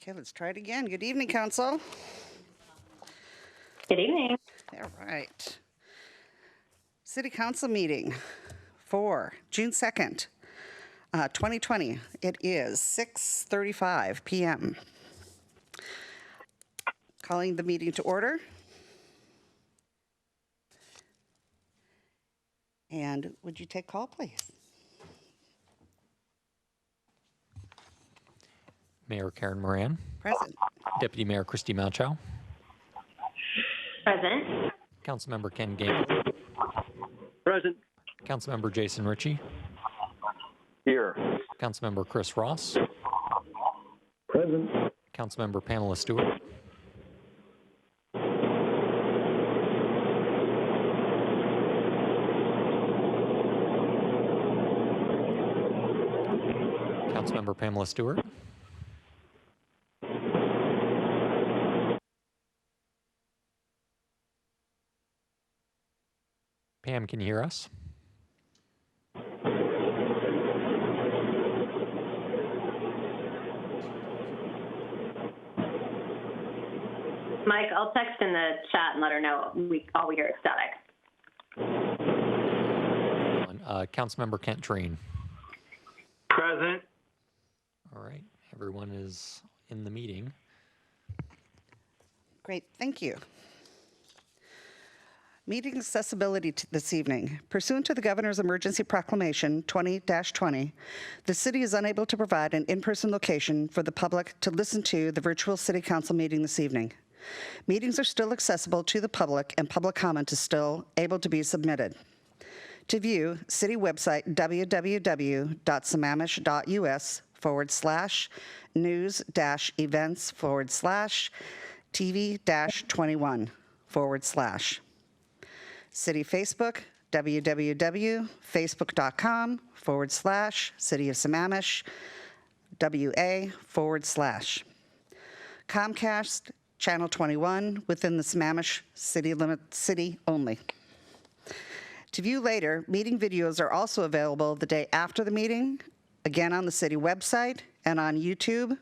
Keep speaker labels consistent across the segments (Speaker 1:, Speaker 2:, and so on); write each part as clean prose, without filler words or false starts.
Speaker 1: Okay, let's try it again. Good evening, Council.
Speaker 2: Good evening.
Speaker 1: All right. City Council meeting for June 2nd, 2020. It is 6:35 p.m. Calling the meeting to order. And would you take call, please?
Speaker 3: Mayor Karen Moran.
Speaker 1: Present.
Speaker 3: Deputy Mayor Christy Malchow.
Speaker 2: Present.
Speaker 3: Councilmember Ken Gamble.
Speaker 4: Present.
Speaker 3: Councilmember Jason Ritchie.
Speaker 4: Here.
Speaker 3: Councilmember Chris Ross.
Speaker 4: Present.
Speaker 3: Councilmember Pamela Stewart. Councilmember Pamela Stewart. Pam, can you hear us?
Speaker 2: Mike, I'll text in the chat and let her know all we hear is static.
Speaker 3: Councilmember Kent Treen.
Speaker 4: Present.
Speaker 3: All right, everyone is in the meeting.
Speaker 1: Great, thank you. Meeting accessibility this evening. Pursuant to the Governor's Emergency Proclamation 20-20, the city is unable to provide an in-person location for the public to listen to the virtual City Council meeting this evening. Meetings are still accessible to the public and public comment is still able to be submitted. To view, city website www.sammamish.us/news-events/TV-21/. City Facebook, www.facebook.com/City of Sammamish, WA/. Comcast, Channel 21, within the Sammamish city limit, city only. To view later, meeting videos are also available the day after the meeting, again on the city website and on YouTube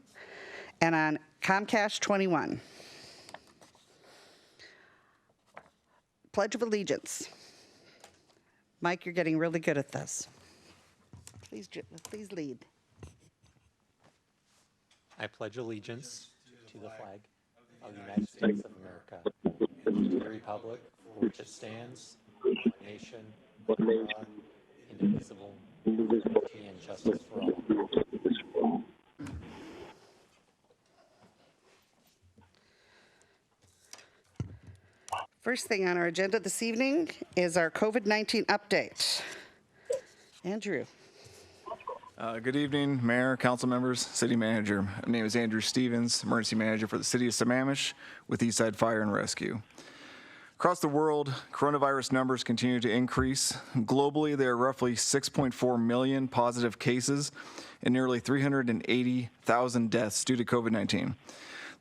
Speaker 1: and on Comcast 21. Pledge of Allegiance. Mike, you're getting really good at this. Please lead.
Speaker 3: I pledge allegiance to the flag of the United States of America and to the republic for which it stands, one nation, under God, indivisible, with liberty and justice for all.
Speaker 1: First thing on our agenda this evening is our COVID-19 update. Andrew.
Speaker 5: Good evening, Mayor, Council members, City Manager. My name is Andrew Stevens, Emergency Manager for the City of Sammamish with Eastside Fire and Rescue. Across the world, coronavirus numbers continue to increase. Globally, there are roughly 6.4 million positive cases and nearly 380,000 deaths due to COVID-19.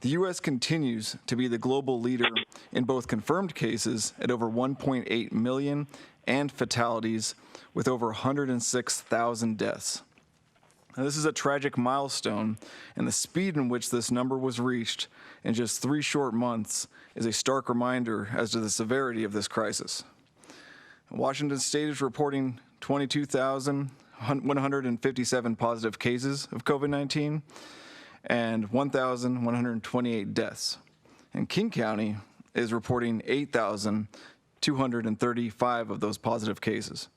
Speaker 5: The U.S. continues to be the global leader in both confirmed cases at over 1.8 million and fatalities with over 106,000 deaths. Now, this is a tragic milestone, and the speed in which this number was reached in just 3 short months is a stark reminder as to the severity of this crisis. Washington State is reporting 22,157 positive cases of COVID-19 and 1,128 deaths. And King County is reporting 8,235 of those positive cases.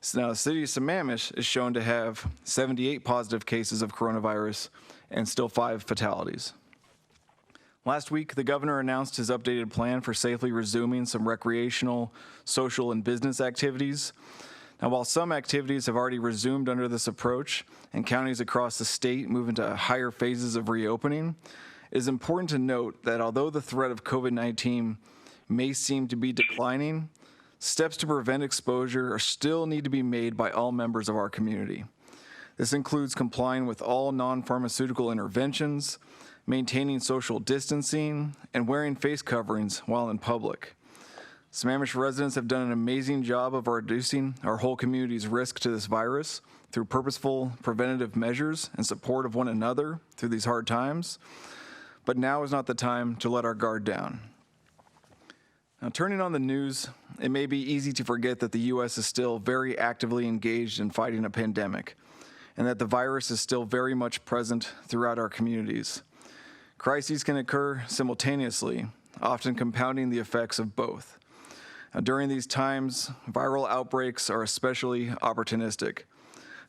Speaker 5: So now the city of Sammamish is shown to have 78 positive cases of coronavirus and still 5 fatalities. Last week, the governor announced his updated plan for safely resuming some recreational, social, and business activities. Now, while some activities have already resumed under this approach and counties across the state move into higher phases of reopening, it is important to note that although the threat of COVID-19 may seem to be declining, steps to prevent exposure still need to be made by all members of our community. This includes complying with all non-pharmaceutical interventions, maintaining social distancing, and wearing face coverings while in public. Sammamish residents have done an amazing job of reducing our whole community's risk to this virus through purposeful preventative measures and support of one another through these hard times. But now is not the time to let our guard down. Now, turning on the news, it may be easy to forget that the U.S. is still very actively engaged in fighting a pandemic, and that the virus is still very much present throughout our communities. Crises can occur simultaneously, often compounding the effects of both. Now, during these times, viral outbreaks are especially opportunistic.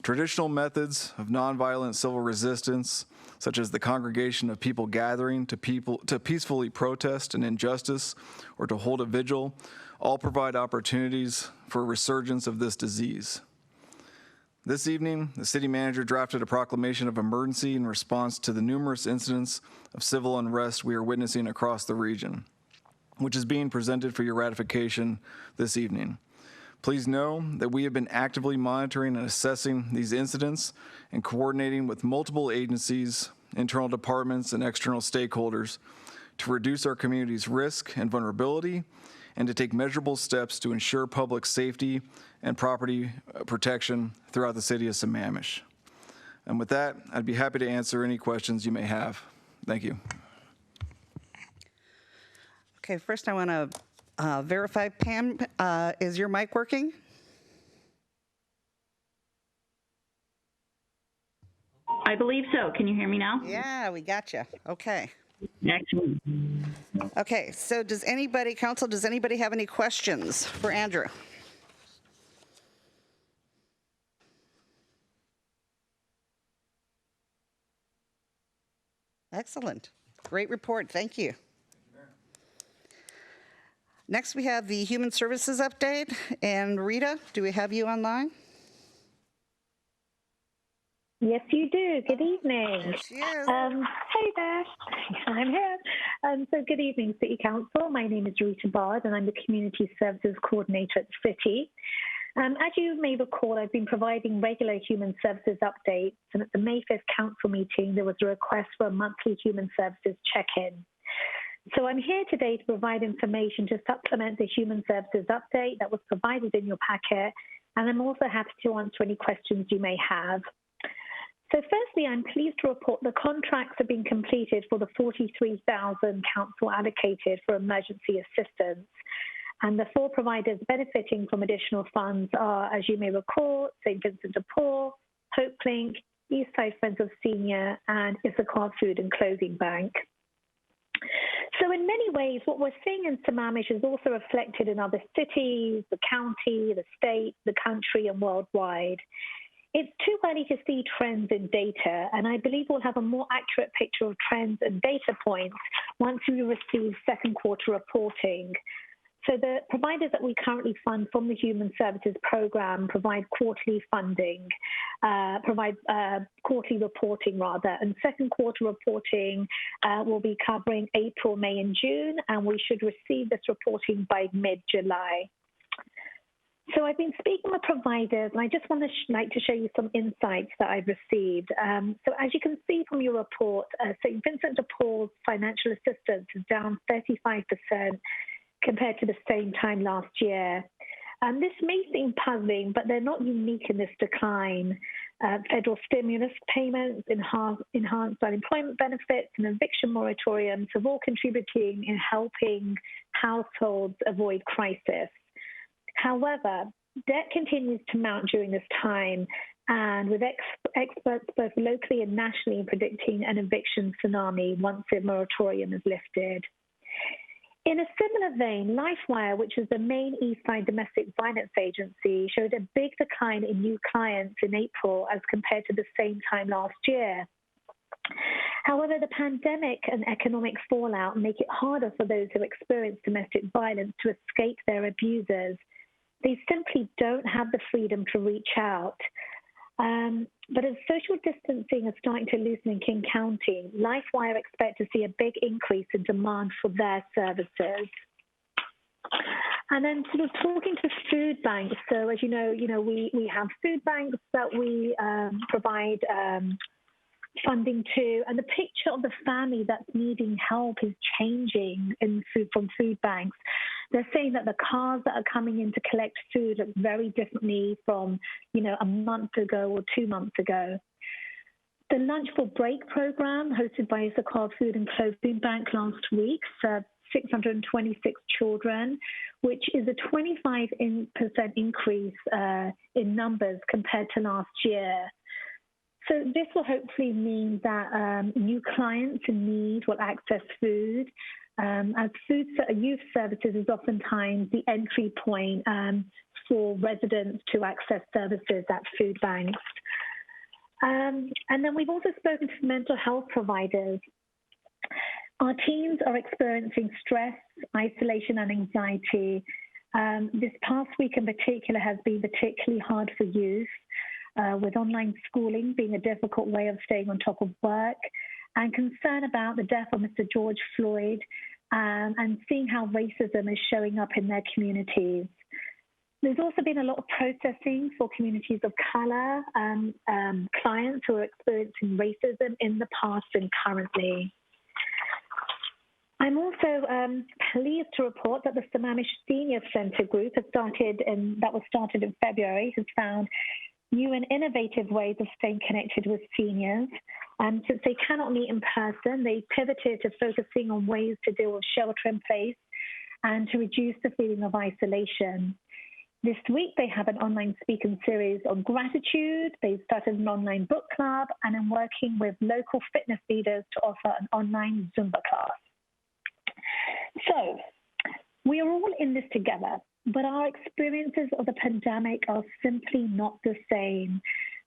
Speaker 5: Traditional methods of nonviolent civil resistance, such as the congregation of people gathering to peacefully protest an injustice or to hold a vigil, all provide opportunities for a resurgence of this disease. This evening, the city manager drafted a proclamation of emergency in response to the numerous incidents of civil unrest we are witnessing across the region, which is being presented for your ratification this evening. Please know that we have been actively monitoring and assessing these incidents and coordinating with multiple agencies, internal departments, and external stakeholders to reduce our community's risk and vulnerability and to take measurable steps to ensure public safety and property protection throughout the city of Sammamish. And with that, I'd be happy to answer any questions you may have. Thank you.
Speaker 1: Okay, first I want to verify, Pam, is your mic working?
Speaker 6: I believe so. Can you hear me now?
Speaker 1: Yeah, we got you. Okay.
Speaker 6: Excellent.
Speaker 1: Okay, so does anybody have any questions for Andrew? Excellent. Great report. Thank you. Next, we have the Human Services update. And Rita, do we have you online?
Speaker 7: Yes, you do. Good evening.
Speaker 1: There she is.
Speaker 7: Hey there. I'm here. So good evening, City Council. My name is Rita Bard, and I'm the Community Services Coordinator at the City. As you may recall, I've been providing regular human services updates, and at the May 5th Council meeting, there was a request for a monthly human services check-in. So I'm here today to provide information to supplement the human services update that was provided in your packet, and I'm also happy to answer any questions you may have. So firstly, I'm pleased to report the contracts have been completed for the 43,000 council allocated for emergency assistance. And the 4 providers benefiting from additional funds are, as you may recall, St. Vincent de Paul, HopeLink, Eastside Friends of Senior, and Issachar Food and Clothing Bank. So in many ways, what we're seeing in Sammamish is also reflected in other cities, the county, the state, the country, and worldwide. It's too early to see trends in data, and I believe we'll have a more accurate picture of trends and data points once we receive second quarter reporting. So the providers that we currently fund from the Human Services Program provide quarterly funding, quarterly reporting rather, and second quarter reporting will be covering April, May, and June, and we should receive this reporting by mid-July. So I've been speaking with providers, and I just want to like to show you some insights that I've received. So as you can see from your report, St. Vincent de Paul's financial assistance is down 35% compared to the same time last year. This may seem puzzling, but they're not unique in this decline. Federal stimulus payments, enhanced unemployment benefits, and eviction moratoriums have all contributing in helping households avoid crisis. However, debt continues to mount during this time, and with experts both locally and nationally predicting an eviction tsunami once the moratorium is lifted. In a similar vein, LifeWire, which is the main Eastside domestic violence agency, showed a big decline in new clients in April as compared to the same time last year. However, the pandemic and economic fallout make it harder for those who experience domestic violence to escape their abusers. They simply don't have the freedom to reach out. But as social distancing is starting to loosen in King County, LifeWire expect to see a big increase in demand for their services. And then sort of talking to food banks. So as you know, we have food banks that we provide funding to, and the picture of the family that's needing help is changing from food banks. they're saying that the cars that are coming in to collect food look very differently from, a month ago or 2 months ago. The Lunch for Break program, hosted by Issachar Food and Clothing Bank last week, served 626 children, which is a 25% increase in numbers compared to last year. So this will hopefully mean that new clients in need will access food, as youth services is oftentimes the entry point for residents to access services at food banks. And then we've also spoken to mental health providers. Our teens are experiencing stress, isolation, and anxiety. This past week in particular has been particularly hard for youth, with online schooling being a difficult way of staying on top of work, and concern about the death of Mr. George Floyd, and seeing how racism is showing up in their communities. There's also been a lot of processing for communities of color and clients who are experiencing racism in the past and currently. I'm also pleased to report that the Sammamish Senior Center Group that was started in February, has found new and innovative ways of staying connected with seniors. Since they cannot meet in person, they pivoted to focusing on ways to deal with shelter in place and to reduce the feeling of isolation. This week, they have an online speaking series on gratitude. They've started an online book club and are working with local fitness leaders to offer an online Zumba class. So, we are all in this together, but our experiences of the pandemic are simply not the same.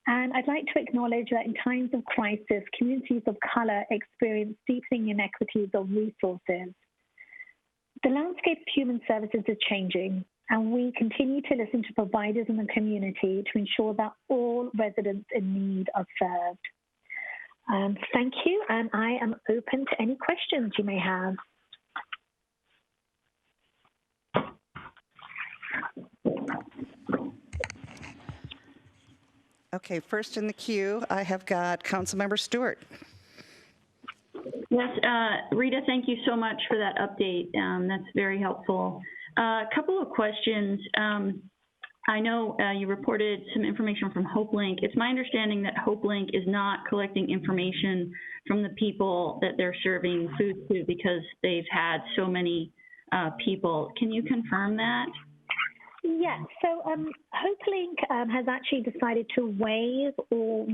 Speaker 7: And I'd like to acknowledge that in times of crisis, communities of color experience deepening inequities of resources. The landscape of human services is changing, and we continue to listen to providers in the community to ensure that all residents in need are served. Thank you, and I am open to any questions you may have.
Speaker 1: Okay, first in the queue, I have got Councilmember Stewart.
Speaker 6: Yes, Rita, thank you so much for that update. That's very helpful. A couple of questions. I know you reported some information from HopeLink. It's my understanding that HopeLink is not collecting information from the people that they're serving food to because they've had so many people. Can you confirm that?
Speaker 7: Yes, so HopeLink has actually decided to waive all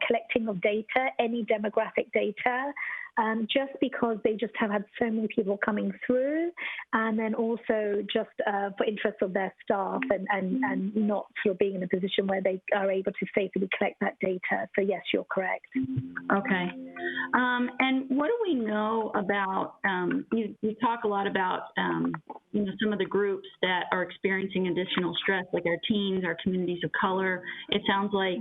Speaker 7: collecting of data, any demographic data, just because they just have had so many people coming through, and then also just for interest of their staff and not sort of being in a position where they are able to safely collect that data. So yes, you're correct.
Speaker 6: Okay. And what do we know about, you talk a lot about, some of the groups that are experiencing additional stress, like our teens, our communities of color. It sounds like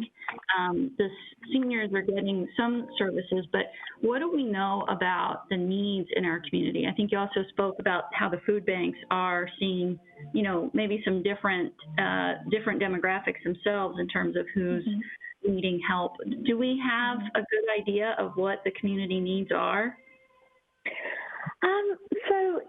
Speaker 6: the seniors are getting some services, but what do we know about the needs in our community? I think you also spoke about how the food banks are seeing, maybe some different demographics themselves in terms of who's needing help. Do we have a good idea of what the community needs are?
Speaker 7: So,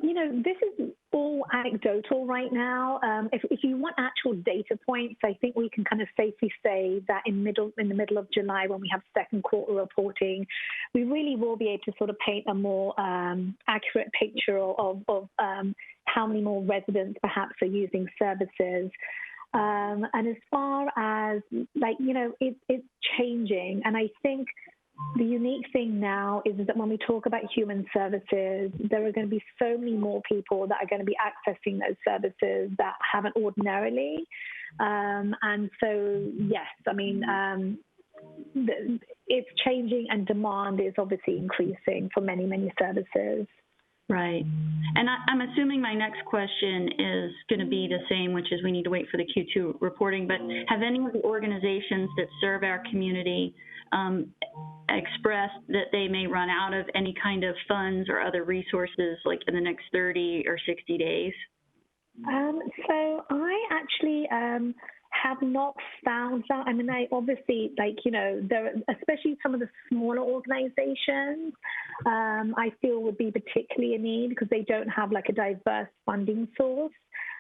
Speaker 7: this is all anecdotal right now. If you want actual data points, I think we can kind of safely say that in the middle of July, when we have second quarter reporting, we really will be able to sort of paint a more accurate picture of how many more residents perhaps are using services. And as far as, it's changing. And I think the unique thing now is that when we talk about human services, there are going to be so many more people that are going to be accessing those services that haven't ordinarily. And so, yes, it's changing, and demand is obviously increasing for many, many services.
Speaker 6: Right. And I'm assuming my next question is going to be the same, which is we need to wait for the Q2 reporting, but have any of the organizations that serve our community expressed that they may run out of any kind of funds or other resources like in the next 30 or 60 days?
Speaker 7: So I actually have not found that. I mean, I obviously, there, especially some of the smaller organizations, I feel would be particularly in need because they don't have like a diverse funding source.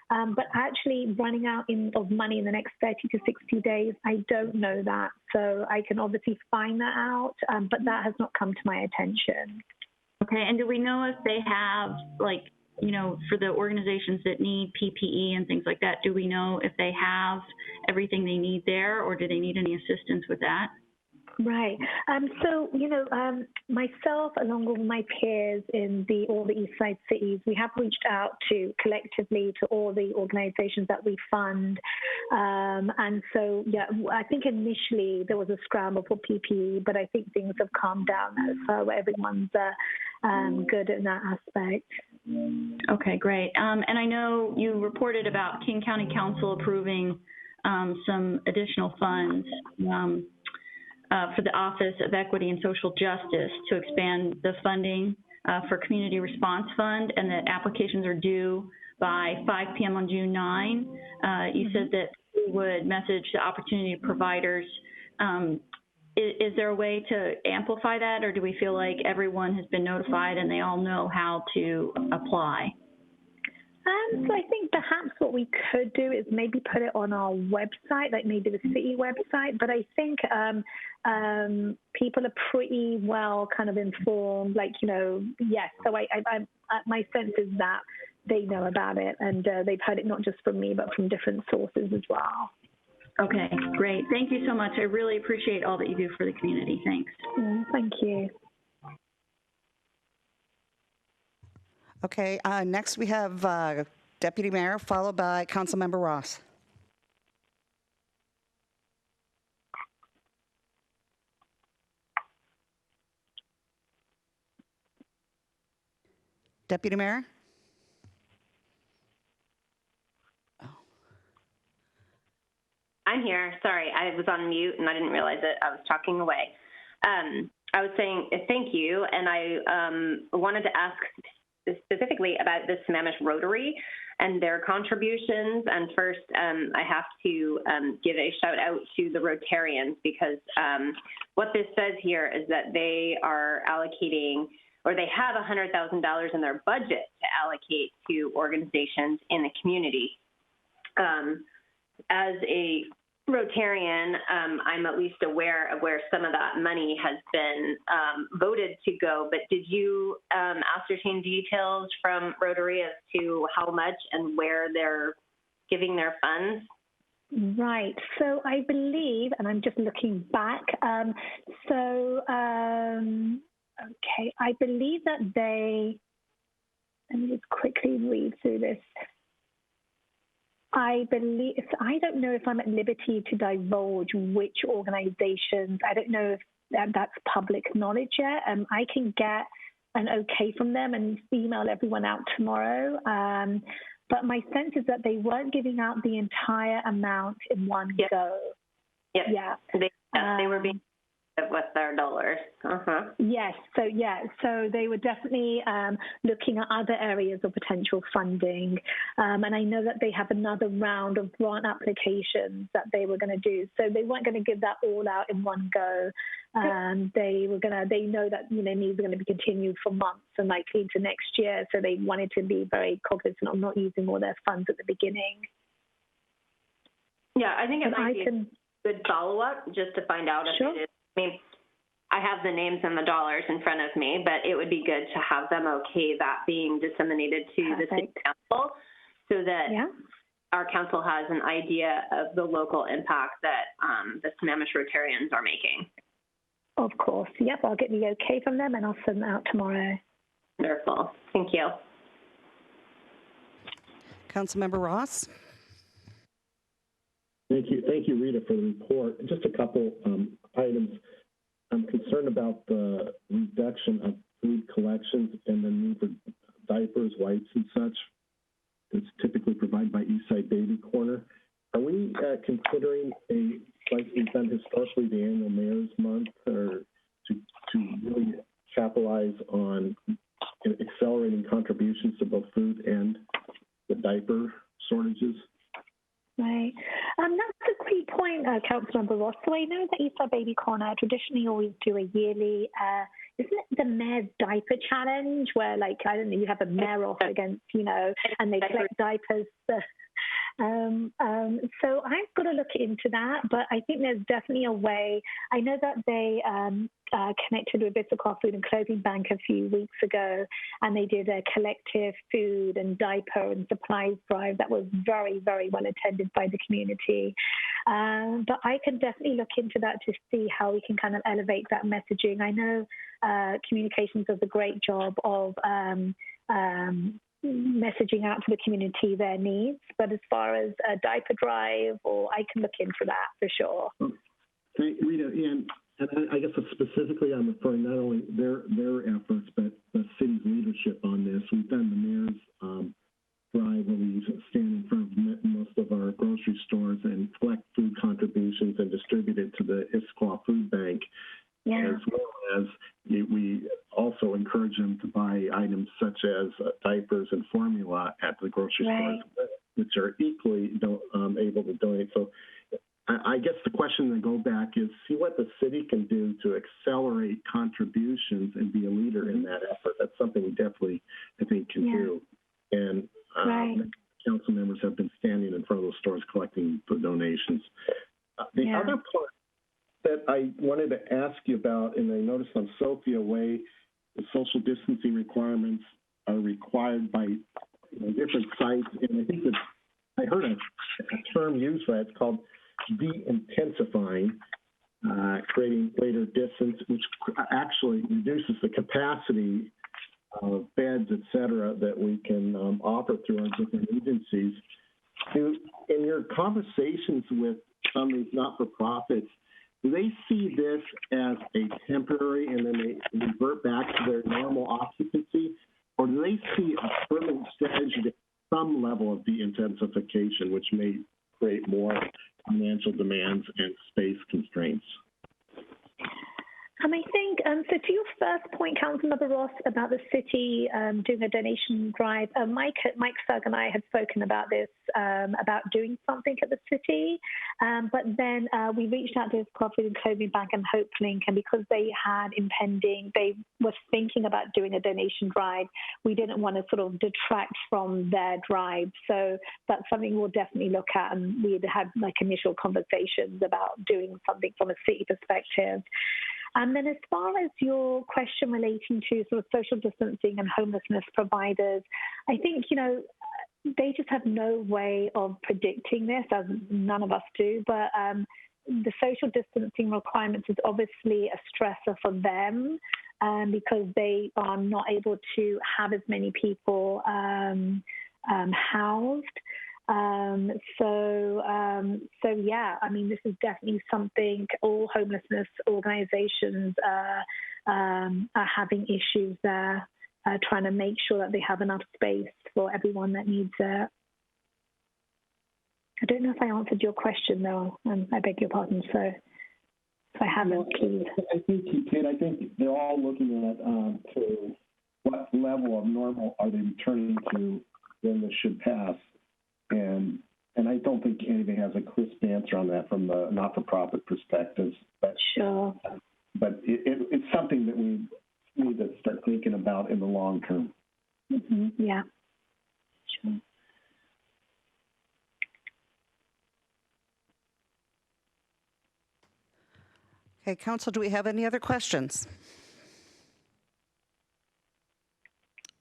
Speaker 7: But actually running out of money in the next 30 to 60 days, I don't know that. So I can obviously find that out, but that has not come to my attention.
Speaker 6: Okay, and do we know if they have, like, for the organizations that need PPE and things like that, do we know if they have everything they need there, or do they need any assistance with that?
Speaker 7: Right. So, myself, along with my peers in all the East Side cities, we have reached out collectively to all the organizations that we fund. And so, yeah, I think initially there was a scramble for PPE, but I think things have calmed down now, so everyone's good in that aspect.
Speaker 6: Okay, great. And I know you reported about King County Council approving some additional funds for the Office of Equity and Social Justice to expand the funding for Community Response Fund, and that applications are due by 5 p.m. on June 9. You said that you would message the opportunity providers. Is there a way to amplify that, or do we feel like everyone has been notified and they all know how to apply?
Speaker 7: So I think perhaps what we could do is maybe put it on our website, like maybe the city website. But I think people are pretty well kind of informed, yes. So my sense is that they know about it, and they've heard it not just from me, but from different sources as well.
Speaker 6: Okay, great. Thank you so much. I really appreciate all that you do for the community. Thanks.
Speaker 7: Thank you.
Speaker 1: Okay, next we have Deputy Mayor, followed by Councilmember Ross. Deputy Mayor?
Speaker 2: I'm here. Sorry, I was on mute and I didn't realize it. I was talking away. I was saying thank you, and I wanted to ask specifically about the Sammamish Rotary and their contributions. And first, I have to give a shout out to the Rotarians, because what this says here is that they are allocating, or they have $100,000 in their budget to allocate to organizations in the community. As a Rotarian, I'm at least aware of where some of that money has been voted to go, but did you ascertain details from Rotary as to how much and where they're giving their funds?
Speaker 7: Right. So I believe, and I'm just looking back, okay, I believe that let me just quickly read through this. I don't know if I'm at liberty to divulge which organizations. I don't know if that's public knowledge yet. I can get an okay from them and email everyone out tomorrow. But my sense is that they weren't giving out the entire amount in one go.
Speaker 2: Yep.
Speaker 7: Yeah.
Speaker 2: They were being with their dollars.
Speaker 7: Yes. So they were definitely looking at other areas of potential funding. And I know that they have another round of grant applications that they were going to do. So they weren't going to give that all out in one go. They know that, needs are going to be continued for months and likely into next year. So they wanted to be very cognizant of not using all their funds at the beginning.
Speaker 2: Yeah, I think it might be a good follow-up just to find out if it is. I mean, I have the names and the dollars in front of me, but it would be good to have them okay that being disseminated to the city council, so that our council has an idea of the local impact that the Sammamish Rotarians are making.
Speaker 7: Of course. Yep, I'll get the okay from them and I'll send that out tomorrow.
Speaker 2: Wonderful. Thank you.
Speaker 1: Councilmember Ross?
Speaker 8: Thank you, Rita, for the report. Just a couple items. I'm concerned about the reduction of food collections and the need for diapers, wipes, and such. It's typically provided by Eastside Baby Corner. Are we considering like we've done historically, the annual Mayor's Month, or to really capitalize on accelerating contributions to both food and the diaper shortages?
Speaker 7: Right. That's a Councilmember Ross. So I know that Eastside Baby Corner traditionally always do a yearly, isn't it the Mayor's Diaper Challenge, where, like, I don't know, you have a mayor off against, you know, and they collect diapers. So I've got to look into that, but I think there's definitely a way. I know that they connected with Issaquah Food and Clothing Bank a few weeks ago, and they did a collective food and diaper and supplies drive that was very, very well attended by the community. But I can definitely look into that to see how we can kind of elevate that messaging. I know communications does a great job of messaging out to the community their needs, but as far as a diaper drive, or I can look into that for sure.
Speaker 8: Rita, and I guess specifically I'm referring not only their efforts, but the city's leadership on this. We've done the mayor's drive where we stand in front of most of our grocery stores and collect food contributions and distribute it to the Issaquah Food Bank.
Speaker 7: Yeah.
Speaker 8: As well as we also encourage them to buy items such as diapers and formula at the grocery stores, which are equally able to donate. So I guess the question to go back is see what the city can do to accelerate contributions and be a leader in that effort. That's something we definitely, I think, can do. And council members have been standing in front of those stores collecting the donations. The other part that I wanted to ask you about, and I noticed on Sophia Way, the social distancing requirements are required by different sites, and I think that I heard a term used for that. It's called de-intensifying, creating greater distance, which actually reduces the capacity of beds, et cetera, that we can offer through our different agencies. In your conversations with some of these not-for-profits, do they see this as a temporary and then they revert back to their normal occupancy? Or do they see a permanent strategy to some level of de-intensification, which may create more financial demands and space constraints?
Speaker 7: I think, so to your first point, Councilmember Ross, about the city doing a donation drive, Mike Sugg and I had spoken about this, about doing something at the city, but then we reached out to Issaquah Food and Clothing Bank and HopeLink, and because they were thinking about doing a donation drive, we didn't want to sort of detract from their drive. So that's something we'll definitely look at, and we had like initial conversations about doing something from a city perspective. And then as far as your question relating to sort of social distancing and homelessness providers, I think, they just have no way of predicting this, as none of us do, but the social distancing requirements is obviously a stressor for them because they are not able to have as many people housed. So yeah, I mean, this is definitely something all homelessness organizations are having issues there, trying to make sure that they have enough space for everyone that needs it. I don't know if I answered your question, though. I beg your pardon. So if I haven't, please.
Speaker 8: I think you did. I think they're all looking at to what level of normal are they returning to when this should pass. And I don't think anything has a crisp answer on that from the not-for-profit perspectives. But,
Speaker 7: sure.
Speaker 8: But it's something that we need to start thinking about in the long term.
Speaker 7: Mm-hmm. Yeah. Sure.
Speaker 1: Okay, Council, do we have any other questions?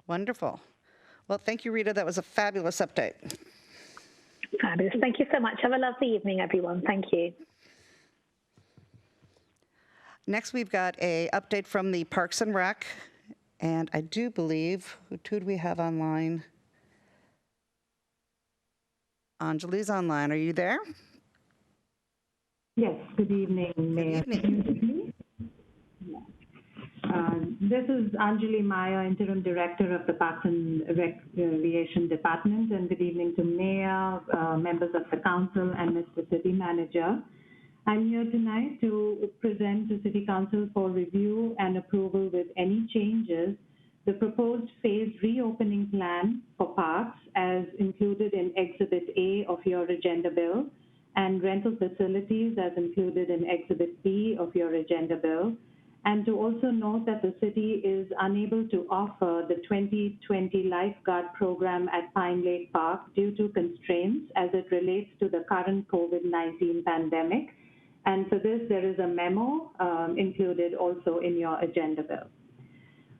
Speaker 1: Wonderful. Well, thank you, Rita. That was a fabulous update.
Speaker 7: Fabulous. Thank you so much. Have a lovely evening, everyone. Thank you.
Speaker 1: Next, we've got an update from the Parks and Rec, and I do believe, who do we have online? Anjali's online. Are you there?
Speaker 9: Yes. Good evening, Mayor.
Speaker 1: Good evening.
Speaker 9: This is Anjali Maya, Interim Director of the Parks and Recreation Department, and good evening to Mayor, members of the Council, and Mr. City Manager. I'm here tonight to present to City Council for review and approval with any changes the proposed phased reopening plan for parks as included in Exhibit A of your agenda bill, and rental facilities as included in Exhibit B of your agenda bill, and to also note that the city is unable to offer the 2020 lifeguard program at Pine Lake Park due to constraints as it relates to the current COVID-19 pandemic. And for this, there is a memo included also in your agenda bill.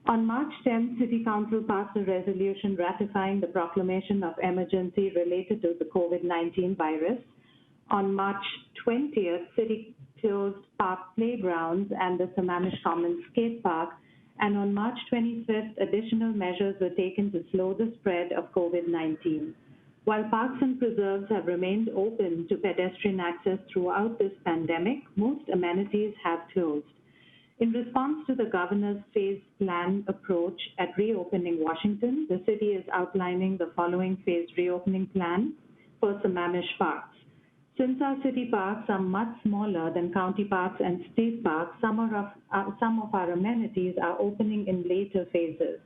Speaker 9: On March 10th, City Council passed a resolution ratifying the proclamation of emergency related to the COVID-19 virus. On March 20th, City closed park playgrounds and the Sammamish Commons skate park. And on March 25th, additional measures were taken to slow the spread of COVID-19. While parks and preserves have remained open to pedestrian access throughout this pandemic, most amenities have closed. In response to the governor's phased plan approach at reopening Washington, the city is outlining the following phased reopening plan for Sammamish parks. Since our city parks are much smaller than county parks and state parks, some of our amenities are opening in later phases.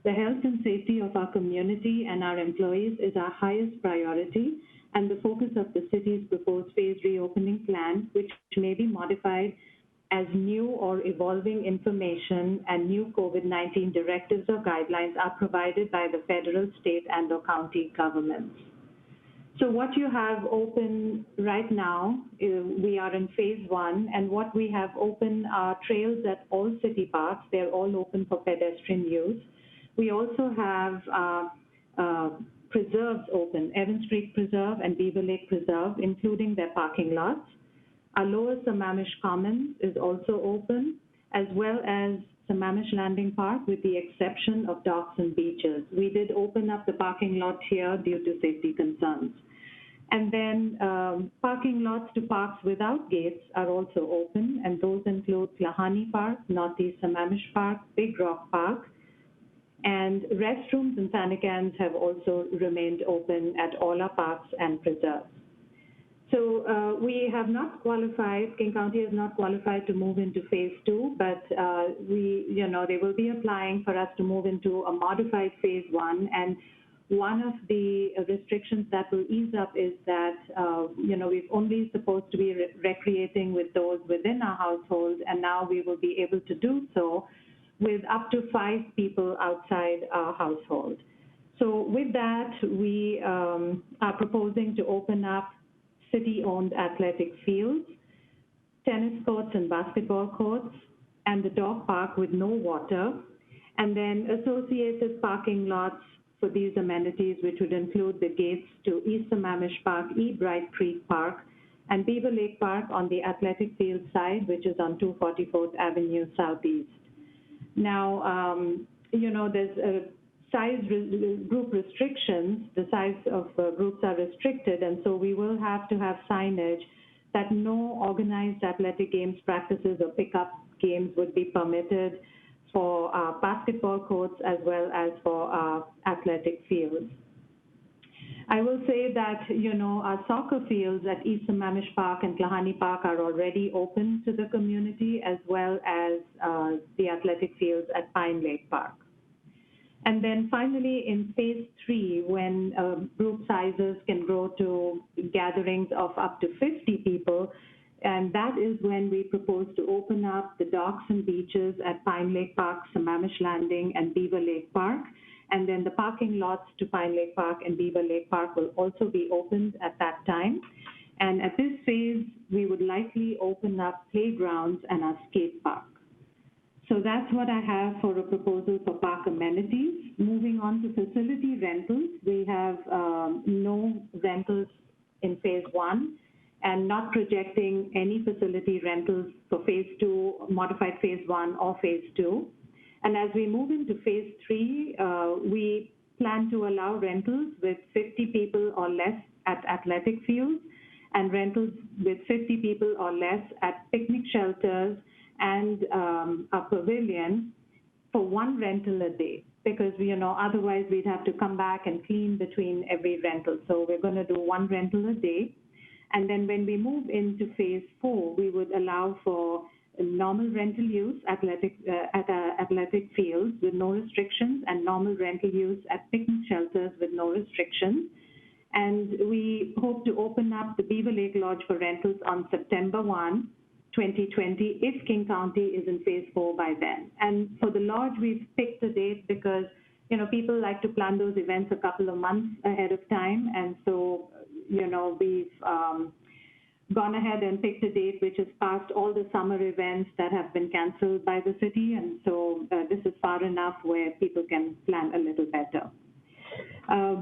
Speaker 9: The health and safety of our community and our employees is our highest priority and the focus of the city's proposed phased reopening plan, which may be modified as new or evolving information and new COVID-19 directives or guidelines are provided by the federal, state, and/or county governments. So what you have open right now, we are in phase 1, and what we have open are trails at all city parks. They're all open for pedestrian use. We also have preserves open, Evans Creek Preserve and Beaver Lake Preserve, including their parking lots. Our lower Sammamish Commons is also open, as well as Sammamish Landing Park, with the exception of docks and beaches. We did open up the parking lot here due to safety concerns. And then parking lots to parks without gates are also open, and those include Klahani Park, Northeast Sammamish Park, Big Rock Park, and restrooms and sanitans have also remained open at all our parks and preserves. So we have not qualified, King County has not qualified to move into phase 2, but they will be applying for us to move into a modified phase 1. And one of the restrictions that will ease up is that, we're only supposed to be recreating with those within our household, and now we will be able to do so with up to 5 people outside our household. So with that, we are proposing to open up city-owned athletic fields, tennis courts and basketball courts, and the dog park with no water, and then associated parking lots for these amenities, which would include the gates to East Sammamish Park, Bright Creek Park, and Beaver Lake Park on the athletic field side, which is on 244th Avenue Southeast. Now, there's group restrictions. The size of groups are restricted, and so we will have to have signage that no organized athletic games practices or pickup games would be permitted for basketball courts as well as for athletic fields. I will say that, our soccer fields at East Sammamish Park and Klahani Park are already open to the community, as well as the athletic fields at Pine Lake Park. And then finally, in phase 3, when group sizes can grow to gatherings of up to 50 people, and that is when we propose to open up the docks and beaches at Pine Lake Park, Sammamish Landing, and Beaver Lake Park. And then the parking lots to Pine Lake Park and Beaver Lake Park will also be opened at that time. And at this phase, we would likely open up playgrounds and our skate park. So that's what I have for a proposal for park amenities. Moving on to facility rentals, we have no rentals in phase 1 and not projecting any facility rentals for phase 2, modified phase 1 or phase 2. And as we move into phase 3, we plan to allow rentals with 50 people or less at athletic fields and rentals with 50 people or less at picnic shelters and a pavilion for 1 rental a day, because otherwise we'd have to come back and clean between every rental. So we're going to do 1 rental a day. And then when we move into phase 4, we would allow for normal rental use at athletic fields with no restrictions, and normal rental use at picnic shelters with no restrictions. And we hope to open up the Beaver Lake Lodge for rentals on September 1, 2020, if King County is in phase 4 by then. And for the lodge, we've picked a date because, people like to plan those events a couple of months ahead of time. And so, we've gone ahead and picked a date which is past all the summer events that have been canceled by the city. And so this is far enough where people can plan a little better.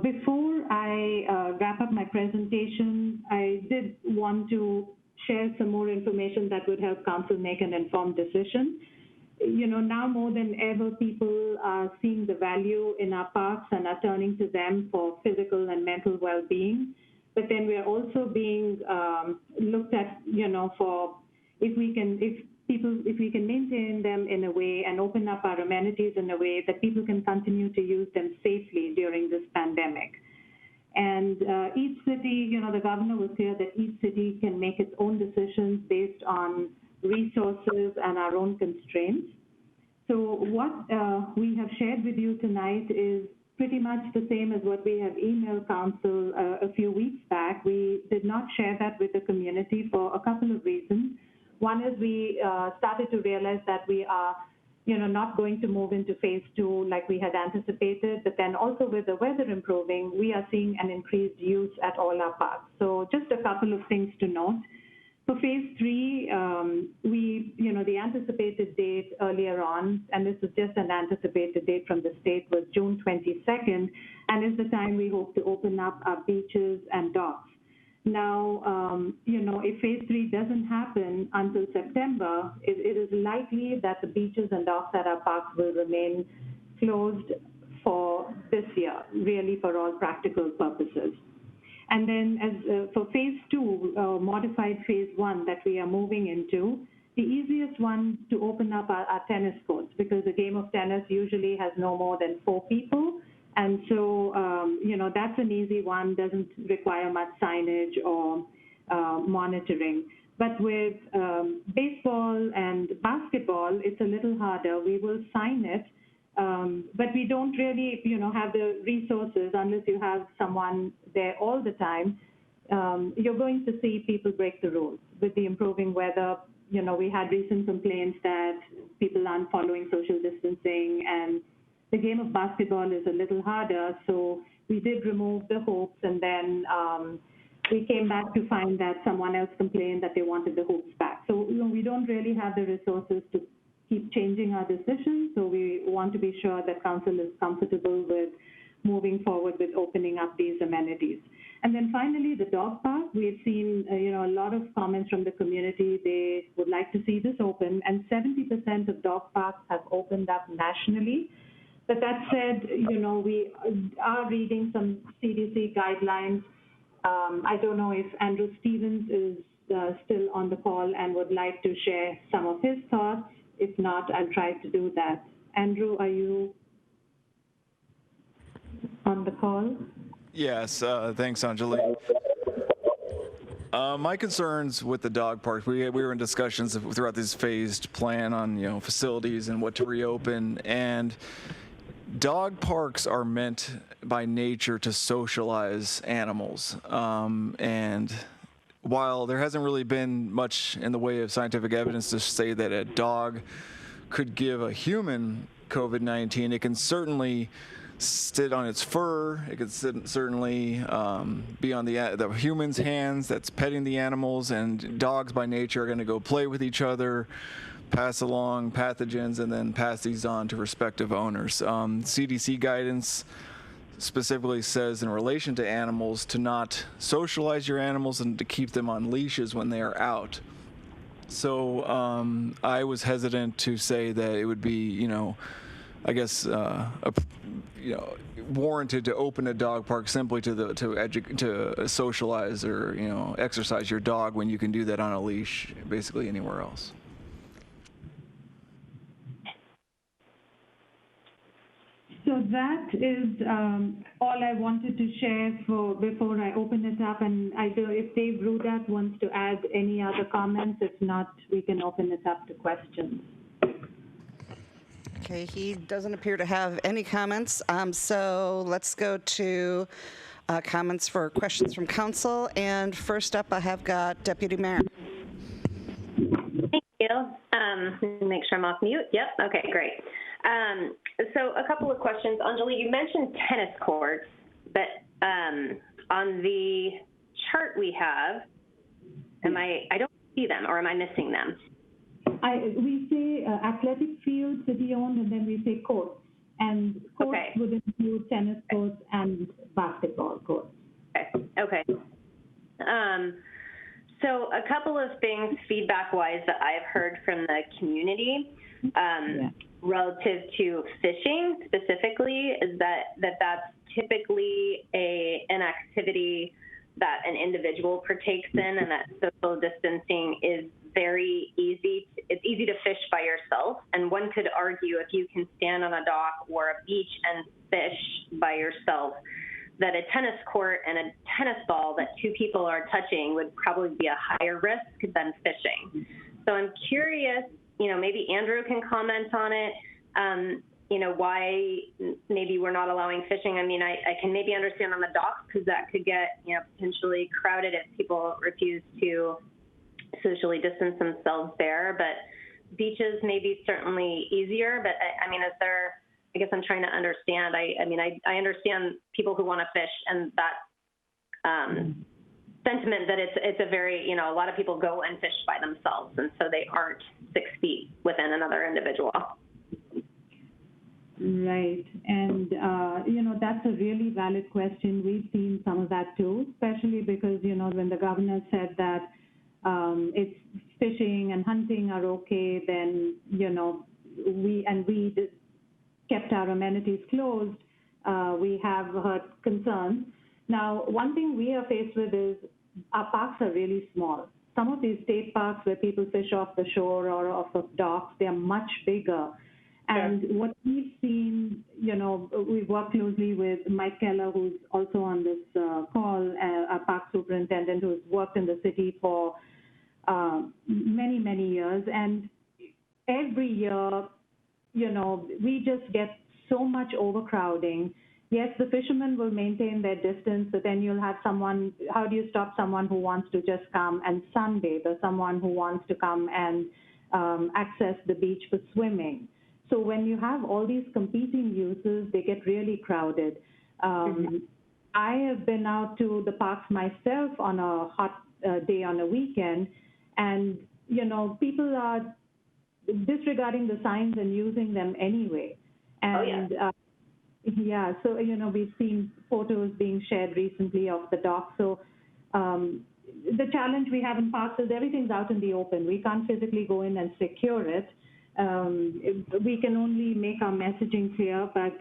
Speaker 9: Before I wrap up my presentation, I did want to share some more information that would help council make an informed decision. Now more than ever, people are seeing the value in our parks and are turning to them for physical and mental well-being. But then we're also being looked at, for if we can maintain them in a way and open up our amenities in a way that people can continue to use them safely during this pandemic. And each city, the governor was clear that each city can make its own decisions based on resources and our own constraints. So what we have shared with you tonight is pretty much the same as what we have emailed council a few weeks back. We did not share that with the community for a couple of reasons. One is we started to realize that we are not going to move into phase 2 like we had anticipated, but then also with the weather improving, we are seeing an increased use at all our parks. So just a couple of things to note. For phase 3, the anticipated date earlier on, and this is just an anticipated date from the state, was June 22nd, and is the time we hope to open up our beaches and docks. Now, if phase 3 doesn't happen until September, it is likely that the beaches and docks at our parks will remain closed for this year, really for all practical purposes. And then as for phase 2, modified phase 1 that we are moving into, the easiest one to open up are tennis courts, because a game of tennis usually has no more than 4 people. And so, that's an easy one, doesn't require much signage or monitoring. But with baseball and basketball, it's a little harder. We will sign it, but we don't really, have the resources unless you have someone there all the time. You're going to see people break the rules. With the improving weather, we had recent complaints that people aren't following social distancing, and the game of basketball is a little harder, so we did remove the hoops, and then we came back to find that someone else complained that they wanted the hoops back. So we don't really have the resources to keep changing our decisions, so we want to be sure that council is comfortable with moving forward with opening up these amenities. And then finally, the dog park. We've seen a lot of comments from the community. They would like to see this open, and 70% of dog parks have opened up nationally. But that said, we are reading some CDC guidelines. I don't know if Andrew Stevens is still on the call and would like to share some of his thoughts. If not, I'll try to do that. Andrew, are you on the call?
Speaker 5: Yes, thanks, Anjali. My concerns with the dog park, we were in discussions throughout this phased plan on facilities and what to reopen, and dog parks are meant by nature to socialize animals. And while there hasn't really been much in the way of scientific evidence to say that a dog could give a human COVID-19, it can certainly sit on its fur. It could certainly be on the human's hands that's petting the animals, and dogs by nature are going to go play with each other, pass along pathogens, and then pass these on to respective owners. CDC guidance specifically says in relation to animals to not socialize your animals and to keep them on leashes when they are out. So I was hesitant to say that it would be, I guess, warranted to open a dog park simply to socialize or exercise your dog when you can do that on a leash basically anywhere else.
Speaker 9: So that is all I wanted to share before I open it up. And if Dave Rudat wants to add any other comments, if not, we can open it up to questions.
Speaker 1: Okay, he doesn't appear to have any comments. So let's go to Comments for questions from council. And first up, I have got Deputy Mayor.
Speaker 2: Thank you. Make sure I'm off mute. Yep. Okay, great. So a couple of questions. Anjali, you mentioned tennis courts, but on the chart we have, I don't see them, or am I missing them?
Speaker 9: We say athletic field, city-owned, and then we say courts. And courts would include tennis courts and basketball courts.
Speaker 2: Okay. So a couple of things feedback-wise that I've heard from the community relative to fishing specifically is that's typically an activity that an individual partakes in, and that social distancing is very easy. It's easy to fish by yourself, and one could argue if you can stand on a dock or a beach and fish by yourself, that a tennis court and a tennis ball that two people are touching would probably be a higher risk than fishing. So I'm curious, maybe Andrew can comment on it, why maybe we're not allowing fishing. I mean, I can maybe understand on the docks because that could get, potentially crowded if people refuse to socially distance themselves there, but beaches may be certainly easier, but I guess I'm trying to understand. I understand people who want to fish and that sentiment that it's a very, a lot of people go and fish by themselves, and so they aren't 6 feet within another individual.
Speaker 9: Right. And, that's a really valid question. We've seen some of that too, especially because, when the governor said that it's fishing and hunting are okay, then, we just kept our amenities closed, we have heard concerns. Now, one thing we are faced with is our parks are really small. Some of these state parks where people fish off the shore or off of docks, they are much bigger. And what we've seen, we've worked closely with Mike Keller, who's also on this call, our park superintendent who's worked in the city for many, many years. And every year, we just get so much overcrowding. Yes, the fishermen will maintain their distance, but then you'll have someone, how do you stop someone who wants to just come and sunbathe, or someone who wants to come and access the beach for swimming? So when you have all these competing uses, they get really crowded. I have been out to the parks myself on a hot day on a weekend, and, people are disregarding the signs and using them anyway. And so, we've seen photos being shared recently of the dock. So the challenge we have in parks is everything's out in the open. We can't physically go in and secure it. We can only make our messaging clear, but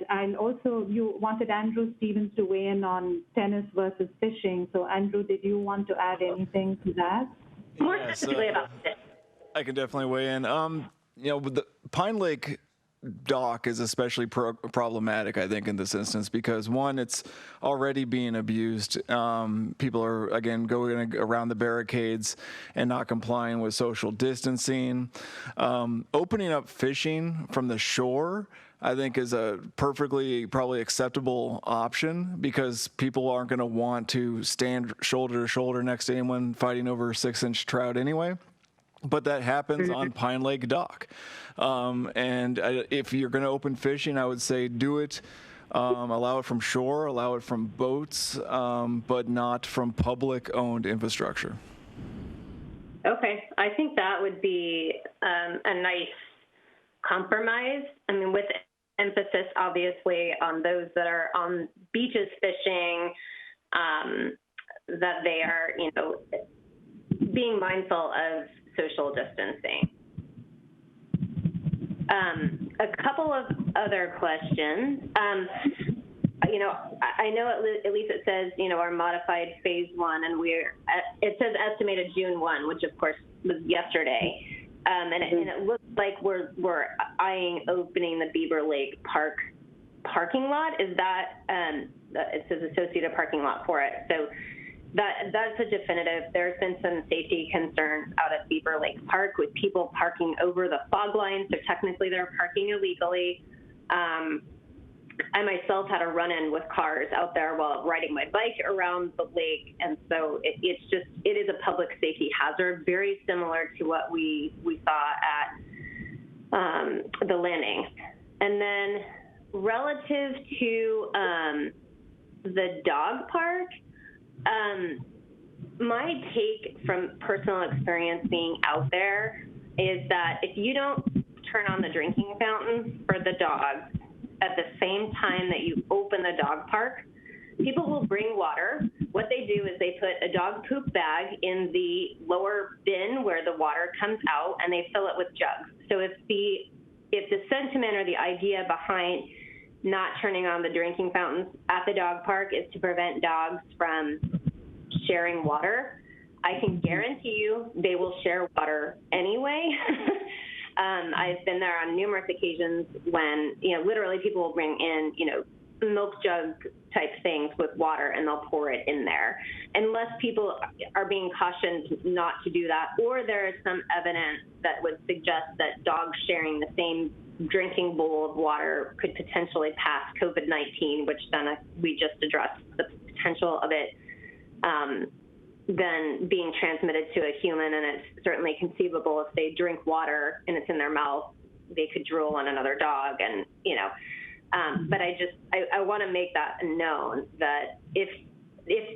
Speaker 9: you wanted Andrew Stevens to weigh in on tennis versus fishing. So Andrew, did you want to add anything to that?
Speaker 2: More specifically about this.
Speaker 5: I can definitely weigh in. The Pine Lake dock is especially problematic, I think, in this instance, because one, it's already being abused. People are, again, going around the barricades and not complying with social distancing. Opening up fishing from the shore, I think, is a perfectly probably acceptable option, because people aren't going to want to stand shoulder to shoulder next to anyone fighting over 6-inch trout anyway. But that happens on Pine Lake Dock. And if you're going to open fishing, I would say do it. Allow it from shore, allow it from boats, but not from public-owned infrastructure.
Speaker 2: Okay. I think that would be a nice compromise. I mean, with emphasis, obviously, on those that are on beaches fishing, that they are, being mindful of social distancing. A couple of other questions. I know at least it says, our modified phase 1, and it says estimated June 1, which of course was yesterday. And it looks like we're eyeing opening the Beaver Lake Park parking lot. Is that, it says associated parking lot for it. So that's a definitive. There's been some safety concerns out at Beaver Lake Park with people parking over the fog line. So technically they're parking illegally. I myself had a run-in with cars out there while riding my bike around the lake, and so it is a public safety hazard, very similar to what we saw at the landing. And then relative to the dog park, my take from personal experience being out there is that if you don't turn on the drinking fountain for the dogs at the same time that you open the dog park, people will bring water. What they do is they put a dog poop bag in the lower bin where the water comes out, and they fill it with jugs. So if the sentiment or the idea behind not turning on the drinking fountains at the dog park is to prevent dogs from sharing water, I can guarantee you they will share water anyway. I've been there on numerous occasions when, literally people will bring in, milk jug type things with water, and they'll pour it in there. Unless people are being cautioned not to do that, or there is some evidence that would suggest that dogs sharing the same drinking bowl of water could potentially pass COVID-19, which then we just addressed the potential of it then being transmitted to a human, and it's certainly conceivable if they drink water and it's in their mouth, they could drool on another dog, and but I want to make that known that if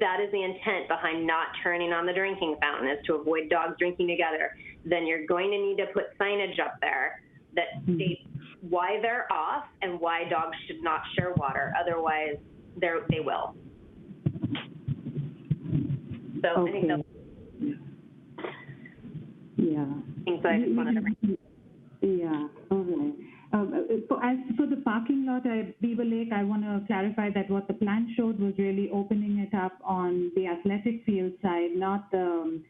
Speaker 2: that is the intent behind not turning on the drinking fountain, is to avoid dogs drinking together, then you're going to need to put signage up there that states why they're off and why dogs should not share water. Otherwise, they will. So
Speaker 9: okay.
Speaker 2: I think that's things I just wanted to bring.
Speaker 9: Yeah, all right. As for the parking lot at Beaver Lake, I want to clarify that what the plan showed was really opening it up on the athletic field side, not the,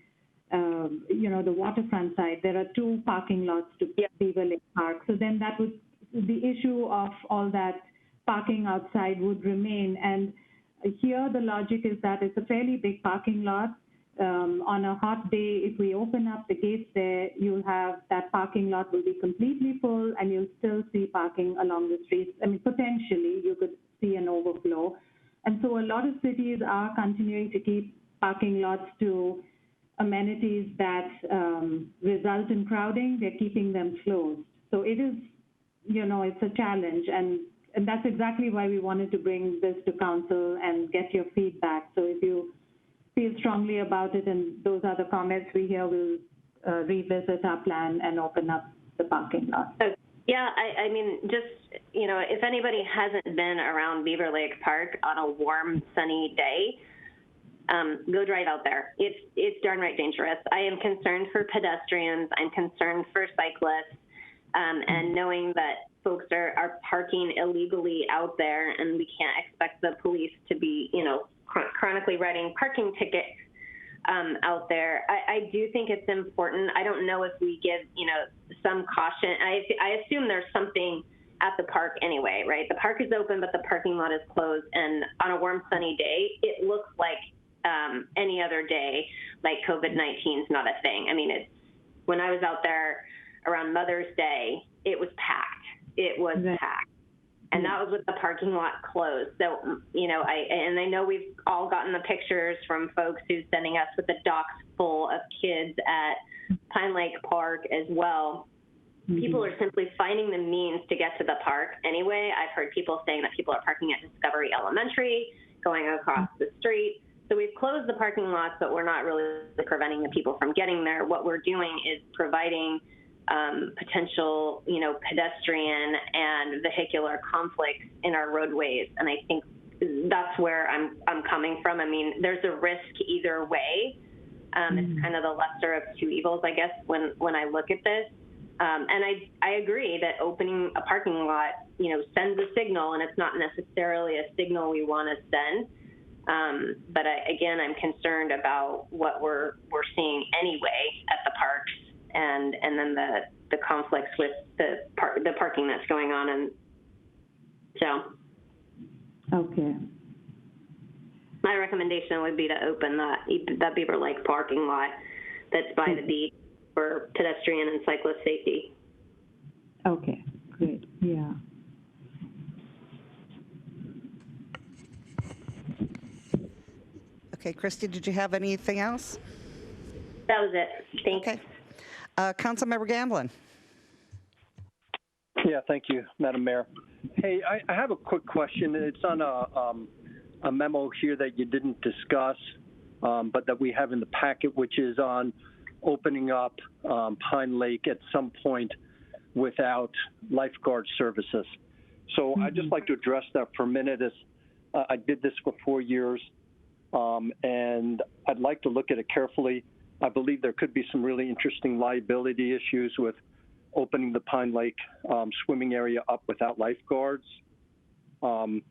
Speaker 9: the waterfront side. There are two parking lots to Beaver Lake Park. So then the issue of all that parking outside would remain. And here the logic is that it's a fairly big parking lot. On a hot day, if we open up the gates there, you'll have that parking lot will be completely full, and you'll still see parking along the streets. I mean, potentially you could see an overflow. And so a lot of cities are continuing to keep parking lots to amenities that result in crowding. They're keeping them closed. So it is, it's a challenge. And that's exactly why we wanted to bring this to council and get your feedback. So if you feel strongly about it and those are the comments we hear, we'll revisit our plan and open up the parking lot.
Speaker 2: Yeah, I mean, just, if anybody hasn't been around Beaver Lake Park on a warm, sunny day, go drive out there. It's darn right dangerous. I am concerned for pedestrians. I'm concerned for cyclists. And knowing that folks are parking illegally out there, and we can't expect the police to be, chronically writing parking tickets out there. I do think it's important. I don't know if we give, some caution. I assume there's something at the park anyway, right? The park is open, but the parking lot is closed. And on a warm, sunny day, it looks like any other day, like COVID-19 is not a thing. I mean, when I was out there around Mother's Day, it was packed. It was packed. And that was with the parking lot closed. So, I know we've all gotten the pictures from folks who's sending us with the docks full of kids at Pine Lake Park as well. Mm-hmm. People are simply finding the means to get to the park anyway. I've heard people saying that people are parking at Discovery Elementary, going across the street. So we've closed the parking lots, but we're not really preventing the people from getting there. What we're doing is providing potential, pedestrian and vehicular conflicts in our roadways. And I think that's where I'm coming from. I mean, there's a risk either way. It's kind of the lesser of two evils, I guess, when I look at this. And I agree that opening a parking lot, sends a signal, and it's not necessarily a signal we want to send. But I'm concerned about what we're seeing anyway at the parks. And then the conflicts with the parking that's going on, and so.
Speaker 9: Okay.
Speaker 2: My recommendation would be to open that Beaver Lake parking lot that's by the beach for pedestrian and cyclist safety.
Speaker 9: Okay, great. Yeah.
Speaker 1: Okay, Christy, did you have anything else?
Speaker 2: That was it. Thanks.
Speaker 1: Okay. Councilmember Gamblin.
Speaker 10: Yeah, thank you, Madam Mayor. Hey, I have a quick question. It's on a memo here that you didn't discuss, but that we have in the packet, which is on opening up Pine Lake at some point without lifeguard services. So I'd just like to address that for a minute. I did this for 4 years, and I'd like to look at it carefully. I believe there could be some really interesting liability issues with opening the Pine Lake swimming area up without lifeguards. And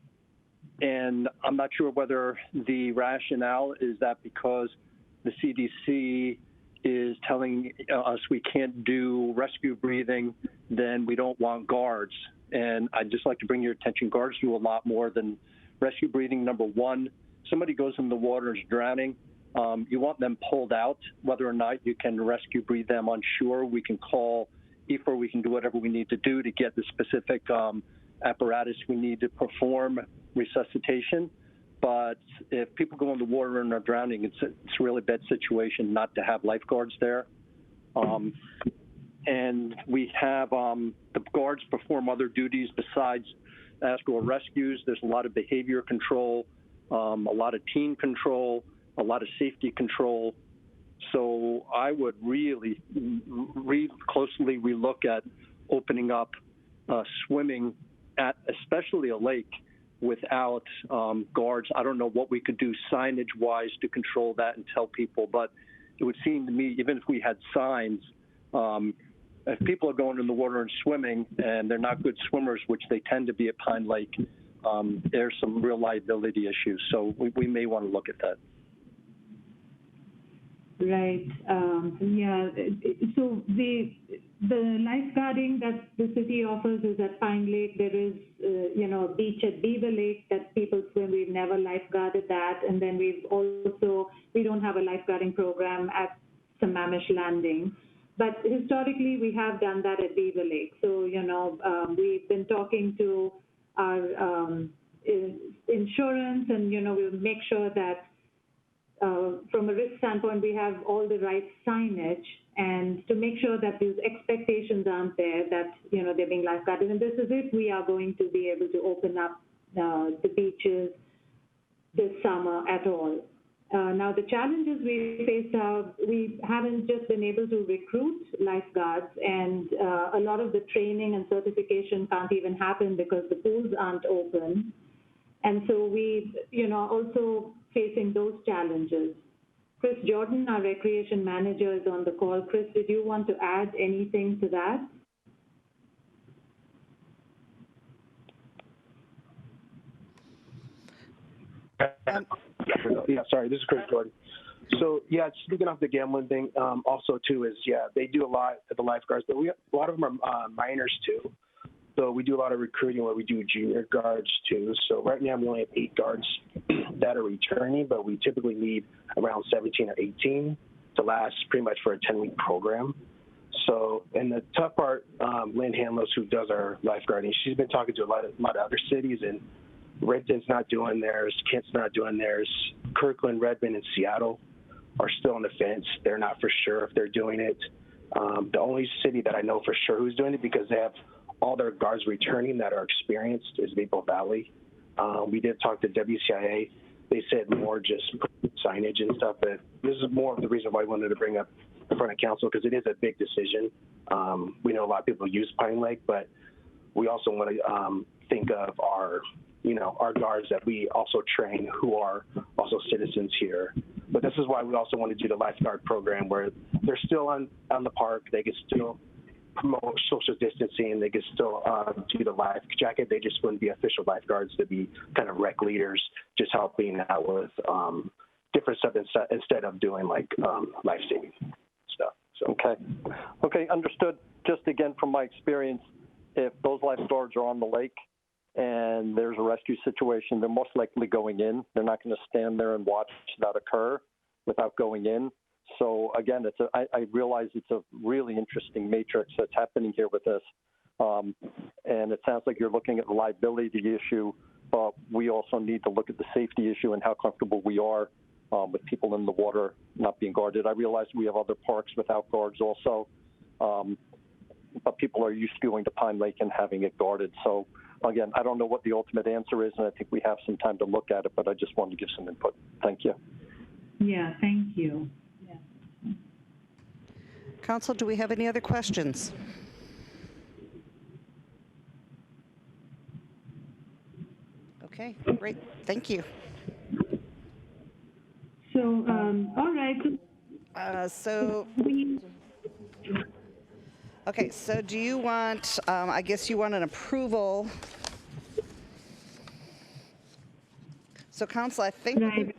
Speaker 10: I'm not sure whether the rationale is that because the CDC is telling us we can't do rescue breathing, then we don't want guards. And I'd just like to bring your attention, guards do a lot more than rescue breathing. Number one, somebody goes in the water and is drowning. You want them pulled out. Whether or not you can rescue breathe them on shore, we can call EFOR, we can do whatever we need to do to get the specific apparatus we need to perform resuscitation. But if people go in the water and are drowning, it's a really bad situation not to have lifeguards there. And we have the guards perform other duties besides outdoor rescues. There's a lot of behavior control, a lot of teen control, a lot of safety control. So I would really closely relook at opening up swimming at especially a lake without guards. I don't know what we could do signage-wise to control that and tell people, but it would seem to me, even if we had signs, if people are going in the water and swimming and they're not good swimmers, which they tend to be at Pine Lake, there's some real liability issues. So we may want to look at that.
Speaker 9: Right. Yeah. So the lifeguarding that the city offers is at Pine Lake. There is, a beach at Beaver Lake that people swim. We've never lifeguarded that. And then we don't have a lifeguarding program at Sammamish Landing. But historically, we have done that at Beaver Lake. So, we've been talking to our insurance and, we'll make sure that from a risk standpoint, we have all the right signage and to make sure that these expectations aren't there, that, they're being lifeguarded. And this is if we are going to be able to open up the beaches this summer at all. Now, the challenges we faced are we haven't just been able to recruit lifeguards, and a lot of the training and certification can't even happen because the pools aren't open. And so we, also facing those challenges. Chris Jordan, our recreation manager, is on the call. Chris, did you want to add anything to that?
Speaker 11: Yeah, sorry, this is Chris Jordan. So, yeah, speaking off the gambling thing, also, too, is, they do a lot at the lifeguards, but a lot of them are minors, too. So we do a lot of recruiting where we do junior guards, too. So right now we only have 8 guards that are returning, but we typically need around 17 or 18 to last pretty much for a 10-week program. So, and the tough part, Lynn Hanlos, who does our lifeguarding, she's been talking to a lot of other cities, and Renton's not doing theirs, Kent's not doing theirs, Kirkland, Redmond, and Seattle are still on the fence. They're not for sure if they're doing it. The only city that I know for sure who's doing it, because they have all their guards returning that are experienced, is Maple Valley. We did talk to WCIA. They said more just signage and stuff, but this is more of the reason why I wanted to bring up in front of council, because it is a big decision. We know a lot of people use Pine Lake, but we also want to think of our guards that we also train who are also citizens here. But this is why we also want to do the lifeguard program where they're still on the park. They can still promote social distancing. They can still do the life jacket. They just wouldn't be official lifeguards to be kind of rec leaders, just helping out with different stuff instead of doing like life-saving stuff. So.
Speaker 10: Okay, understood. Just again, from my experience, if those lifeguards are on the lake and there's a rescue situation, they're most likely going in. They're not going to stand there and watch that occur without going in. So again, I realize it's a really interesting matrix that's happening here with this. And it sounds like you're looking at the liability issue, but we also need to look at the safety issue and how comfortable we are with people in the water not being guarded. I realize we have other parks without guards also, but people are used to going to Pine Lake and having it guarded. So again, I don't know what the ultimate answer is, and I think we have some time to look at it, but I just wanted to give some input. Thank you.
Speaker 9: Yeah, thank you. Yeah.
Speaker 1: Council, do we have any other questions? Okay, great. Thank you.
Speaker 9: So, all right.
Speaker 1: Okay, so do you want, I guess you want an approval. So Council, I think,
Speaker 9: Right.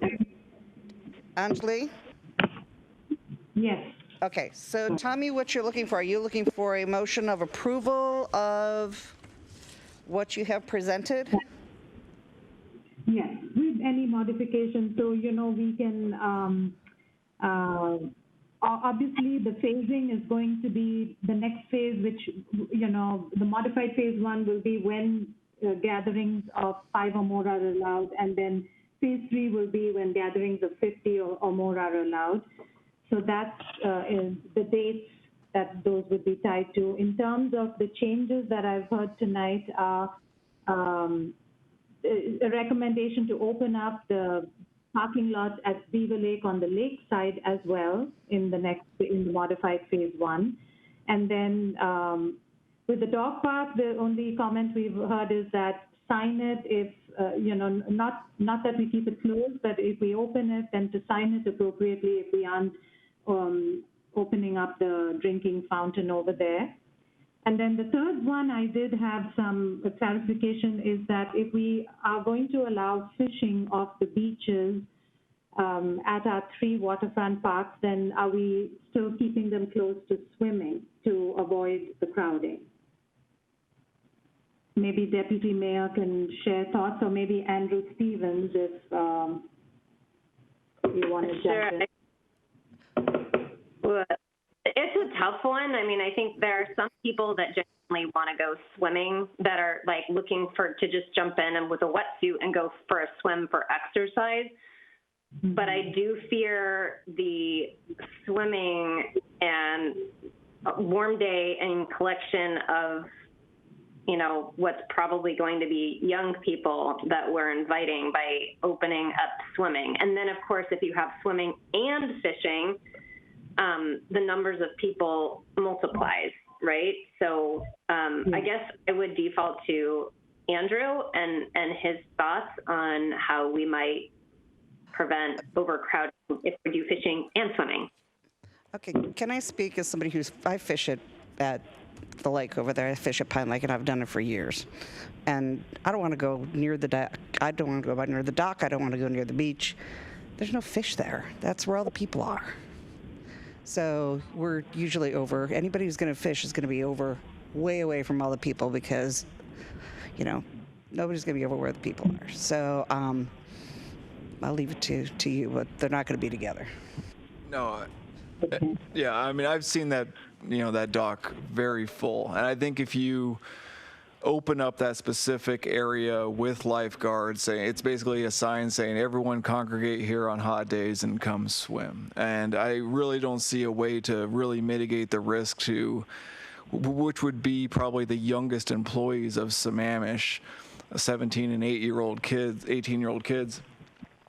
Speaker 1: Anjali?
Speaker 9: Yes.
Speaker 1: Okay, so tell me what you're looking for. Are you looking for a motion of approval of what you have presented?
Speaker 9: Yes, with any modification. So, we can, obviously the phasing is going to be the next phase, which, the modified phase 1 will be when gatherings of 5 or more are allowed. And then phase 3 will be when gatherings of 50 or more are allowed. So that's the dates that those would be tied to. In terms of the changes that I've heard tonight are a recommendation to open up the parking lot at Beaver Lake on the lake side as well in the modified phase 1. And then with the dog park, the only comment we've heard is that sign it if, not that we keep it closed, but if we open it, then to sign it appropriately if we aren't opening up the drinking fountain over there. And then the third one, I did have some clarification, is that if we are going to allow fishing off the beaches at our 3 waterfront parks, then are we still keeping them close to swimming to avoid the crowding? Maybe Deputy Mayor can share thoughts, or maybe Andrew Stevens if you want to jump in.
Speaker 2: Well, it's a tough one. I mean, I think there are some people that genuinely want to go swimming that are like looking to just jump in and with a wetsuit and go for a swim for exercise. But I do fear the swimming and warm day and collection of, what's probably going to be young people that we're inviting by opening up swimming. And then, of course, if you have swimming and fishing, the numbers of people multiplies, right? So I guess I would default to Andrew and his thoughts on how we might prevent overcrowding if we do fishing and swimming.
Speaker 1: Okay, can I speak as somebody I fish at the lake over there. I fish at Pine Lake, and I've done it for years. And I don't want to go near the dock. I don't want to go near the dock. I don't want to go near the beach. There's no fish there. That's where all the people are. So we're usually over. Anybody who's going to fish is going to be way away from all the people because, nobody's going to be over where the people are. So I'll leave it to you, but they're not going to be together.
Speaker 5: No, yeah, I mean, I've seen that, that dock very full. And I think if you open up that specific area with lifeguards, saying it's basically a sign saying everyone congregate here on hot days and come swim. And I really don't see a way to really mitigate the risk to, which would be probably the youngest employees of Sammamish, 17 and 18-year-old kids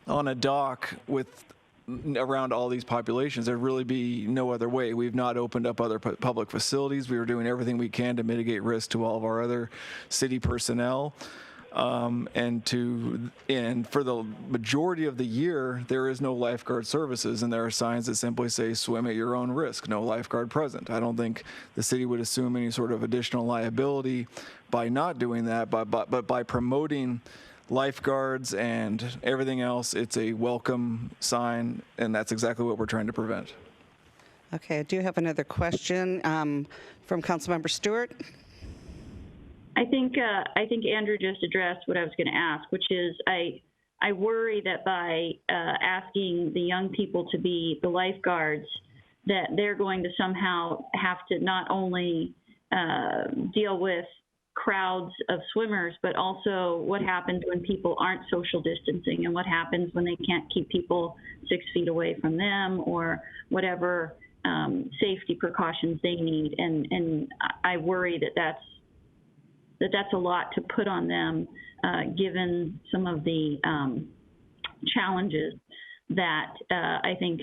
Speaker 5: on a dock with around all these populations. There'd really be no other way. We've not opened up other public facilities. We were doing everything we can to mitigate risk to all of our other city personnel. And for the majority of the year, there is no lifeguard services, and there are signs that simply say swim at your own risk, no lifeguard present. I don't think the city would assume any sort of additional liability by not doing that, but by promoting lifeguards and everything else, it's a welcome sign, and that's exactly what we're trying to prevent.
Speaker 1: Okay, I do have another question from Councilmember Stewart.
Speaker 6: I think Andrew just addressed what I was going to ask, which is I worry that by asking the young people to be the lifeguards, that they're going to somehow have to not only deal with crowds of swimmers, but also what happens when people aren't social distancing and what happens when they can't keep people 6 feet away from them or whatever safety precautions they need. And I worry that that's a lot to put on them, given some of the challenges that I think,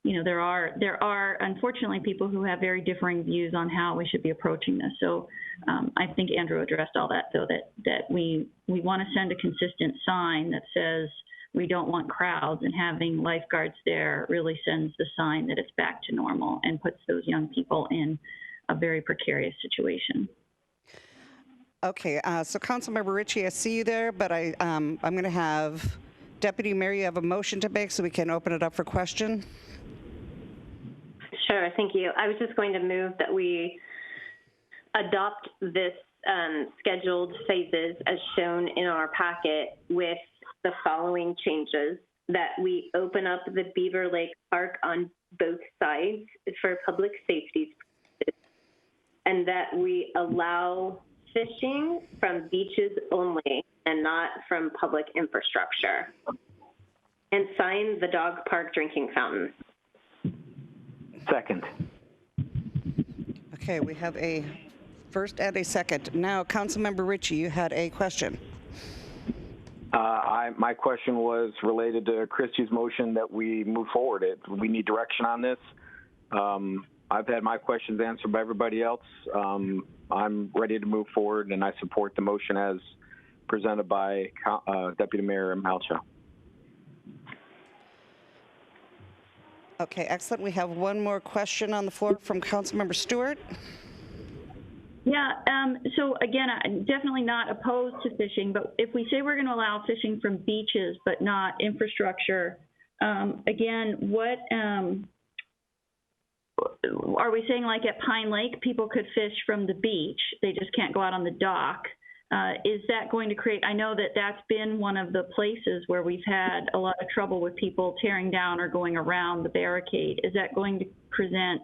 Speaker 6: there are unfortunately people who have very differing views on how we should be approaching this. So I think Andrew addressed all that, though, that we want to send a consistent sign that says we don't want crowds, and having lifeguards there really sends the sign that it's back to normal and puts those young people in a very precarious situation.
Speaker 1: Okay, so Councilmember Ritchie, I see you there, but I'm going to have Deputy Mayor, you have a motion to make so we can open it up for question.
Speaker 2: Sure, thank you. I was just going to move that we adopt this scheduled phases as shown in our packet with the following changes: that we open up the Beaver Lake Park on both sides for public safety, and that we allow fishing from beaches only and not from public infrastructure, and sign the dog park drinking fountain.
Speaker 4: Second.
Speaker 1: Okay, we have a first and a second. Now, Councilmember Ritchie, you had a question.
Speaker 4: My question was related to Christie's motion that we move forward. We need direction on this. I've had my questions answered by everybody else. I'm ready to move forward, and I support the motion as presented by Deputy Mayor Malcha.
Speaker 1: Okay, excellent. We have one more question on the floor from Councilmember Stewart.
Speaker 6: Yeah, so again, I'm definitely not opposed to fishing, but if we say we're going to allow fishing from beaches but not infrastructure, again, what are we saying? Like at Pine Lake, people could fish from the beach, they just can't go out on the dock. Is that going to create, I know that that's been one of the places where we've had a lot of trouble with people tearing down or going around the barricade. Is that going to present,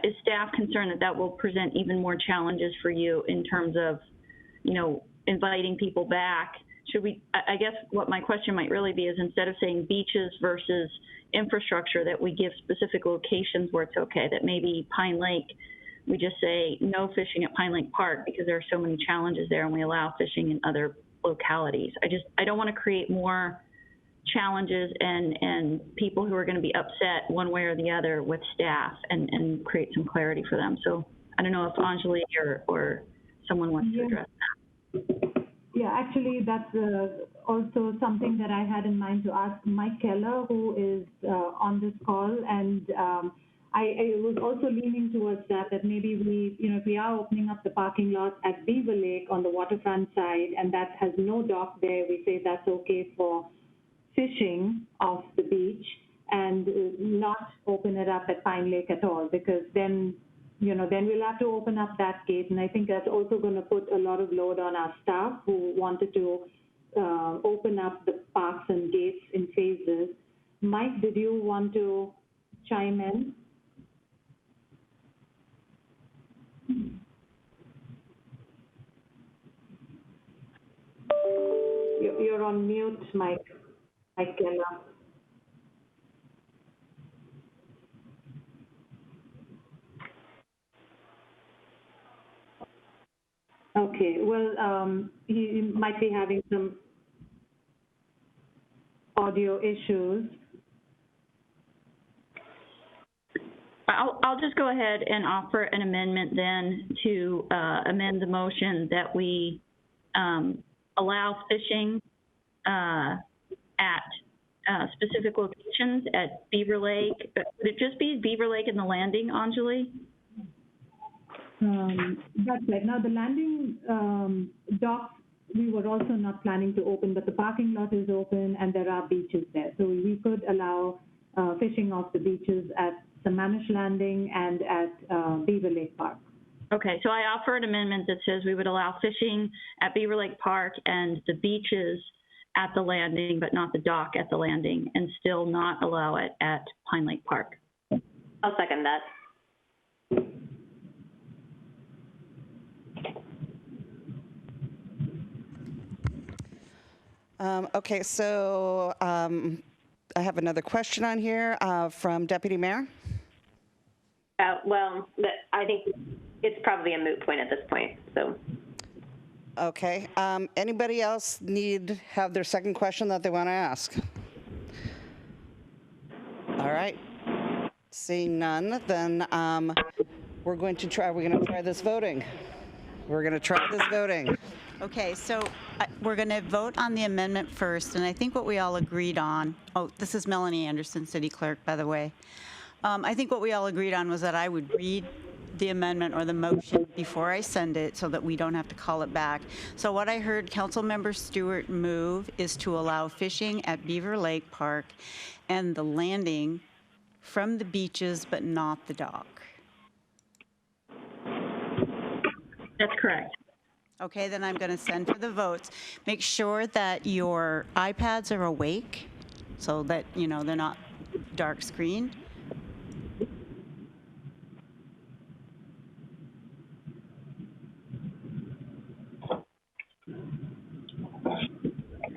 Speaker 6: is staff concerned that that will present even more challenges for you in terms of, inviting people back? Should we, I guess what my question might really be is, instead of saying beaches versus infrastructure, that we give specific locations where it's okay, that maybe Pine Lake, we just say no fishing at Pine Lake Park because there are so many challenges there, and we allow fishing in other localities. I don't want to create more challenges and people who are going to be upset one way or the other with staff, and create some clarity for them. So I don't know if Anjali or someone wants to address that.
Speaker 9: Yeah, actually, that's also something that I had in mind to ask Mike Keller, who is on this call, and I was also leaning towards that maybe we, if we are opening up the parking lot at Beaver Lake on the waterfront side, and that has no dock there, we say that's okay for fishing off the beach, and not open it up at Pine Lake at all, because then we'll have to open up that gate, and I think that's also going to put a lot of load on our staff who wanted to open up the parks and gates in phases. Mike, did you want to chime in? You're on mute, Mike. Mike Keller. Okay, well, he might be having some audio issues.
Speaker 6: I'll just go ahead and offer an amendment then to amend the motion that we allow fishing at specific locations at Beaver Lake. Would it just be Beaver Lake and the landing, Anjali?
Speaker 9: That's right. Now, the landing docks, we were also not planning to open, but the parking lot is open and there are beaches there. So we could allow fishing off the beaches at Sammamish Landing and at Beaver Lake Park.
Speaker 6: Okay, so I offer an amendment that says we would allow fishing at Beaver Lake Park and the beaches at the landing, but not the dock at the landing, and still not allow it at Pine Lake Park.
Speaker 2: I'll second that.
Speaker 1: Okay, so I have another question on here from Deputy Mayor.
Speaker 2: I think it's probably a moot point at this point. So,
Speaker 1: Okay. Anybody else have their second question that they want to ask? All right. Seeing none, then we're going to try this voting. We're going to try this voting.
Speaker 12: Okay, so we're going to vote on the amendment first, and I think what we all agreed on, this is Melanie Anderson, City Clerk, by the way. I think what we all agreed on was that I would read the amendment or the motion before I send it so that we don't have to call it back. So what I heard Councilmember Stewart move is to allow fishing at Beaver Lake Park and the landing from the beaches, but not the dock.
Speaker 6: That's correct.
Speaker 12: Okay, then I'm going to send for the votes. Make sure that your iPads are awake so that, they're not dark screened.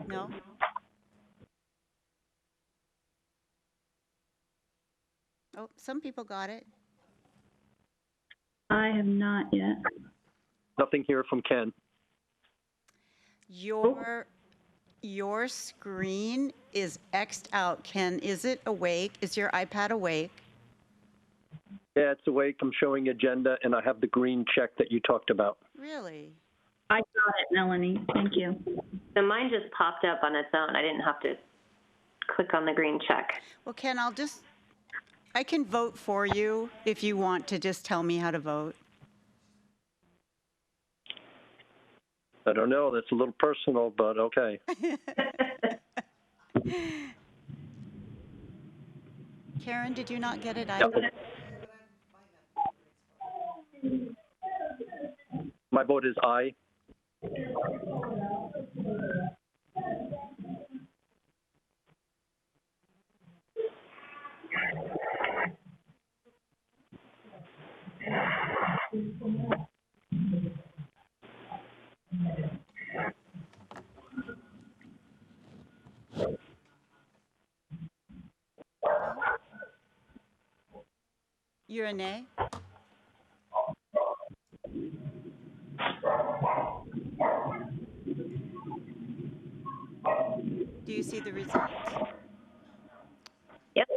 Speaker 12: No? Oh, some people got it.
Speaker 6: I have not yet.
Speaker 10: Nothing here from Ken.
Speaker 12: Your screen is X'd out. Ken, is it awake? Is your iPad awake?
Speaker 10: Yeah, it's awake. I'm showing agenda, and I have the green check that you talked about.
Speaker 12: Really?
Speaker 6: I got it, Melanie. Thank you.
Speaker 2: so mine just popped up on its own. I didn't have to click on the green check.
Speaker 12: Well, Ken, I can vote for you if you want to just tell me how to vote.
Speaker 10: I don't know. That's a little personal, but okay.
Speaker 12: Karen, did you not get it either?
Speaker 10: My vote is aye.
Speaker 12: You're a nay? Do you see the results?
Speaker 2: Yep,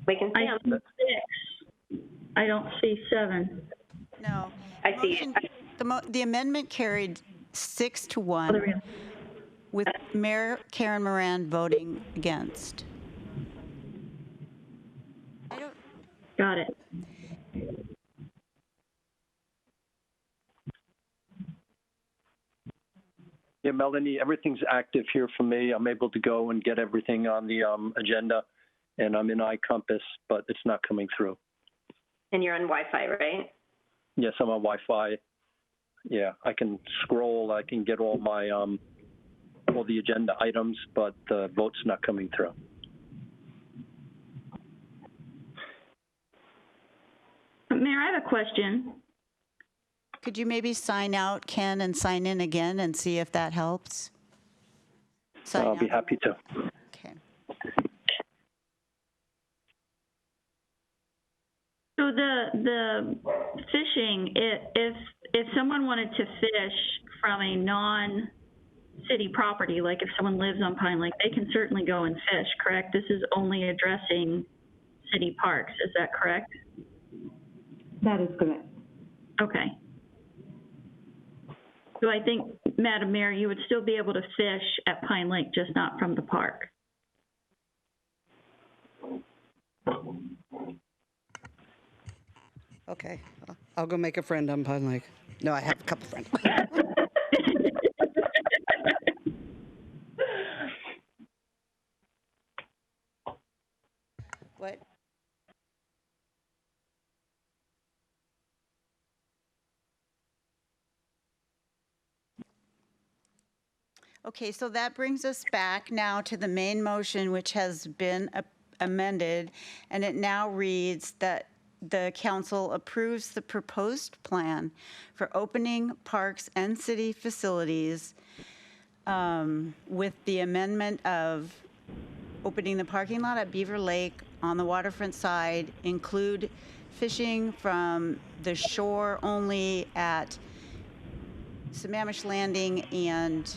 Speaker 2: we can see
Speaker 6: I
Speaker 2: them.
Speaker 6: see 6. I don't see 7.
Speaker 12: No.
Speaker 2: I see it.
Speaker 12: The amendment carried 6-1 with Mayor Karen Moran voting against.
Speaker 6: Got it.
Speaker 10: Yeah, Melanie, everything's active here for me. I'm able to go and get everything on the agenda, and I'm in iCompass, but it's not coming through.
Speaker 2: And you're on Wi-Fi, right?
Speaker 10: Yes, I'm on Wi-Fi. Yeah, I can scroll. I can get all my all the agenda items, but the vote's not coming through.
Speaker 6: Mayor, I have a question.
Speaker 12: Could you maybe sign out, Ken, and sign in again and see if that helps?
Speaker 10: I'll be happy to.
Speaker 12: Okay.
Speaker 6: So the fishing, if someone wanted to fish from a non-city property, like if someone lives on Pine Lake, they can certainly go and fish, correct? This is only addressing city parks, is that correct?
Speaker 9: That is correct.
Speaker 6: Okay. So I think, Madam Mayor, you would still be able to fish at Pine Lake, just not from the park.
Speaker 1: Okay. I'll go make a friend on Pine Lake. No, I have a couple friends.
Speaker 12: What? Okay, so that brings us back now to the main motion, which has been amended, and it now reads that the council approves the proposed plan for opening parks and city facilities with the amendment of opening the parking lot at Beaver Lake on the waterfront side, include fishing from the shore only at Sammamish Landing and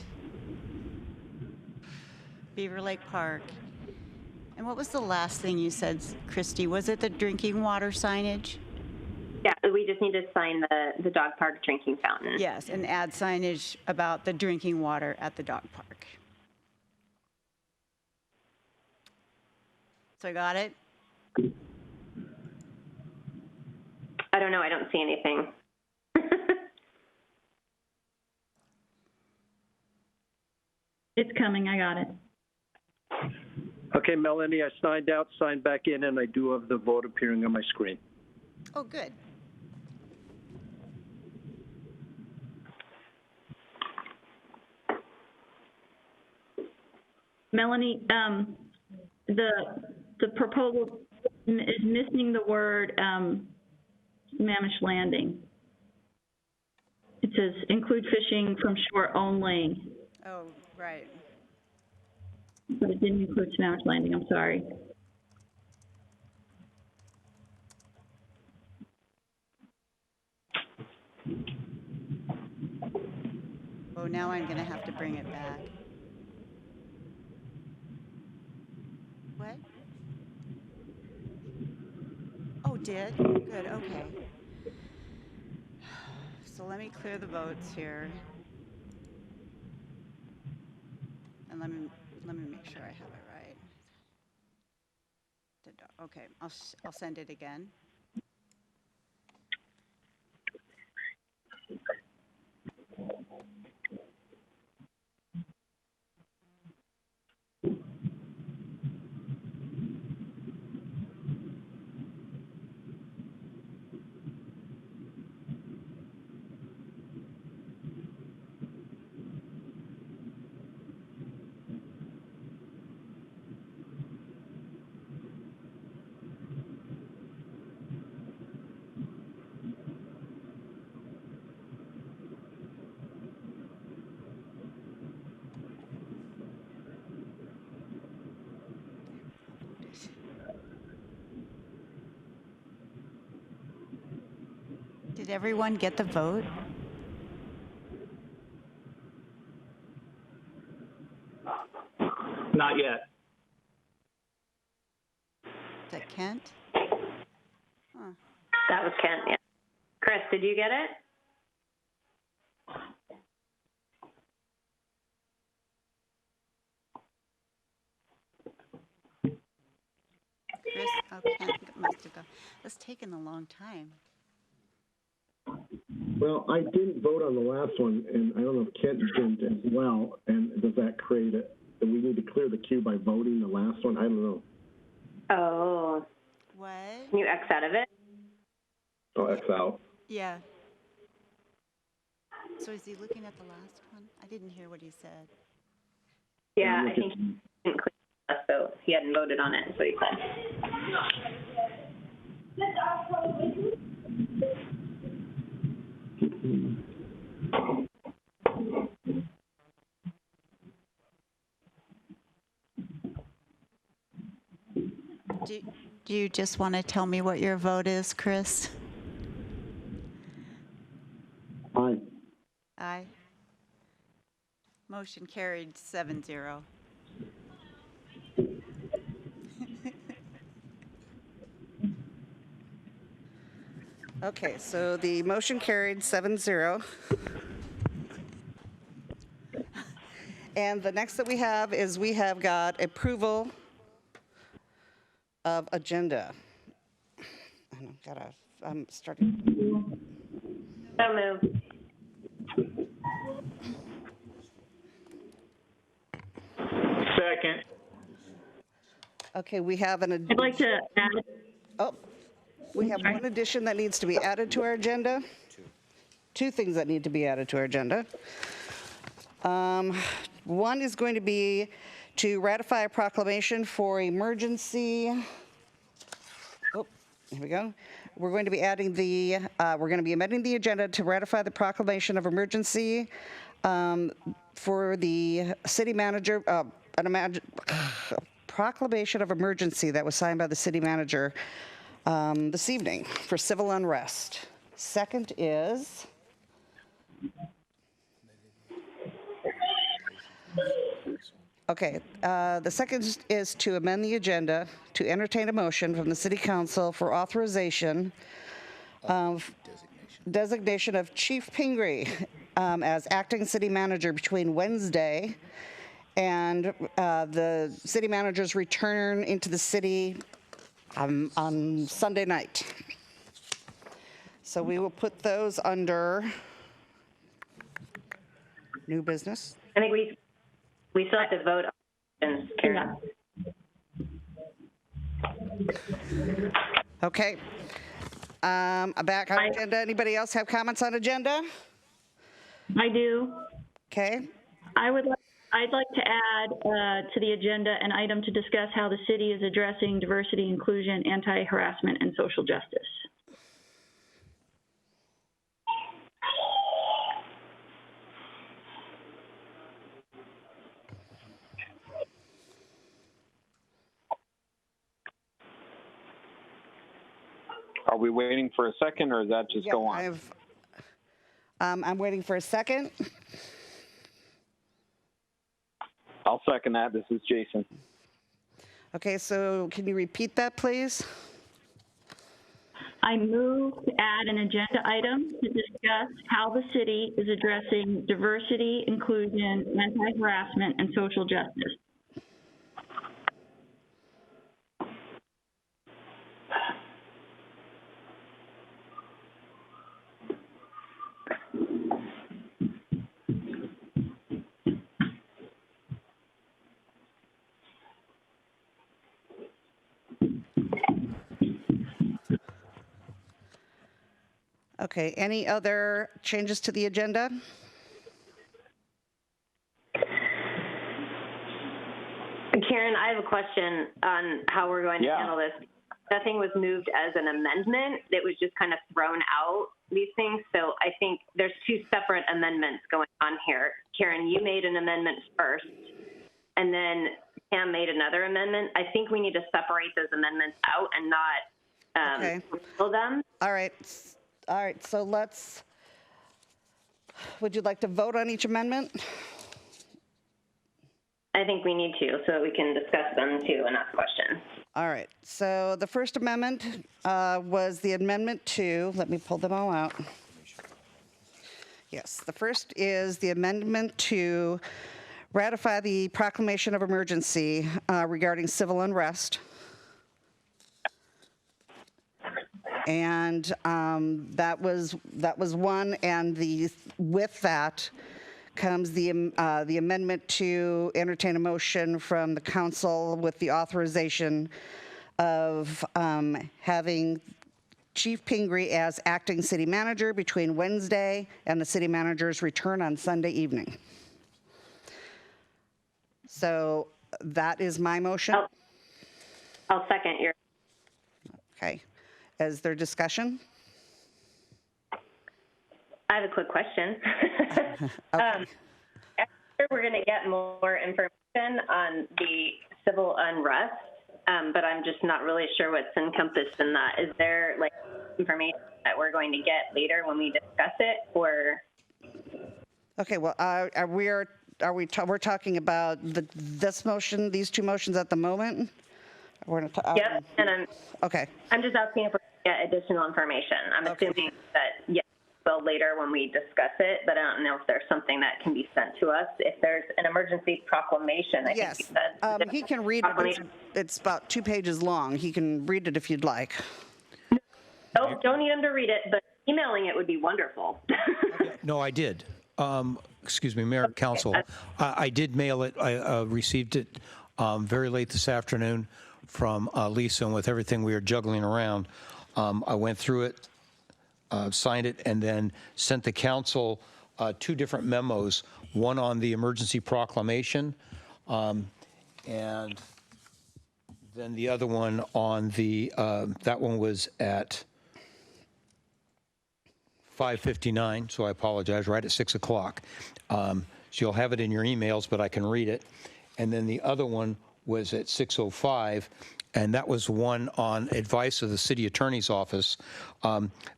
Speaker 12: Beaver Lake Park. And what was the last thing you said, Christy? Was it the drinking water signage?
Speaker 2: Yeah, we just need to sign the dog park drinking fountain.
Speaker 12: Yes, and add signage about the drinking water at the dog park. So I got it?
Speaker 2: I don't know. I don't see anything.
Speaker 6: It's coming. I got it.
Speaker 10: Okay, Melanie, I signed out, signed back in, and I do have the vote appearing on my screen.
Speaker 12: Oh, good.
Speaker 6: Melanie, the proposal is missing the word Sammamish Landing. It says include fishing from shore only,
Speaker 12: Oh, right.
Speaker 6: but it didn't include Sammamish Landing. I'm sorry.
Speaker 12: Oh, now I'm going to have to bring it back. What? Oh, did? Oh, good, okay. So let me clear the votes here. And let me make sure I have it right. Okay, I'll send it again. Did everyone get the vote?
Speaker 11: Not yet.
Speaker 12: Is that Kent? Huh.
Speaker 2: That was Kent, yeah. Chris, did you get it?
Speaker 12: Chris? Oh, Kent must have gone. It's taken a long time.
Speaker 8: Well, I didn't vote on the last one, and I don't know if Kent didn't as well. And does that create it? Do we need to clear the queue by voting the last one? I don't know.
Speaker 2: Oh.
Speaker 12: What?
Speaker 2: Can you X out of it?
Speaker 8: Oh, X out.
Speaker 12: Yeah. So is he looking at the last one? I didn't hear what he said.
Speaker 2: Yeah, I think he didn't click us, so he hadn't voted on it, is what he said.
Speaker 12: Do you just want to tell me what your vote is, Chris?
Speaker 8: Aye.
Speaker 12: Aye. Motion carried 7-0.
Speaker 1: Okay, so the motion carried 7-0. And the next that we have is we have got approval of agenda. And I'm starting.
Speaker 2: So moved.
Speaker 11: Second.
Speaker 1: Okay, we have an.
Speaker 6: I'd like to add.
Speaker 1: Oh, we have one addition that needs to be added to our agenda. Two things that need to be added to our agenda. One is going to be to ratify a proclamation for emergency. Oh, here we go. We're going to be adding we're going to be amending the agenda to ratify the proclamation of emergency for the city manager, proclamation of emergency that was signed by the city manager this evening for civil unrest. Second is the second is to amend the agenda to entertain a motion from the City Council for authorization of designation of Chief Pingree as acting city manager between Wednesday and the city manager's return into the city on Sunday night. So we will put those under new business.
Speaker 2: I think we still have to vote on Karen.
Speaker 1: Okay. Back on agenda. Anybody else have comments on agenda?
Speaker 6: I do.
Speaker 1: Okay.
Speaker 6: I'd like to add to the agenda an item to discuss how the city is addressing diversity, inclusion, anti-harassment, and social justice.
Speaker 4: Are we waiting for a second, or is that just go on?
Speaker 1: I'm waiting for a second.
Speaker 4: I'll second that. This is Jason.
Speaker 1: Okay, so can you repeat that, please?
Speaker 6: I move to add an agenda item to discuss how the city is addressing diversity, inclusion, anti-harassment, and social justice.
Speaker 1: Okay, any other changes to the agenda?
Speaker 2: Karen, I have a question on how we're going to handle this. Nothing was moved as an amendment. It was just kind of thrown out, these things. So I think there's two separate amendments going on here. Karen, you made an amendment first, and then Pam made another amendment. I think we need to separate those amendments out and not repeal them.
Speaker 1: All right. All right, so would you like to vote on each amendment?
Speaker 2: I think we need to, so that we can discuss them too and ask questions.
Speaker 1: All right, so the first amendment was the amendment to, let me pull them all out. Yes, the first is the amendment to ratify the proclamation of emergency regarding civil unrest. And that was one, and with that comes the amendment to entertain a motion from the council with the authorization of having Chief Pingree as acting city manager between Wednesday and the city manager's return on Sunday evening. So that is my motion.
Speaker 2: I'll second your.
Speaker 1: Okay. Is there discussion?
Speaker 2: I have a quick question. After we're going to get more information on the civil unrest, but I'm just not really sure what's encompassed in that. Is there like information that we're going to get later when we discuss it, or?
Speaker 1: Okay. Well, we're talking about this motion, these two motions at the moment. We're
Speaker 2: Yep, and I'm just asking if we get additional information. I'm assuming that yes, well later when we discuss it, but I don't know if there's something that can be sent to us. If there's an emergency proclamation, I think you said.
Speaker 1: He can read it. It's about 2 pages long. He can read it if you'd like.
Speaker 2: Oh, don't need him to read it, but emailing it would be wonderful.
Speaker 13: No, I did. Excuse me, Mayor, Council. I did mail it. I received it very late this afternoon from Lisa, and with everything we were juggling around, I went through it, signed it, and then sent the council 2 different memos, one on the emergency proclamation, and then the other one on the, that one was at 5:59, so I apologize, right at 6 o'clock. So you'll have it in your emails, but I can read it. And then the other one was at 6:05, and that was one on advice of the city attorney's office.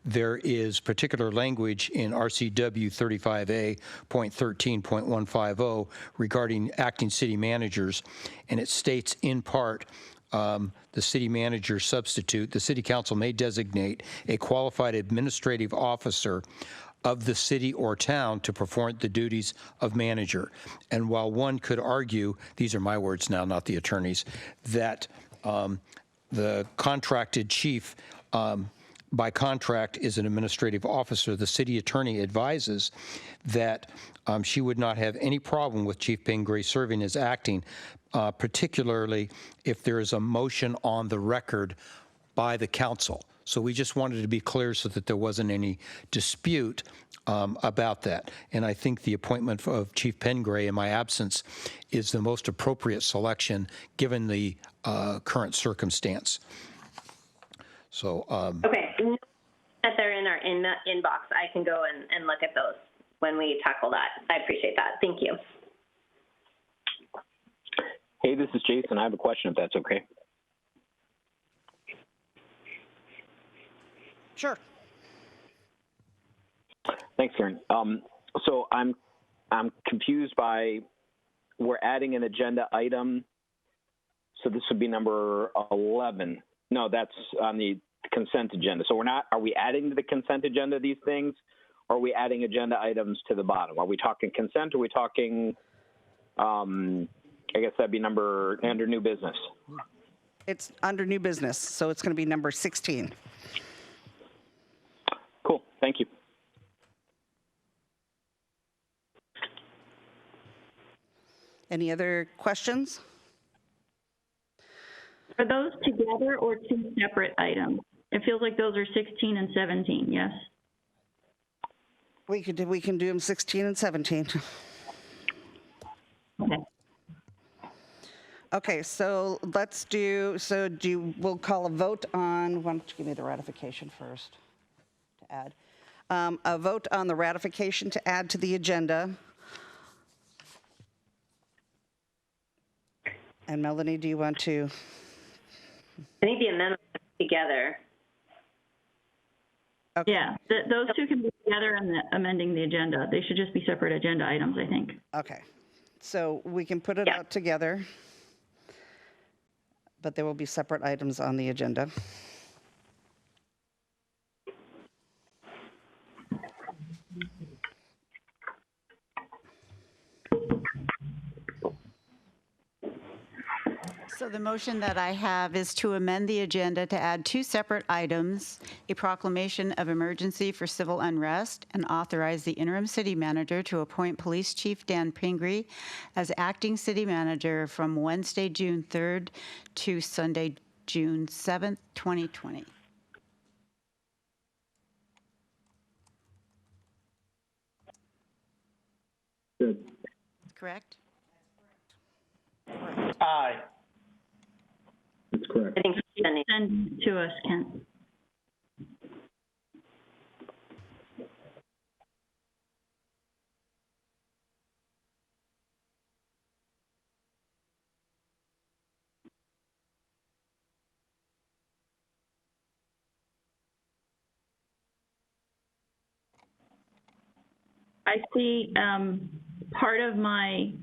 Speaker 13: There is particular language in RCW 35A.13.150 regarding acting city managers, and it states in part, the city manager substitute, the city council may designate a qualified administrative officer of the city or town to perform the duties of manager. And while one could argue, these are my words now, not the attorney's, that the contracted chief by contract is an administrative officer, the city attorney advises that she would not have any problem with Chief Pingree serving as acting, particularly if there is a motion on the record by the council. So we just wanted to be clear so that there wasn't any dispute about that. And I think the appointment of Chief Pingree in my absence is the most appropriate selection given the current circumstance. So.
Speaker 2: Okay, that they're in our inbox. I can go and look at those when we tackle that. I appreciate that. Thank you.
Speaker 4: Hey, this is Jason. I have a question, if that's okay.
Speaker 1: Sure.
Speaker 4: Thanks, Karen. So I'm confused by, we're adding an agenda item. So this would be number 11. No, that's on the consent agenda. So are we adding to the consent agenda these things? Or are we adding agenda items to the bottom? Are we talking consent? Or are we talking, I guess that'd be under new business.
Speaker 1: It's under new business, so it's going to be number 16.
Speaker 4: Cool, thank you.
Speaker 1: Any other questions?
Speaker 6: Are those together or two separate items? It feels like those are 16 and 17, yes?
Speaker 1: We can do them 16 and 17.
Speaker 6: Okay.
Speaker 1: Okay, so we'll call a vote on, why don't you give me the ratification first to add. A vote on the ratification to add to the agenda. And Melanie, do you want to?
Speaker 2: I think the amendments together.
Speaker 1: Okay.
Speaker 6: Yeah, those two can be together and amending the agenda. They should just be separate agenda items, I think.
Speaker 1: Okay, so we can put it out together, but there will be separate items on the agenda.
Speaker 12: So the motion that I have is to amend the agenda to add two separate items, a proclamation of emergency for civil unrest, and authorize the interim city manager to appoint Police Chief Dan Pingree as acting city manager from Wednesday, June 3rd to Sunday, June 7th, 2020.
Speaker 8: Good.
Speaker 12: Correct?
Speaker 11: Aye.
Speaker 8: That's correct.
Speaker 2: I think
Speaker 6: Send to us, Kent. I see part of my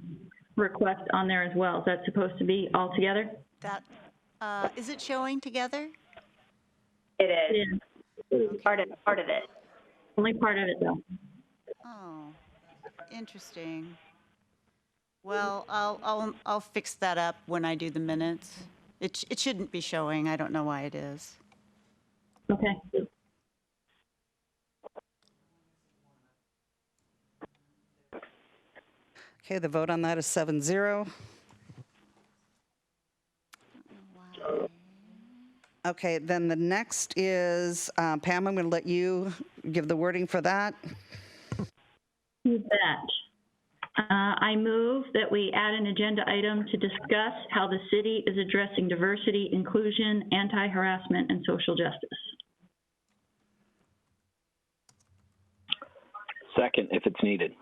Speaker 6: request on there as well. Is that supposed to be all together?
Speaker 12: That, is it showing together?
Speaker 2: it is. Part of it.
Speaker 6: Only part of it, though.
Speaker 12: Oh, interesting. Well, I'll fix that up when I do the minutes. It shouldn't be showing. I don't know why it is.
Speaker 6: Okay.
Speaker 1: Okay, the vote on that is 7-0. Okay, then the next is, Pam, I'm going to let you give the wording for that.
Speaker 6: You bet. I move that we add an agenda item to discuss how the city is addressing diversity, inclusion, anti-harassment, and social justice.
Speaker 4: Second, if it's needed.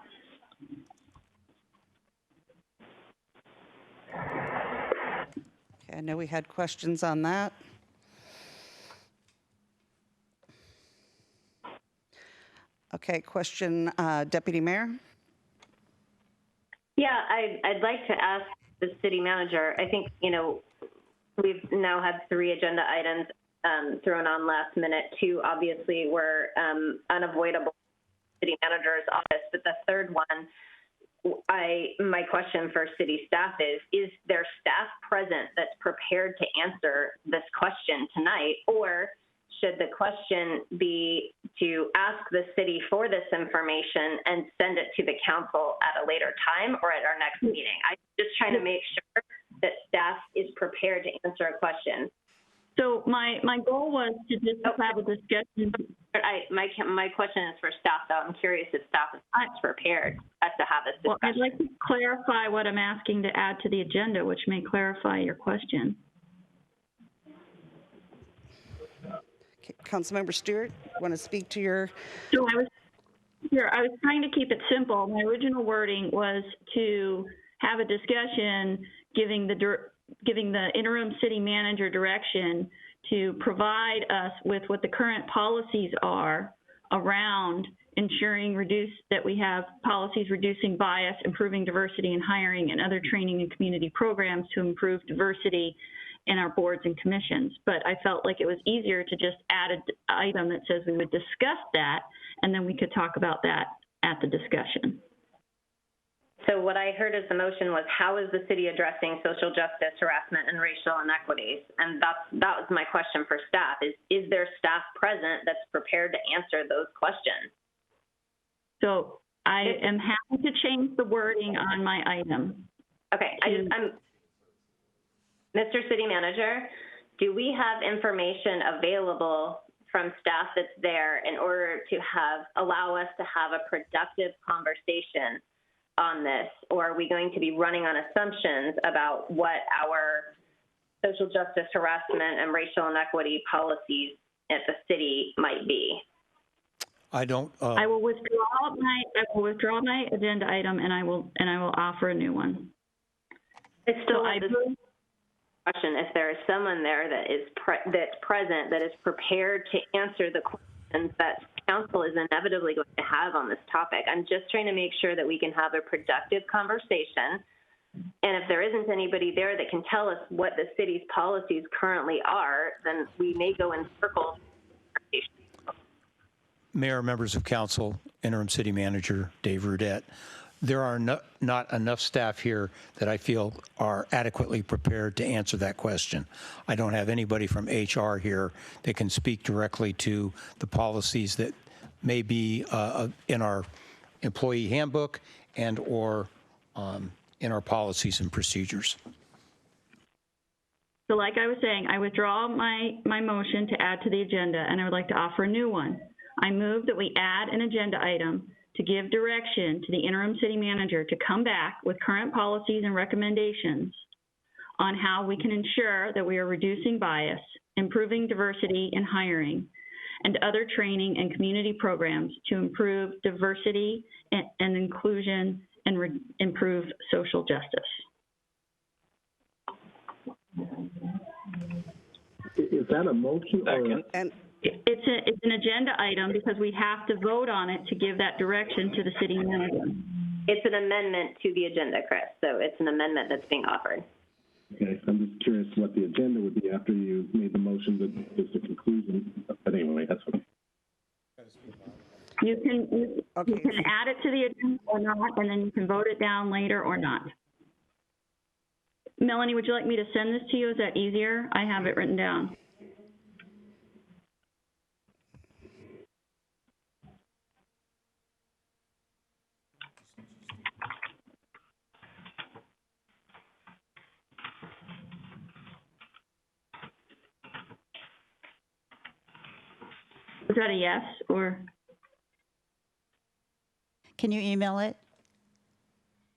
Speaker 1: Okay, I know we had questions on that. Okay, question, Deputy Mayor?
Speaker 2: Yeah, I'd like to ask the city manager. I think, we've now had 3 agenda items thrown on last minute. 2 obviously were unavoidable city manager's office, but the third one, my question for city staff is there staff present that's prepared to answer this question tonight, or should the question be to ask the city for this information and send it to the council at a later time or at our next meeting? I'm just trying to make sure that staff is prepared to answer a question.
Speaker 6: So my goal was to just have a discussion.
Speaker 2: My question is for staff, though. I'm curious if staff is prepared as to have this discussion.
Speaker 6: Well, I'd like to clarify what I'm asking to add to the agenda, which may clarify your question.
Speaker 1: Okay, Councilmember Stewart, want to speak to your?
Speaker 6: So I was trying to keep it simple. My original wording was to have a discussion giving the interim city manager direction to provide us with what the current policies are around ensuring that we have policies reducing bias, improving diversity in hiring, and other training and community programs to improve diversity in our boards and commissions. But I felt like it was easier to just add an item that says we would discuss that, and then we could talk about that at the discussion.
Speaker 2: So what I heard as the motion was, how is the city addressing social justice, harassment, and racial inequities? And that was my question for staff, is there staff present that's prepared to answer those questions?
Speaker 6: So I am happy to change the wording on my item.
Speaker 2: Okay, Mr. City Manager, do we have information available from staff that's there in order to allow us to have a productive conversation on this, or are we going to be running on assumptions about what our social justice, harassment, and racial inequity policies at the city might be?
Speaker 13: I don't.
Speaker 6: I will withdraw my agenda item, and I will offer a new one.
Speaker 2: It's still question if there is someone there that is that's present, that is prepared to answer the questions that council is inevitably going to have on this topic. I'm just trying to make sure that we can have a productive conversation. And if there isn't anybody there that can tell us what the city's policies currently are, then we may go in circles.
Speaker 13: Mayor, members of council, interim city manager Dave Rudette, there are not enough staff here that I feel are adequately prepared to answer that question. I don't have anybody from HR here that can speak directly to the policies that may be in our employee handbook and or in our policies and procedures.
Speaker 6: So like I was saying, I withdraw my motion to add to the agenda, and I would like to offer a new one. I move that we add an agenda item to give direction to the interim city manager to come back with current policies and recommendations on how we can ensure that we are reducing bias, improving diversity in hiring, and other training and community programs to improve diversity and inclusion and improve social justice.
Speaker 8: Is that a motion or?
Speaker 6: It's an agenda item because we have to vote on it to give that direction to the city manager.
Speaker 2: It's an amendment to the agenda, Chris. So it's an amendment that's being offered.
Speaker 8: Okay, I'm just curious what the agenda would be after you made the motion that is the conclusion. But anyway, that's what.
Speaker 6: You can add it to the agenda or not, and then you can vote it down later or not. Melanie, would you like me to send this to you? Is that easier? I have it written down. Is that a yes or?
Speaker 12: Can you email it?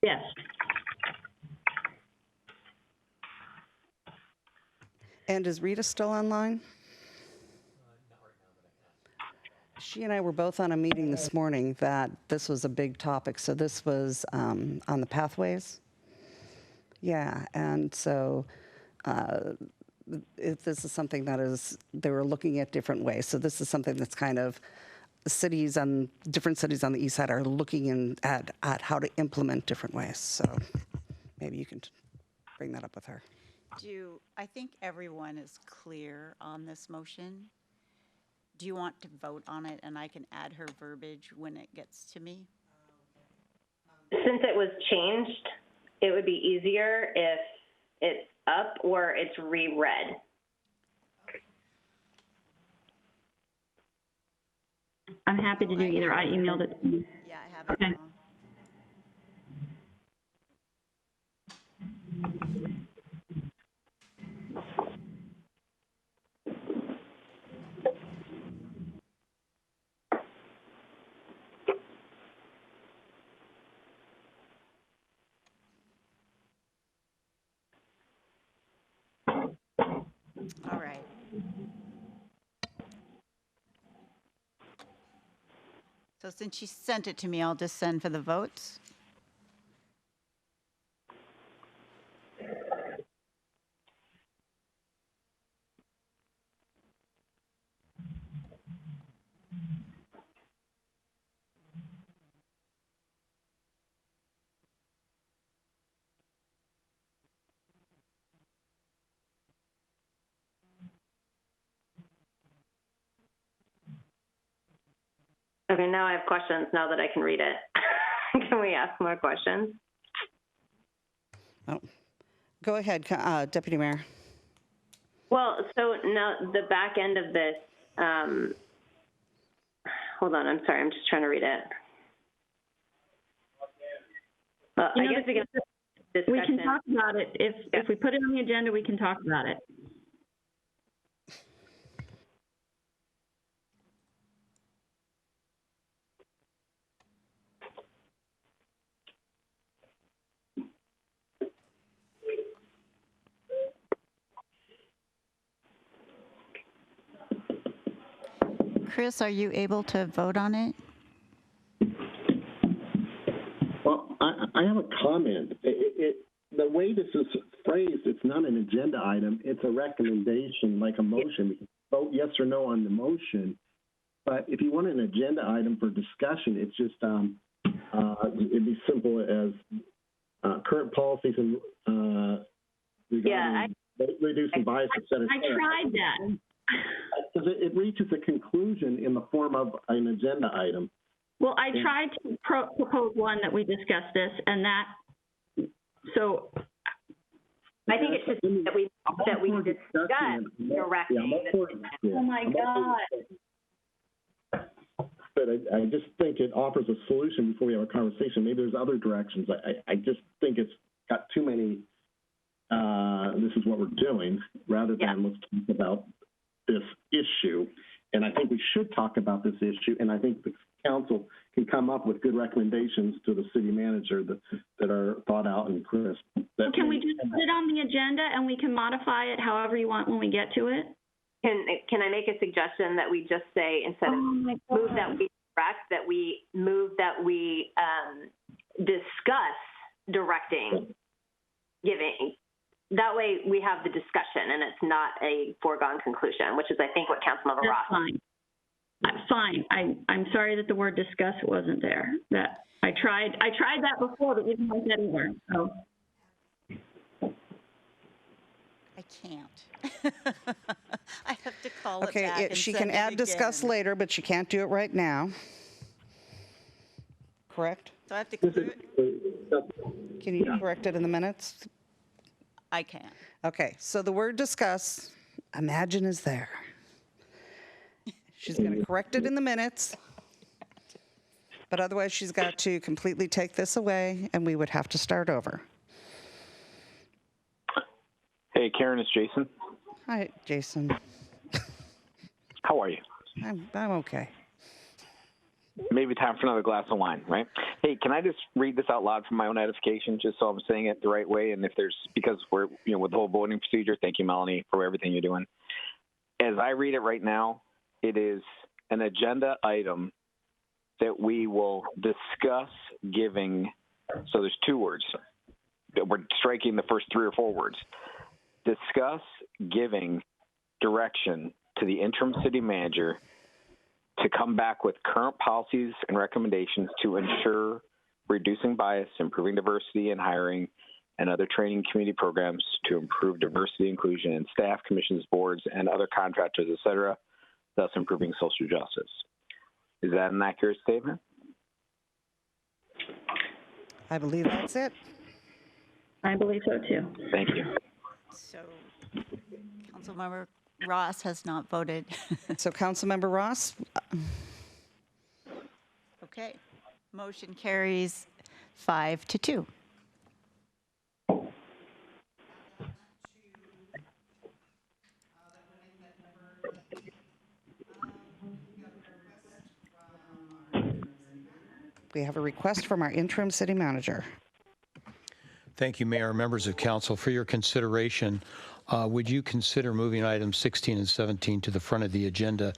Speaker 6: Yes.
Speaker 1: And is Rita still online? She and I were both on a meeting this morning that this was a big topic. So this was on the pathways. Yeah, and so if this is something that is, they were looking at different ways. So this is something that's kind of different cities on the east side are looking at how to implement different ways. So maybe you can bring that up with her.
Speaker 12: I think everyone is clear on this motion. Do you want to vote on it and I can add her verbiage when it gets to me?
Speaker 2: Since it was changed, it would be easier if it's up or it's reread.
Speaker 6: I'm happy to do either. I emailed it to you.
Speaker 12: Yeah, I have it
Speaker 6: Okay.
Speaker 12: now. All right. So since she sent it to me, I'll just send for the votes.
Speaker 2: Okay, now I have questions now that I can read it. Can we ask more questions?
Speaker 1: Oh, go ahead, Deputy Mayor.
Speaker 2: Well, so now the back end of this, hold on, I'm sorry, I'm just trying to read it. I guess we can discussion.
Speaker 6: We can talk about it. If we put it on the agenda, we can talk about it.
Speaker 12: Chris, are you able to vote on it?
Speaker 8: Well, I have a comment. The way this is phrased, it's not an agenda item. It's a recommendation, like a motion. We can vote yes or no on the motion. But if you want an agenda item for discussion, it's just it'd be simple as current policies and regarding reducing bias, et cetera.
Speaker 6: I tried that.
Speaker 8: Because it reaches a conclusion in the form of an agenda item.
Speaker 6: Well, I tried to propose one that we discussed this, and that, so.
Speaker 2: I think it's just that we discuss directing.
Speaker 6: Oh my God.
Speaker 8: But I just think it offers a solution before we have a conversation. Maybe there's other directions. I just think it's got too many, this is what we're doing, rather than let's talk about this issue. And I think we should talk about this issue, and I think the council can come up with good recommendations to the city manager that are thought out and crisp.
Speaker 6: Can we just put it on the agenda and we can modify it however you want when we get to it?
Speaker 2: Can I make a suggestion that we just say, instead of move that we direct, that we move that we discuss directing, giving. That way we have the discussion and it's not a foregone conclusion, which is, I think, what Councilmember Ross.
Speaker 6: Fine. I'm sorry that the word discuss wasn't there. That I tried that before, but we didn't like that either. So.
Speaker 12: I can't. I have to call it back.
Speaker 1: Okay, she can add discuss later, but she can't do it right now. Correct?
Speaker 12: So I have to clear it?
Speaker 1: Can you correct it in the minutes?
Speaker 12: I can.
Speaker 1: Okay, so the word discuss, imagine, is there. She's going to correct it in the minutes, but otherwise she's got to completely take this away and we would have to start over.
Speaker 4: Hey, Karen, it's Jason.
Speaker 1: Hi, Jason.
Speaker 4: How are you?
Speaker 1: I'm okay.
Speaker 4: Maybe time for another glass of wine, right? Hey, can I just read this out loud for my own edification, just so I'm saying it the right way? And if there's, because we're, with the whole voting procedure, thank you, Melanie, for everything you're doing. As I read it right now, it is an agenda item that we will discuss giving, so there's 2 words. We're striking the first 3 or 4 words. Discuss giving direction to the interim city manager to come back with current policies and recommendations to ensure reducing bias, improving diversity in hiring, and other training community programs to improve diversity inclusion in staff, commissions, boards, and other contractors, et cetera, thus improving social justice. Is that an accurate statement?
Speaker 1: I believe that's it.
Speaker 6: I believe so too.
Speaker 4: Thank you.
Speaker 12: So Councilmember Ross has not voted.
Speaker 1: So Councilmember Ross,
Speaker 12: Okay. Motion carries 5-2.
Speaker 1: we have a request from our interim city manager.
Speaker 13: Thank you, Mayor, members of council, for your consideration. Would you consider moving items 16 and 17 to the front of the agenda?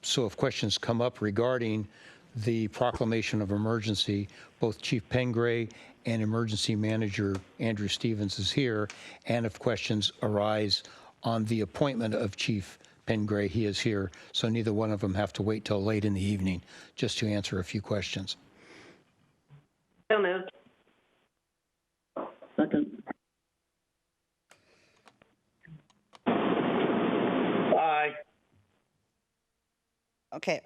Speaker 13: So if questions come up regarding the proclamation of emergency, both Chief Pengray and Emergency Manager Andrew Stevens is here. And if questions arise on the appointment of Chief Pengray, he is here. So neither one of them have to wait till late in the evening just to answer a few questions.
Speaker 2: So moved.
Speaker 8: Second.
Speaker 11: Aye.
Speaker 1: Okay,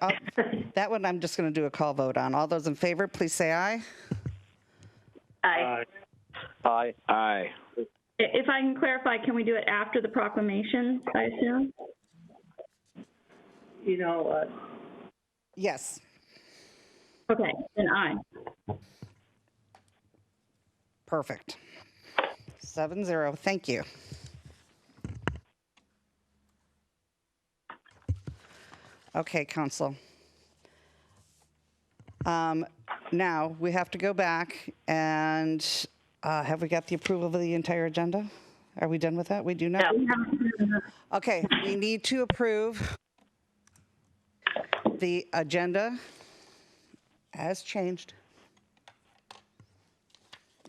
Speaker 1: that one I'm just going to do a call vote on. All those in favor, please say aye.
Speaker 2: Aye.
Speaker 10: Aye.
Speaker 4: Aye.
Speaker 6: If I can clarify, can we do it after the proclamation, I assume?
Speaker 1: Yes.
Speaker 6: Okay, then aye.
Speaker 1: Perfect. 7-0. Thank you. Okay, Council. Now, we have to go back and have we got the approval of the entire agenda? Are we done with that? We do not? Okay, we need to approve the agenda as changed,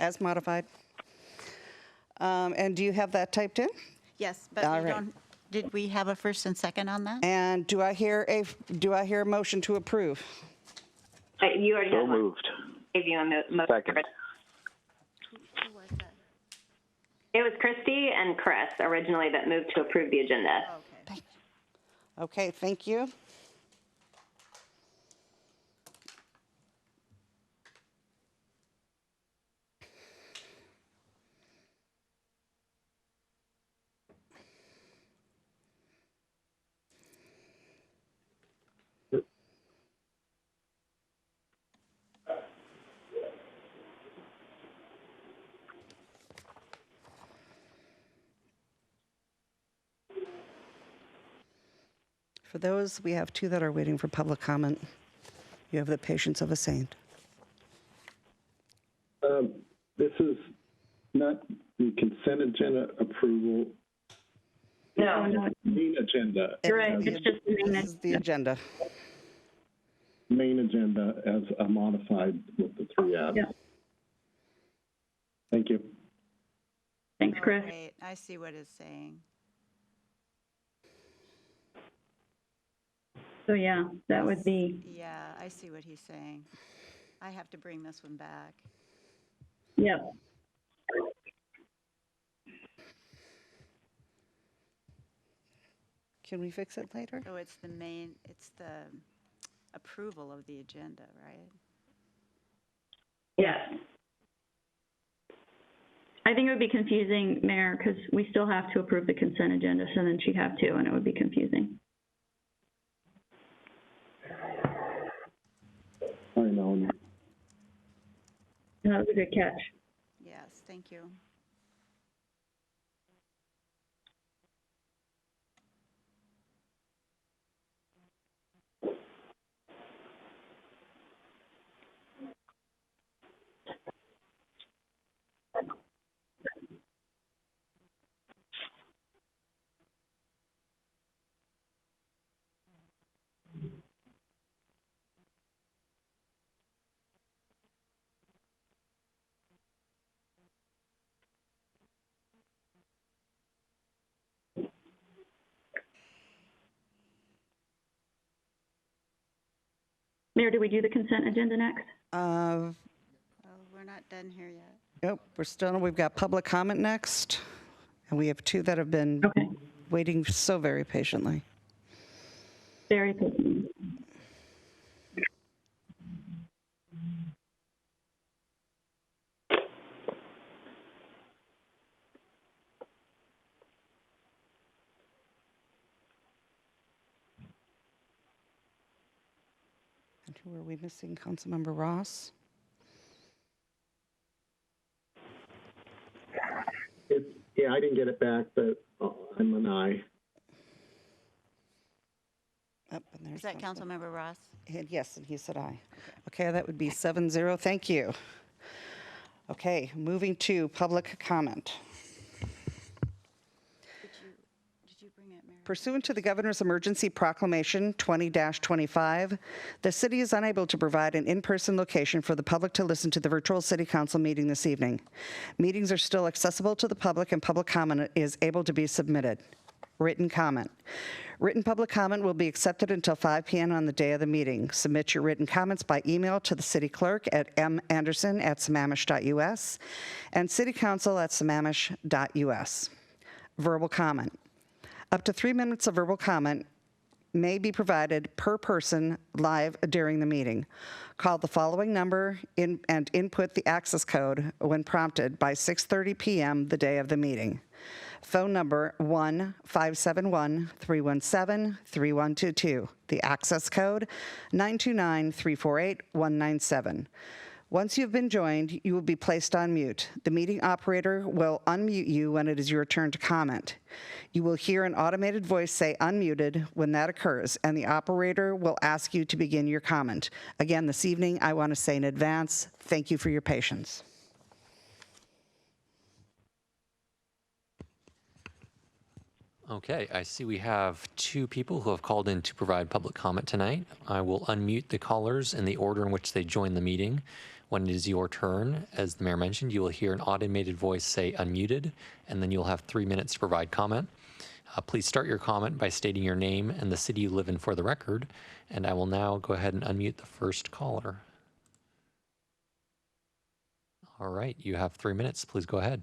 Speaker 1: as modified. And do you have that typed in?
Speaker 12: Yes, but
Speaker 1: All
Speaker 12: we
Speaker 1: right.
Speaker 12: don't, did we have a first and second on that?
Speaker 1: And do I hear a motion to approve?
Speaker 2: You already
Speaker 4: So
Speaker 2: had one.
Speaker 4: moved.
Speaker 2: Gave you a motion.
Speaker 4: Second.
Speaker 12: Who was that?
Speaker 2: It was Christy and Chris originally that moved to approve the agenda.
Speaker 12: Okay.
Speaker 1: Okay, thank you. For those, we have 2 that are waiting for public comment. You have the patience of a saint.
Speaker 8: This is not the consent agenda approval.
Speaker 2: No.
Speaker 8: Main agenda.
Speaker 6: You're right, it's just the main
Speaker 1: This is the agenda.
Speaker 8: Main agenda as modified with the 3 ads.
Speaker 6: Yeah.
Speaker 8: Thank you.
Speaker 6: Thanks, Chris.
Speaker 12: Right, I see what it's saying.
Speaker 6: So yeah, that would be,
Speaker 12: Yeah, I see what he's saying. I have to bring this one back.
Speaker 6: yep.
Speaker 1: Can we fix it later?
Speaker 12: So it's the approval of the agenda, right?
Speaker 6: Yes. I think it would be confusing, Mayor, because we still have to approve the consent agenda, so then she'd have to, and it would be confusing.
Speaker 8: Sorry, Melanie.
Speaker 6: That was a good catch.
Speaker 12: Yes, thank you.
Speaker 6: Mayor, do we do the consent agenda next?
Speaker 12: Oh, we're not done here yet.
Speaker 1: Nope, we've got public comment next, and we have two that have been waiting so very patiently.
Speaker 6: Very good.
Speaker 1: And who are we missing? Councilmember Ross?
Speaker 8: Yeah, I didn't get it back, but I'm an aye.
Speaker 12: Is that Councilmember Ross?
Speaker 1: Yes, and he said aye. Okay, that would be 7-0. Thank you. Okay, moving to public comment.
Speaker 12: Did you bring it, Mary?
Speaker 1: Pursuant to the Governor's Emergency Proclamation 20-25, the city is unable to provide an in-person location for the public to listen to the virtual city council meeting this evening. Meetings are still accessible to the public, and public comment is able to be submitted. Written comment. Written public comment will be accepted until 5 p.m. on the day of the meeting. Submit your written comments by email to the city clerk at manderson@sammamish.us and citycouncil@sammamish.us. Verbal comment. Up to 3 minutes of verbal comment may be provided per person live during the meeting. Call the following number and input the access code when prompted by 6:30 p.m. the day of the meeting. Phone number 1-571-317-3122. The access code 929-348-197. Once you've been joined, you will be placed on mute. The meeting operator will unmute you when it is your turn to comment. You will hear an automated voice say unmuted when that occurs, and the operator will ask you to begin your comment. Again, this evening, I want to say in advance, thank you for your patience.
Speaker 3: Okay, I see we have two people who have called in to provide public comment tonight. I will unmute the callers in the order in which they join the meeting. When it is your turn, as the mayor mentioned, you will hear an automated voice say unmuted, and then you'll have 3 minutes to provide comment. Please start your comment by stating your name and the city you live in for the record, and I will now go ahead and unmute the first caller. All right, you have 3 minutes. Please go ahead.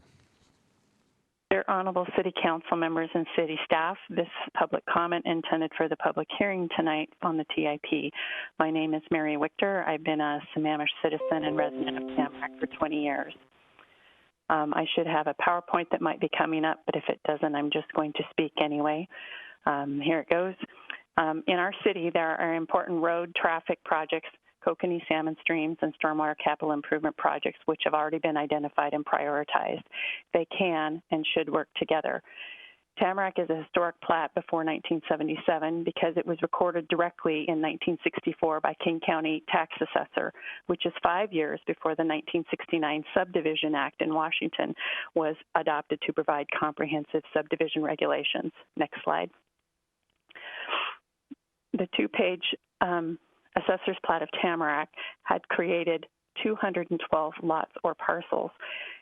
Speaker 14: Dear Honorable City Council members and city staff, this public comment intended for the public hearing tonight on the TIP. My name is Mary Wichter. I've been a Sammamish citizen and resident of Tamarack for 20 years. I should have a PowerPoint that might be coming up, but if it doesn't, I'm just going to speak anyway. Here it goes. In our city, there are important road traffic projects, kokanee salmon streams, and stormwater capital improvement projects, which have already been identified and prioritized. They can and should work together. Tamarack is a historic plat before 1977 because it was recorded directly in 1964 by King County tax assessor, which is 5 years before the 1969 Subdivision Act in Washington was adopted to provide comprehensive subdivision regulations. Next slide. The two-page assessor's plat of Tamarack had created 212 lots or parcels.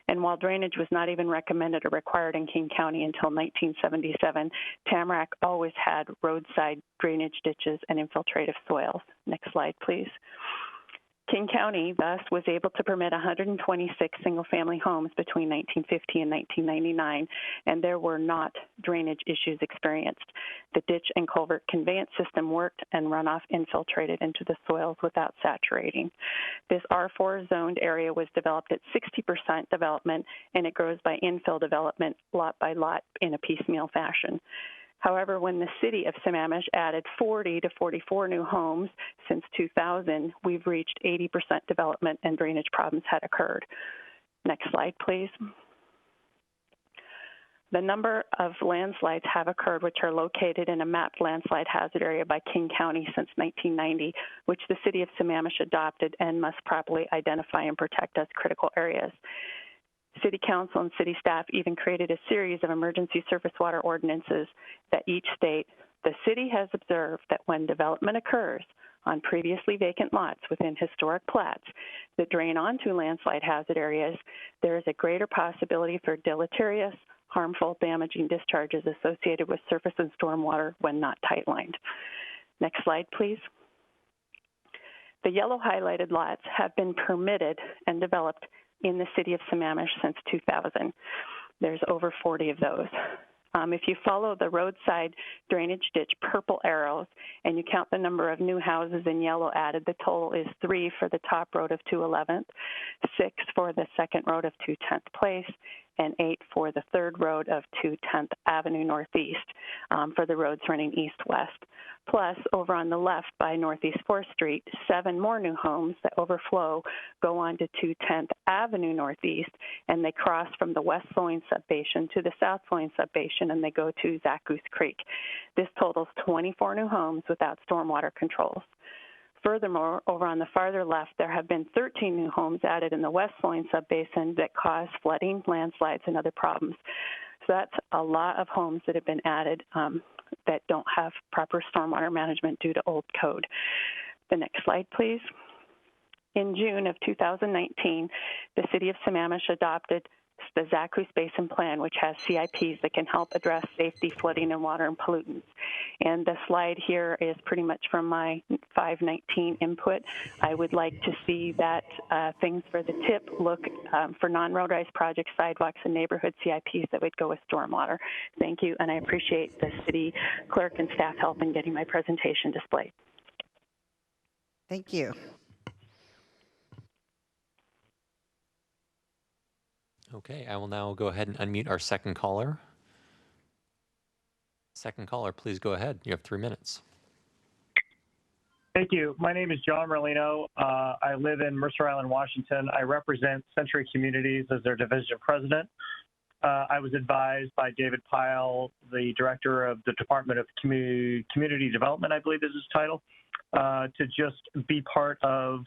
Speaker 14: And while drainage was not even recommended or required in King County until 1977, Tamarack always had roadside drainage ditches and infiltrative soils. Next slide, please. King County, thus, was able to permit 126 single-family homes between 1950 and 1999, and there were not drainage issues experienced. The ditch and culvert conveyance system worked, and runoff infiltrated into the soils without saturating. This R4 zoned area was developed at 60% development, and it grows by infill development, lot by lot, in a piecemeal fashion. However, when the city of Sammamish added 40 to 44 new homes since 2000, we've reached 80% development and drainage problems had occurred. Next slide, please. The number of landslides have occurred which are located in a mapped landslide hazard area by King County since 1990, which the city of Sammamish adopted and must properly identify and protect as critical areas. City Council and city staff even created a series of emergency surface water ordinances that each state, the city has observed that when development occurs on previously vacant lots within historic plats that drain onto landslide hazard areas, there is a greater possibility for deleterious, harmful, damaging discharges associated with surface and stormwater when not tightlined. Next slide, please. The yellow highlighted lots have been permitted and developed in the city of Sammamish since 2000. There's over 40 of those. If you follow the roadside drainage ditch purple arrows and you count the number of new houses in yellow added, the total is 3 for the top road of 211th, 6 for the second road of 210th Place, and 8 for the third road of 210th Avenue Northeast for the roads running east-west. Plus, over on the left by Northeast 4th Street, 7 more new homes that overflow go on to 210th Avenue Northeast, and they cross from the west flowing subbasin to the south flowing subbasin, and they go to Zakoos Creek. This totals 24 new homes without stormwater controls. Furthermore, over on the farther left, there have been 13 new homes added in the west flowing subbasin that cause flooding, landslides, and other problems. So that's a lot of homes that have been added that don't have proper stormwater management due to old code. The next slide, please. In June of 2019, the city of Sammamish adopted the Zakoos Basin Plan, which has CIPs that can help address safety, flooding, and water and pollutants. And the slide here is pretty much from my 519 input. I would like to see that things for the tip look for non-roadized projects, sidewalks, and neighborhood CIPs that would go with stormwater. Thank you, and I appreciate the city clerk and staff help in getting my presentation displayed.
Speaker 1: Thank you.
Speaker 3: Okay, I will now go ahead and unmute our second caller. Second caller, please go ahead. You have 3 minutes.
Speaker 15: Thank you. My name is John Merlino. I live in Mercer Island, Washington. I represent Century Communities as their division president. I was advised by David Pyle, the director of the Department of Community Development, I believe is his title, to just be part of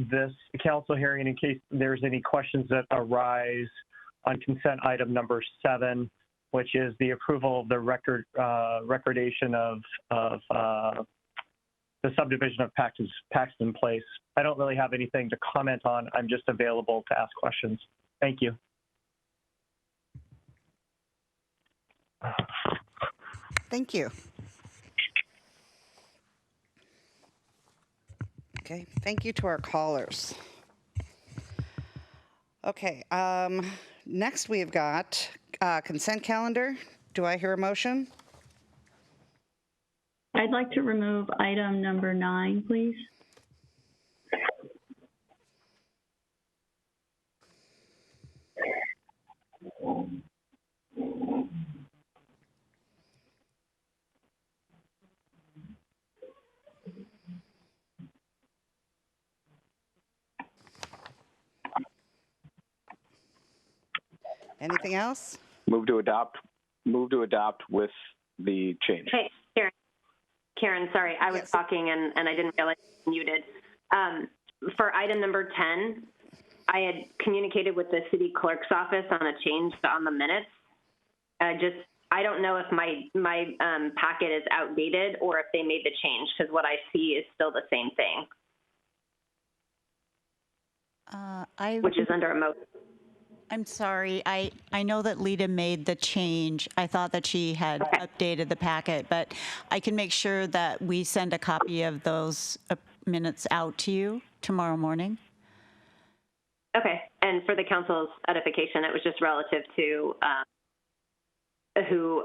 Speaker 15: this council hearing in case there's any questions that arise on consent item number 7, which is the approval of the recordation of the subdivision of Paxton Place. I don't really have anything to comment on. I'm just available to ask questions. Thank you.
Speaker 1: Thank you. Okay, thank you to our callers. Okay, next we've got consent calendar. Do I hear a motion?
Speaker 6: I'd like to remove item number 9, please.
Speaker 1: Anything else?
Speaker 4: Move to adopt with the change.
Speaker 2: Hey, Karen, sorry, I was talking and I didn't realize I was muted. For item number 10, I had communicated with the city clerk's office on a change on the minutes. I don't know if my packet is outdated or if they made the change, because what I see is still the same thing, which is under a motion.
Speaker 12: I'm sorry. I know that Lita made the change. I thought that she had updated the packet, but I can make sure that we send a copy of those minutes out to you tomorrow morning.
Speaker 2: Okay. And for the council's edification, it was just relative to who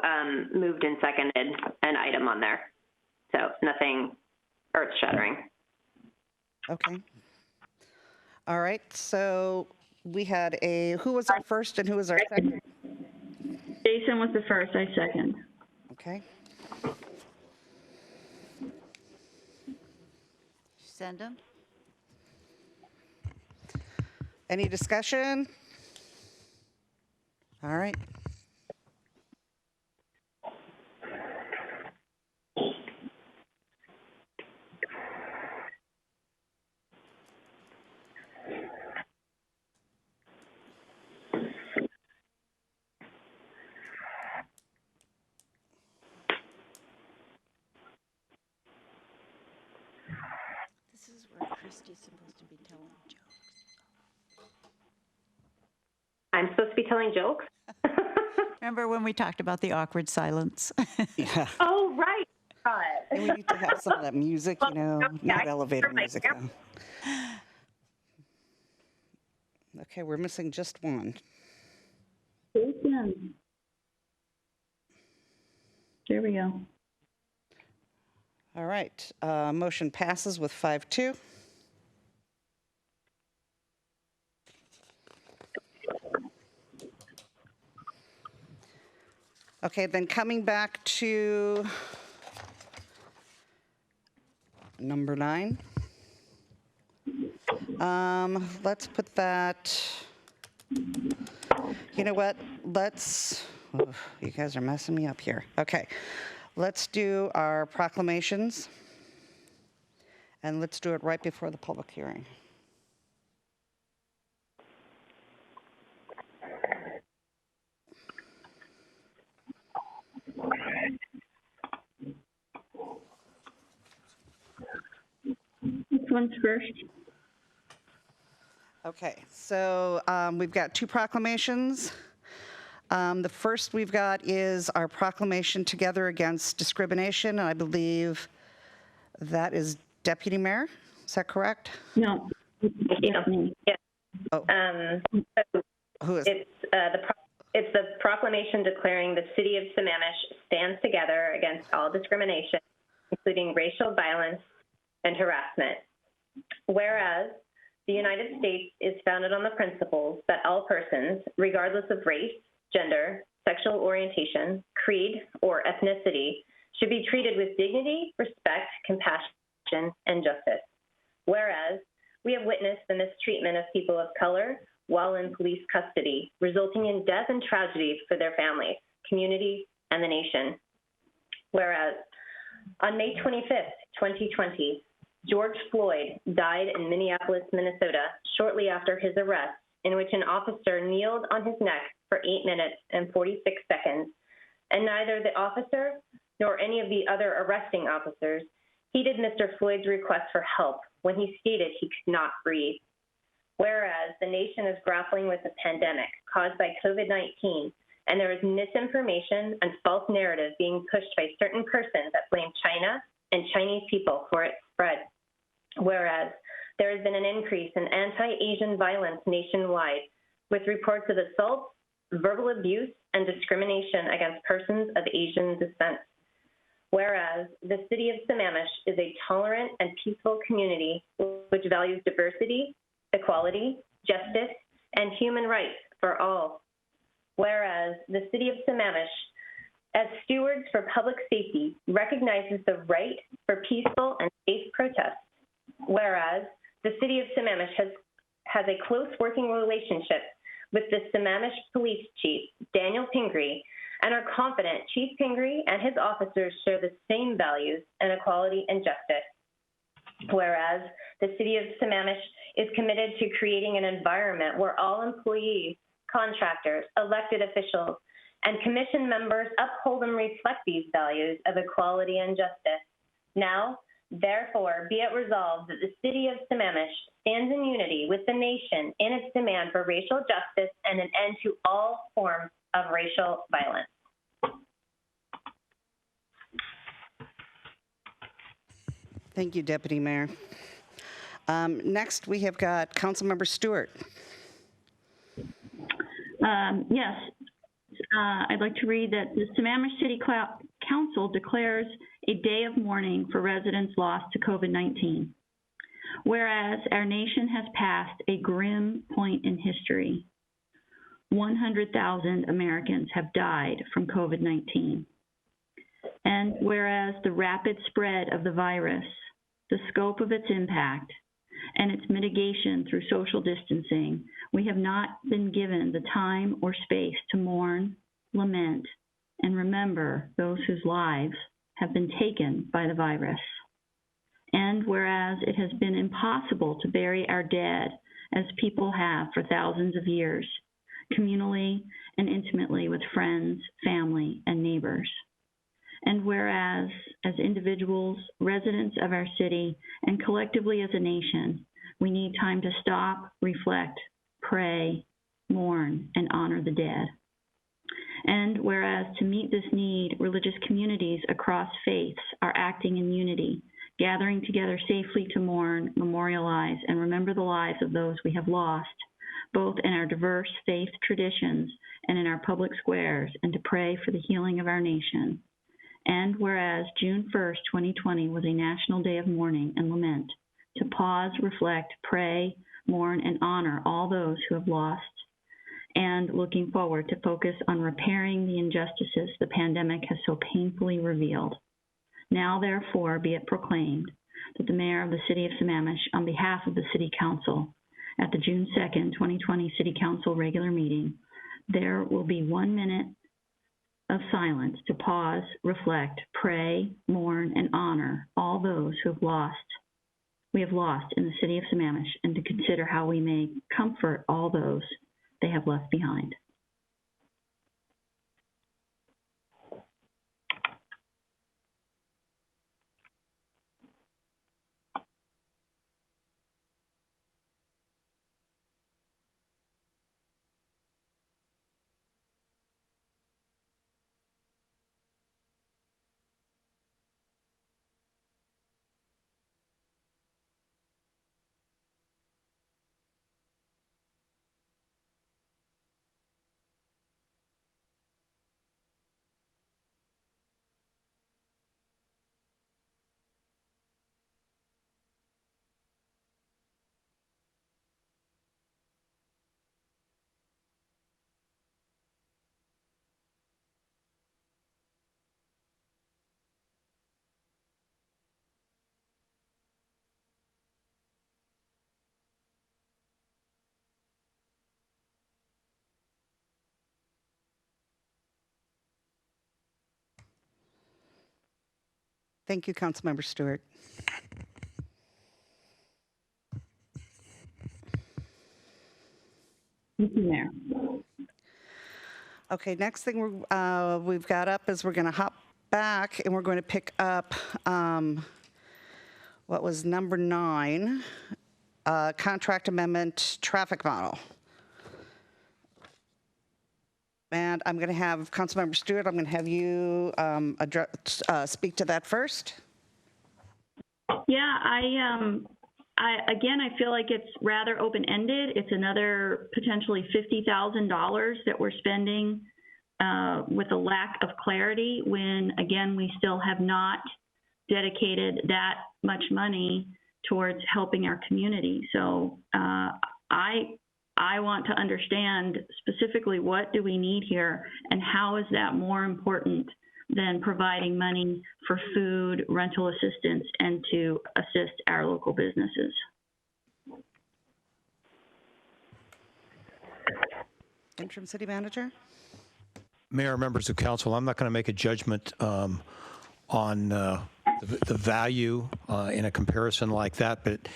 Speaker 2: moved and seconded an item on there. So nothing earth-shattering.
Speaker 1: Okay. All right. So we had who was our first and who was our second?
Speaker 6: Jason was the first, I second.
Speaker 1: Okay.
Speaker 12: Send them.
Speaker 1: Any discussion? All right.
Speaker 12: This is where Christy's supposed to be telling jokes.
Speaker 2: I'm supposed to be telling jokes?
Speaker 12: Remember when we talked about the awkward silence?
Speaker 1: Yeah.
Speaker 2: Oh, right.
Speaker 1: Okay, we need to have some of that music, you know, not elevator music. Though. Okay, we're missing just one.
Speaker 6: Jason. There we go.
Speaker 1: All right, motion passes with 5-2. Okay, then coming back to number 9. Let's put that, you know what, you guys are messing me up here. Okay, let's do our proclamations, and let's do it right before the public hearing.
Speaker 6: Which one's first?
Speaker 1: Okay, so we've got 2 proclamations. The first we've got is our proclamation Together Against Discrimination. I believe that is Deputy Mayor. Is that correct?
Speaker 6: No.
Speaker 2: Yes.
Speaker 1: Oh. Who is?
Speaker 2: It's the proclamation declaring the city of Sammamish stands together against all discrimination, including racial violence and harassment. Whereas the United States is founded on the principles that all persons, regardless of race, gender, sexual orientation, creed, or ethnicity, should be treated with dignity, respect, compassion, and justice. Whereas we have witnessed the mistreatment of people of color while in police custody, resulting in death and tragedy for their families, community, and the nation. Whereas on May 25th, 2020, George Floyd died in Minneapolis, Minnesota, shortly after his arrest, in which an officer kneeled on his neck for 8 minutes and 46 seconds, and neither the officer nor any of the other arresting officers heeded Mr. Floyd's request for help when he stated he could not breathe. Whereas the nation is grappling with a pandemic caused by COVID-19, and there is misinformation and false narrative being pushed by certain persons that blame China and Chinese people for its spread. Whereas there has been an increase in anti-Asian violence nationwide, with reports of assault, verbal abuse, and discrimination against persons of Asian descent. Whereas the city of Sammamish is a tolerant and peaceful community which values diversity, equality, justice, and human rights for all. Whereas the city of Sammamish, as stewards for public safety, recognizes the right for peaceful and safe protest. Whereas the city of Sammamish has a close working relationship with the Sammamish Police Chief, Daniel Pingree, and are confident Chief Pingree and his officers share the same values in equality and justice. Whereas the city of Sammamish is committed to creating an environment where all employees, contractors, elected officials, and commission members uphold and reflect these values of equality and justice. Now, therefore, be it resolved that the city of Sammamish stands in unity with the nation in its demand for racial justice and an end to all forms of racial violence.
Speaker 1: Thank you, Deputy Mayor. Next, we have got Councilmember Stewart.
Speaker 6: Yes. I'd like to read that the Sammamish City Council declares a day of mourning for residents lost to COVID-19. Whereas our nation has passed a grim point in history. 100,000 Americans have died from COVID-19. And whereas the rapid spread of the virus, the scope of its impact, and its mitigation through social distancing, we have not been given the time or space to mourn, lament, and remember those whose lives have been taken by the virus. And whereas it has been impossible to bury our dead as people have for thousands of years, communally and intimately with friends, family, and neighbors. And whereas, as individuals, residents of our city, and collectively as a nation, we need time to stop, reflect, pray, mourn, and honor the dead. And whereas to meet this need, religious communities across faiths are acting in unity, gathering together safely to mourn, memorialize, and remember the lives of those we have lost, both in our diverse faith traditions and in our public squares, and to pray for the healing of our nation. And whereas June 1st, 2020 was a national day of mourning and lament, to pause, reflect, pray, mourn, and honor all those who have lost, and looking forward to focus on repairing the injustices the pandemic has so painfully revealed. Now, therefore, be it proclaimed that the Mayor of the City of Sammamish, on behalf of the City Council, at the June 2nd, 2020 City Council regular meeting, there will be 1 minute of silence to pause, reflect, pray, mourn, and honor all those who we have lost in the City of Sammamish, and to consider how we may comfort all those they have left behind.
Speaker 1: Thank you, Councilmember Stewart.
Speaker 6: Thank you, Mayor.
Speaker 1: Okay, next thing we've got up is we're going to hop back and we're going to pick up what was number 9, contract amendment traffic model. And I'm going to have Councilmember Stewart, I'm going to have you speak to that first.
Speaker 6: Yeah, again, I feel like it's rather open-ended. It's another potentially $50,000 that we're spending with a lack of clarity when, again, we still have not dedicated that much money towards helping our community. So I want to understand specifically what do we need here and how is that more important than providing money for food, rental assistance, and to assist our local businesses.
Speaker 1: Interim City Manager.
Speaker 13: Mayor, members of council, I'm not going to make a judgment on the value in a comparison like that, but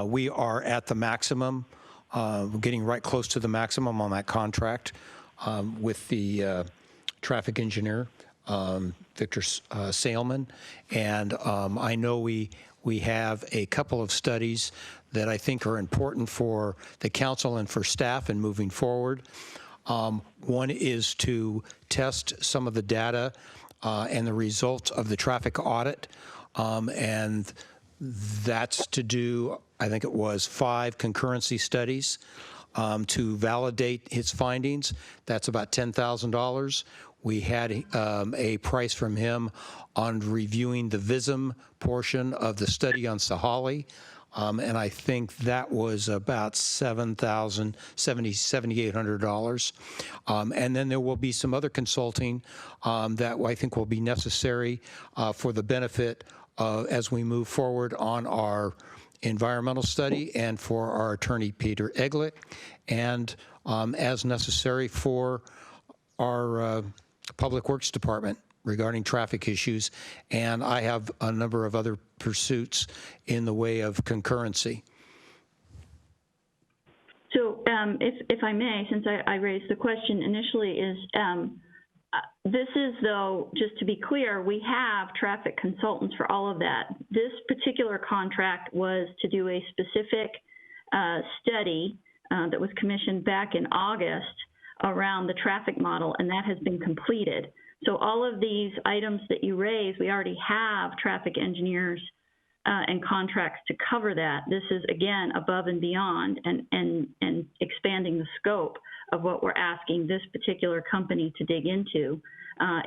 Speaker 13: we are at the maximum. We're getting right close to the maximum on that contract with the traffic engineer, Victor Salman. And I know we have a couple of studies that I think are important for the council and for staff in moving forward. One is to test some of the data and the results of the traffic audit. And that's to do, I think it was 5 concurrency studies to validate his findings. That's about $10,000. We had a price from him on reviewing the VISM portion of the study on Sahali. And I think that was about $7,800. And then there will be some other consulting that I think will be necessary for the benefit as we move forward on our environmental study and for our attorney, Peter Eglett, and as necessary for our Public Works Department regarding traffic issues, and I have a number of other pursuits in the way of concurrency.
Speaker 6: So if I may, since I raised the question initially, is this is, though, just to be clear, we have traffic consultants for all of that. This particular contract was to do a specific study that was commissioned back in August around the traffic model, and that has been completed. So all of these items that you raise, we already have traffic engineers and contracts to cover that. This is, again, above and beyond and expanding the scope of what we're asking this particular company to dig into.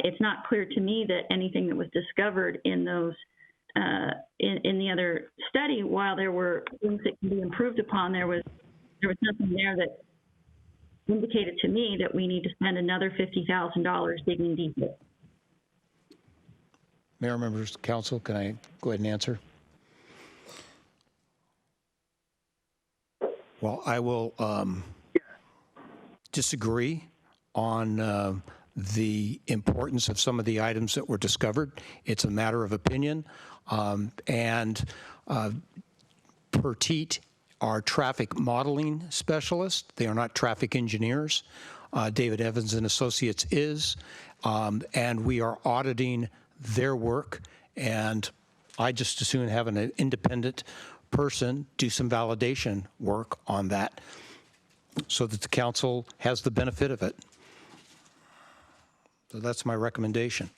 Speaker 6: It's not clear to me that anything that was discovered in those in the other study, while there were things that can be improved upon, there was nothing there that indicated to me that we need to spend another $50,000 digging deeper.
Speaker 13: Mayor, members of the council, can I go ahead and answer? Well, I will disagree on the importance of some of the items that were discovered. It's a matter of opinion. And Pertite are traffic modeling specialists. They are not traffic engineers. David Evans and Associates is. And we are auditing their work. And I just as soon have an independent person do some validation work on that so that the council has the benefit of it. So that's my recommendation.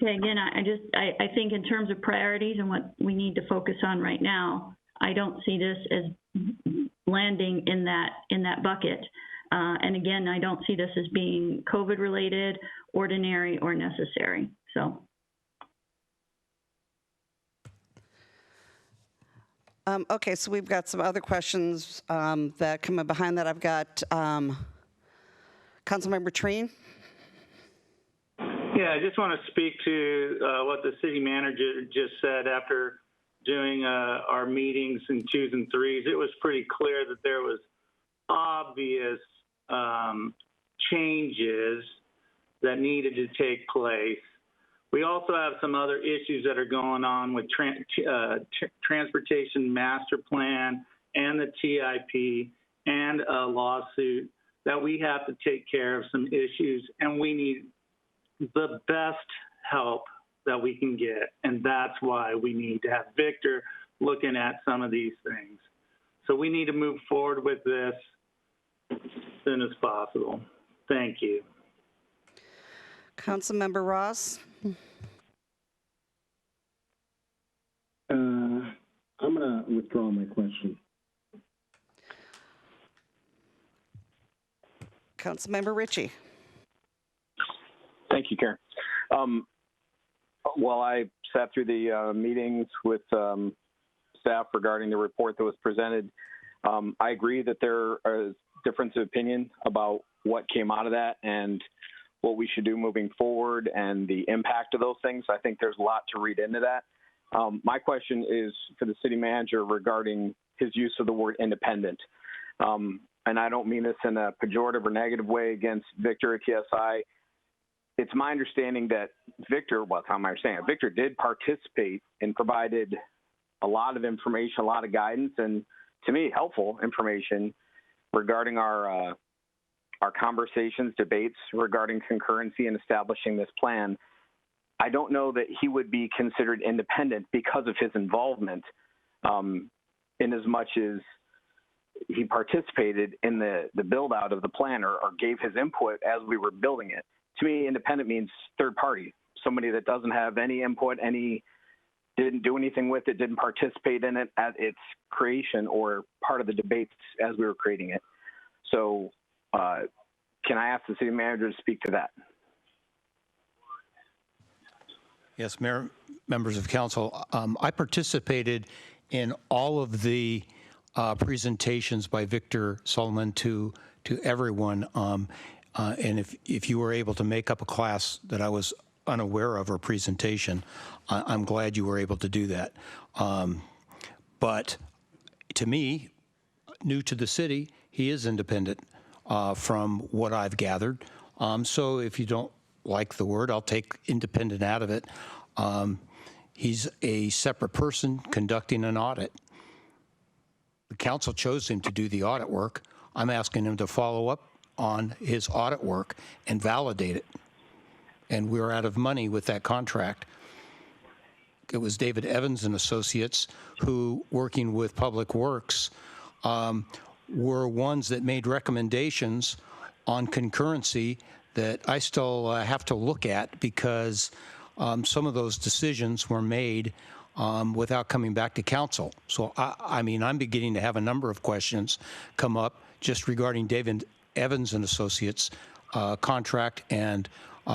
Speaker 6: Okay, again, I think in terms of priorities and what we need to focus on right now, I don't see this as landing in that bucket. And again, I don't see this as being COVID related, ordinary, or necessary. So.
Speaker 1: Okay, so we've got some other questions that come in behind that. I've got Councilmember Treen.
Speaker 16: Yeah, I just want to speak to what the city manager just said after doing our meetings in 2s and 3s. It was pretty clear that there was obvious changes that needed to take place. We also have some other issues that are going on with transportation master plan and the TIP and a lawsuit that we have to take care of some issues, and we need the best help that we can get. And that's why we need to have Victor looking at some of these things. So we need to move forward with this as soon as possible. Thank you.
Speaker 1: Councilmember Ross.
Speaker 8: I'm going to withdraw my question.
Speaker 1: Councilmember Ritchie.
Speaker 4: Thank you, Karen. While I sat through the meetings with staff regarding the report that was presented, I agree that there is difference of opinion about what came out of that and what we should do moving forward and the impact of those things. I think there's a lot to read into that. My question is for the city manager regarding his use of the word independent. And I don't mean this in a pejorative or negative way against Victor at TSI. It's my understanding that Victor did participate and provided a lot of information, a lot of guidance, and to me, helpful information regarding our conversations, debates regarding concurrency and establishing this plan. I don't know that he would be considered independent because of his involvement in as much as he participated in the build out of the plan or gave his input as we were building it. To me, independent means third party, somebody that doesn't have any input, didn't do anything with it, didn't participate in it at its creation or part of the debates as we were creating it. So can I ask the city manager to speak to that?
Speaker 13: Yes, Mayor, members of council, I participated in all of the presentations by Victor Solomon to everyone. And if you were able to make up a class that I was unaware of or presentation, I'm glad you were able to do that. But to me, new to the city, he is independent from what I've gathered. So if you don't like the word, I'll take independent out of it. He's a separate person conducting an audit. The council chose him to do the audit work. I'm asking him to follow up on his audit work and validate it. And we're out of money with that contract. It was David Evans and Associates who, working with Public Works, were ones that made recommendations on concurrency that I still have to look at, because some of those decisions were made without coming back to council. So, I mean, I'm beginning to have a number of questions come up just regarding David Evans and Associates contract and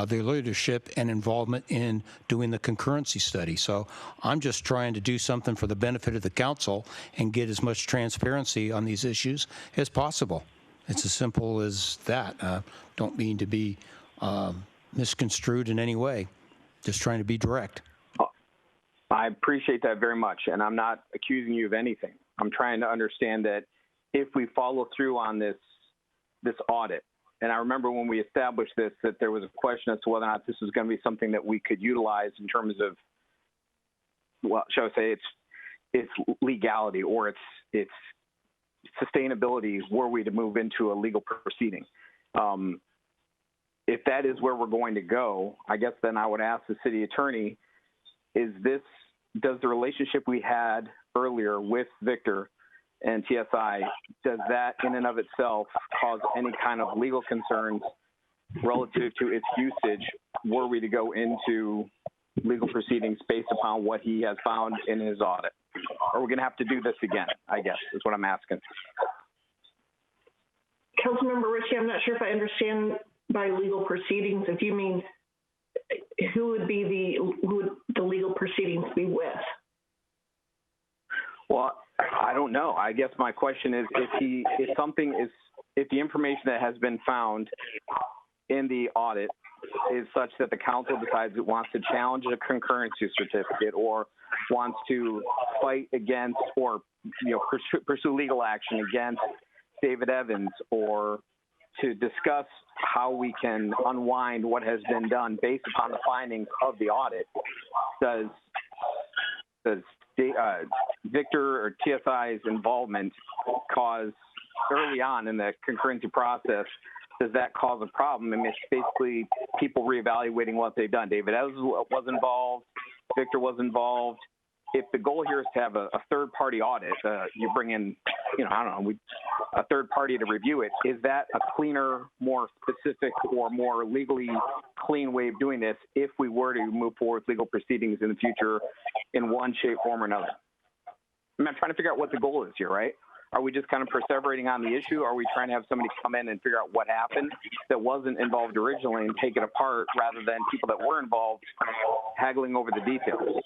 Speaker 13: their leadership and involvement in doing the concurrency study. So I'm just trying to do something for the benefit of the council and get as much transparency on these issues as possible. It's as simple as that. Don't mean to be misconstrued in any way. Just trying to be direct.
Speaker 4: I appreciate that very much, and I'm not accusing you of anything. I'm trying to understand that if we follow through on this audit, and I remember when we established this, that there was a question as to whether or not this was going to be something that we could utilize in terms of, well, shall I say, its legality or its sustainability were we to move into a legal proceeding. If that is where we're going to go, I guess then I would ask the city attorney, does the relationship we had earlier with Victor and TSI, does that in and of itself cause any kind of legal concerns relative to its usage were we to go into legal proceedings based upon what he has found in his audit? Or we're going to have to do this again, I guess, is what I'm asking.
Speaker 17: Councilmember Ritchie, I'm not sure if I understand by legal proceedings, if you mean who would the legal proceedings be with?
Speaker 4: Well, I don't know. I guess my question is if the information that has been found in the audit is such that the council decides it wants to challenge a concurrency certificate or wants to fight against or pursue legal action against David Evans, or to discuss how we can unwind what has been done based upon the findings of the audit, does Victor or TSI's involvement cause, early on in the concurrency process, does that cause a problem? I mean, it's basically people reevaluating what they've done. David Evans was involved, Victor was involved. If the goal here is to have a third-party audit, you bring in, a third party to review it, is that a cleaner, more specific, or more legally clean way of doing this if we were to move forward with legal proceedings in the future in one shape, form, or another? I mean, I'm trying to figure out what the goal is here, right? Are we just kind of perseverating on the issue? Or are we trying to have somebody come in and figure out what happened that wasn't involved originally and take it apart rather than people that were involved haggling over the details?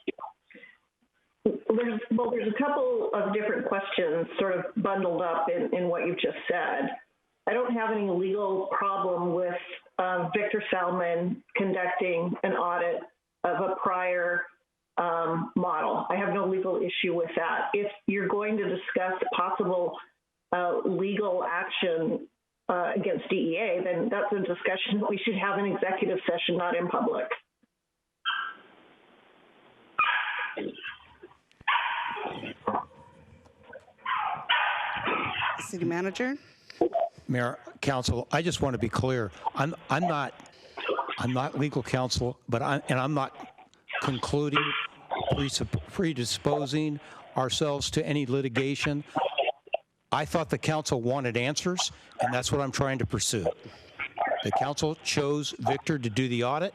Speaker 17: There's a couple of different questions sort of bundled up in what you've just said. I don't have any legal problem with Victor Salmon conducting an audit of a prior model. I have no legal issue with that. If you're going to discuss possible legal action against DEA, then that's a discussion that we should have in executive session, not in public.
Speaker 1: City Manager.
Speaker 13: Mayor, Council, I just want to be clear. I'm not legal counsel, but I'm not concluding, predisposing ourselves to any litigation. I thought the council wanted answers, and that's what I'm trying to pursue. The council chose Victor to do the audit.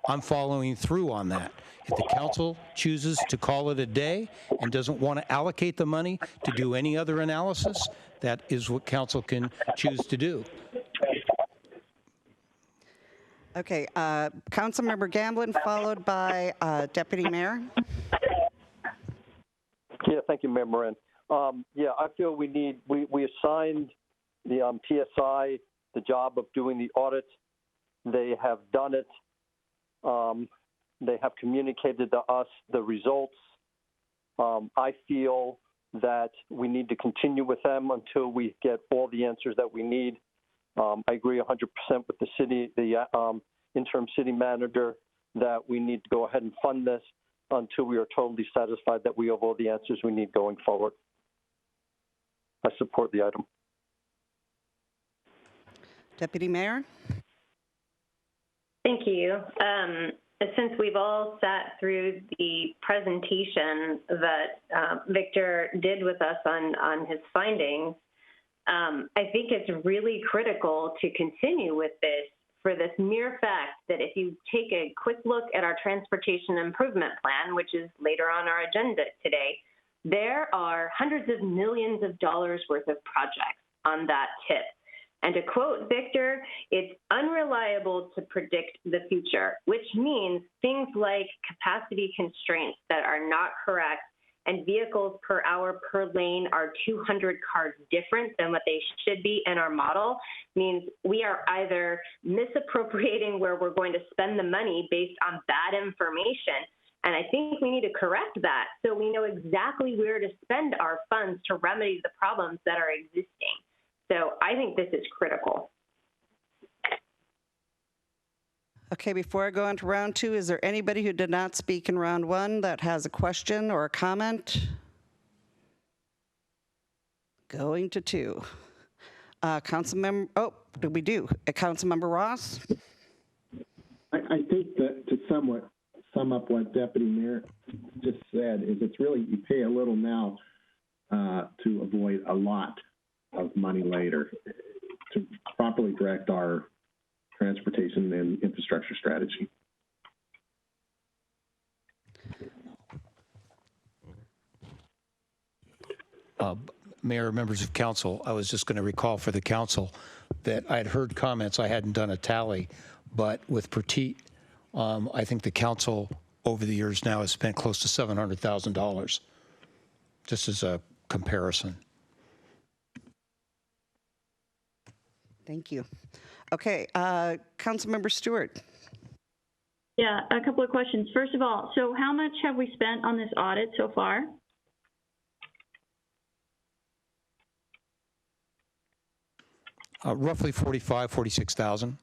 Speaker 13: I'm following through on that. If the council chooses to call it a day and doesn't want to allocate the money to do any other analysis, that is what council can choose to do.
Speaker 1: Okay, Councilmember Gamblin, followed by Deputy Mayor.
Speaker 10: Yeah, thank you, Mayor Moran. I feel we assigned the TSI the job of doing the audit. They have done it. They have communicated to us the results. I feel that we need to continue with them until we get all the answers that we need. I agree 100% with the interim city manager that we need to go ahead and fund this until we are totally satisfied that we have all the answers we need going forward. I support the item.
Speaker 1: Deputy Mayor.
Speaker 2: Thank you. Since we've all sat through the presentation that Victor did with us on his findings, I think it's really critical to continue with this for this mere fact that if you take a quick look at our transportation improvement plan, which is later on our agenda today, there are hundreds of millions of dollars worth of projects on that tip. And to quote Victor, it's unreliable to predict the future, which means things like capacity constraints that are not correct and vehicles per hour per lane are 200 cars different than what they should be in our model, means we are either misappropriating where we're going to spend the money based on bad information. And I think we need to correct that so we know exactly where to spend our funds to remedy the problems that are existing. So I think this is critical.
Speaker 1: Okay, before I go on to round two, is there anybody who did not speak in round one that has a question or a comment? Going to two. Councilmember, Councilmember Ross?
Speaker 8: I think that to somewhat sum up what Deputy Mayor just said is it's really you pay a little now to avoid a lot of money later to properly direct our transportation and infrastructure strategy.
Speaker 13: Mayor, members of council, I was just going to recall for the council that I had heard comments. I hadn't done a tally, but with Petit, I think the council over the years now has spent close to $700,000, just as a comparison.
Speaker 1: Thank you. Okay, Councilmember Stewart.
Speaker 6: Yeah, a couple of questions. First of all, so how much have we spent on this audit so far?
Speaker 13: Roughly 46,000.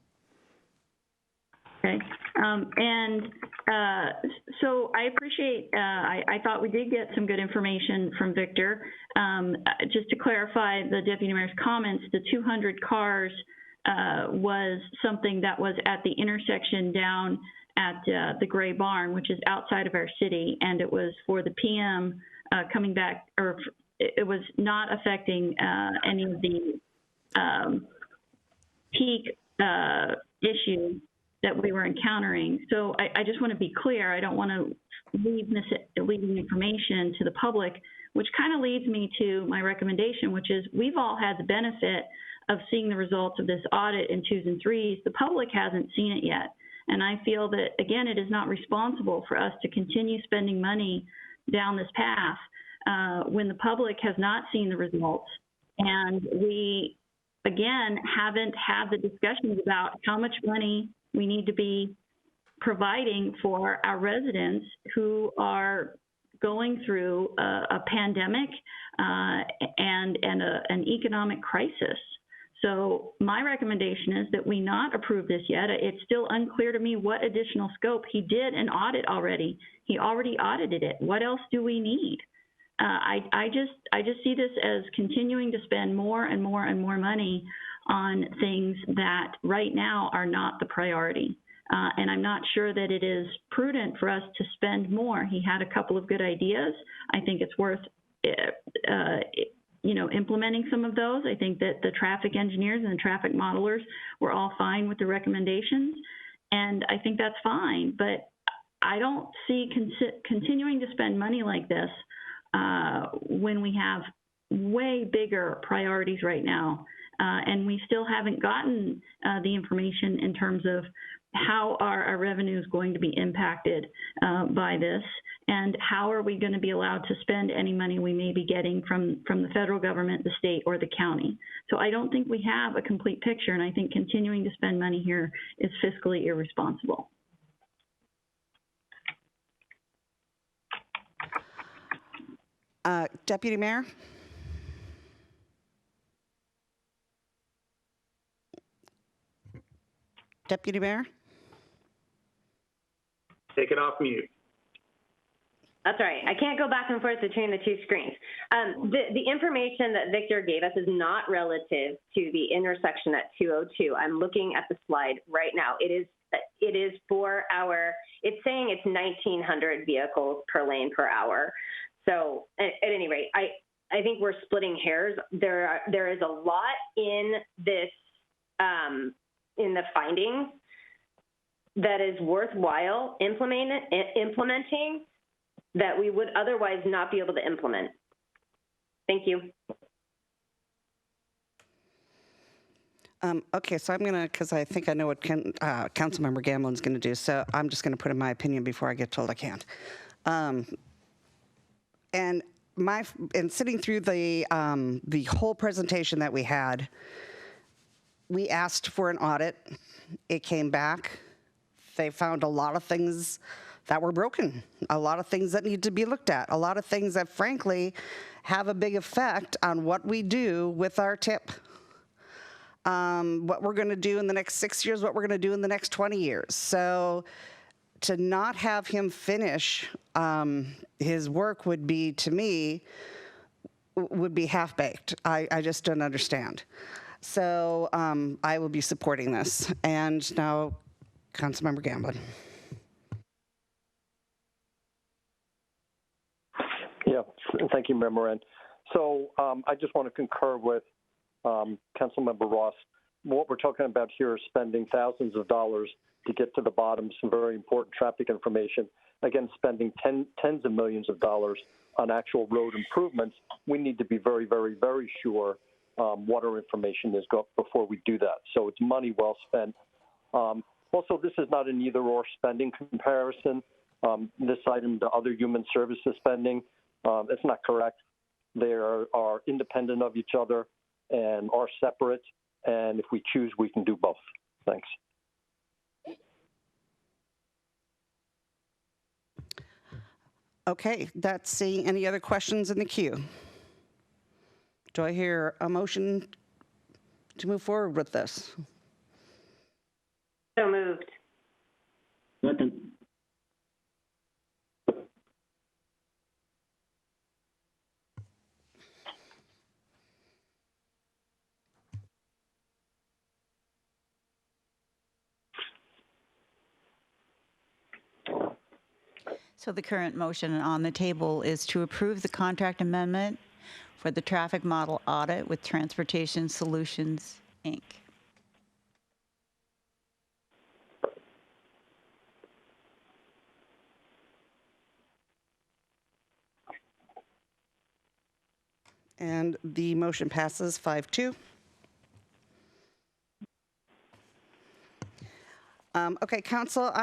Speaker 6: Okay. So I appreciate, I thought we did get some good information from Victor. Just to clarify the Deputy Mayor's comments, the 200 cars was something that was at the intersection down at the Gray Barn, which is outside of our city, and it was for the PM coming back, or it was not affecting any of the peak issues that we were encountering. So I just want to be clear. I don't want to leave misleading information to the public, which kind of leads me to my recommendation, which is we've all had the benefit of seeing the results of this audit in 2s and 3s. The public hasn't seen it yet. And I feel that, again, it is not responsible for us to continue spending money down this path when the public has not seen the results. And we, again, haven't had the discussions about how much money we need to be providing for our residents who are going through a pandemic and an economic crisis. So my recommendation is that we not approve this yet. It's still unclear to me what additional scope. He did an audit already. He already audited it. What else do we need? I just see this as continuing to spend more and more and more money on things that right now are not the priority. And I'm not sure that it is prudent for us to spend more. He had a couple of good ideas. I think it's worth implementing some of those. I think that the traffic engineers and the traffic modelers were all fine with the recommendations, and I think that's fine. But I don't see continuing to spend money like this when we have way bigger priorities right now. And we still haven't gotten the information in terms of how are our revenues going to be impacted by this, and how are we going to be allowed to spend any money we may be getting from the federal government, the state, or the county. So I don't think we have a complete picture, and I think continuing to spend money here is fiscally irresponsible.
Speaker 1: Deputy Mayor? Deputy Mayor?
Speaker 16: Take it off mute.
Speaker 2: That's right. I can't go back and forth between the two screens. The information that Victor gave us is not relative to the intersection at 202. I'm looking at the slide right now. It is for it's saying it's 1,900 vehicles per lane per hour. So at any rate, I think we're splitting hairs. There is a lot in this, in the findings that is worthwhile implementing that we would otherwise not be able to implement. Thank you.
Speaker 1: Okay, so I'm gonna, because I think I know what Councilmember Gamlin's gonna do, so I'm just gonna put in my opinion before I get told I can't. And sitting through the whole presentation that we had, we asked for an audit. It came back. They found a lot of things that were broken, a lot of things that need to be looked at, a lot of things that frankly have a big effect on what we do with our TIP. What we're going to do in the next 6 years, what we're going to do in the next 20 years. So to not have him finish his work would be, to me, would be half-baked. I just don't understand. So I will be supporting this. And now, Councilmember Gamblin.
Speaker 10: Yeah, thank you, Member Moran. So I just want to concur with Councilmember Ross. What we're talking about here is spending thousands of dollars to get to the bottom of some very important traffic information. Again, spending tens of millions of dollars on actual road improvements. We need to be very, very, very sure what our information is before we do that. So it's money well spent. Also, this is not an either-or spending comparison. This item to other human services spending, it's not correct. They are independent of each other and are separate. And if we choose, we can do both. Thanks.
Speaker 1: Okay, that's seeing any other questions in the queue. Do I hear a motion to move forward with this?
Speaker 2: So moved.
Speaker 8: Second.
Speaker 12: So the current motion on the table is to approve the contract amendment for the traffic model audit with Transportation Solutions, Inc.
Speaker 1: And the motion passes 5-2. Okay, Council,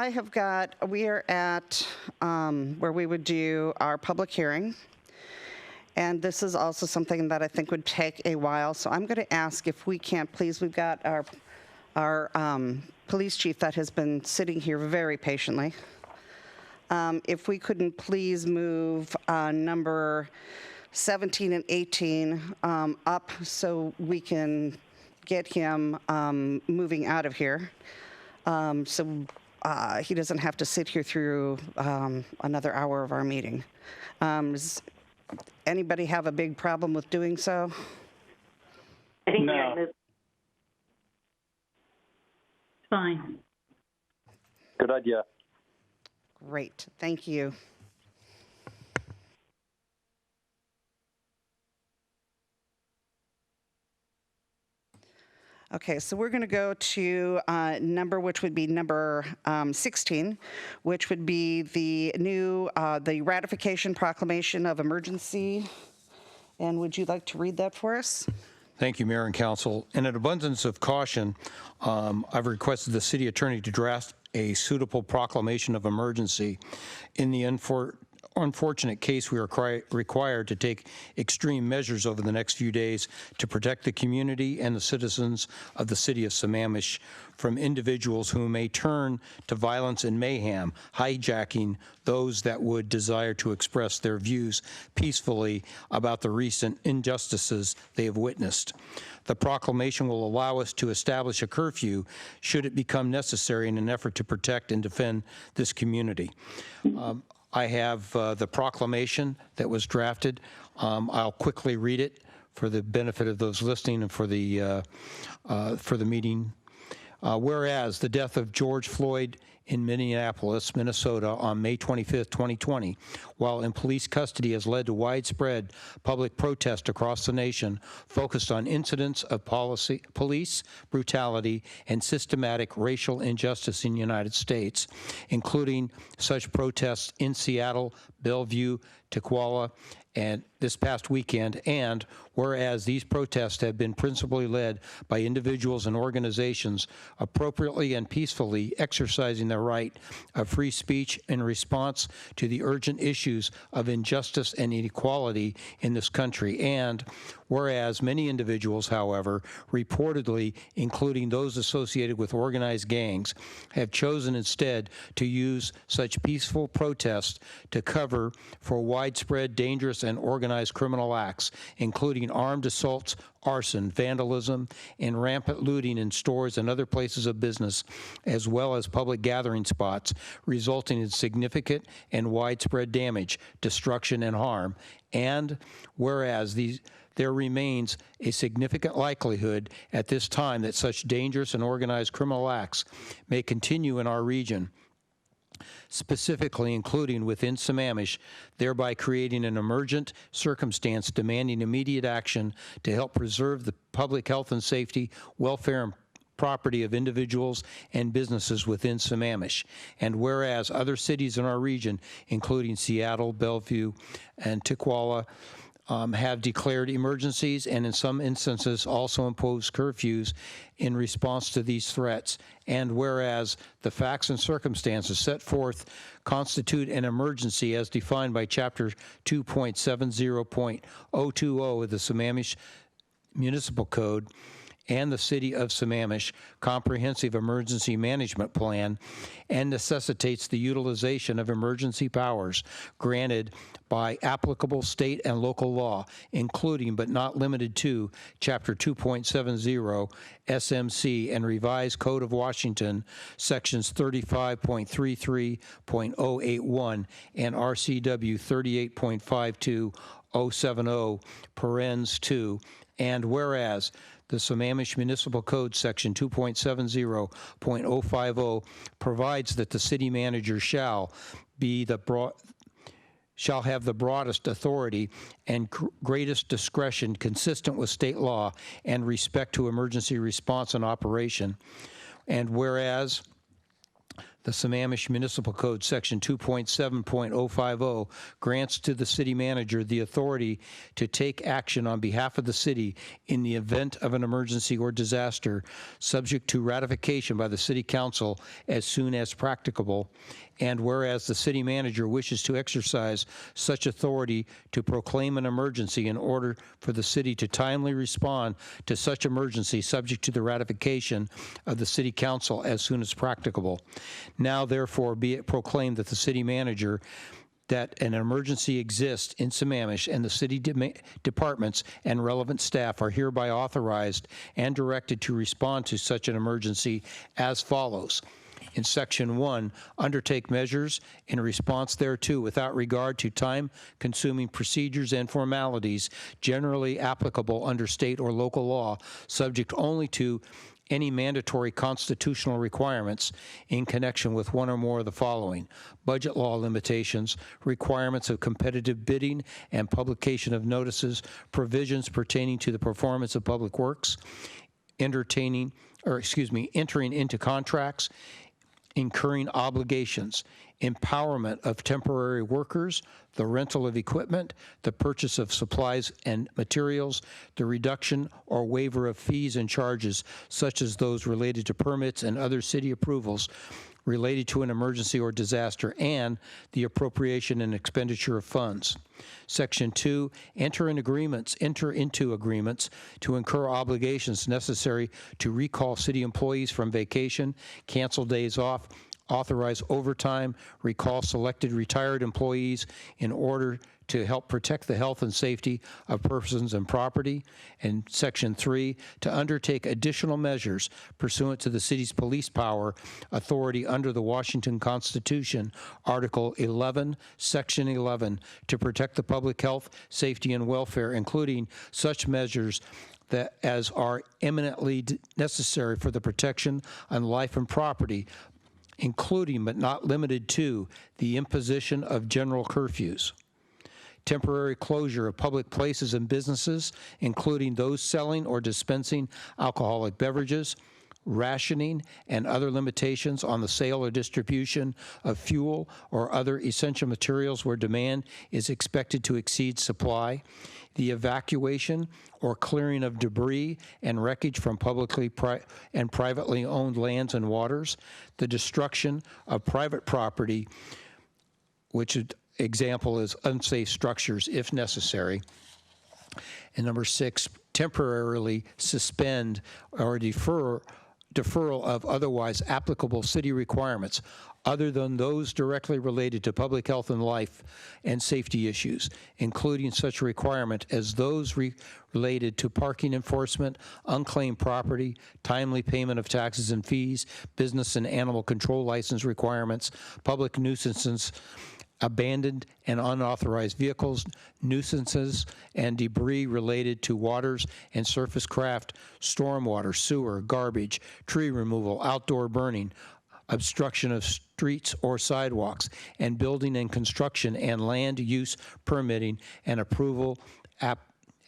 Speaker 1: we are at where we would do our public hearing. And this is also something that I think would take a while. So I'm going to ask if we can, please, we've got our police chief that has been sitting here very patiently. If we couldn't please move number 17 and 18 up so we can get him moving out of here. So he doesn't have to sit here through another hour of our meeting. Does anybody have a big problem with doing so?
Speaker 2: I think
Speaker 10: No.
Speaker 6: Fine.
Speaker 10: Good idea.
Speaker 1: Great, thank you. Okay, so we're going to go to which would be number 16, which would be the new, the ratification proclamation of emergency. And would you like to read that for us?
Speaker 13: Thank you, Mayor and Council. In an abundance of caution, I've requested the city attorney to draft a suitable proclamation of emergency in the unfortunate case we are required to take extreme measures over the next few days to protect the community and the citizens of the city of Sammamish from individuals who may turn to violence and mayhem, hijacking those that would desire to express their views peacefully about the recent injustices they have witnessed. The proclamation will allow us to establish a curfew should it become necessary in an effort to protect and defend this community. I have the proclamation that was drafted. I'll quickly read it for the benefit of those listening and for the meeting. Whereas the death of George Floyd in Minneapolis, Minnesota on May 25, 2020, while in police custody, has led to widespread public protest across the nation focused on incidents of police brutality and systematic racial injustice in the United States, including such protests in Seattle, Bellevue, Tukwila, and this past weekend, and whereas these protests have been principally led by individuals and organizations appropriately and peacefully exercising their right of free speech in response to the urgent issues of injustice and inequality in this country, and whereas many individuals, however, reportedly, including those associated with organized gangs, have chosen instead to use such peaceful protests to cover for widespread, dangerous, and organized criminal acts, including armed assaults, arson, vandalism, and rampant looting in stores and other places of business, as well as public gathering spots, resulting in significant and widespread damage, destruction, and harm. And whereas there remains a significant likelihood at this time that such dangerous and organized criminal acts may continue in our region, specifically including within Sammamish, thereby creating an emergent circumstance demanding immediate action to help preserve the public health and safety, welfare, and property of individuals and businesses within Sammamish. And whereas other cities in our region, including Seattle, Bellevue, and Tukwila, have declared emergencies and in some instances also imposed curfews in response to these threats. And whereas the facts and circumstances set forth constitute an emergency as defined by Chapter 2.70.020 of the Sammamish Municipal Code and the City of Sammamish Comprehensive Emergency Management Plan, and necessitates the utilization of emergency powers granted by applicable state and local law, including but not limited to Chapter 2.70 SMC and Revised Code of Washington, Sections 35.33.081 and RCW 38.52070, parens 2, and whereas the Sammamish Municipal Code, Section 2.70.050, provides that the city manager shall have the broadest authority and greatest discretion consistent with state law and respect to emergency response and operation. And whereas the Sammamish Municipal Code, Section 2.7.050, grants to the city manager the authority to take action on behalf of the city in the event of an emergency or disaster, subject to ratification by the city council as soon as practicable. And whereas the city manager wishes to exercise such authority to proclaim an emergency in order for the city to timely respond to such emergency, subject to the ratification of the city council as soon as practicable. Now, therefore, be it proclaimed that the city manager that an emergency exists in Sammamish, and the city departments and relevant staff are hereby authorized and directed to respond to such an emergency as follows. In Section 1, undertake measures in response thereto without regard to time-consuming procedures and formalities generally applicable under state or local law, subject only to any mandatory constitutional requirements in connection with one or more of the following: budget law limitations, requirements of competitive bidding and publication of notices, provisions pertaining to the performance of public works, entering into contracts, incurring obligations, empowerment of temporary workers, the rental of equipment, the purchase of supplies and materials, the reduction or waiver of fees and charges, such as those related to permits and other city approvals related to an emergency or disaster, and the appropriation and expenditure of funds. Section 2, enter into agreements to incur obligations necessary to recall city employees from vacation, cancel days off, authorize overtime, recall selected retired employees in order to help protect the health and safety of persons and property. And Section 3, to undertake additional measures pursuant to the city's police power authority under the Washington Constitution, Article 11, Section 11, to protect the public health, safety, and welfare, including such measures that as are eminently necessary for the protection of life and property, including but not limited to the imposition of general curfews, temporary closure of public places and businesses, including those selling or dispensing alcoholic beverages, rationing, and other limitations on the sale or distribution of fuel or other essential materials where demand is expected to exceed supply, the evacuation or clearing of debris and wreckage from publicly and privately owned lands and waters, the destruction of private property, which example is unsafe structures if necessary. And number 6, temporarily suspend or deferral of otherwise applicable city requirements other than those directly related to public health and life and safety issues, including such requirement as those related to parking enforcement, unclaimed property, timely payment of taxes and fees, business and animal control license requirements, public nuisances, abandoned and unauthorized vehicles, nuisances, and debris related to waters and surface craft, stormwater, sewer, garbage, tree removal, outdoor burning, obstruction of streets or sidewalks, and building and construction and land use permitting and approval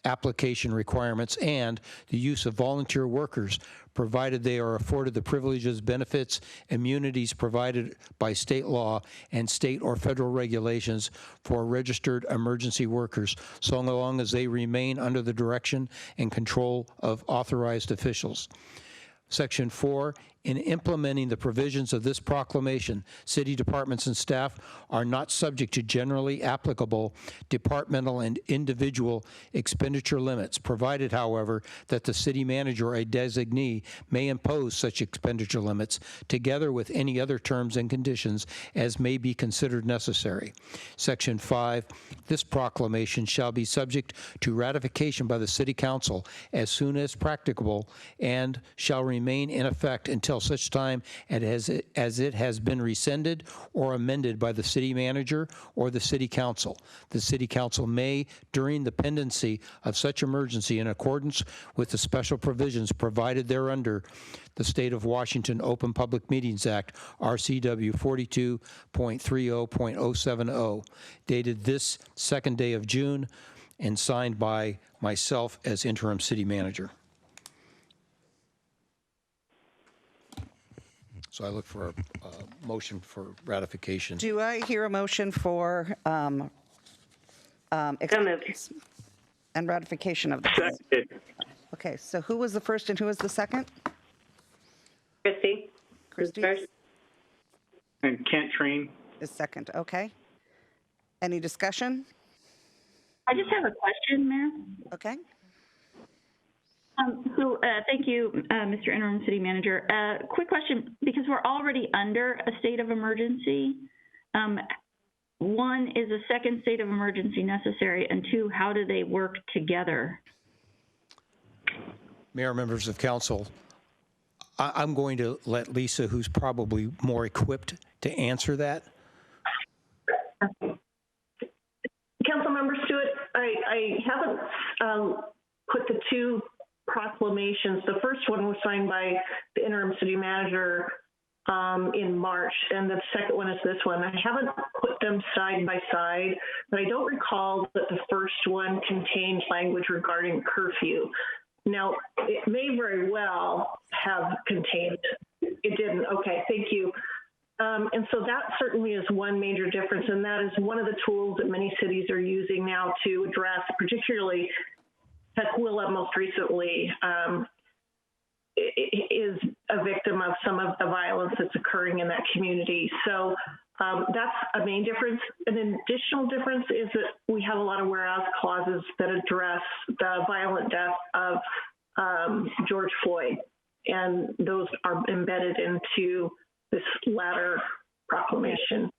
Speaker 13: application requirements, and the use of volunteer workers, provided they are afforded the privileges, benefits, immunities provided by state law and state or federal regulations for registered emergency workers, so long as they remain under the direction and control of authorized officials. Section 4, in implementing the provisions of this proclamation, city departments and staff are not subject to generally applicable departmental and individual expenditure limits, provided, however, that the city manager or a designee may impose such expenditure limits together with any other terms and conditions as may be considered necessary. Section 5, this proclamation shall be subject to ratification by the city council as soon as practicable and shall remain in effect until such time as it has been rescinded or amended by the city manager or the city council. The city council may, during the pendency of such emergency in accordance with the special provisions provided thereunder, the State of Washington Open Public Meetings Act, RCW 42.30.070, dated this 2nd day of June and signed by myself as interim city manager. So I look for a motion for ratification.
Speaker 1: Do I hear a motion for acceptance and ratification of this?
Speaker 16: Second.
Speaker 1: Okay, so who was the first and who was the second?
Speaker 2: Christy.
Speaker 1: Christy
Speaker 2: First.
Speaker 16: And Kent Treen.
Speaker 1: is second. Okay. Any discussion?
Speaker 6: I just have a question, Mayor.
Speaker 1: Okay.
Speaker 6: Thank you, Mr. Interim City Manager. Quick question, because we're already under a state of emergency. 1, is a second state of emergency necessary? And 2, how do they work together?
Speaker 13: Mayor, members of council, I'm going to let Lisa, who's probably more equipped to answer that.
Speaker 17: Councilmember Stewart, I haven't put the 2 proclamations. The first one was signed by the interim city manager in March, and the second one is this one. I haven't put them side by side, but I don't recall that the first one contained language regarding curfew. Now, it may very well have contained. It didn't. Okay, thank you. And so that certainly is one major difference, and that is one of the tools that many cities are using now to address, particularly Tukwila most recently is a victim of some of the violence that's occurring in that community. So that's a main difference. An additional difference is that we have a lot of whereas clauses that address the violent death of George Floyd, and those are embedded into this latter proclamation.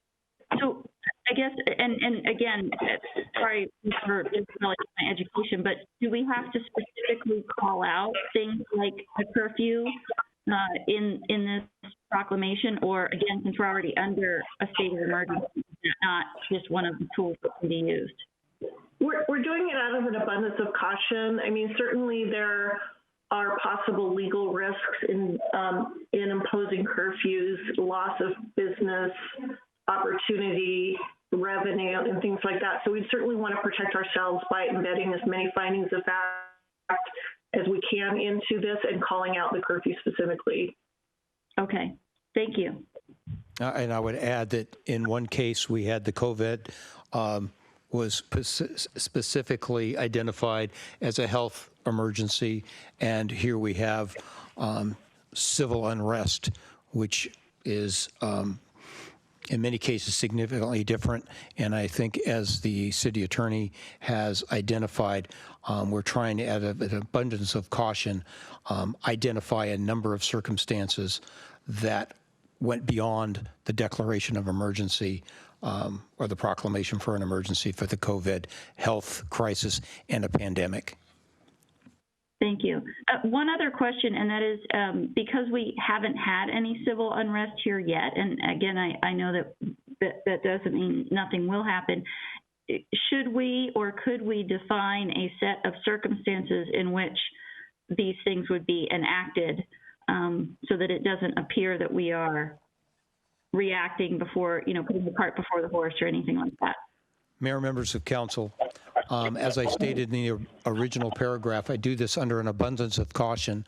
Speaker 6: So I guess, and again, sorry for my education, but do we have to specifically call out things like a curfew in this proclamation, or again, since we're already under a state of emergency, not just one of the tools that can be used?
Speaker 17: We're doing it out of an abundance of caution. I mean, certainly there are possible legal risks in imposing curfews, loss of business, opportunity, revenue, and things like that. So we certainly want to protect ourselves by embedding as many findings of fact as we can into this and calling out the curfew specifically.
Speaker 6: Okay, thank you.
Speaker 13: And I would add that in one case, we had the COVID was specifically identified as a health emergency, and here we have civil unrest, which is in many cases significantly different. And I think, as the city attorney has identified, we're trying to, out of an abundance of caution, identify a number of circumstances that went beyond the declaration of emergency or the proclamation for an emergency for the COVID health crisis and a pandemic.
Speaker 6: Thank you. One other question, and that is because we haven't had any civil unrest here yet, and again, I know that doesn't mean nothing will happen. Should we or could we define a set of circumstances in which these things would be enacted so that it doesn't appear that we are reacting before, putting the cart before the horse or anything like that?
Speaker 13: Mayor, members of council, as I stated in the original paragraph, I do this under an abundance of caution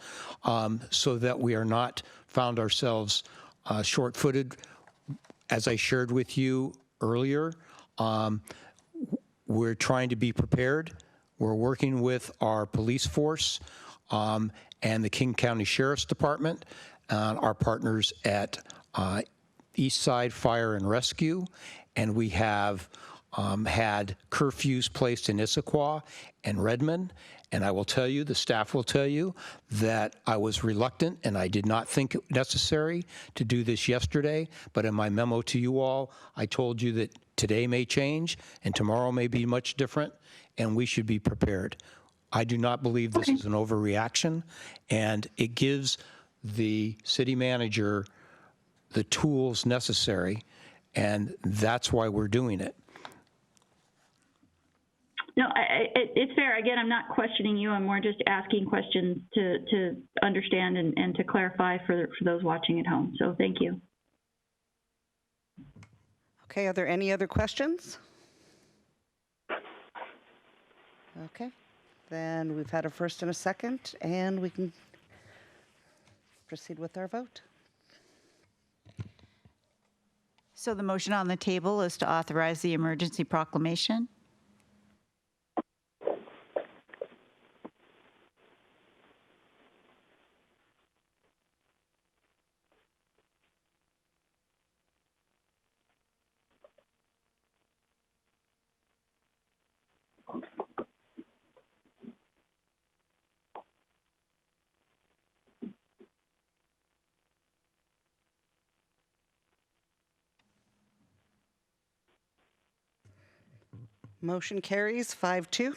Speaker 13: so that we are not found ourselves short-footed. As I shared with you earlier, we're trying to be prepared. We're working with our police force and the King County Sheriff's Department, our partners at Eastside Fire and Rescue, and we have had curfews placed in Issaquah and Redmond. And I will tell you, the staff will tell you, that I was reluctant and I did not think it necessary to do this yesterday. But in my memo to you all, I told you that today may change and tomorrow may be much different, and we should be prepared. I do not believe this is an overreaction, and it gives the city manager the tools necessary, and that's why we're doing it.
Speaker 6: No, it's fair. Again, I'm not questioning you. I'm more just asking questions to understand and to clarify for those watching at home. So thank you.
Speaker 1: Okay, are there any other questions? Okay, then we've had a first and a second, and we can proceed with our vote.
Speaker 12: So the motion on the table is to authorize the emergency proclamation.
Speaker 1: Motion carries 5-2.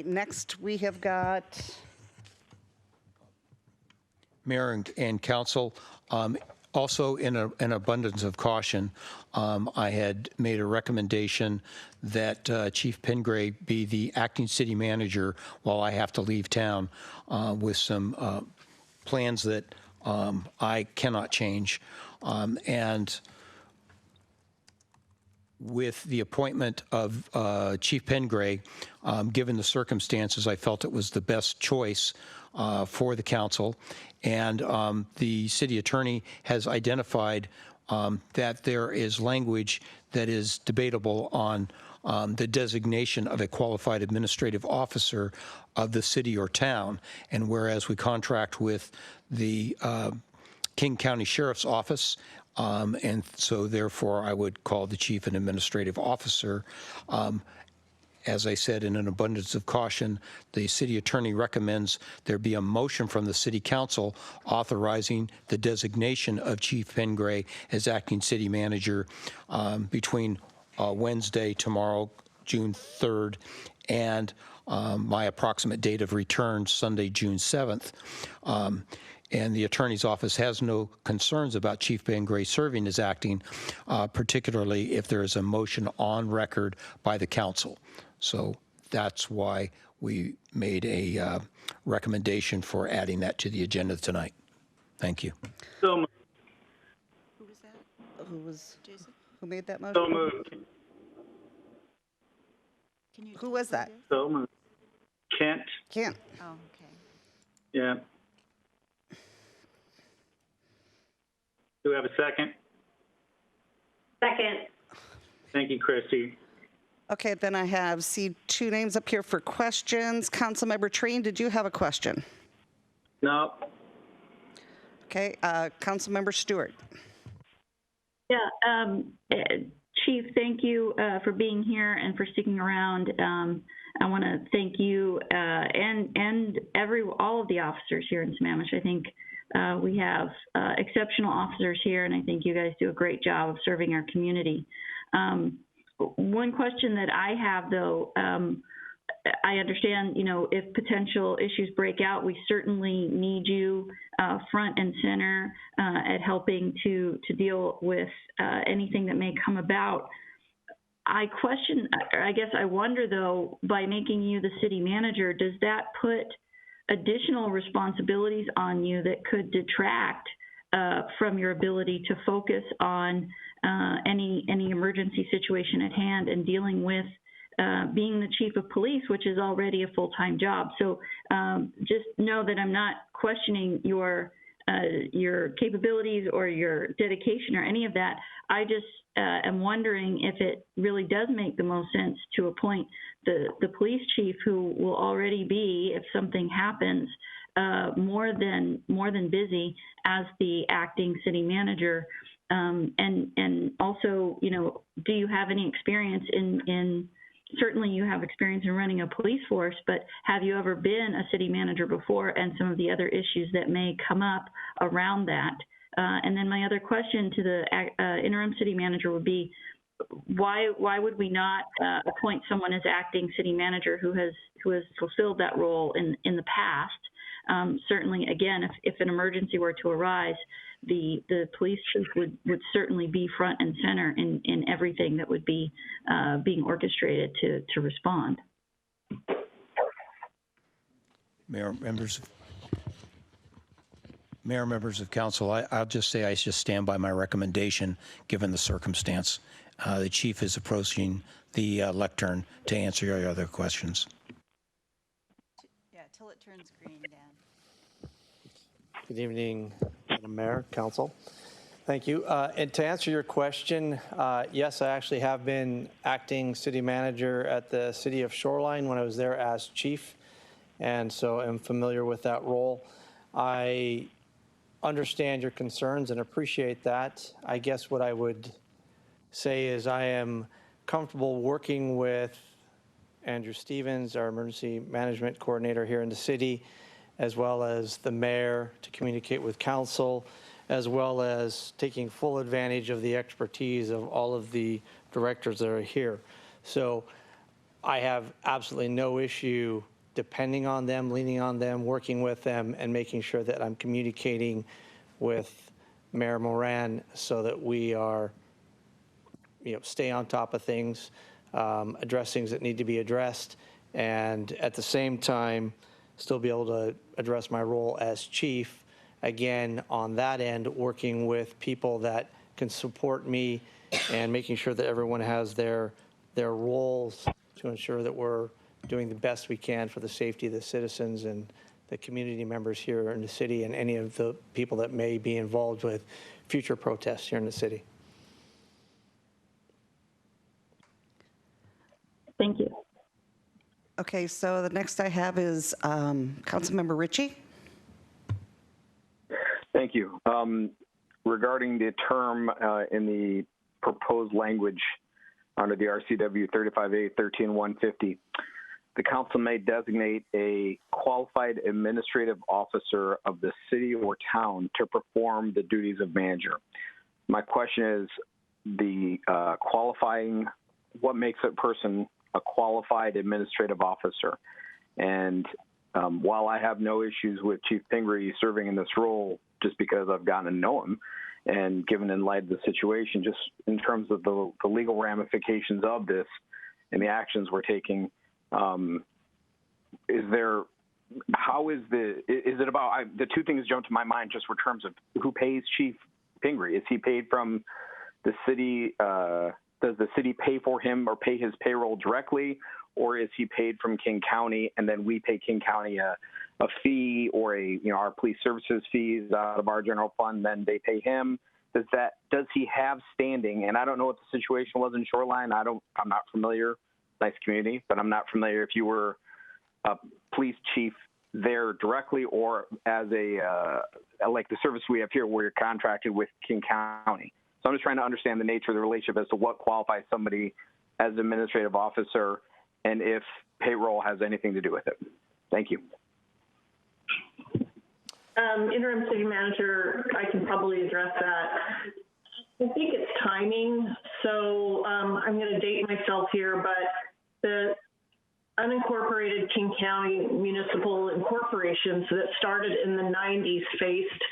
Speaker 1: Next, we have got
Speaker 13: Mayor and council, also in an abundance of caution, I had made a recommendation that Chief Pengrave be the acting city manager while I have to leave town with some plans that I cannot change. And with the appointment of Chief Pengrave, given the circumstances, I felt it was the best choice for the council. And the city attorney has identified that there is language that is debatable on the designation of a qualified administrative officer of the city or town. And whereas we contract with the King County Sheriff's Office, and so therefore I would call the chief an administrative officer. As I said, in an abundance of caution, the city attorney recommends there be a motion from the city council authorizing the designation of Chief Pengrave as acting city manager between Wednesday, tomorrow, June 3rd, and my approximate date of return, Sunday, June 7th. and the Attorney's Office has no concerns about Chief Ben Gray serving as acting, particularly if there is a motion on record by the council. So that's why we made a recommendation for adding that to the agenda tonight. Thank you.
Speaker 16: So moved.
Speaker 12: Who was that?
Speaker 1: Who was, Jason? Who made that motion?
Speaker 16: So moved.
Speaker 1: Who was that?
Speaker 16: So moved. Kent.
Speaker 1: Kent.
Speaker 12: Oh, okay.
Speaker 16: Yeah. Do we have a second?
Speaker 2: Second.
Speaker 16: Thank you, Christy.
Speaker 1: Okay, then I have, see, 2 names up here for questions. Councilmember Treen, did you have a question?
Speaker 16: No.
Speaker 1: Okay, Councilmember Stewart.
Speaker 6: Yeah, Chief, thank you for being here and for sticking around. I want to thank you and all of the officers here in Sammamish. I think we have exceptional officers here, and I think you guys do a great job of serving our community. One question that I have, though, I understand, if potential issues break out, we certainly need you front and center at helping to deal with anything that may come about. I wonder, though, by making you the city manager, does that put additional responsibilities on you that could detract from your ability to focus on any emergency situation at hand and dealing with being the chief of police, which is already a full-time job? So just know that I'm not questioning your capabilities or your dedication or any of that. I just am wondering if it really does make the most sense to appoint the police chief, who will already be, if something happens, more than busy as the acting city manager. And also, do you have any experience in certainly you have experience in running a police force, but have you ever been a city manager before, and some of the other issues that may come up around that? And then my other question to the interim city manager would be, why would we not appoint someone as acting city manager who has fulfilled that role in the past? Certainly, again, if an emergency were to arise, the police chief would certainly be front and center in everything that would be being orchestrated to respond.
Speaker 13: Mayor, members of council, I'll just say I just stand by my recommendation given the circumstance. The chief is approaching the lectern to answer your other questions.
Speaker 12: Yeah, till it turns green, Dan.
Speaker 18: Good evening, Madam Mayor, Council. Thank you. And to answer your question, yes, I actually have been acting city manager at the city of Shoreline when I was there as chief, and so I'm familiar with that role. I understand your concerns and appreciate that. I guess what I would say is I am comfortable working with Andrew Stevens, our emergency management coordinator here in the city, as well as the mayor, to communicate with council, as well as taking full advantage of the expertise of all of the directors that are here. So I have absolutely no issue depending on them, leaning on them, working with them, and making sure that I'm communicating with Mayor Moran so that we are, stay on top of things, address things that need to be addressed, and at the same time, still be able to address my role as chief, again, on that end, working with people that can support me and making sure that everyone has their roles to ensure that we're doing the best we can for the safety of the citizens and the community members here in the city and any of the people that may be involved with future protests here in the city.
Speaker 6: Thank you.
Speaker 1: Okay, so the next I have is Councilmember Ritchie.
Speaker 4: Thank you. Regarding the term in the proposed language under the RCW 35A13150, the council may designate a qualified administrative officer of the city or town to perform the duties of manager. My question is the qualifying, what makes a person a qualified administrative officer? And While I have no issues with Chief Pingree serving in this role just because I've gotten to know him, and given in light of the situation, just in terms of the legal ramifications of this and the actions we're taking, is it about, the two things jump to my mind just in terms of who pays Chief Pingree. Is he paid from the city? Does the city pay for him or pay his payroll directly, or is he paid from King County and then we pay King County a fee or our police services fees out of our general fund, then they pay him? Does he have standing? And I don't know what the situation was in Shoreline. I'm not familiar. Nice community, but I'm not familiar if you were a police chief there directly or as like the service we have here where you're contracted with King County. So I'm just trying to understand the nature of the relationship as to what qualifies somebody as an administrative officer and if payroll has anything to do with it. Thank you.
Speaker 17: Interim city manager, I can probably address that. I think it's timing. So I'm going to date myself here, but the unincorporated King County municipal incorporations that started in the 90s faced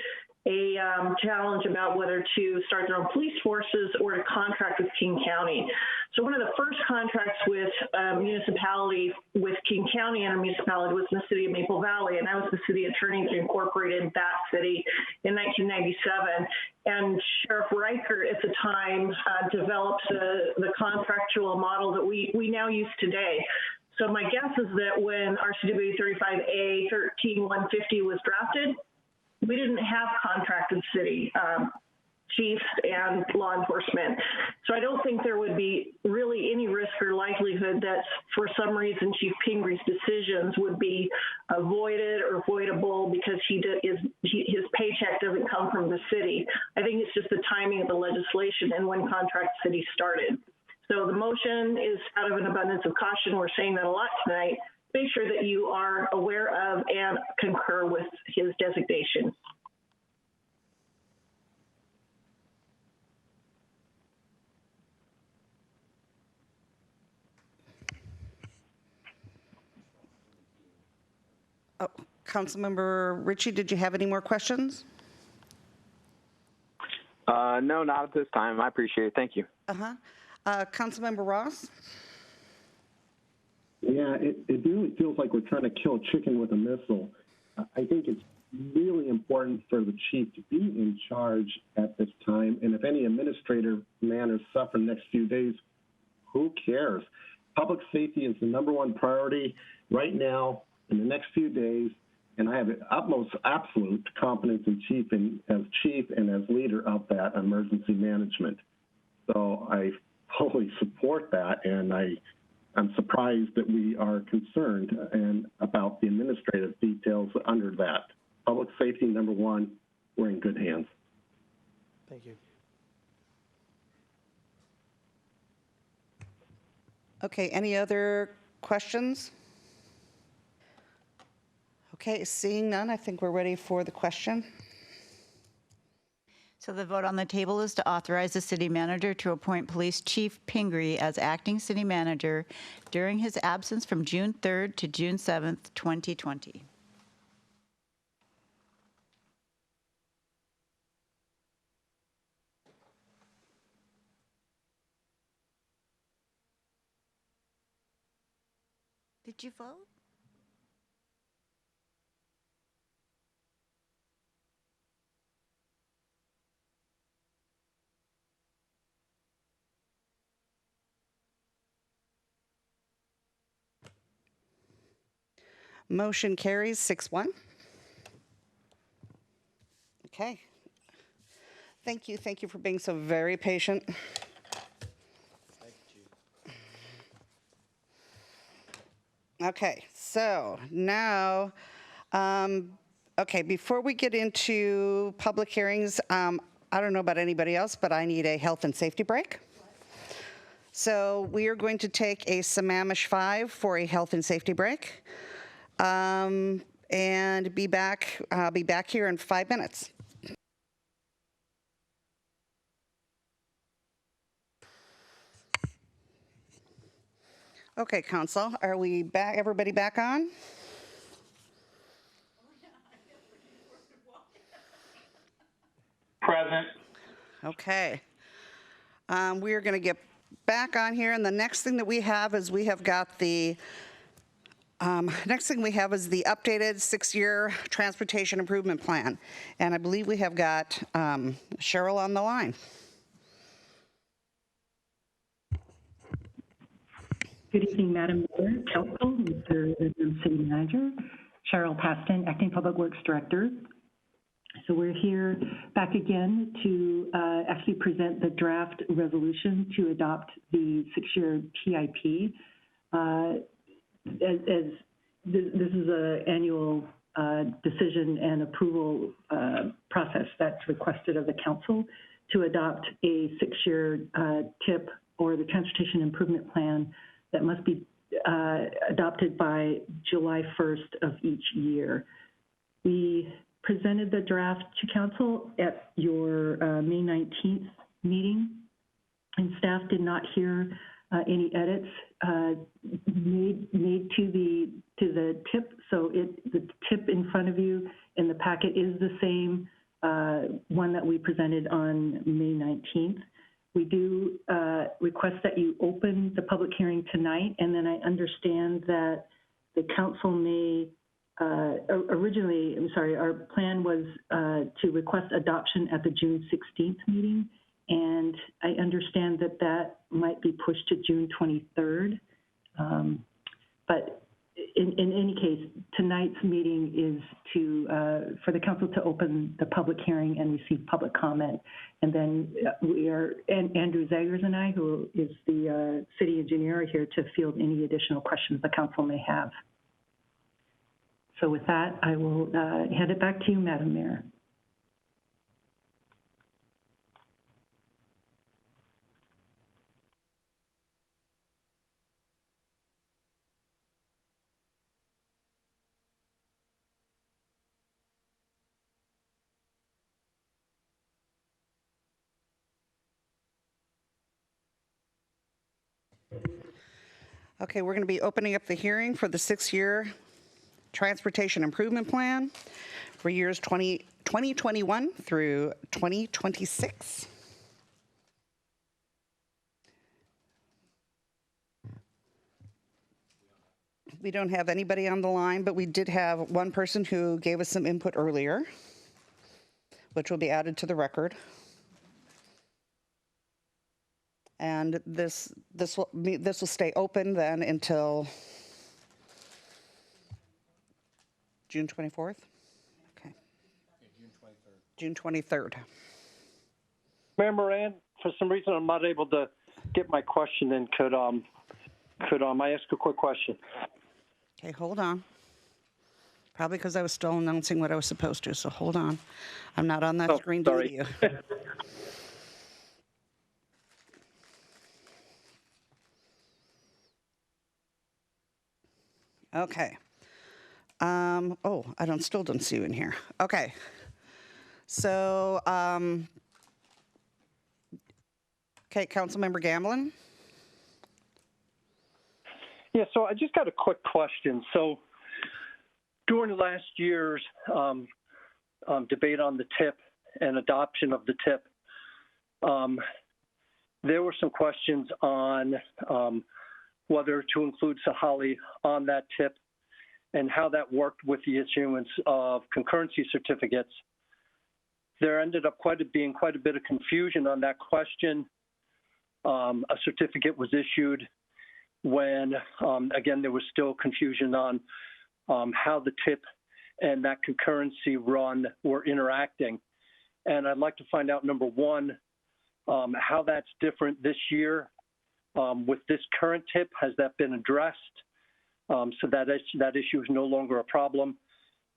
Speaker 17: a challenge about whether to start their own police forces or to contract with King County. So one of the first contracts with municipality with King County and a municipality was in the city of Maple Valley, and I was the city attorney that incorporated that city in 1997. And Sheriff Reichert at the time developed the contractual model that we now use today. So my guess is that when RCW 35A 13150 was drafted, we didn't have contracted city chiefs and law enforcement. So I don't think there would be really any risk or likelihood that for some reason Chief Pingree's decisions would be avoided or voidable because his paycheck doesn't come from the city. I think it's just the timing of the legislation and when contract city started. So the motion is out of an abundance of caution. We're saying that a lot tonight. Make sure that you are aware of and concur with his designation.
Speaker 1: Oh, Councilmember Ritchie, did you have any more questions?
Speaker 4: No, not at this time. I appreciate it. Thank you.
Speaker 1: Councilmember Ross?
Speaker 8: Yeah, it really feels like we're trying to kill a chicken with a missile. I think it's really important for the chief to be in charge at this time. And if any administrative matters suffer the next few days, who cares? Public safety is the #1 priority right now in the next few days. And I have utmost absolute confidence in chief and as leader of that emergency management. So I fully support that, and I'm surprised that we are concerned about the administrative details under that. Public safety, #1, we're in good hands.
Speaker 18: Thank you.
Speaker 1: Okay, any other questions? Okay, seeing none, I think we're ready for the question.
Speaker 12: So the vote on the table is to authorize the city manager to appoint Police Chief Pingree as acting city manager during his absence from June 3rd to June 7th, 2020. Did you vote?
Speaker 1: Motion carries 6-1. Okay. Thank you. Thank you for being so very patient. Okay, so now, okay, before we get into public hearings, I don't know about anybody else, but I need a health and safety break. So we are going to take a Sammamish 5 for a health and safety break. And I'll be back here in 5 minutes. Okay, Council, are we back? Everybody back on?
Speaker 16: Present.
Speaker 1: Okay. We are going to get back on here, and the next thing that we have is we have got the next thing we have is the updated 6-year transportation improvement plan, and I believe we have got Cheryl on the line.
Speaker 19: Good evening, Madam Mayor, Council, Mr. City Manager, Cheryl Paston, Acting Public Works Director. So we're here back again to actually present the draft resolution to adopt the 6-year TIP. As this is an annual decision and approval process that's requested of the council to adopt a 6-year TIP, or the Transportation Improvement Plan, that must be adopted by July 1st of each year. We presented the draft to council at your May 19th meeting, and staff did not hear any edits made to the TIP. So the TIP in front of you in the packet is the same one that we presented on May 19th. We do request that you open the public hearing tonight, and then I understand that the council may, originally, our plan was to request adoption at the June 16th meeting, and I understand that that might be pushed to June 23rd. But in any case, tonight's meeting is for the council to open the public hearing and receive public comment. And then Andrew Zagers and I, who is the city engineer, are here to field any additional questions the council may have. So with that, I will hand it back to you, Madam Mayor.
Speaker 1: Okay, we're going to be opening up the hearing for the 6-year Transportation Improvement Plan for years 2021 through 2026. We don't have anybody on the line, but we did have one person who gave us some input earlier, which will be added to the record. And this will stay open then until June 24th? Okay. June 23rd.
Speaker 10: Mayor Moran, for some reason I'm not able to get my question in. Could I ask a quick question?
Speaker 1: Okay, hold on. Probably because I was still announcing what I was supposed to, so hold on. I'm not on that screen to you. Okay. I still don't see you in here. Okay. So, okay, Councilmember Gamblin.
Speaker 10: Yeah, so I just got a quick question. So during last year's debate on the TIP and adoption of the TIP, there were some questions on whether to include Sahalee on that TIP and how that worked with the issuance of concurrency certificates. There ended up being quite a bit of confusion on that question. A certificate was issued when, again, there was still confusion on how the TIP and that concurrency run were interacting. And I'd like to find out, number one, how that's different this year with this current TIP. Has that been addressed so that issue is no longer a problem?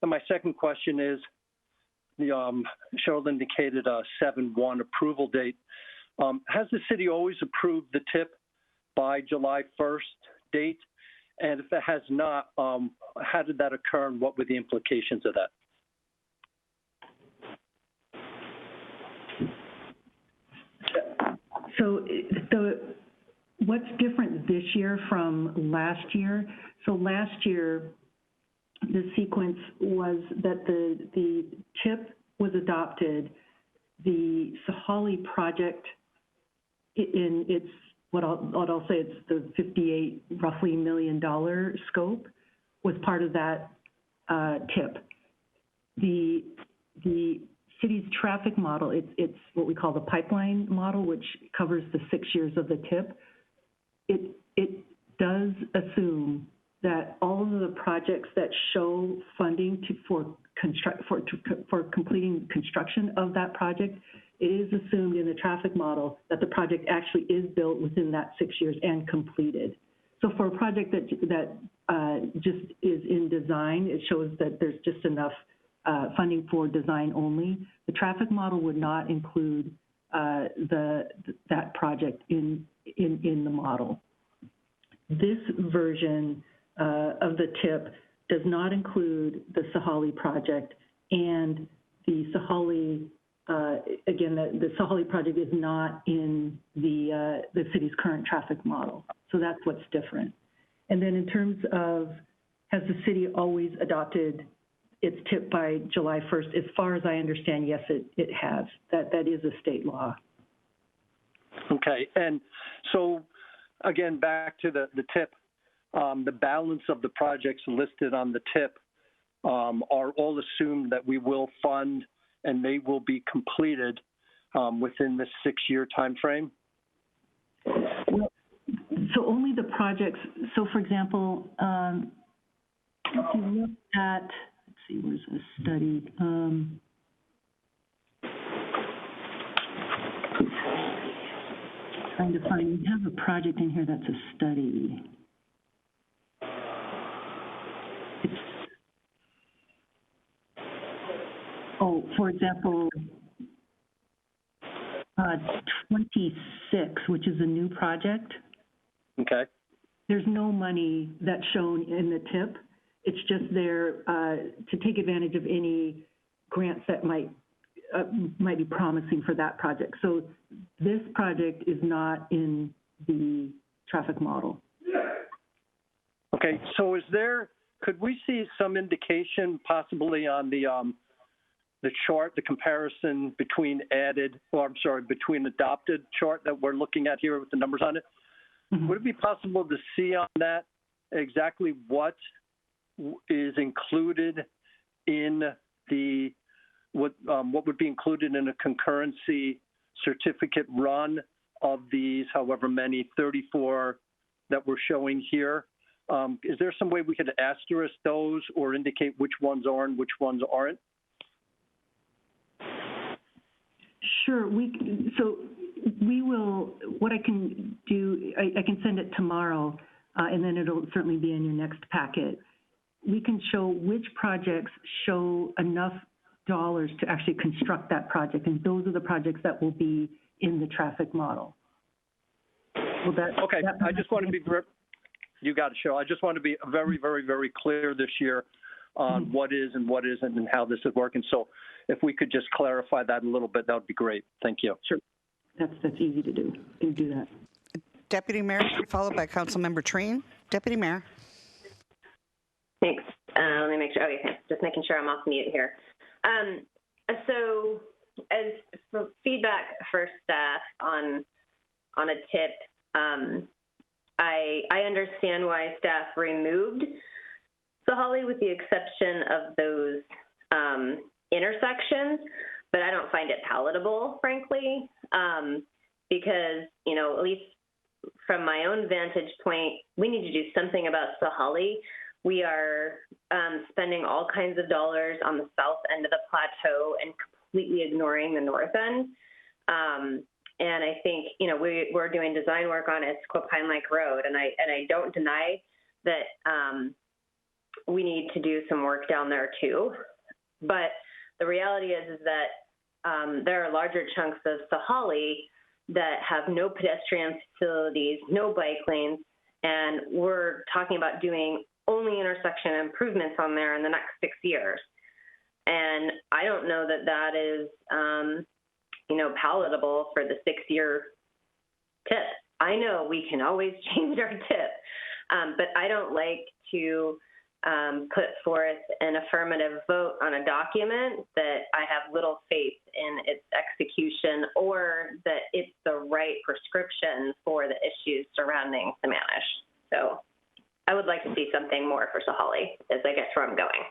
Speaker 10: And my second question is, Cheryl indicated a 7/1 approval date. Has the city always approved the TIP by July 1st date? And if it has not, how did that occur and what were the implications of that?
Speaker 19: So what's different this year from last year? So last year, the sequence was that the TIP was adopted. the Sahali project, in its what I'll say it's the roughly $58 million scope, was part of that TIP. The city's traffic model, it's what we call the pipeline model, which covers the 6 years of the TIP. It does assume that all of the projects that show funding for completing construction of that project, it is assumed in the traffic model that the project actually is built within that 6 years and completed. So for a project that just is in design, it shows that there's just enough funding for design only. The traffic model would not include that project in the model. This version of the TIP does not include the Sahali project, and the Sahali, again, the Sahali project is not in the city's current traffic model. So that's what's different. And then in terms of, has the city always adopted its TIP by July 1st? As far as I understand, yes, it has. That is a state law.
Speaker 10: Okay, and so again, back to the TIP, the balance of the projects listed on the TIP are all assumed that we will fund and they will be completed within this 6-year time frame?
Speaker 19: Well, so only the projects, so for example, if you look at, let's see, where's the study? Trying to find, we have a project in here that's a study. For example, 26, which is a new project.
Speaker 10: Okay.
Speaker 19: There's no money that's shown in the TIP. It's just there to take advantage of any grants that might be promising for that project. So this project is not in the traffic model.
Speaker 10: Okay, so could we see some indication possibly on the chart, the comparison between between adopted chart that we're looking at here with the numbers on it? Mm-hmm. Would it be possible to see on that exactly what is included in what would be included in a concurrency certificate run of these, however many, 34 that we're showing here? Is there some way we could asterisk those or indicate which ones are and which ones aren't?
Speaker 19: Sure. We will, what I can do, I can send it tomorrow, and then it'll certainly be in your next packet. We can show which projects show enough dollars to actually construct that project, and those are the projects that will be in the traffic model.
Speaker 10: Okay, I just want to be, you got it, Cheryl. I just want to be very, very, very clear this year on what is and what isn't and how this is working. So if we could just clarify that a little bit, that would be great. Thank you.
Speaker 19: Sure. That's easy to do. You can do that.
Speaker 1: Deputy Mayor, followed by Councilmember Treen. Deputy Mayor.
Speaker 2: Thanks. Let me make sure. Okay, just making sure I'm off mute here. So, as for feedback for staff on a TIP, I understand why staff removed Sahali with the exception of those intersections, but I don't find it palatable, frankly, because, at least from my own vantage point, we need to do something about Sahali. We are spending all kinds of dollars on the south end of the plateau and completely ignoring the north end. And I think, we're doing design work on Issaquah Pine Lake Road, and I don't deny that we need to do some work down there too. But the reality is that there are larger chunks of Sahali that have no pedestrian facilities, no bike lanes, and we're talking about doing only intersection improvements on there in the next 6 years. And I don't know that that is, palatable for the 6-year TIP. I know we can always change our TIP, but I don't like to put forth an affirmative vote on a document that I have little faith in its execution or that it's the right prescription for the issues surrounding Sammamish. So I would like to see something more for Sahalee, is I guess where I'm going.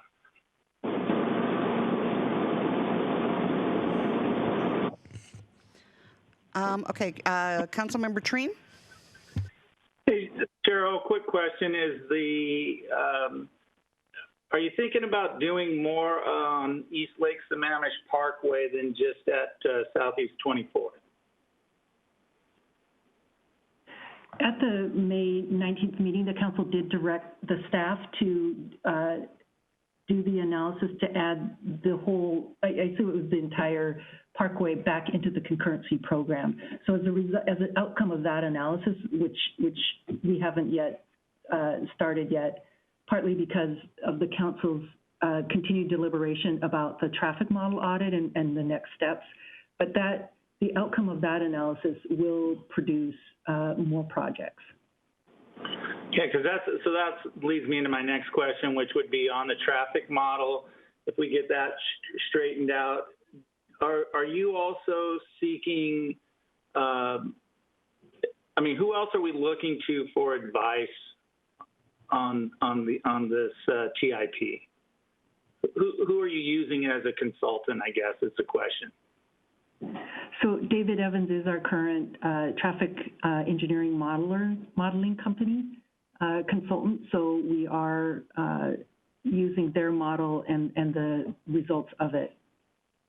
Speaker 1: Okay, Councilmember Treen?
Speaker 16: Hey, Cheryl, quick question is are you thinking about doing more on East Lake Sammamish Parkway than just at Southeast 24th?
Speaker 19: At the May 19th meeting, the council did direct the staff to do the analysis to add the whole, I assume it was the entire parkway back into the concurrency program. So as an outcome of that analysis, which we haven't yet started yet, partly because of the council's continued deliberation about the traffic model audit and the next steps, but the outcome of that analysis will produce more projects.
Speaker 16: Yeah, because that leads me into my next question, which would be on the traffic model. If we get that straightened out, are you also seeking? Who else are we looking to for advice on this TIP? Who are you using as a consultant? I guess is the question.
Speaker 19: So David Evans is our current traffic engineering modeling company consultant. So we are using their model and the results of it.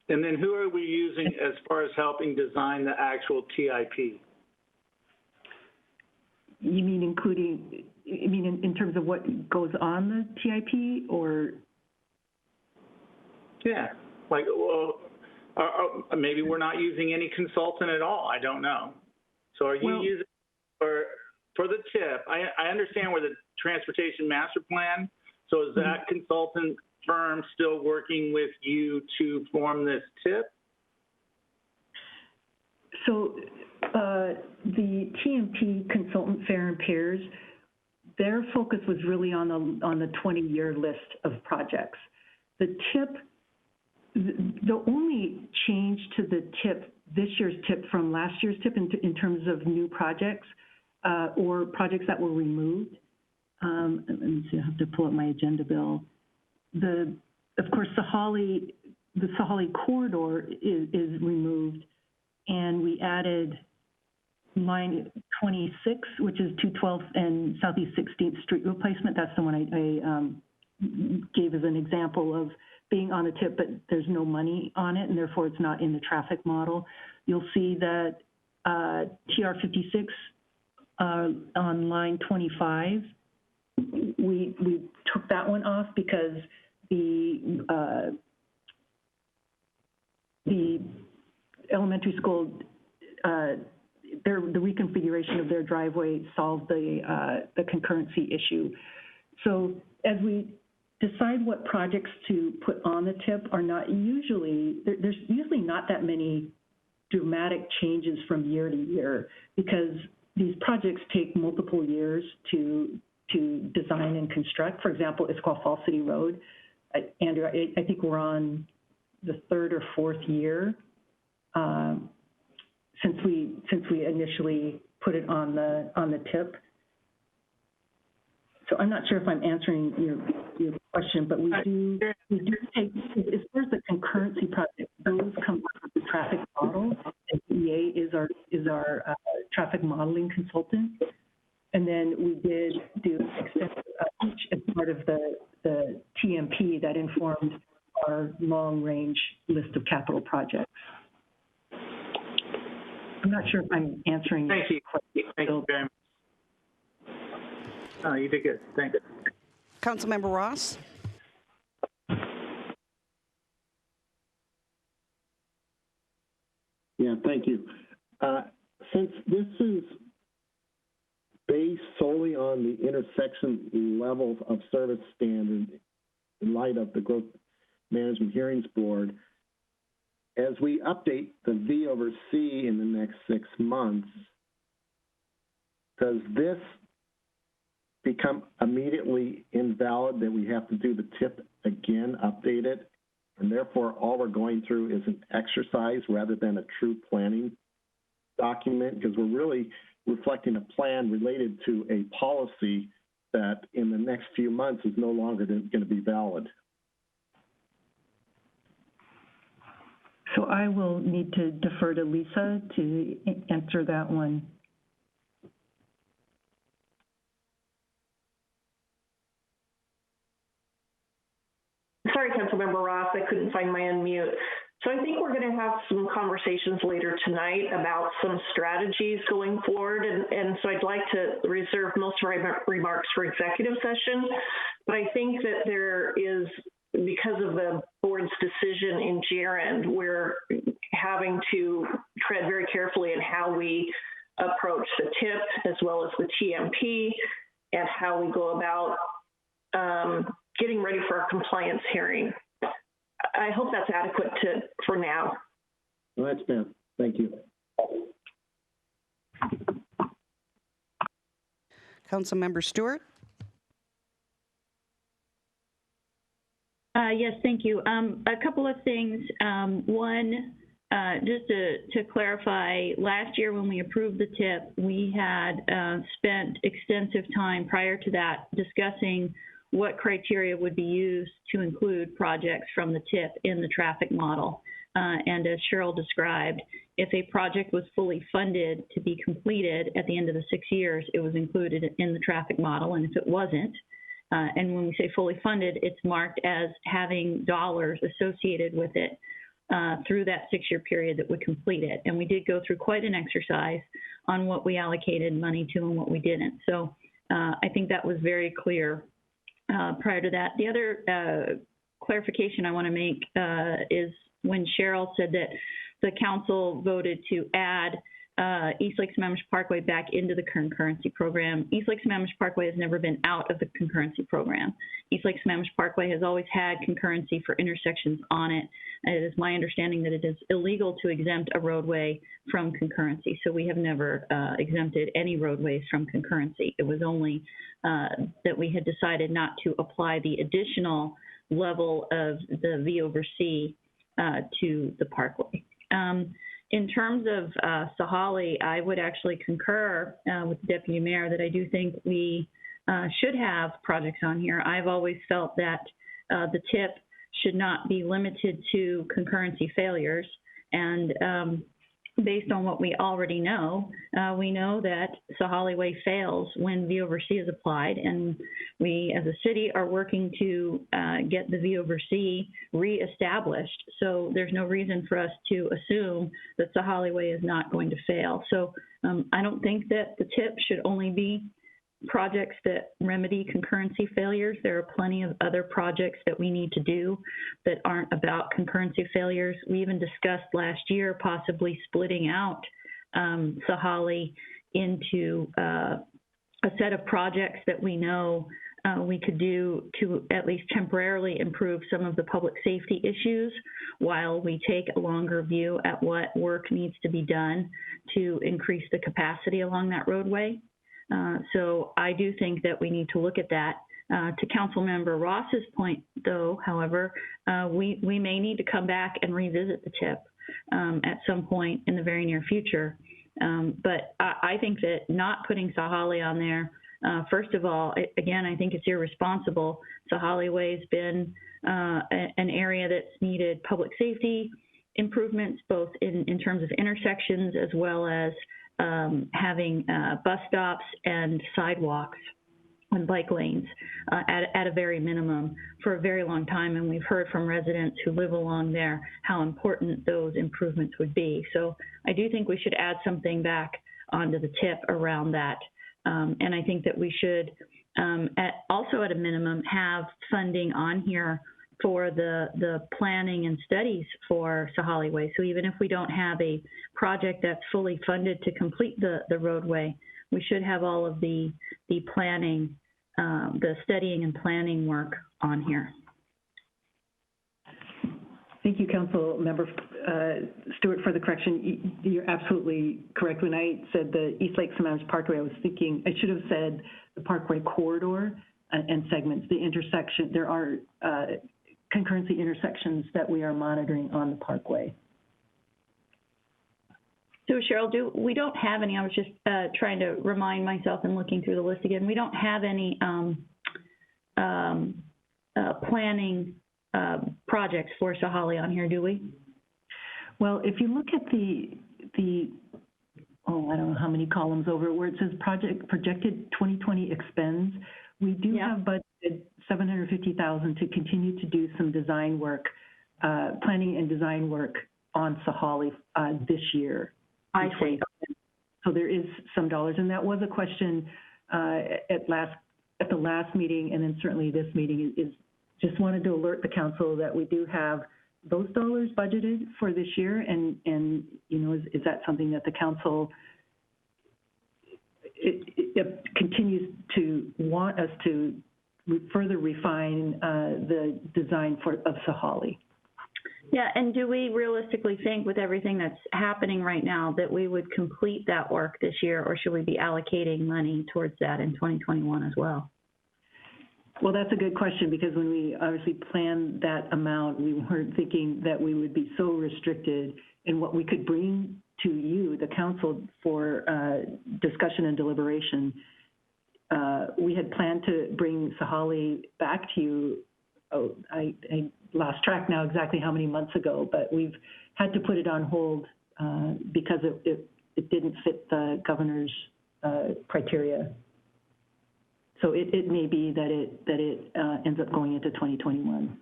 Speaker 16: And then who are we using as far as helping design the actual TIP?
Speaker 19: You mean in terms of what goes on the TIP, or?
Speaker 16: Yeah, maybe we're not using any consultant at all. I don't know. So are you using for the TIP? I understand we're the transportation master plan. So is that consultant firm still working with you to form this TIP?
Speaker 19: So the TMP consultant, Fair and Peers, their focus was really on the 20-year list of projects. The TIP, the only change to the TIP, this year's TIP from last year's TIP in terms of new projects or projects that were removed. Let me see, I have to pull up my agenda bill. Of course, the Sahalee corridor is removed, and we added line 26, which is 212th and Southeast 16th Street replacement. That's the one I gave as an example of being on the TIP, but there's no money on it, and therefore it's not in the traffic model. You'll see that TR 56 on line 25, we took that one off because the elementary school, the reconfiguration of their driveway solved the concurrency issue. So as we decide what projects to put on the TIP are not usually, there's usually not that many dramatic changes from year to year because these projects take multiple years to design and construct. For example, Issaquah Falls City Road. Andrew, I think we're on the third or fourth year since we initially put it on the TIP. So I'm not sure if I'm answering your question, but we do take, as far as the concurrency project, those come from the traffic model, and EA is our traffic modeling consultant. And then we did do extensive outreach as part of the TMP that informed our long-range list of capital projects. I'm not sure if I'm answering your question.
Speaker 16: Thank you very much. Oh, you did good. Thank you.
Speaker 1: Councilmember Ross?
Speaker 8: Yeah, thank you. Since this is based solely on the intersection levels of service standard in light of the Growth Management Hearings Board, as we update the V over C in the next 6 months, does this become immediately invalid that we have to do the TIP again, update it, and therefore all we're going through is an exercise rather than a true planning document, because we're really reflecting a plan related to a policy that in the next few months is no longer going to be valid.
Speaker 19: So I will need to defer to Lisa to answer that one.
Speaker 17: Sorry, Councilmember Ross, I couldn't find my unmute. So I think we're going to have some conversations later tonight about some strategies going forward. And so I'd like to reserve most of my remarks for executive session. But I think that there is, because of the board's decision in gerund, we're having to tread very carefully in how we approach the TIP as well as the TMP and how we go about getting ready for our compliance hearing. I hope that's adequate for now.
Speaker 8: Well, that's been. Thank you.
Speaker 1: Councilmember Stewart.
Speaker 6: Yes, thank you. A couple of things. One, just to clarify, last year when we approved the TIP, we had spent extensive time prior to that discussing what criteria would be used to include projects from the TIP in the traffic model. And as Cheryl described, if a project was fully funded to be completed at the end of the 6 years, it was included in the traffic model. And if it wasn't, and when we say fully funded, it's marked as having dollars associated with it through that 6-year period that would complete it. And we did go through quite an exercise on what we allocated money to and what we didn't. So I think that was very clear prior to that. The other clarification I want to make is when Cheryl said that the council voted to add East Lake Sammamish Parkway back into the concurrency program. East Lake Sammamish Parkway has never been out of the concurrency program. East Lake Sammamish Parkway has always had concurrency for intersections on it. It is my understanding that it is illegal to exempt a roadway from concurrency, so we have never exempted any roadways from concurrency. It was only that we had decided not to apply the additional level of the V over C to the parkway. In terms of Sahalee, I would actually concur with the Deputy Mayor that I do think we should have projects on here. I've always felt that the TIP should not be limited to concurrency failures. And based on what we already know, we know that Sahalee Way fails when V over C is applied, and we as a city are working to get the V over C reestablished. So there's no reason for us to assume that Sahalee Way is not going to fail. So I don't think that the TIP should only be projects that remedy concurrency failures. There are plenty of other projects that we need to do that aren't about concurrency failures. We even discussed last year possibly splitting out Sahalee into a set of projects that we know we could do to at least temporarily improve some of the public safety issues while we take a longer view at what work needs to be done to increase the capacity along that roadway. So I do think that we need to look at that. To Councilmember Ross's point, though, however, we may need to come back and revisit the TIP at some point in the very near future. But I think that not putting Sahalee on there, first of all, again, I think it's irresponsible. Sahalee Way has been an area that's needed public safety improvements, both in terms of intersections as well as having bus stops and sidewalks and bike lanes at a very minimum for a very long time. And we've heard from residents who live along there how important those improvements would be. So I do think we should add something back onto the TIP around that. And I think that we should also at a minimum have funding on here for the planning and studies for Sahalee Way. So even if we don't have a project that's fully funded to complete the roadway, we should have all of the planning, the studying and planning work on here.
Speaker 19: Thank you, Council Member Stewart, for the correction. You're absolutely correct. When I said the East Lake Sammamish Parkway, I was thinking I should have said the Parkway corridor and segments. The intersection, there are concurrency intersections that we are monitoring on the Parkway.
Speaker 6: So Cheryl, we don't have any, I was just trying to remind myself and looking through the list again, we don't have any planning projects for Sahalee on here, do we?
Speaker 19: Well, if you look at the I don't know how many columns over where it says projected 2020 expends, we do have budgeted $750,000 to continue to do some design work, planning and design work on Sahalee this year.
Speaker 6: I see.
Speaker 19: So there is some dollars, and that was a question at the last meeting, and then certainly this meeting is just wanted to alert the council that we do have those dollars budgeted for this year, and you know, is that something that the council it continues to want us to further refine the design of Sahalee?
Speaker 6: Yeah, and do we realistically think with everything that's happening right now that we would complete that work this year, or should we be allocating money towards that in 2021 as well?
Speaker 19: Well, that's a good question, because when we obviously planned that amount, we weren't thinking that we would be so restricted in what we could bring to you, the council, for discussion and deliberation. We had planned to bring Sahalee back to you, I lost track now exactly how many months ago, but we've had to put it on hold because it didn't fit the governor's criteria. So it may be that it ends up going into 2021.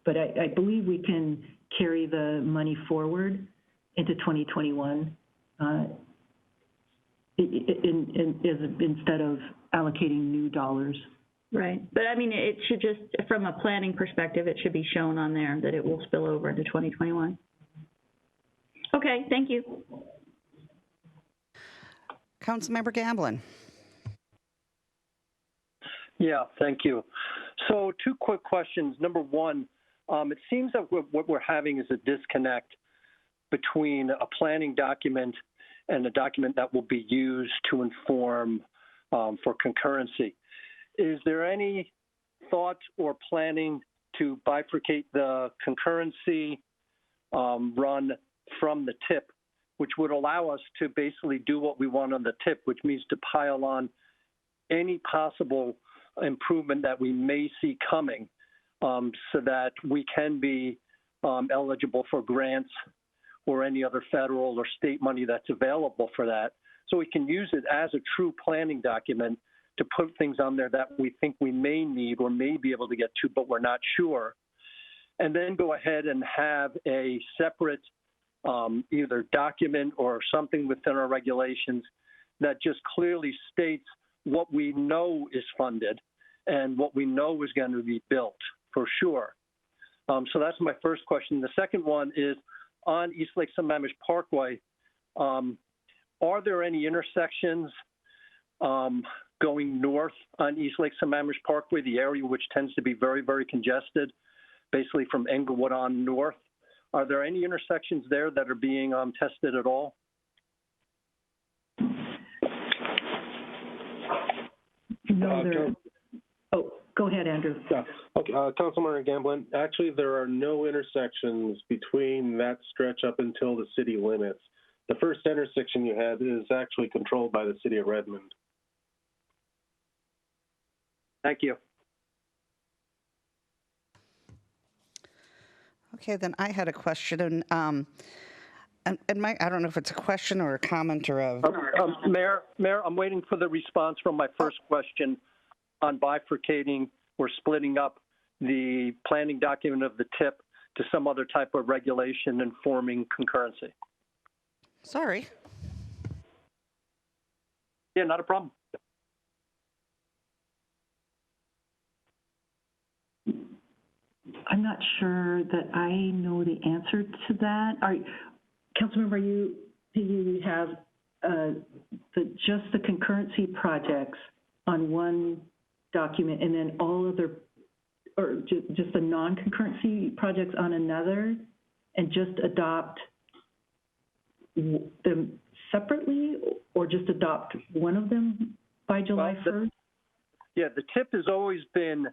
Speaker 19: But I believe we can carry the money forward into 2021 instead of allocating new dollars.
Speaker 6: Right. But I mean, it should just, from a planning perspective, it should be shown on there that it will spill over into 2021. Okay, thank you.
Speaker 1: Councilmember Gamblin.
Speaker 10: Yeah, thank you. So 2 quick questions. Number one, it seems that what we're having is a disconnect between a planning document and a document that will be used to inform for concurrency. Is there any thought or planning to bifurcate the concurrency run from the TIP, which would allow us to basically do what we want on the TIP, which means to pile on any possible improvement that we may see coming so that we can be eligible for grants or any other federal or state money that's available for that. So we can use it as a true planning document to put things on there that we think we may need or may be able to get to, but we're not sure. And then go ahead and have a separate either document or something within our regulations that just clearly states what we know is funded and what we know is going to be built for sure. So that's my first question. The second one is on East Lake Sammamish Parkway. Are there any intersections going north on East Lake Sammamish Parkway, the area which tends to be very, very congested, basically from Englewood on north? Are there any intersections there that are being tested at all?
Speaker 19: No, there. Oh, go ahead, Andrew.
Speaker 8: Yeah. Okay, Councilmember Gamblin. Actually, there are no intersections between that stretch up until the city limits. The first intersection you had is actually controlled by the city of Redmond.
Speaker 10: Thank you.
Speaker 1: Okay, then I had a question, and Mike, I don't know if it's a question or a comment or a...
Speaker 10: Mayor, I'm waiting for the response from my first question on bifurcating or splitting up the planning document of the TIP to some other type of regulation informing concurrency.
Speaker 1: Sorry.
Speaker 10: Yeah, not a problem.
Speaker 19: I'm not sure that I know the answer to that. Councilmember, do you have just the concurrency projects on one document and then all other, or just the non-concurrency projects on another? and just adopt them separately, or just adopt one of them by July 1st?
Speaker 10: Yeah, the TIP has always been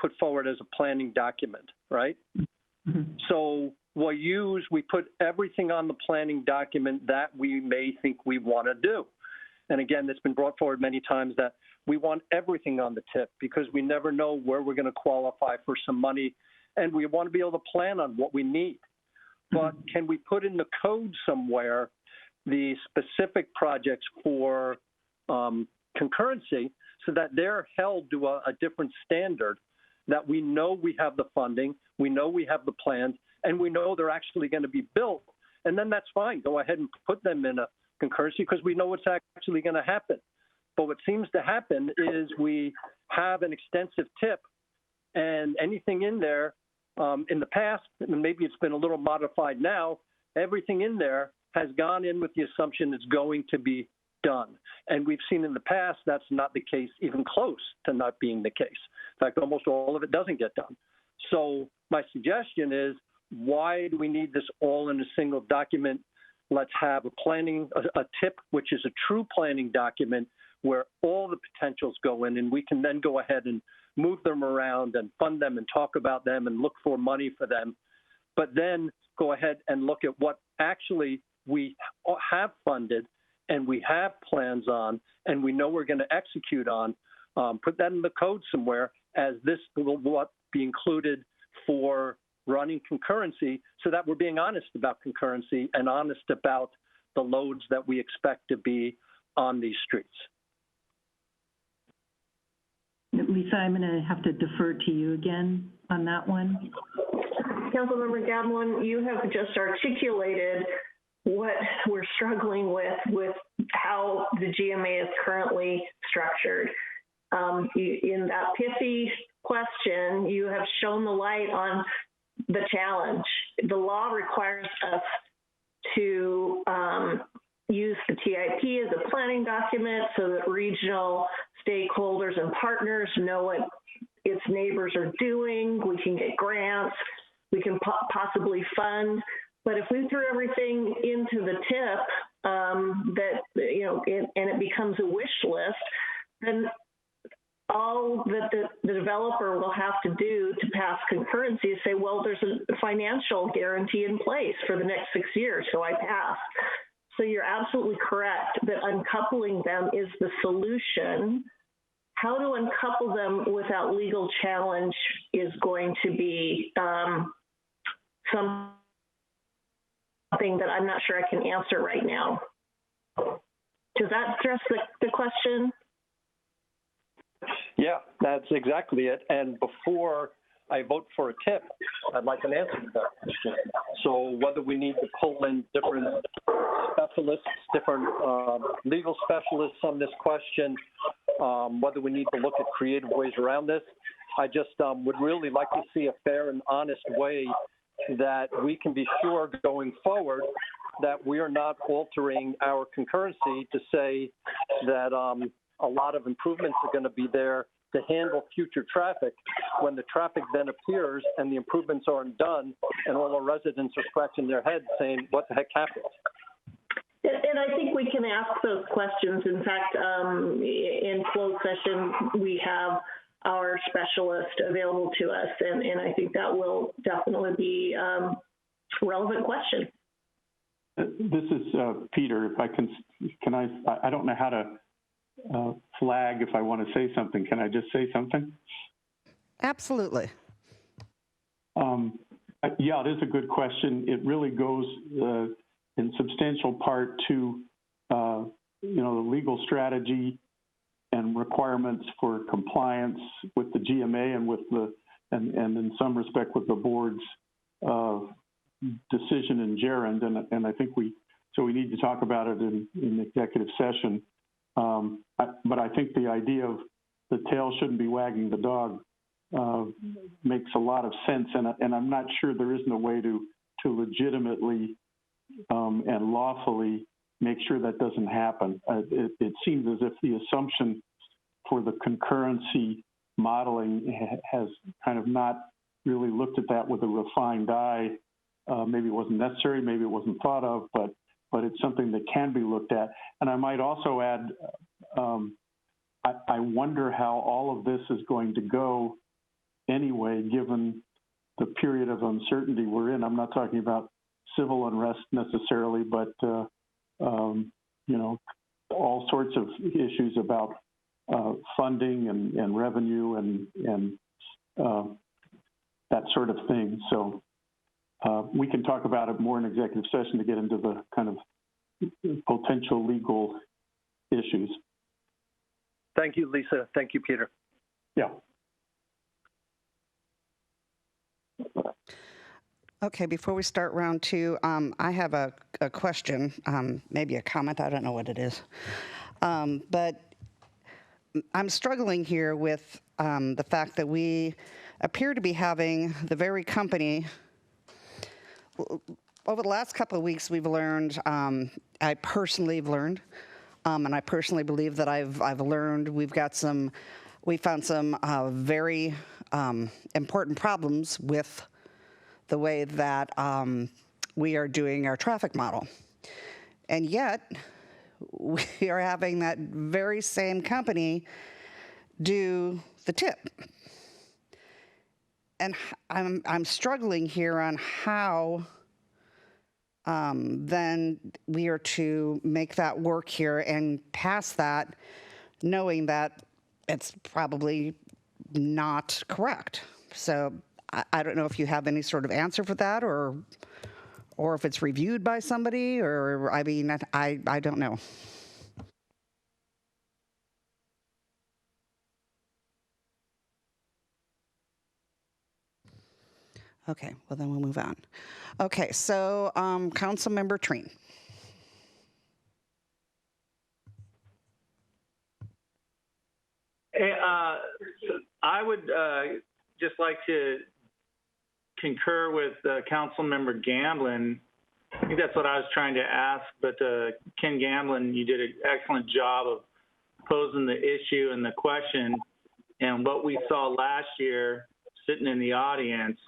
Speaker 10: put forward as a planning document, right? So we put everything on the planning document that we may think we want to do. And again, it's been brought forward many times that we want everything on the TIP because we never know where we're going to qualify for some money, and we want to be able to plan on what we need. But can we put in the code somewhere the specific projects for concurrency so that they're held to a different standard, that we know we have the funding, we know we have the plans, and we know they're actually going to be built? And then that's fine. Go ahead and put them in a concurrency because we know what's actually going to happen. But what seems to happen is we have an extensive TIP, and anything in there in the past, and maybe it's been a little modified now, everything in there has gone in with the assumption it's going to be done. And we've seen in the past that's not the case, even close to not being the case. In fact, almost all of it doesn't get done. So my suggestion is, why do we need this all in a single document? Let's have a TIP, which is a true planning document where all the potentials go in, and we can then go ahead and move them around and fund them and talk about them and look for money for them. But then go ahead and look at what actually we have funded and we have plans on and we know we're going to execute on. Put that in the code somewhere as this will what be included for running concurrency, so that we're being honest about concurrency and honest about the loads that we expect to be on these streets.
Speaker 19: Lisa, I'm going to have to defer to you again on that one.
Speaker 17: Councilmember Gamlin, you have just articulated what we're struggling with how the GMA is currently structured. In that pithy question, you have shown the light on the challenge. The law requires us to use the TIP as a planning document so that regional stakeholders and partners know what its neighbors are doing. We can get grants. We can possibly fund. But if we threw everything into the TIP, and it becomes a wish list, then all that the developer will have to do to pass concurrency is say, well, there's a financial guarantee in place for the next 6 years, so I pass. So you're absolutely correct that uncoupling them is the solution. How to uncouple them without legal challenge is going to be something that I'm not sure I can answer right now. Does that address the question?
Speaker 10: Yeah, that's exactly it. And before I vote for a TIP, I'd like an answer to that question. So whether we need to pull in different specialists, different legal specialists on this question, whether we need to look at creative ways around this, I just would really like to see a fair and honest way that we can be sure going forward that we are not altering our concurrency to say that a lot of improvements are going to be there to handle future traffic when the traffic then appears and the improvements aren't done and all the residents are scratching their heads saying, what the heck happened?
Speaker 17: And I think we can ask those questions. In fact, in closed session, we have our specialist available to us, and I think that will definitely be a relevant question.
Speaker 20: This is Peter. If I can I don't know how to flag if I want to say something. Can I just say something?
Speaker 1: Absolutely.
Speaker 20: Yeah, it is a good question. It really goes in substantial part to the legal strategy and requirements for compliance with the GMA and with and in some respect with the board's decision in Gerund. And I think we need to talk about it in executive session. But I think the idea of the tail shouldn't be wagging the dog makes a lot of sense. And I'm not sure there isn't a way to legitimately and lawfully make sure that doesn't happen. It seems as if the assumption for the concurrency modeling has kind of not really looked at that with a refined eye. Maybe it wasn't necessary, maybe it wasn't thought of, but it's something that can be looked at. And I might also add, I wonder how all of this is going to go anyway, given the period of uncertainty we're in. I'm not talking about civil unrest necessarily, but all sorts of issues about funding and revenue and that sort of thing. So we can talk about it more in executive session to get into the kind of potential legal issues.
Speaker 10: Thank you, Lisa. Thank you, Peter.
Speaker 20: Yeah.
Speaker 1: Okay, before we start round two, I have a question, maybe a comment, I don't know what it is. But I'm struggling here with the fact that we appear to be having the very company. Over the last couple of weeks, we've learned, I personally have learned, and I personally believe that I've learned, we found some very important problems with the way that we are doing our traffic model. And yet, we are having that very same company do the tip. And I'm struggling here on how then we are to make that work here and pass that, knowing that it's probably not correct. So I don't know if you have any sort of answer for that, or if it's reviewed by somebody, or I mean, I don't know. Okay, well then we'll move on. Okay, so Councilmember Treen.
Speaker 16: Hey, I would just like to concur with Councilmember Gamblin. I think that's what I was trying to ask, but Ken Gamblin, you did an excellent job of posing the issue and the question. And what we saw last year sitting in the audience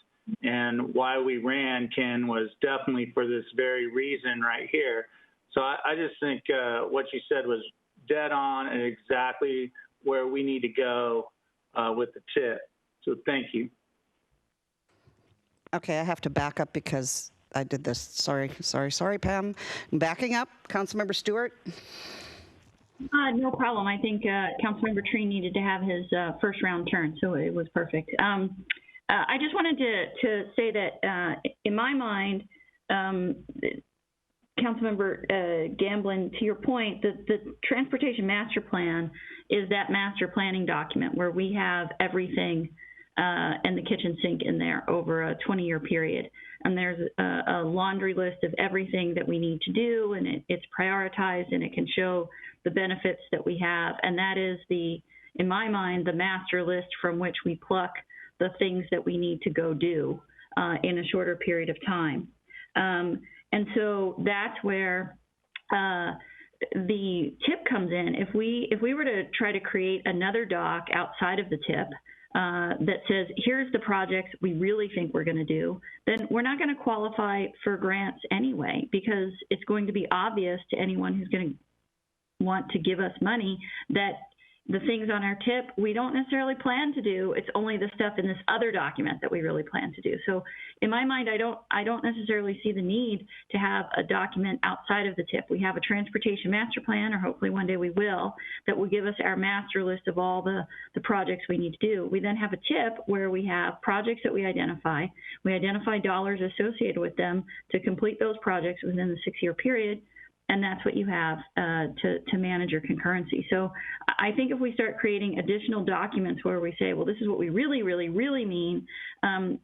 Speaker 16: and why we ran, Ken, was definitely for this very reason right here. So I just think what you said was dead on and exactly where we need to go with the tip. So thank you.
Speaker 1: Okay, I have to back up because I did this. Sorry, Pam. I'm backing up. Councilmember Stewart.
Speaker 6: No problem. I think Councilmember Treen needed to have his first round turn, so it was perfect. I just wanted to say that in my mind, Councilmember Gamblin, to your point, the Transportation Master Plan is that master planning document where we have everything and the kitchen sink in there over a 20-year period. And there's a laundry list of everything that we need to do, and it's prioritized, and it can show the benefits that we have. And that is in my mind, the master list from which we pluck the things that we need to go do in a shorter period of time. And so that's where the tip comes in. If we were to try to create another doc outside of the tip that says, here's the projects we really think we're going to do, then we're not going to qualify for grants anyway, because it's going to be obvious to anyone who's going to want to give us money that the things on our tip we don't necessarily plan to do. It's only the stuff in this other document that we really plan to do. So in my mind, I don't necessarily see the need to have a document outside of the tip. We have a transportation master plan, or hopefully one day we will, that will give us our master list of all the projects we need to do. We then have a tip where we have projects that we identify dollars associated with them to complete those projects within the 6-year period. And that's what you have to manage your concurrency. So I think if we start creating additional documents where we say, well, this is what we really, really, really mean,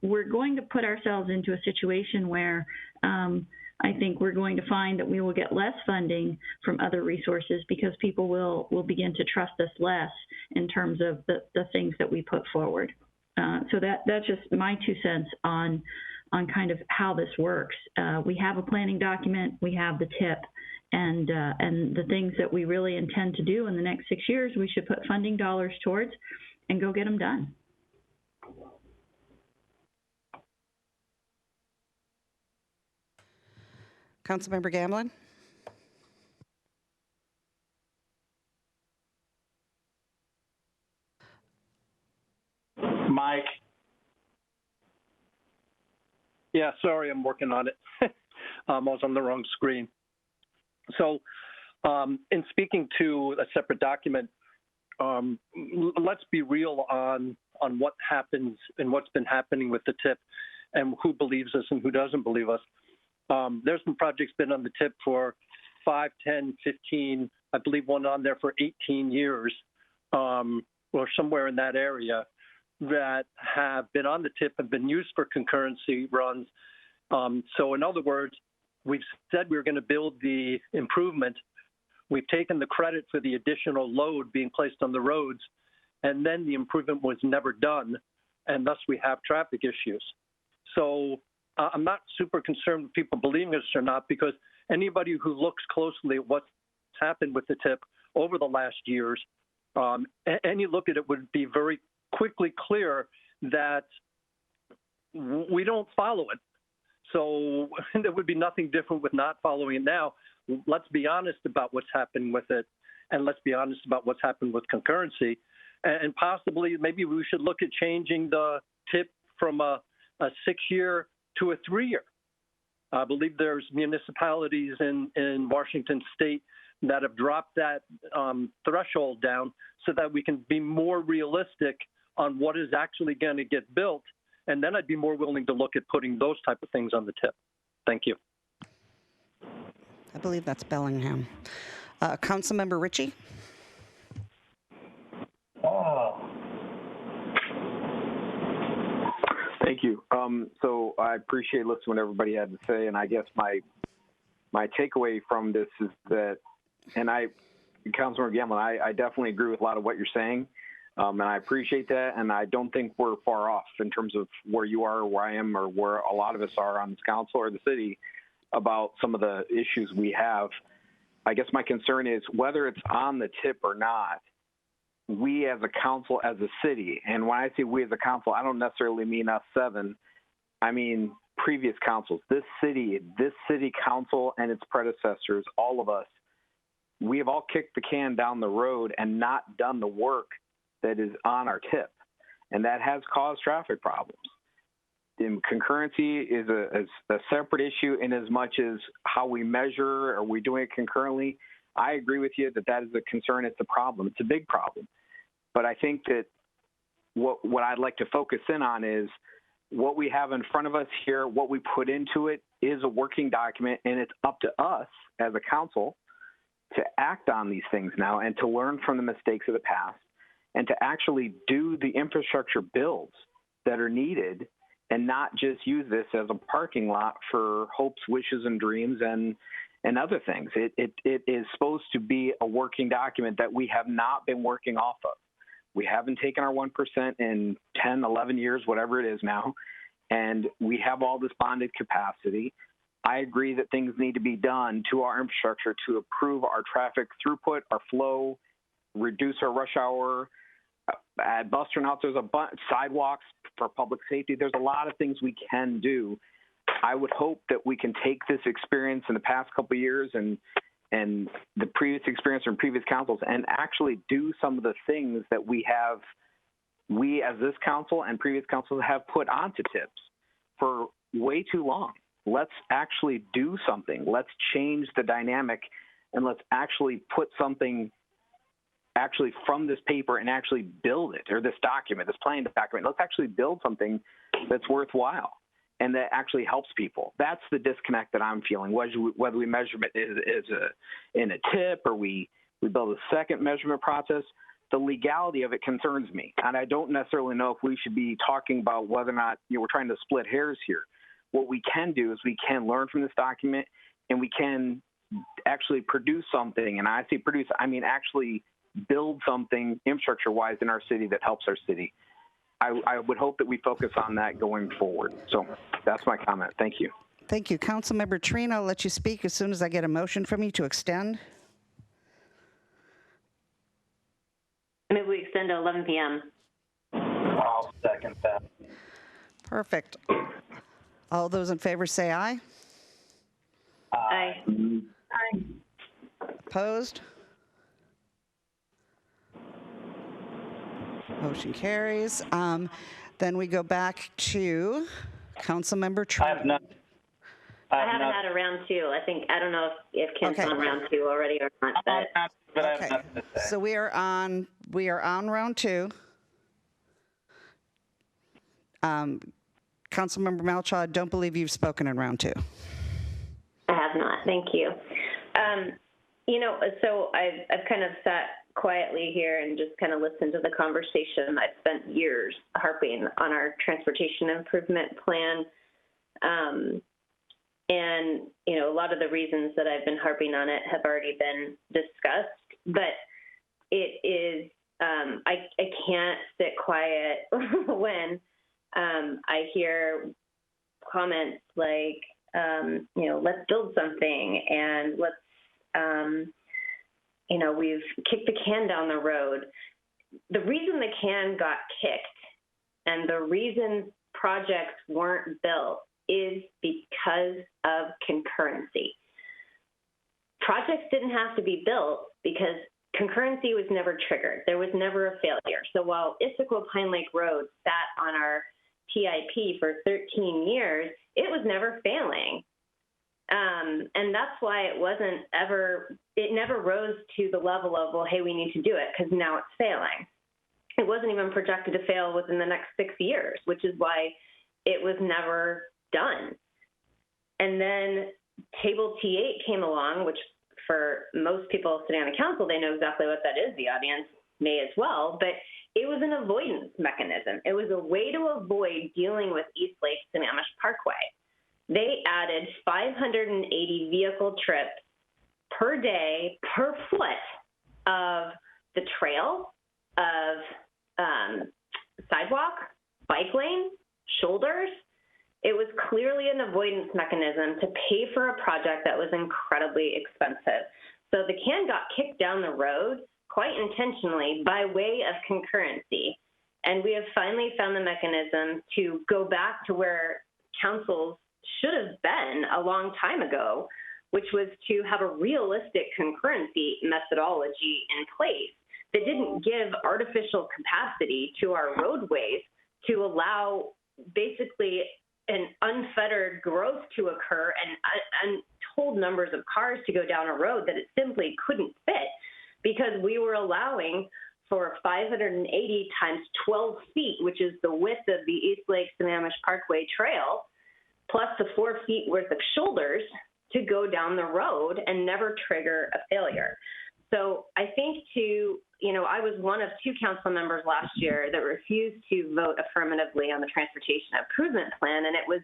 Speaker 6: we're going to put ourselves into a situation where I think we're going to find that we will get less funding from other resources because people will begin to trust us less in terms of the things that we put forward. So that's just my 2 cents on kind of how this works. We have a planning document, we have the tip, and the things that we really intend to do in the next 6 years, we should put funding dollars towards and go get them done.
Speaker 1: Councilmember Gamblin?
Speaker 10: Mike. Yeah, sorry, I'm working on it. I was on the wrong screen. So, in speaking to a separate document, let's be real on what happens and what's been happening with the TIP and who believes us and who doesn't believe us. There's some projects been on the TIP for 5, 10, 15, I believe one on there for 18 years, or somewhere in that area, that have been on the TIP and been used for concurrency runs. So in other words, we've said we were going to build the improvement. We've taken the credit for the additional load being placed on the roads, and then the improvement was never done, and thus we have traffic issues. So I'm not super concerned with people believing us or not, because anybody who looks closely at what's happened with the TIP over the last years, any look at it would be very quickly clear that we don't follow it. So there would be nothing different with not following it now. Let's be honest about what's happening with it, and let's be honest about what's happened with concurrency. And possibly, maybe we should look at changing the TIP from a 6-year to a 3-year. I believe there's municipalities in Washington State that have dropped that threshold down so that we can be more realistic on what is actually going to get built. And then I'd be more willing to look at putting those type of things on the TIP. Thank you.
Speaker 1: I believe that's Bellingham. Councilmember Ritchie?
Speaker 4: Thank you. So I appreciate listening to what everybody had to say, and I guess my takeaway from this is that, and Councilmember Gamblin, I definitely agree with a lot of what you're saying, and I appreciate that, and I don't think we're far off in terms of where you are, or where I am, or where a lot of us are on this council or the city about some of the issues we have. I guess my concern is whether it's on the TIP or not, we as a council, as a city, and when I say we as a council, I don't necessarily mean us 7, I mean previous councils. This city council and its predecessors, all of us, we have all kicked the can down the road and not done the work that is on our TIP, and that has caused traffic problems. And concurrency is a separate issue in as much as how we measure, are we doing it concurrently? I agree with you that is a concern. It's a problem. It's a big problem. But I think that what I'd like to focus in on is what we have in front of us here, what we put into it is a working document, and it's up to us as a council to act on these things now and to learn from the mistakes of the past and to actually do the infrastructure builds that are needed and not just use this as a parking lot for hopes, wishes, and dreams and other things. It is supposed to be a working document that we have not been working off of. We haven't taken our 1% in 10, 11 years, whatever it is now, and we have all this bonded capacity. I agree that things need to be done to our infrastructure to improve our traffic throughput, our flow, reduce our rush hour, add bus turnouts. There's a bunch, sidewalks for public safety. There's a lot of things we can do. I would hope that we can take this experience in the past couple of years and the previous experience from previous councils and actually do some of the things that we as this council and previous councils have put onto TIPs for way too long. Let's actually do something. Let's change the dynamic, and let's actually put something actually from this paper and actually build it, or this document, this planning document. Let's actually build something that's worthwhile and that actually helps people. That's the disconnect that I'm feeling. Whether we measure it in a TIP or we build a second measurement process, the legality of it concerns me. And I don't necessarily know if we should be talking about whether or not we're trying to split hairs here. What we can do is we can learn from this document, and we can actually produce something. And I say produce, I mean actually build something infrastructure-wise in our city that helps our city. I would hope that we focus on that going forward. So that's my comment. Thank you.
Speaker 1: Thank you. Councilmember Trina, I'll let you speak as soon as I get a motion from you to extend.
Speaker 2: Maybe we extend to 11 p.m.
Speaker 10: I'll second that.
Speaker 1: Perfect. All those in favor say aye.
Speaker 2: Aye. Aye.
Speaker 6: Aye.
Speaker 1: Opposed? Motion carries. Then we go back to Councilmember Tree.
Speaker 2: I haven't had a round two. I don't know if Ken's
Speaker 1: Okay.
Speaker 2: on round two already or not. But
Speaker 1: Okay. So we are on round two. Councilmember Malchaw, I don't believe you've spoken in round two.
Speaker 2: I have not. Thank you. So I've kind of sat quietly here and just kind of listened to the conversation. I've spent years harping on our transportation improvement plan. And, a lot of the reasons that I've been harping on it have already been discussed, but it is, I can't sit quiet when I hear comments like, let's build something and let's, we've kicked the can down the road. The reason the can got kicked and the reason projects weren't built is because of concurrency. Projects didn't have to be built because concurrency was never triggered. There was never a failure. So while Issaquah Pine Lake Road sat on our TIP for 13 years, it was never failing. And that's why it never rose to the level of, well, hey, we need to do it because now it's failing. It wasn't even projected to fail within the next 6 years, which is why it was never done. And then Table T8 came along, which for most people sitting on the council, they know exactly what that is. The audience may as well, but it was an avoidance mechanism. It was a way to avoid dealing with East Lake Sammamish Parkway. They added 580 vehicle trips per day, per foot of the trail, of sidewalk, bike lane, shoulders. It was clearly an avoidance mechanism to pay for a project that was incredibly expensive. So the can got kicked down the road quite intentionally by way of concurrency. And we have finally found the mechanism to go back to where councils should have been a long time ago, which was to have a realistic concurrency methodology in place that didn't give artificial capacity to our roadways to allow basically an unfettered growth to occur and untold numbers of cars to go down a road that it simply couldn't fit because we were allowing for 580 times 12 feet, which is the width of the East Lake Sammamish Parkway Trail, plus the 4 feet worth of shoulders to go down the road and never trigger a failure. So I think I was one of two council members last year that refused to vote affirmatively on the transportation improvement plan, and it was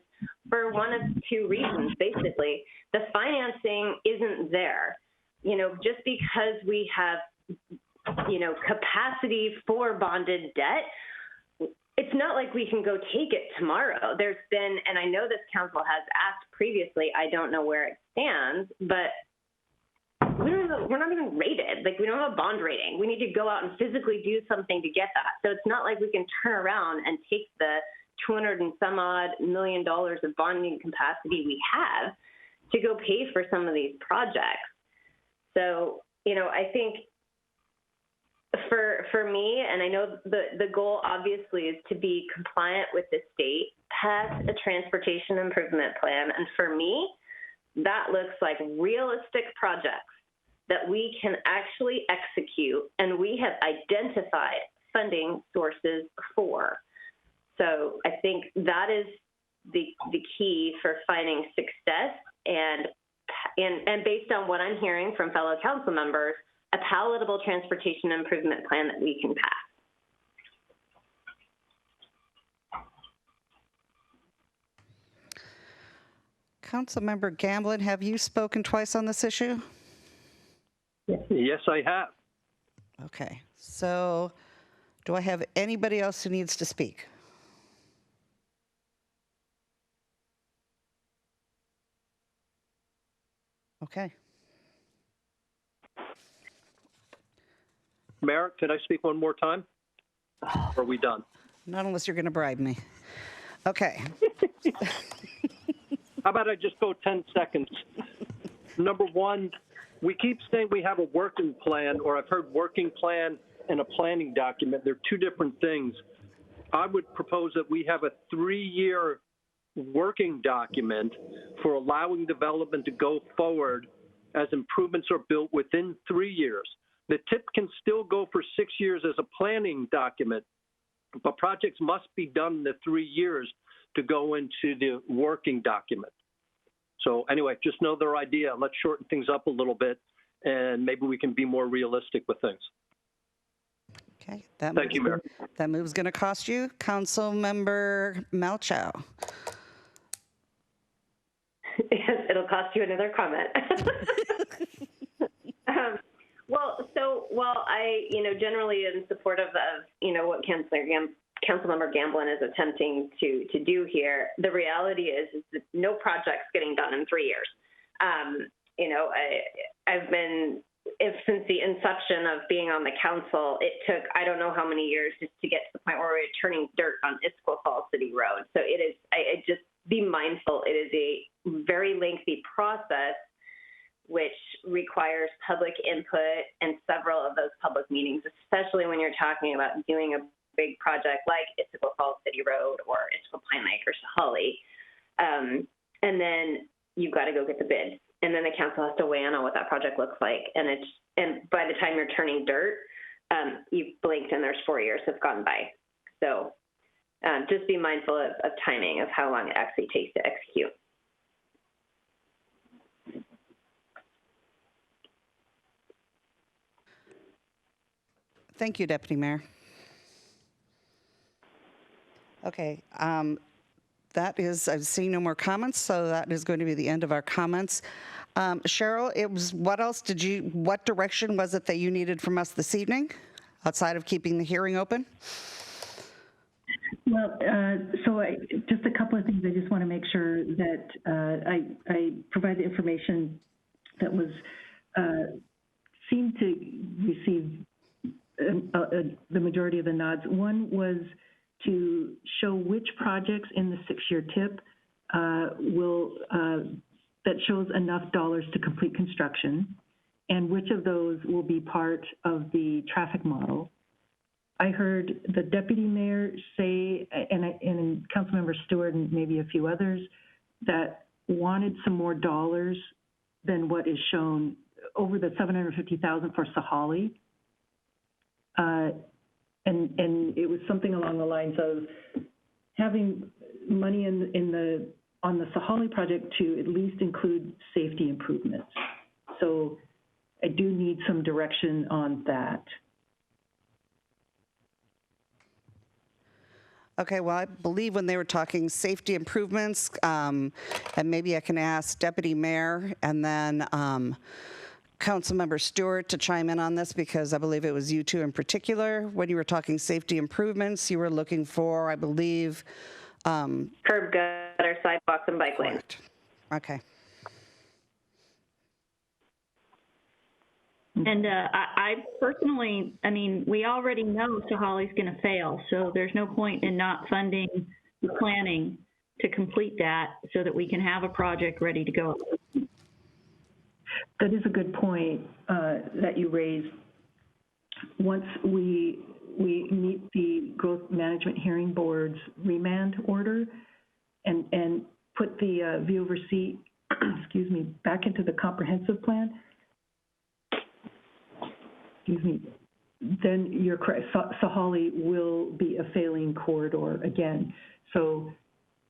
Speaker 2: for one of two reasons, basically. The financing isn't there. Just because we have, capacity for bonded debt, it's not like we can go take it tomorrow. There's been, and I know this council has asked previously, I don't know where it stands, but we're not even rated. Like, we don't have a bond rating. We need to go out and physically do something to get that. So it's not like we can turn around and take the $200 and some odd million of bonding capacity we have to go pay for some of these projects. So, I think for me, and I know the goal obviously is to be compliant with the state, pass a transportation improvement plan. And for me, that looks like realistic projects that we can actually execute and we have identified funding sources for. So I think that is the key for finding success and based on what I'm hearing from fellow council members, a palatable transportation improvement plan that we can pass.
Speaker 1: Councilmember Gamblin, have you spoken twice on this issue?
Speaker 10: Yes, I have.
Speaker 1: Okay. So do I have anybody else who needs to speak? Okay.
Speaker 10: Mayor, can I speak one more time? Or are we done?
Speaker 1: Not unless you're going to bribe me. Okay.
Speaker 10: How about I just go 10 seconds? Number one, we keep saying we have a working plan, or I've heard working plan and a planning document. They're two different things. I would propose that we have a 3-year working document for allowing development to go forward as improvements are built within 3 years. The TIP can still go for 6 years as a planning document, but projects must be done in the 3 years to go into the working document. So anyway, just know their idea. Let's shorten things up a little bit, and maybe we can be more realistic with things.
Speaker 1: Okay.
Speaker 10: Thank you, Mayor.
Speaker 1: That move's going to cost you. Councilmember Malchow.
Speaker 2: Yes, it'll cost you another comment. While I, generally am supportive of, what Councilmember Gamblin is attempting to do here, the reality is that no project's getting done in 3 years. I've been, since the inception of being on the council, it took, I don't know how many years just to get to the point where we're turning dirt on Issaquah Falls City Road. So it is, just be mindful, it is a very lengthy process which requires public input and several of those public meetings, especially when you're talking about doing a big project like Issaquah Falls City Road or Issaquah Pine Lake or Sahalee. And then you've got to go get the bids. And then the council has to weigh in on what that project looks like. And by the time you're turning dirt, you've blinked and there's 4 years have gone by. So just be mindful of timing, of how long it actually takes to execute.
Speaker 1: Thank you, Deputy Mayor. Okay, that is, I've seen no more comments, so that is going to be the end of our comments. Cheryl, what direction was it that you needed from us this evening, outside of keeping the hearing open?
Speaker 19: Well, just a couple of things. I just want to make sure that I provide the information that was seemed to receive the majority of the nods. One was to show which projects in the 6-year TIP that shows enough dollars to complete construction, and which of those will be part of the traffic model. I heard the deputy mayor say, and Councilmember Stewart and maybe a few others, that wanted some more dollars than what is shown over the $750,000 for Sahalee. And it was something along the lines of having money on the Sahalee project to at least include safety improvements. So I do need some direction on that.
Speaker 1: Okay, well, I believe when they were talking safety improvements, and maybe I can ask Deputy Mayor and then Councilmember Stewart to chime in on this, because I believe it was you two in particular. When you were talking safety improvements, you were looking for, I believe,
Speaker 2: curb gutter, sidewalks, and bike lanes.
Speaker 1: Okay.
Speaker 6: And I personally, we already know Sahalee's going to fail, so there's no point in not funding the planning to complete that so that we can have a project ready to go.
Speaker 19: That is a good point that you raised. Once we meet the Growth Management Hearing Board's remand order and put the view of receipt, excuse me, back into the comprehensive plan, then you're correct. Sahalee will be a failing corridor again. So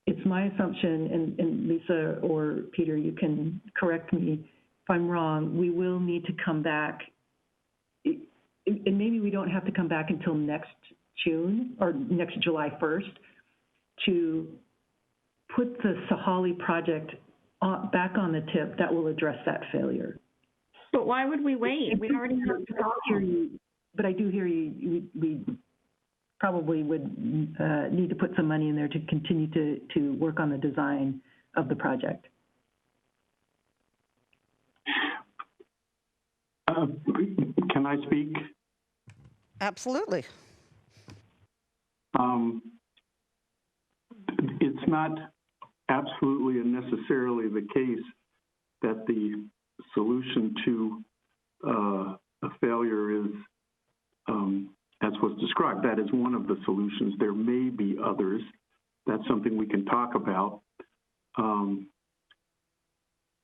Speaker 19: it's my assumption, and Lisa or Peter, you can correct me if I'm wrong, we will need to come back, and maybe we don't have to come back until next June or next July 1st to put the Sahalee project back on the TIP that will address that failure.
Speaker 6: But why would we wait? We already have to talk to you.
Speaker 19: But I do hear you. We probably would need to put some money in there to continue to work on the design of the project.
Speaker 20: Can I speak?
Speaker 1: Absolutely.
Speaker 20: It's not absolutely and necessarily the case that the solution to a failure is, as was described, that is one of the solutions. There may be others. That's something we can talk about.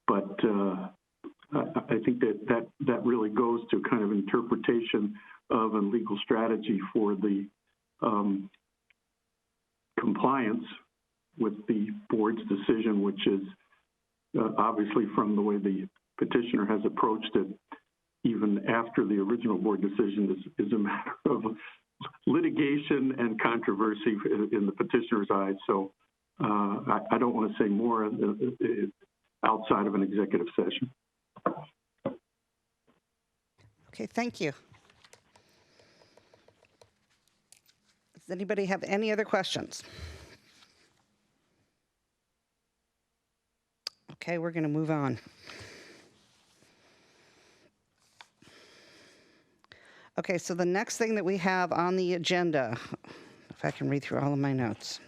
Speaker 20: But I think that really goes to kind of interpretation of a legal strategy for the compliance with the board's decision, which is obviously, from the way the petitioner has approached it, even after the original board decision, is a matter of litigation and controversy in the petitioner's eyes. So I don't want to say more outside of an executive session.
Speaker 1: Okay, thank you. Does anybody have any other questions? Okay, we're going to move on. Okay, so the next thing that we have on the agenda, if I can read through all of my notes.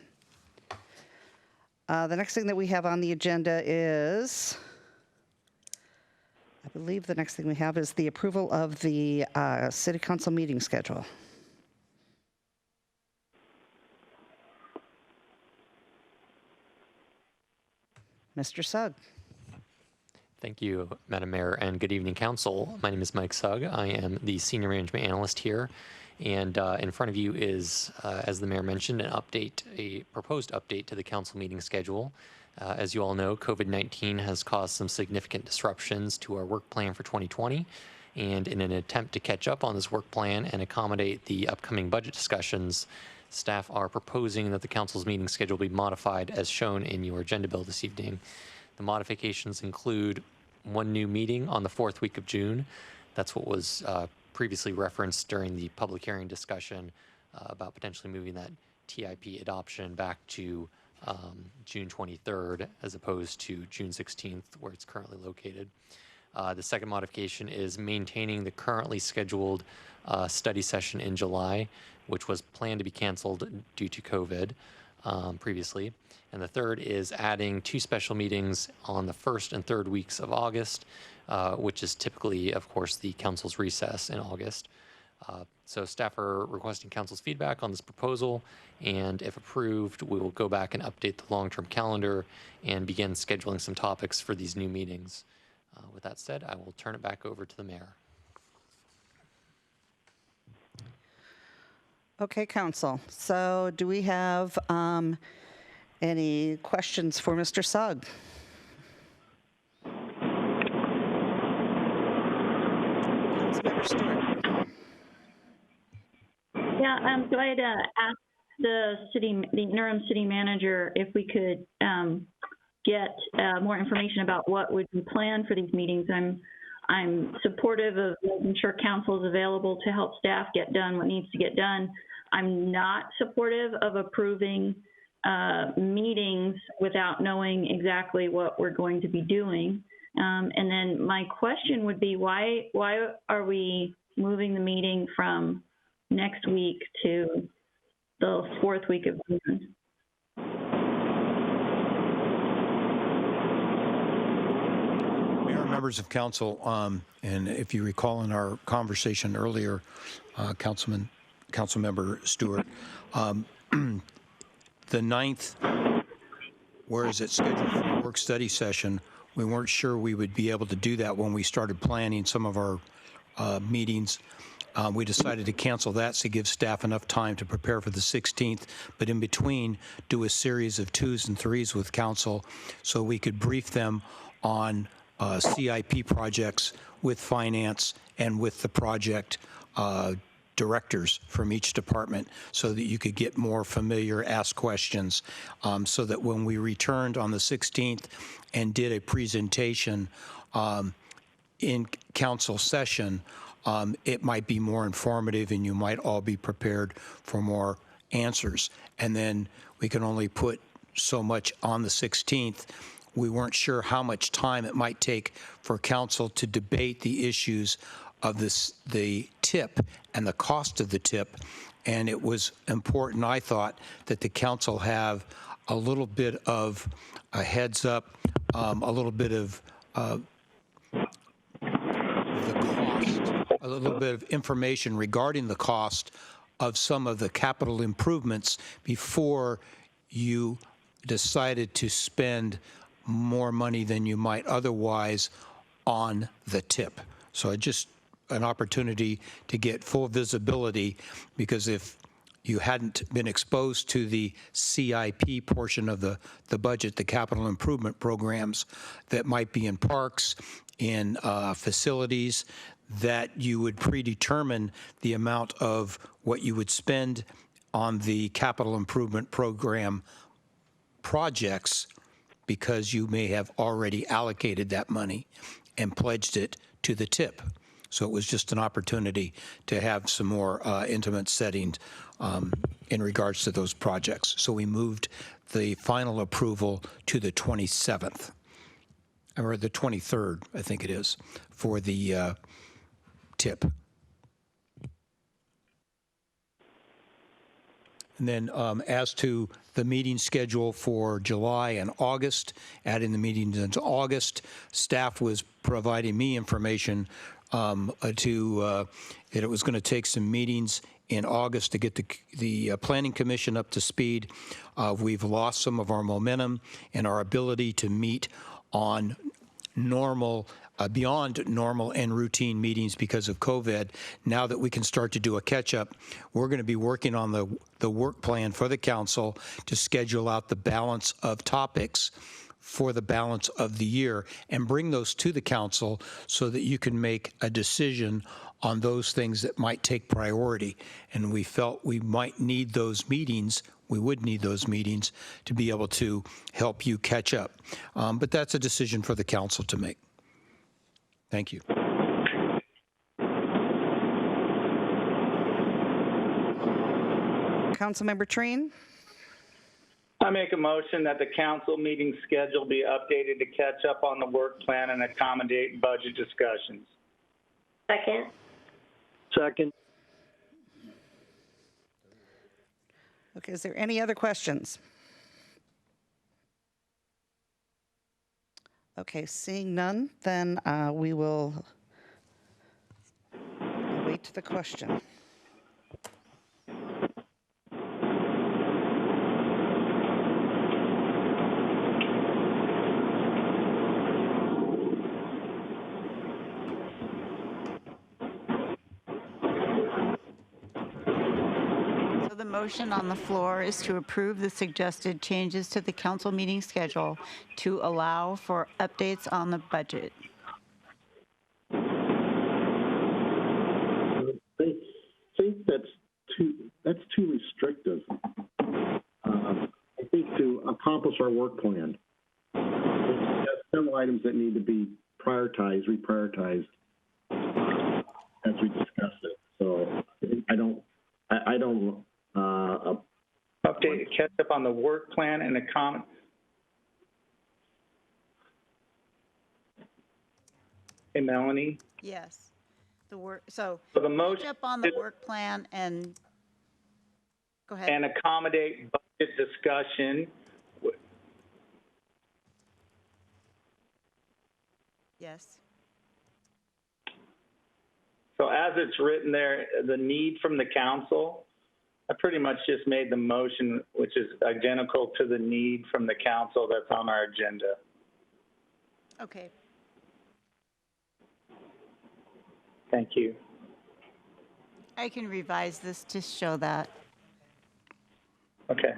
Speaker 1: The next thing that we have on the agenda is, I believe the next thing we have is the approval of the city council meeting schedule. Mr. Sugg.
Speaker 3: Thank you, Madam Mayor, and good evening, Council. My name is Mike Sugg. I am the Senior Management Analyst here, and in front of you is, as the Mayor mentioned, a proposed update to the Council meeting schedule. As you all know, COVID-19 has caused some significant disruptions to our work plan for 2020, and in an attempt to catch up on this work plan and accommodate the upcoming budget discussions, staff are proposing that the Council's meeting schedule be modified as shown in your agenda bill this evening. The modifications include one new meeting on the 4th week of June. That's what was previously referenced during the public hearing discussion about potentially moving that TIP adoption back to June 23rd as opposed to June 16th, where it's currently located. The second modification is maintaining the currently scheduled study session in July, which was planned to be canceled due to COVID previously. And the third is adding 2 special meetings on the 1st and 3rd weeks of August, which is typically, of course, the council's recess in August. So staff are requesting council's feedback on this proposal, and if approved, we will go back and update the long-term calendar and begin scheduling some topics for these new meetings. With that said, I will turn it back over to the mayor.
Speaker 1: Okay, Council. So do we have any questions for Mr. Sugg? Councilmember Stewart.
Speaker 6: Yeah, so I had asked the interim city manager if we could get more information about what would be planned for these meetings. I'm supportive of making sure council is available to help staff get done what needs to get done. I'm not supportive of approving meetings without knowing exactly what we're going to be doing. And then my question would be, why are we moving the meeting from next week to the 4th week of June?
Speaker 13: Mayor, members of council, and if you recall in our conversation earlier, Councilmember Stewart, the 9th, whereas it's scheduled for a work study session, we weren't sure we would be able to do that when we started planning some of our meetings. We decided to cancel that to give staff enough time to prepare for the 16th, but in between, do a series of 2s and 3s with council so we could brief them on CIP projects with finance and with the project directors from each department so that you could get more familiar, ask questions, so that when we returned on the 16th and did a presentation in council session, it might be more informative and you might all be prepared for more answers. And then we can only put so much on the 16th. We weren't sure how much time it might take for council to debate the issues of the TIP and the cost of the TIP. And it was important, I thought, that the council have a little bit of a heads up, a little bit of a little bit of information regarding the cost of some of the capital improvements before you decided to spend more money than you might otherwise on the tip. So just an opportunity to get full visibility, because if you hadn't been exposed to the CIP portion of the budget, the capital improvement programs that might be in parks, in facilities, that you would predetermine the amount of what you would spend on the capital improvement program projects, because you may have already allocated that money and pledged it to the tip. So it was just an opportunity to have some more intimate settings in regards to those projects. So we moved the final approval to the 27th, or the 23rd, I think it is, for the tip. And then as to the meeting schedule for July and August, adding the meetings into August, staff was providing me information that it was going to take some meetings in August to get the Planning Commission up to speed. We've lost some of our momentum and our ability to meet on normal, beyond normal and routine meetings because of COVID. Now that we can start to do a catch-up, we're going to be working on the work plan for the council to schedule out the balance of topics for the balance of the year and bring those to the council so that you can make a decision on those things that might take priority. And we felt we might need those meetings. We would need those meetings to be able to help you catch up. But that's a decision for the council to make. Thank you.
Speaker 1: Councilmember Trine?
Speaker 16: I make a motion that the council meeting schedule be updated to catch up on the work plan and accommodate budget discussions.
Speaker 2: Second.
Speaker 10: Second.
Speaker 1: Okay, is there any other questions? Okay, seeing none, then we will await the question.
Speaker 12: The motion on the floor is to approve the suggested changes to the council meeting schedule to allow for updates on the budget.
Speaker 8: I think that's too restrictive. I think to accomplish our work plan, there's several items that need to be reprioritized as we discuss it. So I don't.
Speaker 16: Update, catch up on the work plan and accommodate. Hey, Melanie?
Speaker 12: Yes. So
Speaker 16: the motion
Speaker 12: catch up on the work plan and go ahead.
Speaker 16: And accommodate budget discussion.
Speaker 12: Yes.
Speaker 16: So as it's written there, the need from the council, I pretty much just made the motion, which is identical to the need from the council that's on our agenda.
Speaker 12: Okay.
Speaker 16: Thank you.
Speaker 12: I can revise this to show that.
Speaker 16: Okay.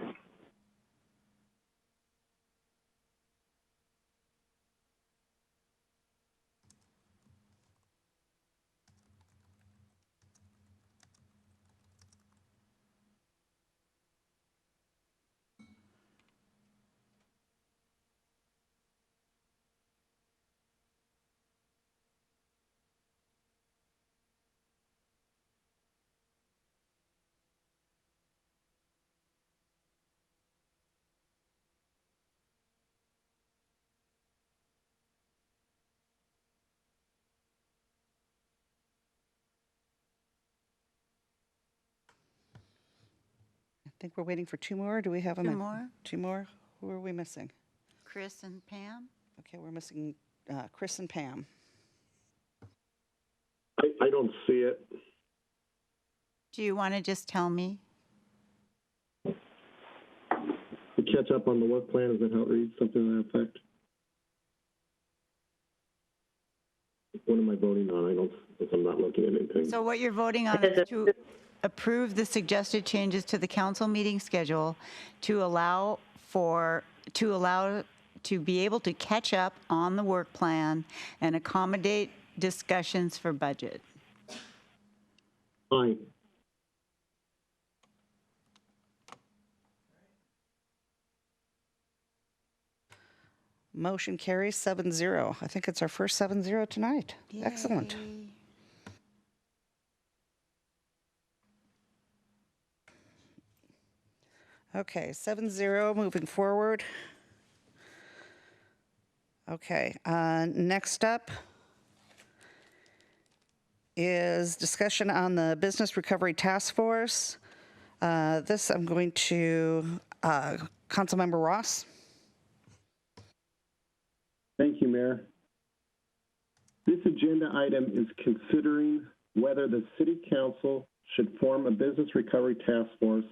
Speaker 1: I think we're waiting for two more. Do we have them?
Speaker 12: Two more?
Speaker 1: Two more? Who are we missing?
Speaker 12: Chris and Pam?
Speaker 1: Okay, we're missing Chris and Pam.
Speaker 8: I don't see it.
Speaker 12: Do you want to just tell me?
Speaker 8: To catch up on the work plan, is that how it reads? Something to that effect? What am I voting on? I don't, if I'm not looking at anything.
Speaker 12: So what you're voting on is to approve the suggested changes to the council meeting schedule to be able to catch up on the work plan and accommodate discussions for budget.
Speaker 8: Aye.
Speaker 1: Motion carries 7-0. I think it's our first 7-0 tonight.
Speaker 12: Yay.
Speaker 1: Excellent. Okay, 7-0, moving forward. Okay, next up is discussion on the Business Recovery Task Force. This I'm going to Councilmember Ross.
Speaker 8: Thank you, Mayor. This agenda item is considering whether the City Council should form a Business Recovery Task Force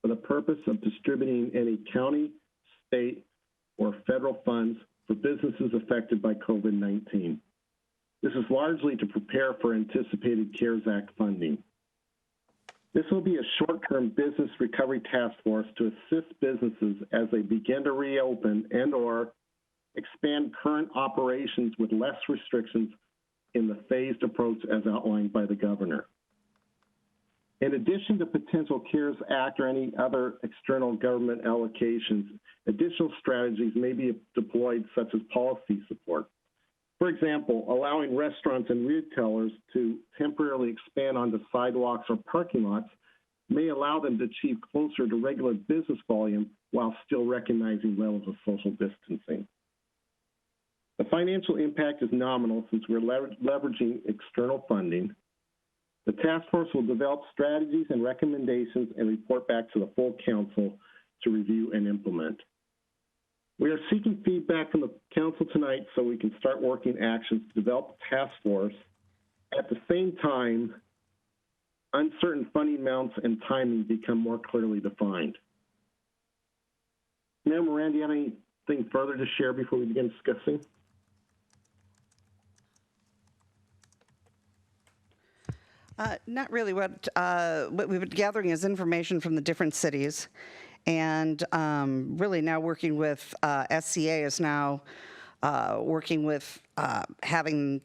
Speaker 8: for the purpose of distributing any county, state, or federal funds for businesses affected by COVID-19. This is largely to prepare for anticipated CARES Act funding. This will be a short-term business recovery task force to assist businesses as they begin to reopen and/or expand current operations with less restrictions in the phased approach as outlined by the governor. In addition to potential CARES Act or any other external government allocations, additional strategies may be deployed, such as policy support. For example, allowing restaurants and retailers to temporarily expand onto sidewalks or parking lots may allow them to achieve closer to regular business volume while still recognizing levels of social distancing. The financial impact is nominal since we're leveraging external funding. The task force will develop strategies and recommendations and report back to the full council to review and implement. We are seeking feedback from the council tonight so we can start working actions to develop a task force. At the same time, uncertain funding amounts and timing become more clearly defined. Mayor Moran, do you have anything further to share before we begin discussing?
Speaker 1: Not really. What we've been gathering is information from the different cities, and really now working with SCA is now working with the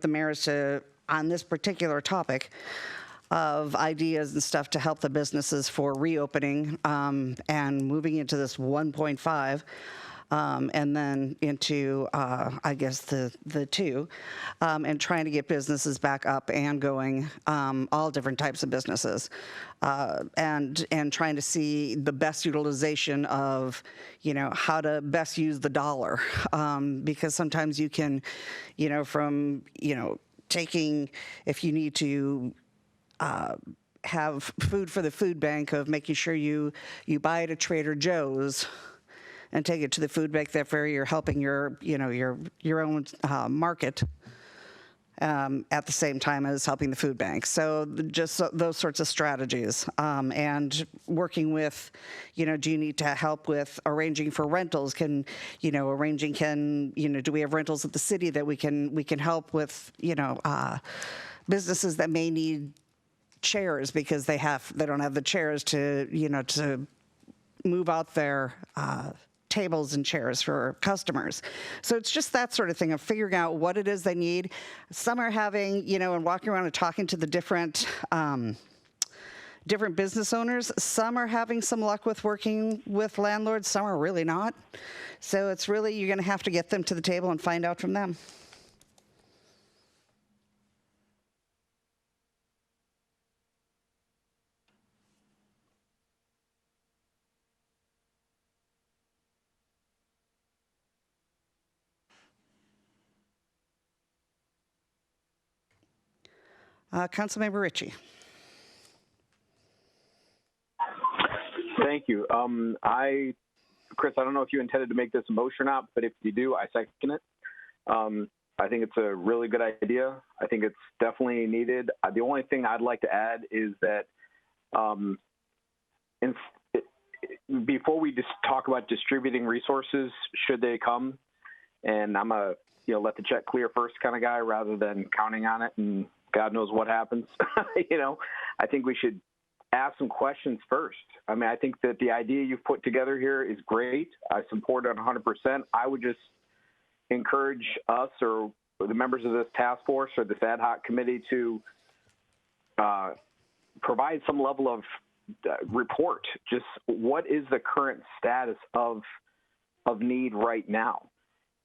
Speaker 1: mayors on this particular topic of ideas and stuff to help the businesses for reopening and moving into this 1.5. And then into, I guess, the 2, and trying to get businesses back up and going, all different types of businesses, and trying to see the best utilization of, how to best use the dollar, because sometimes you can, from, taking, if you need to have food for the food bank, of making sure you buy it at Trader Joe's and take it to the food bank. Therefore, you're helping your own market at the same time as helping the food bank. So just those sorts of strategies, and working with, do you need to help with arranging for rentals? Do we have rentals at the city that we can help with, businesses that may need chairs because they don't have the chairs to move out their tables and chairs for customers. So it's just that sort of thing of figuring out what it is they need. Some are having, and walking around and talking to the different business owners. Some are having some luck with working with landlords. Some are really not. So it's really, you're going to have to get them to the table and find out from them. Councilmember Ritchie.
Speaker 4: Thank you. Chris, I don't know if you intended to make this a motion or not, but if you do, I second it. I think it's a really good idea. I think it's definitely needed. The only thing I'd like to add is that before we just talk about distributing resources, should they come, and I'm a let the check clear first kind of guy rather than counting on it and God knows what happens. I think we should ask some questions first. I mean, I think that the idea you've put together here is great. I support it 100%. I would just encourage us or the members of this task force or this ad hoc committee to provide some level of report. Just what is the current status of need right now?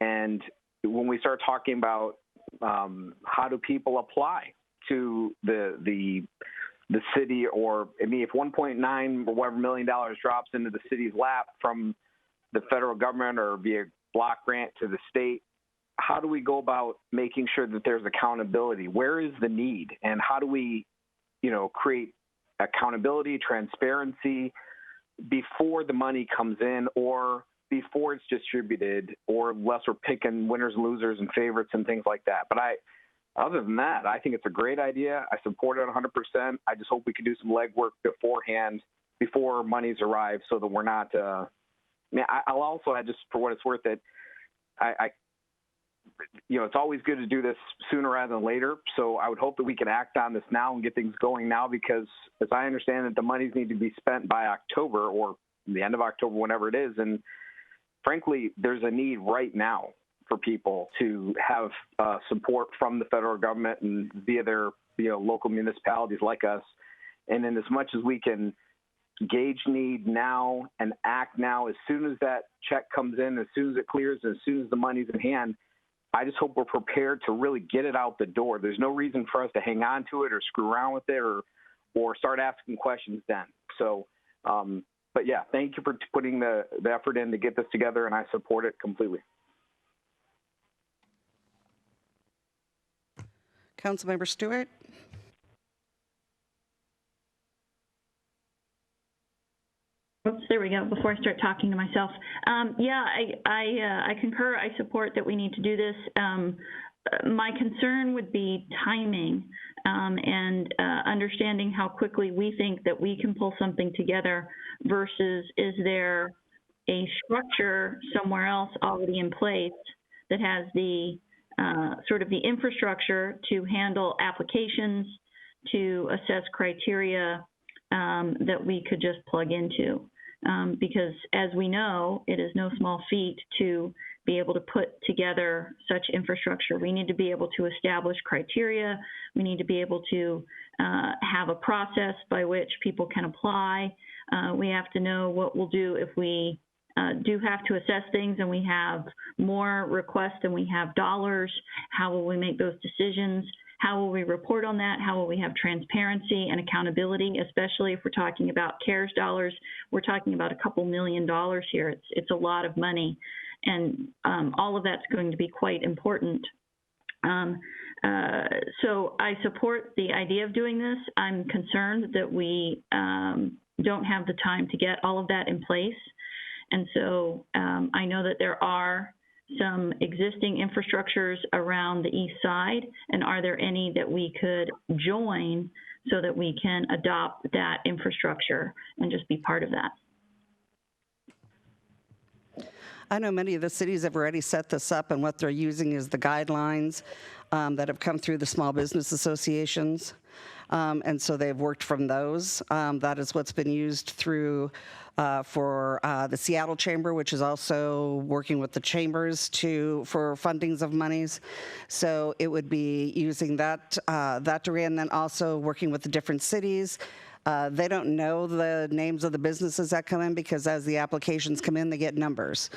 Speaker 4: And when we start talking about how do people apply to the city, or I mean, if 1.9 or whatever $1 million drops into the city's lap from the federal government or via block grant to the state, how do we go about making sure that there's accountability? Where is the need, and how do we, create accountability, transparency before the money comes in or before it's distributed, or unless we're picking winners and losers and favorites and things like that. But other than that, I think it's a great idea. I support it 100%. I just hope we can do some legwork beforehand, before monies arrive, so that we're not. I'll also add, just for what it's worth, that it's always good to do this sooner rather than later. So I would hope that we can act on this now and get things going now, because as I understand it, the monies need to be spent by October or the end of October, whenever it is. And frankly, there's a need right now for people to have support from the federal government and via their local municipalities like us. And in as much as we can gauge need now and act now, as soon as that check comes in, as soon as it clears, as soon as the money's in hand, I just hope we're prepared to really get it out the door. There's no reason for us to hang on to it or screw around with it or start asking questions then. So, but yeah, thank you for putting the effort in to get this together, and I support it completely.
Speaker 1: Councilmember Stewart.
Speaker 6: Oops, there we go. Before I start talking to myself, I concur. I support that we need to do this. My concern would be timing and understanding how quickly we think that we can pull something together versus is there a structure somewhere else already in place that has the sort of the infrastructure to handle applications, to assess criteria that we could just plug into. Because as we know, it is no small feat to be able to put together such infrastructure. We need to be able to establish criteria. We need to be able to have a process by which people can apply. We have to know what we'll do if we do have to assess things and we have more requests than we have dollars. How will we make those decisions? How will we report on that? How will we have transparency and accountability, especially if we're talking about CARES dollars? We're talking about a couple $1 million here. It's a lot of money, and all of that's going to be quite important. So I support the idea of doing this. I'm concerned that we don't have the time to get all of that in place. And so I know that there are some existing infrastructures around the east side, and are there any that we could join so that we can adopt that infrastructure and just be part of that?
Speaker 1: I know many of the cities have already set this up, and what they're using is the guidelines that have come through the small business associations. And so they've worked from those. That is what's been used through for the Seattle Chamber, which is also working with the chambers for fundings of monies. So it would be using that degree, and then also working with the different cities. They don't know the names of the businesses that come in, because as the applications come in, they get numbers,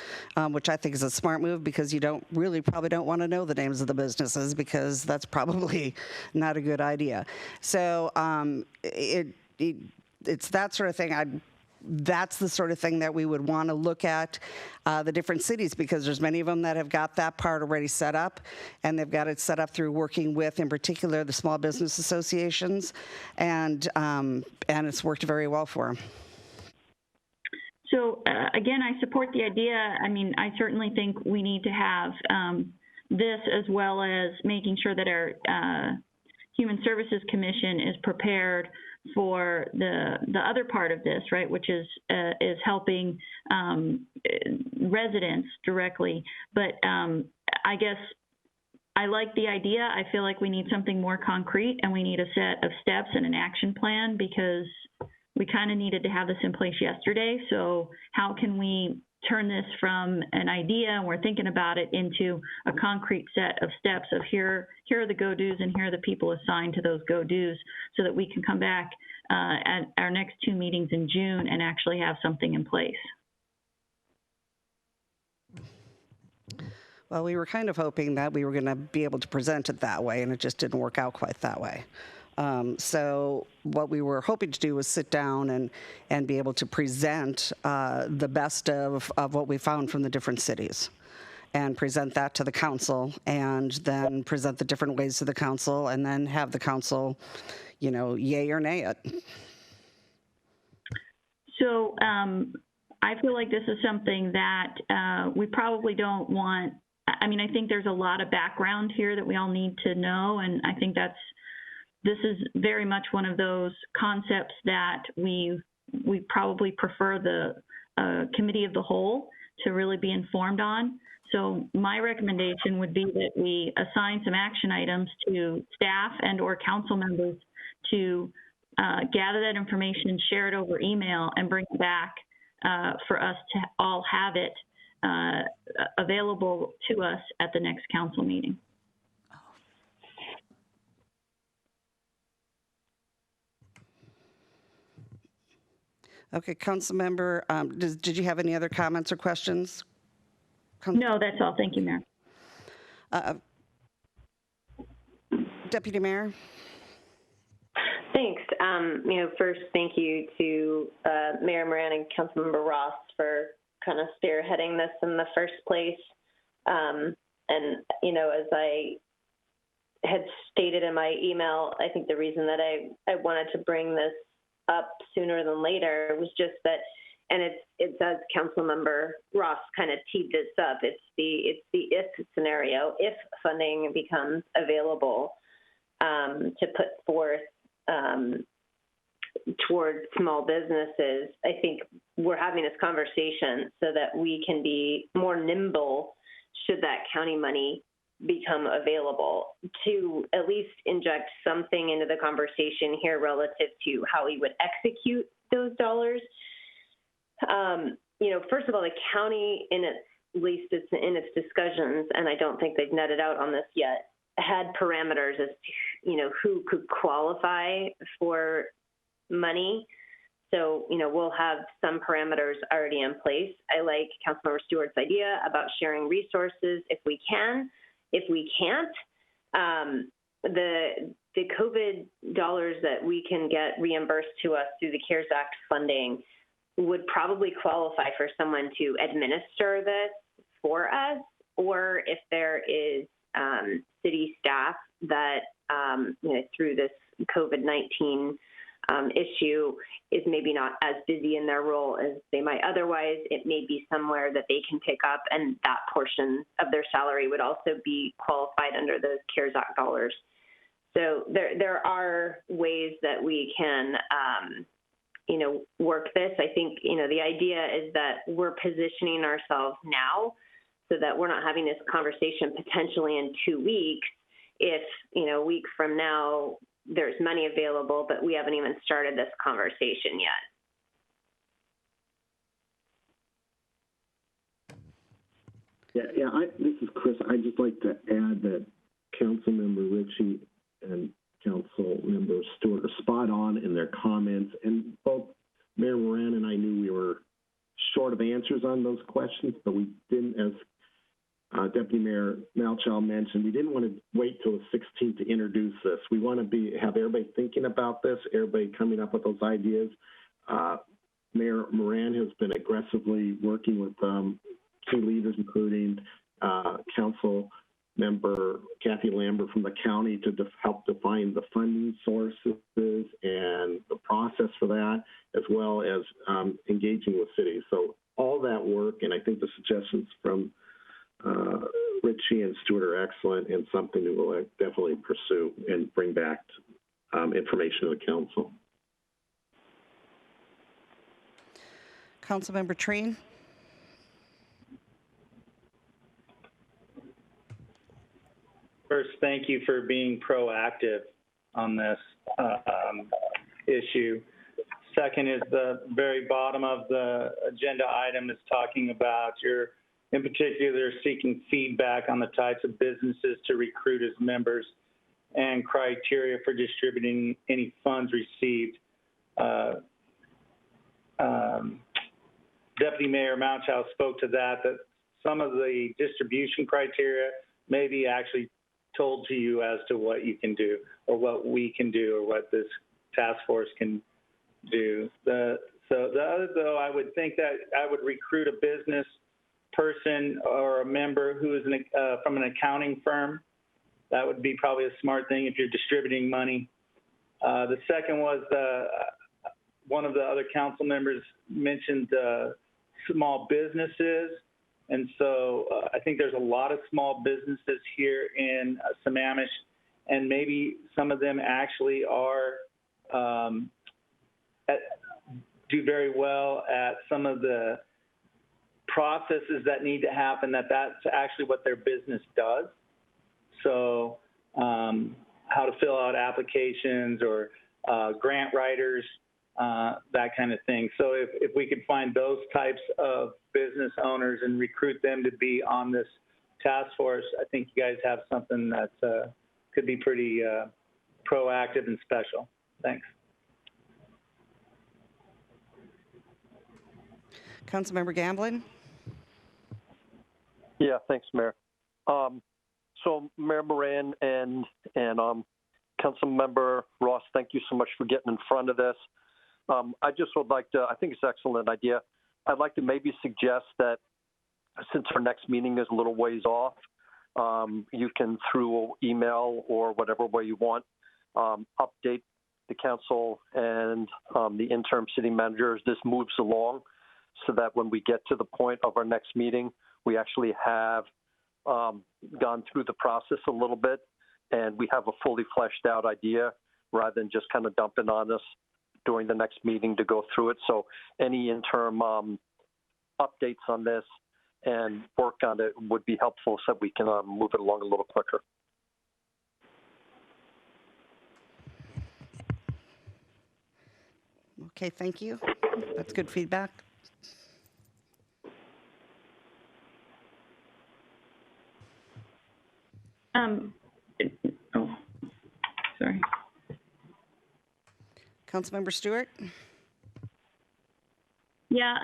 Speaker 1: which I think is a smart move, because you probably don't want to know the names of the businesses, because that's probably not a good idea. So it's that sort of thing. That's the sort of thing that we would want to look at the different cities, because there's many of them that have got that part already set up, and they've got it set up through working with, in particular, the small business associations, and it's worked very well for them. So
Speaker 6: again, I support the idea. I mean, I certainly think we need to have this, as well as making sure that our Human Services Commission is prepared for the other part of this, right, which is helping residents directly. But I guess I like the idea. I feel like we need something more concrete, and we need a set of steps and an action plan, because we kind of needed to have this in place yesterday. So how can we turn this from an idea, and we're thinking about it, into a concrete set of steps of here are the go-dos and here are the people assigned to those go-dos, so that we can come back at our next 2 meetings in June and actually have something in place.
Speaker 1: Well, we were kind of hoping that we were going to be able to present it that way, and it just didn't work out quite that way. So what we were hoping to do was sit down and be able to present the best of what we found from the different cities, and present that to the council, and then present the different ways to the council, and then have the council, yay or nay it.
Speaker 6: So I feel like this is something that we probably don't want. I mean, I think there's a lot of background here that we all need to know, and I think this is very much one of those concepts that we probably prefer the committee of the whole to really be informed on. So my recommendation would be that we assign some action items to staff and or council members to gather that information, share it over email, and bring it back for us to all have it available to us at the next council meeting.
Speaker 1: Okay, Councilmember, did you have any other comments or questions?
Speaker 6: No, that's all. Thank you, Mayor.
Speaker 1: Deputy Mayor?
Speaker 2: Thanks. First, thank you to Mayor Moran and Councilmember Ross for kind of spearheading this in the first place. As I had stated in my email, I think the reason that I wanted to bring this up sooner than later was just that, and it's as Councilmember Ross kind of teed this up, it's the if scenario, if funding becomes available to put forth towards small businesses. I think we're having this conversation so that we can be more nimble should that county money become available, to at least inject something into the conversation here relative to how we would execute those dollars. First of all, the county in its discussions, and I don't think they've netted out on this yet, had parameters as to, who could qualify for money. So, we'll have some parameters already in place. I like Councilmember Stewart's idea about sharing resources if we can. If we can't, the COVID dollars that we can get reimbursed to us through the CARES Act funding would probably qualify for someone to administer this for us, or if there is city staff that, through this COVID-19 issue is maybe not as busy in their role as they might otherwise, it may be somewhere that they can pick up, and that portion of their salary would also be qualified under those CARES Act dollars. So there are ways that we can, work this. I think, the idea is that we're positioning ourselves now so that we're not having this conversation potentially in 2 weeks if, a week from now, there's money available, but we haven't even started this conversation yet.
Speaker 8: This is Chris. I'd just like to add that Councilmember Ritchie and Councilmember Stewart are spot on in their comments, and both Mayor Moran and I knew we were short of answers on those questions, but we didn't, as Deputy Mayor Malchow mentioned, we didn't want to wait till the 16th to introduce this. We want to have everybody thinking about this, everybody coming up with those ideas. Mayor Moran has been aggressively working with key leaders, including Council Member Kathy Lambert from the county, to help define the funding sources and the process for that, as well as engaging with cities. So all that work, and I think the suggestions from Richie she and Stuart are excellent and something that we'll definitely pursue and bring back information to the council.
Speaker 1: Councilmember Trine?
Speaker 16: First, thank you for being proactive on this issue. Second is the very bottom of the agenda item is talking about in particular, seeking feedback on the types of businesses to recruit as members and criteria for distributing any funds received. Deputy Mayor Mountchow spoke to that some of the distribution criteria may be actually told to you as to what you can do or what we can do or what this task force can do. So the other, though, I would think that I would recruit a business person or a member who is from an accounting firm. That would be probably a smart thing if you're distributing money. The second was one of the other council members mentioned small businesses. And so I think there's a lot of small businesses here in Sammamish, and maybe some of them actually are do very well at some of the processes that need to happen, that's actually what their business does. So how to fill out applications or grant writers, that kind of thing. So if we could find those types of business owners and recruit them to be on this task force, I think you guys have something that could be pretty proactive and special. Thanks.
Speaker 1: Councilmember Gamblin?
Speaker 10: Yeah, thanks, Mayor. So Mayor Moran and Councilmember Ross, thank you so much for getting in front of this. I just would like to, I think it's an excellent idea. I'd like to maybe suggest that since our next meeting is a little ways off, you can, through email or whatever way you want, update the council and the interim city manager as this moves along, so that when we get to the point of our next meeting, we actually have gone through the process a little bit and we have a fully fleshed out idea rather than just kind of dumping on us during the next meeting to go through it. So any interim updates on this and work on it would be helpful so that we can move it along a little quicker.
Speaker 1: Okay, thank you. That's good feedback.
Speaker 6: Sorry.
Speaker 1: Councilmember Stewart?
Speaker 6: Yeah,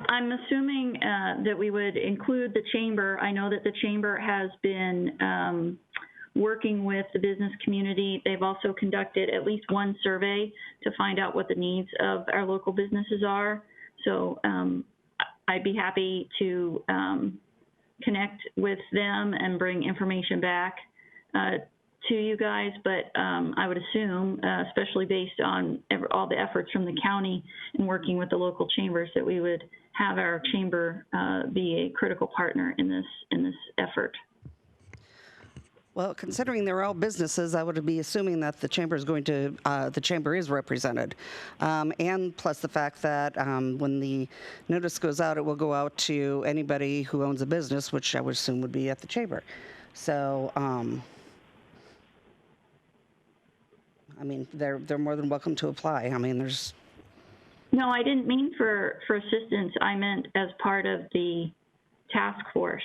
Speaker 6: I'm assuming that we would include the chamber. I know that the chamber has been working with the business community. They've also conducted at least one survey to find out what the needs of our local businesses are. So I'd be happy to connect with them and bring information back to you guys, but I would assume, especially based on all the efforts from the county and working with the local chambers, that we would have our chamber be a critical partner in this effort.
Speaker 1: Well, considering they're all businesses, I would be assuming that the chamber is going to, the chamber is represented. And plus the fact that when the notice goes out, it will go out to anybody who owns a business, which I would assume would be at the chamber. So, I mean, they're more than welcome to apply. I mean, there's...
Speaker 6: No, I didn't mean for assistance. I meant as part of the task force.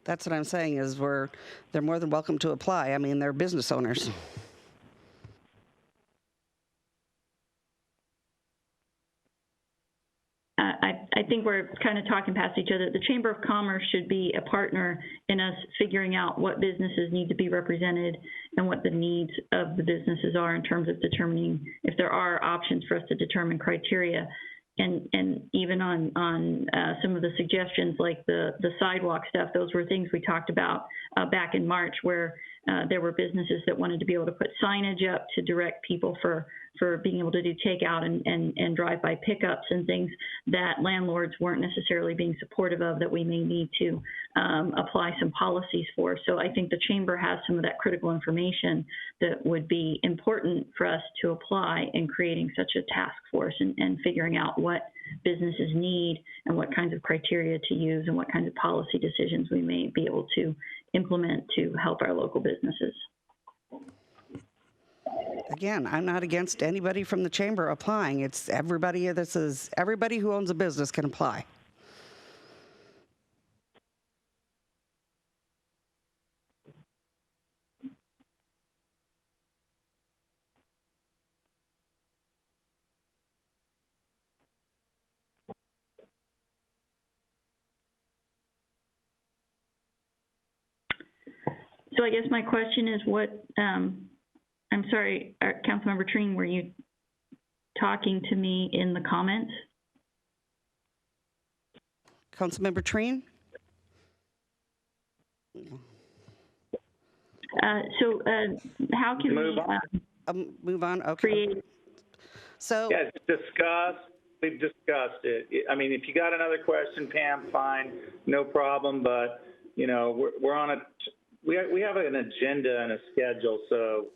Speaker 1: That's what I'm saying is they're more than welcome to apply. I mean, they're business owners.
Speaker 6: I think we're kind of talking past each other. The Chamber of Commerce should be a partner in us figuring out what businesses need to be represented and what the needs of the businesses are in terms of determining if there are options for us to determine criteria. And even on some of the suggestions like the sidewalk stuff, those were things we talked about back in March, where there were businesses that wanted to be able to put signage up to direct people for being able to do takeout and drive-by pickups and things that landlords weren't necessarily being supportive of, that we may need to apply some policies for. So I think the chamber has some of that critical information that would be important for us to apply in creating such a task force and figuring out what businesses need and what kinds of criteria to use and what kinds of policy decisions we may be able to implement to help our local businesses.
Speaker 1: Again, I'm not against anybody from the chamber applying. It's everybody, everybody who owns a business can apply.
Speaker 6: So I guess my question is what, I'm sorry, Councilmember Treen, were you talking to me in the comments?
Speaker 1: Councilmember Treen?
Speaker 6: How can we
Speaker 1: move on? Okay.
Speaker 6: Create.
Speaker 1: So
Speaker 16: yeah, we've discussed it. I mean, if you got another question, Pam, fine, no problem. But you know, we're on we have an agenda and a schedule, so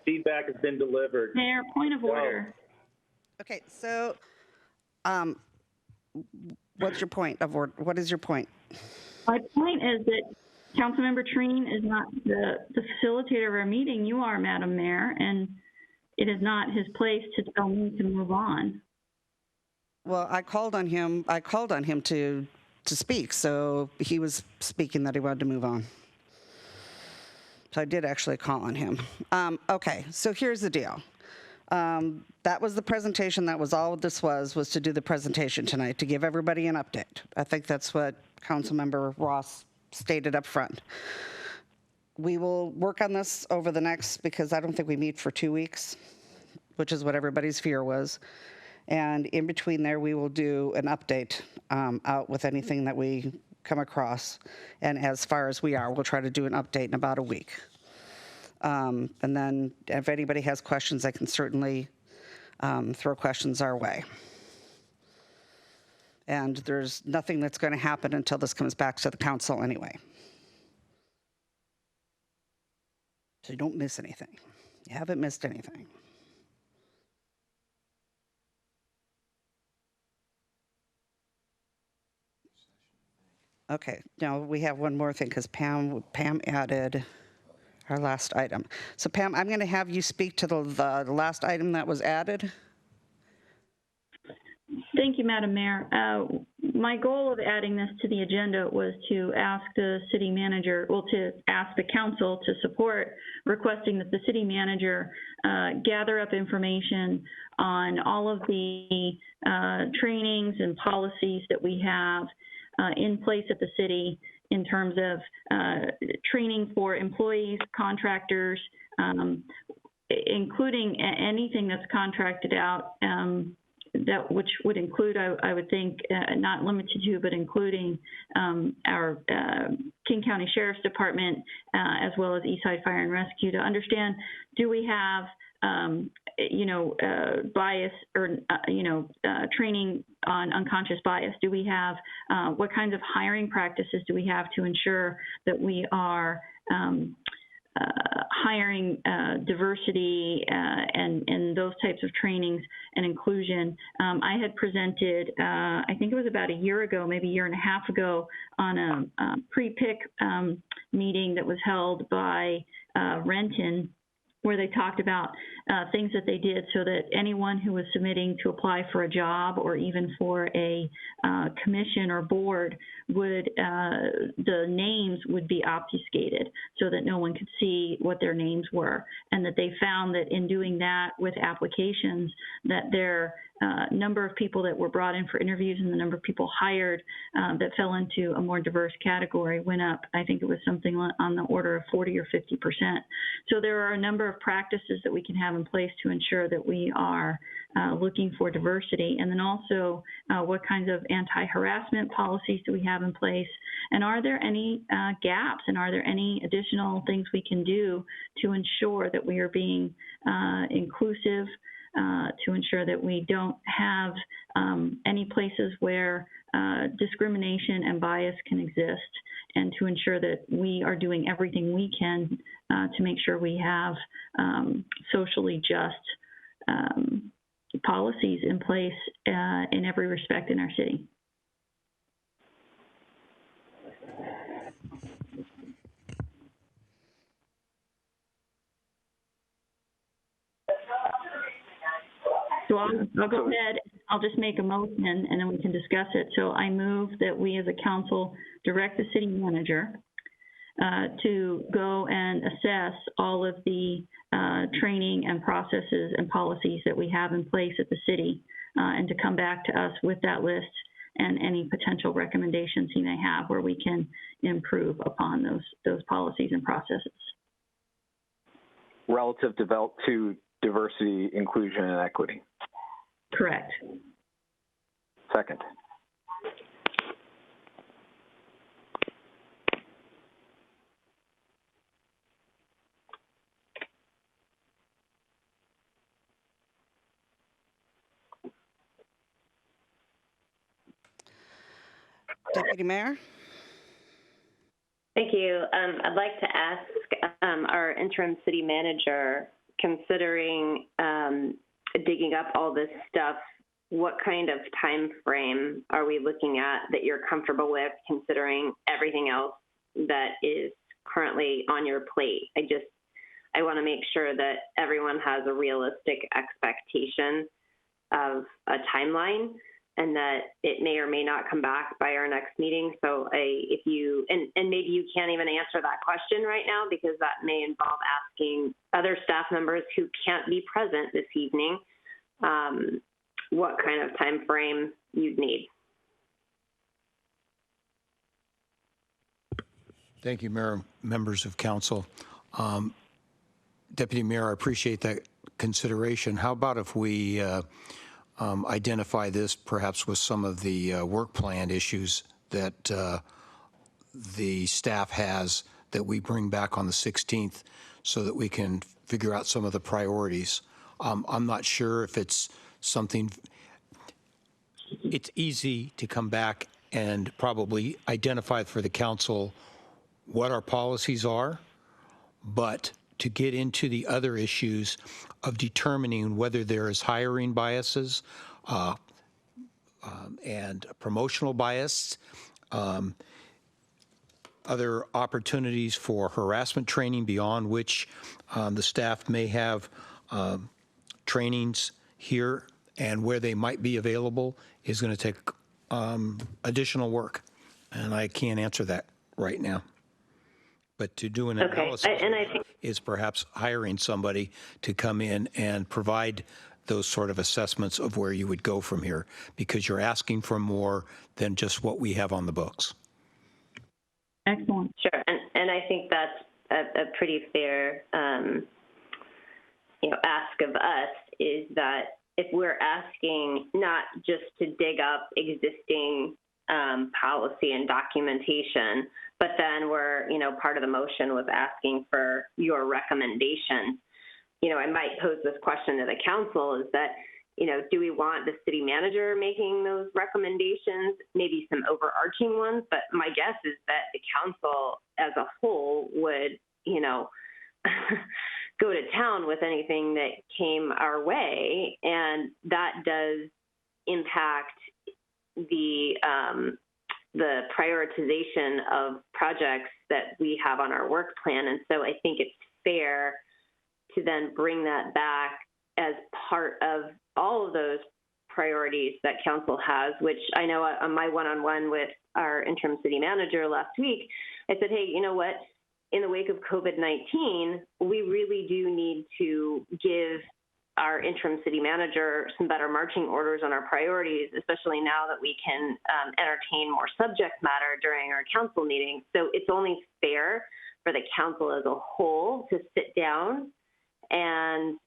Speaker 16: feedback has been delivered.
Speaker 6: Mayor, point of order.
Speaker 1: Okay, so what's your point of order? What is your point?
Speaker 6: My point is that Councilmember Treen is not the facilitator of our meeting. You are, Madam Mayor, and it is not his place to tell me to move on.
Speaker 1: Well, I called on him to speak, so he was speaking that he wanted to move on. So I did actually call on him. Okay, so here's the deal. That was the presentation. That was all this was to do the presentation tonight, to give everybody an update. I think that's what Councilmember Ross stated up front. We will work on this over the next, because I don't think we meet for 2 weeks, which is what everybody's fear was. And in between there, we will do an update out with anything that we come across. And as far as we are, we'll try to do an update in about a week. And then if anybody has questions, I can certainly throw questions our way. And there's nothing that's going to happen until this comes back to the council anyway. So you don't miss anything. You haven't missed anything. Okay, now we have one more thing because Pam added our last item. So Pam, I'm going to have you speak to the last item that was added.
Speaker 6: Thank you, Madam Mayor. My goal of adding this to the agenda was to ask the city manager, to ask the council to support requesting that the city manager gather up information on all of the trainings and policies that we have in place at the city in terms of training for employees, contractors, including anything that's contracted out, that which would include, I would think, not limited to, but including our King County Sheriff's Department, as well as Eastside Fire and Rescue, to understand, do we have bias or, training on unconscious bias? Do we have, what kinds of hiring practices do we have to ensure that we are hiring diversity and those types of trainings and inclusion? I had presented, I think it was about a year ago, maybe a year and a half ago, on a pre-pick meeting that was held by Renton, where they talked about things that they did so that anyone who was submitting to apply for a job or even for a commission or board would, the names would be obfuscated so that no one could see what their names were. And that they found that in doing that with applications, that their number of people that were brought in for interviews and the number of people hired that fell into a more diverse category went up. I think it was something on the order of 40 or 50%. So there are a number of practices that we can have in place to ensure that we are looking for diversity. And then also what kinds of anti-harassment policies do we have in place, And are there any gaps, and are there any additional things we can do to ensure that we are being inclusive, to ensure that we don't have any places where discrimination and bias can exist, and to ensure that we are doing everything we can to make sure we have socially just policies in place in every respect in our city. So I'll go ahead, I'll just make a motion and then we can discuss it. So I move that we as a council direct the city manager to go and assess all of the training and processes and policies that we have in place at the city, and to come back to us with that list and any potential recommendations he may have where we can improve upon those policies and processes.
Speaker 4: Relative to diversity, inclusion, and equity.
Speaker 6: Correct.
Speaker 4: Second.
Speaker 1: Deputy Mayor?
Speaker 2: Thank you. I'd like to ask our interim city manager, considering digging up all this stuff, what kind of time frame are we looking at that you're comfortable with, considering everything else that is currently on your plate? I want to make sure that everyone has a realistic expectation of a timeline, and that it may or may not come back by our next meeting. So if you, and maybe you can't even answer that question right now, because that may involve asking other staff members who can't be present this evening what kind of time frame you'd need.
Speaker 13: Thank you, Mayor, members of council. Deputy Mayor, I appreciate that consideration. How about if we identify this perhaps with some of the work plan issues that the staff has that we bring back on the 16th, so that we can figure out some of the priorities. I'm not sure if it's something, it's easy to come back and probably identify for the council what our policies are, but to get into the other issues of determining whether there is hiring biases and promotional bias, other opportunities for harassment training beyond which the staff may have trainings here, and where they might be available is going to take additional work. And I can't answer that right now. But to do an analysis is perhaps hiring somebody to come in and provide those sort of assessments of where you would go from here, because you're asking for more than just what we have on the books.
Speaker 6: Excellent.
Speaker 2: Sure, and I think that's a pretty fair ask of us, is that if we're asking not just to dig up existing policy and documentation, but then we're, part of the motion was asking for your recommendation. I might pose this question to the council, is that, do we want the city manager making those recommendations, maybe some overarching ones? But my guess is that the council as a whole would, go to town with anything that came our way. And that does impact the prioritization of projects that we have on our work plan. And so I think it's fair to then bring that back as part of all of those priorities that council has, which I know on my one-on-one with our interim city manager last week, I said, hey, you know what? In the wake of COVID-19, we really do need to give our interim city manager some better marching orders on our priorities, especially now that we can entertain more subject matter during our council meetings. So it's only fair for the council as a whole to sit down and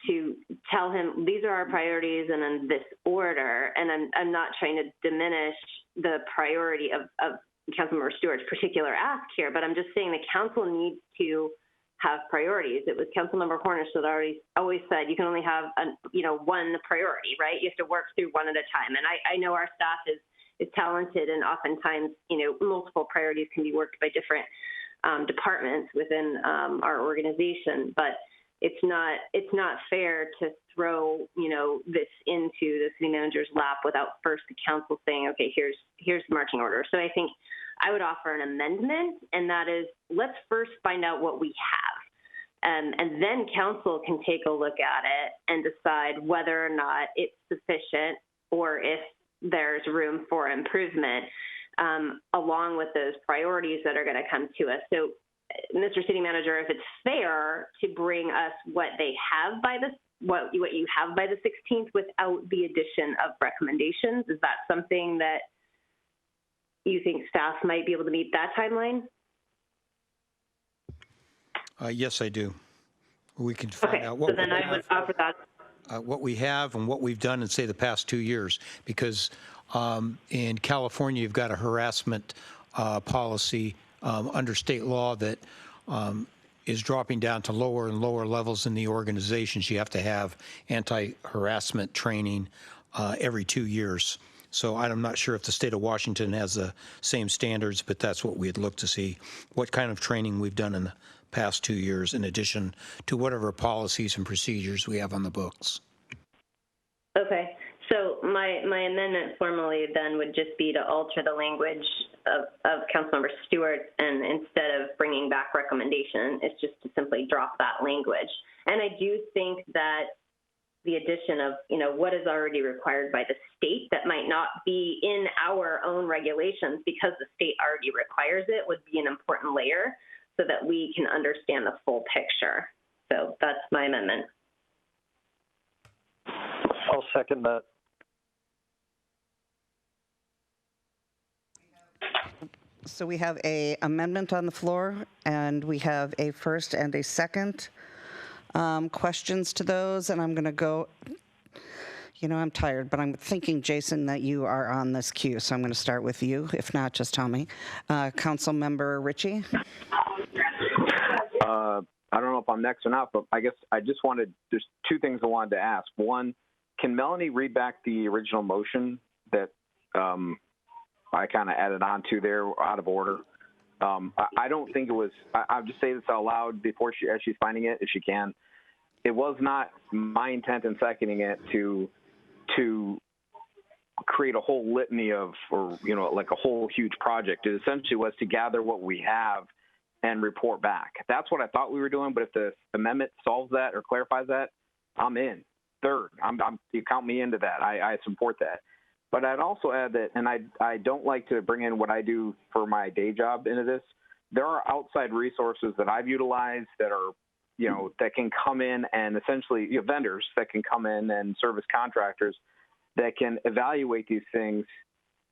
Speaker 2: to tell him these are our priorities and in this order. And I'm not trying to diminish the priority of Councilmember Stewart's particular ask here, but I'm just saying the council needs to have priorities. It was Councilmember Hornish that always said you can only have one priority, right? You have to work through one at a time. And I know our staff is talented, and oftentimes, multiple priorities can be worked by different departments within our organization. But it's not fair to throw this into the city manager's lap without first the council saying, okay, here's the marching order. So I think I would offer an amendment, and that is, let's first find out what we have. And then council can take a look at it and decide whether or not it's sufficient or if there's room for improvement, along with those priorities that are going to come to us. So, Mr. City Manager, if it's fair to bring us what they have by what you have by the 16th without the addition of recommendations, is that something that you think staff might be able to meet that timeline?
Speaker 13: Yes, I do. We can find out what
Speaker 2: so then I would offer that.
Speaker 13: What we have and what we've done in, say, the past 2 years, because in California, you've got a harassment policy under state law that is dropping down to lower and lower levels in the organizations. You have to have anti-harassment training every 2 years. So I'm not sure if the state of Washington has the same standards, but that's what we'd look to see, what kind of training we've done in the past 2 years, in addition to whatever policies and procedures we have on the books.
Speaker 2: Okay. So my amendment formally then would just be to alter the language of Councilmember Stewart, and instead of bringing back recommendation, it's just to simply drop that language. And I do think that the addition of, what is already required by the state that might not be in our own regulations because the state already requires it would be an important layer so that we can understand the full picture. So that's my amendment.
Speaker 10: I'll second that.
Speaker 1: So we have a amendment on the floor, and we have a first and a second. Questions to those, and I'm going to go, I'm tired, but I'm thinking, Jason, that you are on this queue, so I'm going to start with you. If not, just tell me. Councilmember Ritchie?
Speaker 4: I don't know if I'm next or not, but I guess there's two things I wanted to ask. One, can Melanie read back the original motion that I kind of added on to there out of order? I don't think it was, I'll just say this out loud before as she's finding it, if she can. It was not my intent in seconding it to create a whole litany of, like a whole huge project. It essentially was to gather what we have and report back. That's what I thought we were doing, but if the amendment solves that or clarifies that, I'm in. Third, you count me into that. I support that. But I'd also add that, and I don't like to bring in what I do for my day job into this. There are outside resources that I've utilized that are, that can come in and essentially, vendors that can come in and service contractors that can evaluate these things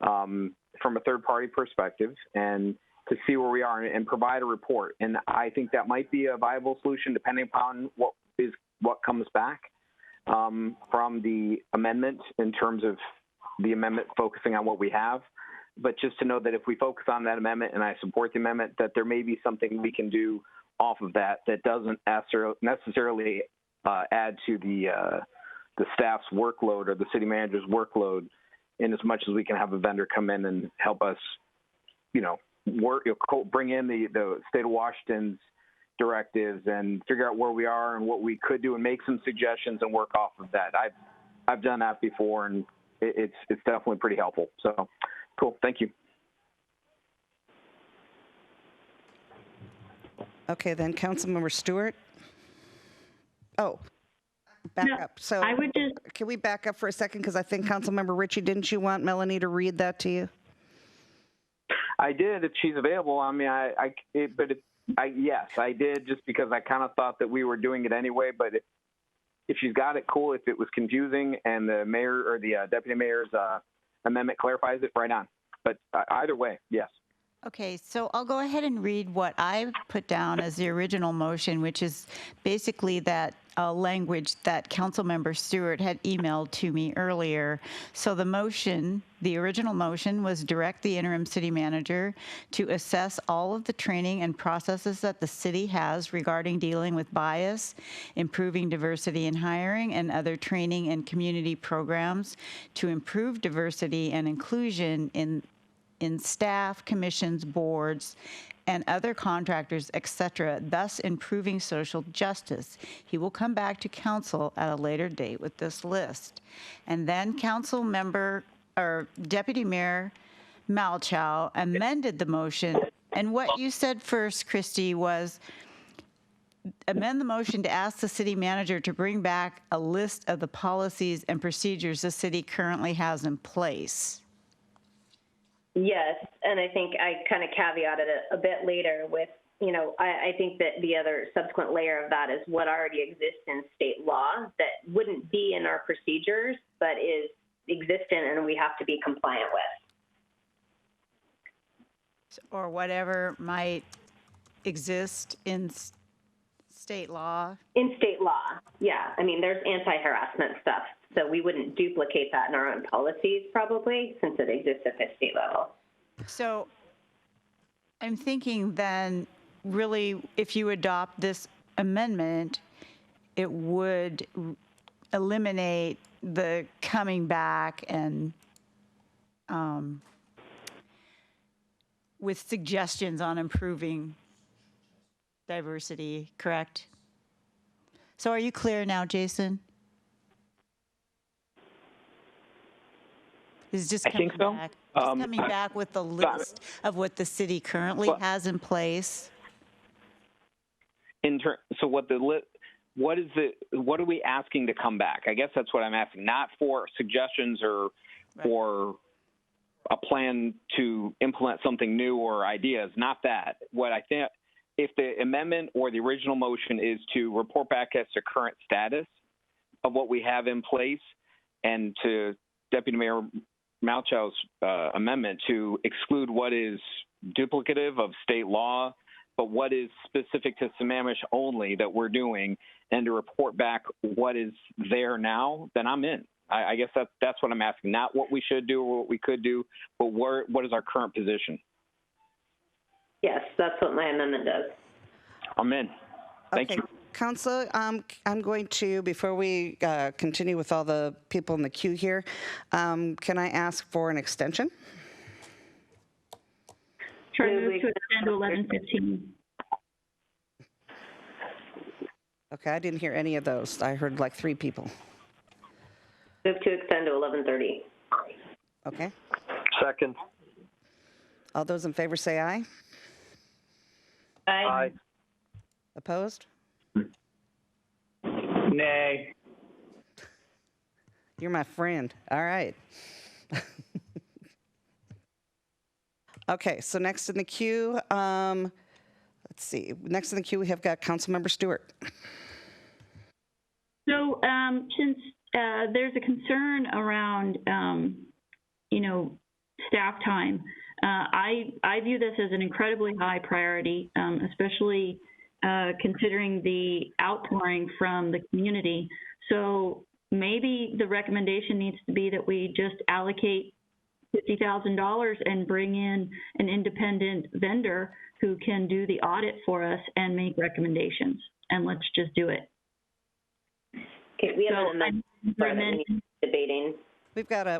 Speaker 4: from a third-party perspective and to see where we are and provide a report. And I think that might be a viable solution depending upon what comes back from the amendment in terms of the amendment focusing on what we have. But just to know that if we focus on that amendment, and I support the amendment, that there may be something we can do off of that doesn't necessarily add to the staff's workload or the city manager's workload, in as much as we can have a vendor come in and help us, bring in the state of Washington's directives and figure out where we are and what we could do and make some suggestions and work off of that. I've done that before, and it's definitely pretty helpful. So cool. Thank you.
Speaker 1: Okay, then Councilmember Stewart. Oh, back up. So
Speaker 6: I would just.
Speaker 1: Can we back up for a second? Because I think Councilmember Ritchie, didn't you want Melanie to read that to you?
Speaker 4: I did, if she's available. I mean, yes, I did, just because I kind of thought that we were doing it anyway. But if she's got it, cool. If it was confusing and the mayor or the deputy mayor's amendment clarifies it, right on. But either way, yes.
Speaker 12: Okay, so I'll go ahead and read what I put down as the original motion, which is basically that language that Councilmember Stewart had emailed to me earlier. So the motion, the original motion, was direct the interim city manager to assess all of the training and processes that the city has regarding dealing with bias, improving diversity in hiring, and other training and community programs to improve diversity and inclusion in staff, commissions, boards, and other contractors, etc., thus improving social justice. He will come back to council at a later date with this list. And then council member or Deputy Mayor Malchow amended the motion. And what you said first, Christy, was amend the motion to ask the city manager to bring back a list of the policies and procedures the city currently has in place.
Speaker 2: Yes, and I think I kind of caveated it a bit later with, I think that the other subsequent layer of that is what already exists in state law that wouldn't be in our procedures, but is existent and we have to be compliant with.
Speaker 12: Or whatever might exist in state law.
Speaker 2: In state law, yeah. I mean, there's anti-harassment stuff, so we wouldn't duplicate that in our own policies probably, since it exists at the state level.
Speaker 12: So I'm thinking then, really, if you adopt this amendment, it would eliminate the coming back and with suggestions on improving diversity, correct? So are you clear now, Jason? Is just coming back, coming back with the list of what the city currently has in place.
Speaker 4: So what are we asking to come back? I guess that's what I'm asking, not for suggestions or a plan to implement something new or ideas, not that. What I think, if the amendment or the original motion is to report back as to current status of what we have in place, and to Deputy Mayor Malchow's amendment to exclude what is duplicative of state law, but what is specific to Sammamish only that we're doing, and to report back what is there now, then I'm in. I guess that's what I'm asking, not what we should do or what we could do, but what is our current position?
Speaker 2: Yes, that's what my amendment does.
Speaker 4: I'm in. Thank you.
Speaker 1: Council, I'm going to, before we continue with all the people in the queue here, can I ask for an extension?
Speaker 6: Sure, move to extend to 11:15.
Speaker 1: Okay, I didn't hear any of those. I heard like 3 people.
Speaker 2: Move to extend to 11:30.
Speaker 1: Okay.
Speaker 10: Second.
Speaker 1: All those in favor say aye.
Speaker 2: Aye.
Speaker 1: Opposed?
Speaker 16: Nay.
Speaker 1: You're my friend. All right. Okay, so next in the queue, let's see. Next in the queue, we have got Councilmember Stewart.
Speaker 6: So since there's a concern around, staff time, I view this as an incredibly high priority, especially considering the outpouring from the community. So maybe the recommendation needs to be that we just allocate $50,000 and bring in an independent vendor who can do the audit for us and make recommendations. And let's just do it.
Speaker 2: Okay, we have an amendment debating.
Speaker 1: We've got a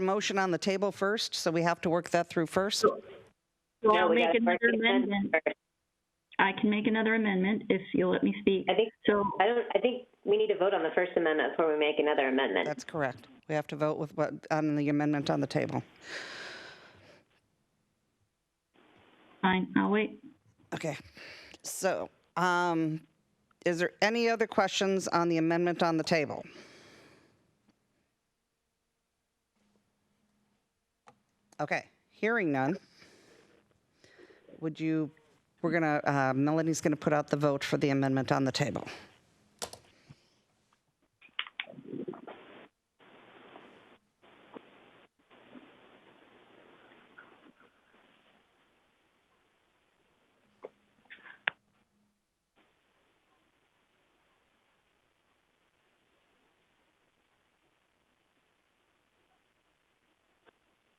Speaker 1: motion on the table first, so we have to work that through first.
Speaker 6: So I'll make another amendment. I can make another amendment if you'll let me speak.
Speaker 2: I think we need to vote on the first amendment before we make another amendment.
Speaker 1: That's correct. We have to vote with what on the amendment on the table.
Speaker 6: Fine, I'll wait.
Speaker 1: Okay. So, is there any other questions on the amendment on the table? Okay. Hearing none. Melanie's gonna put out the vote for the amendment on the table.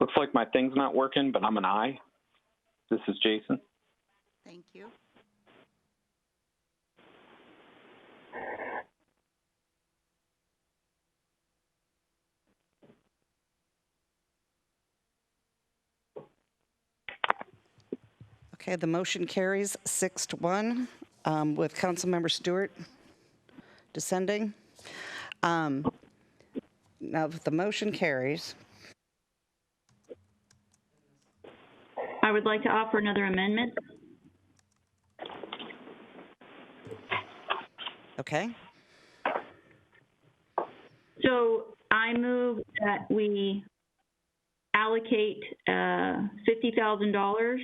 Speaker 4: Looks like my thing's not working, but I'm an aye. This is Jason.
Speaker 12: Thank you.
Speaker 1: Okay, the motion carries 6-1 with Councilmember Stewart dissenting. Now, if the motion carries,
Speaker 6: I would like to offer another amendment.
Speaker 1: okay?
Speaker 6: So I move that we allocate $50,000,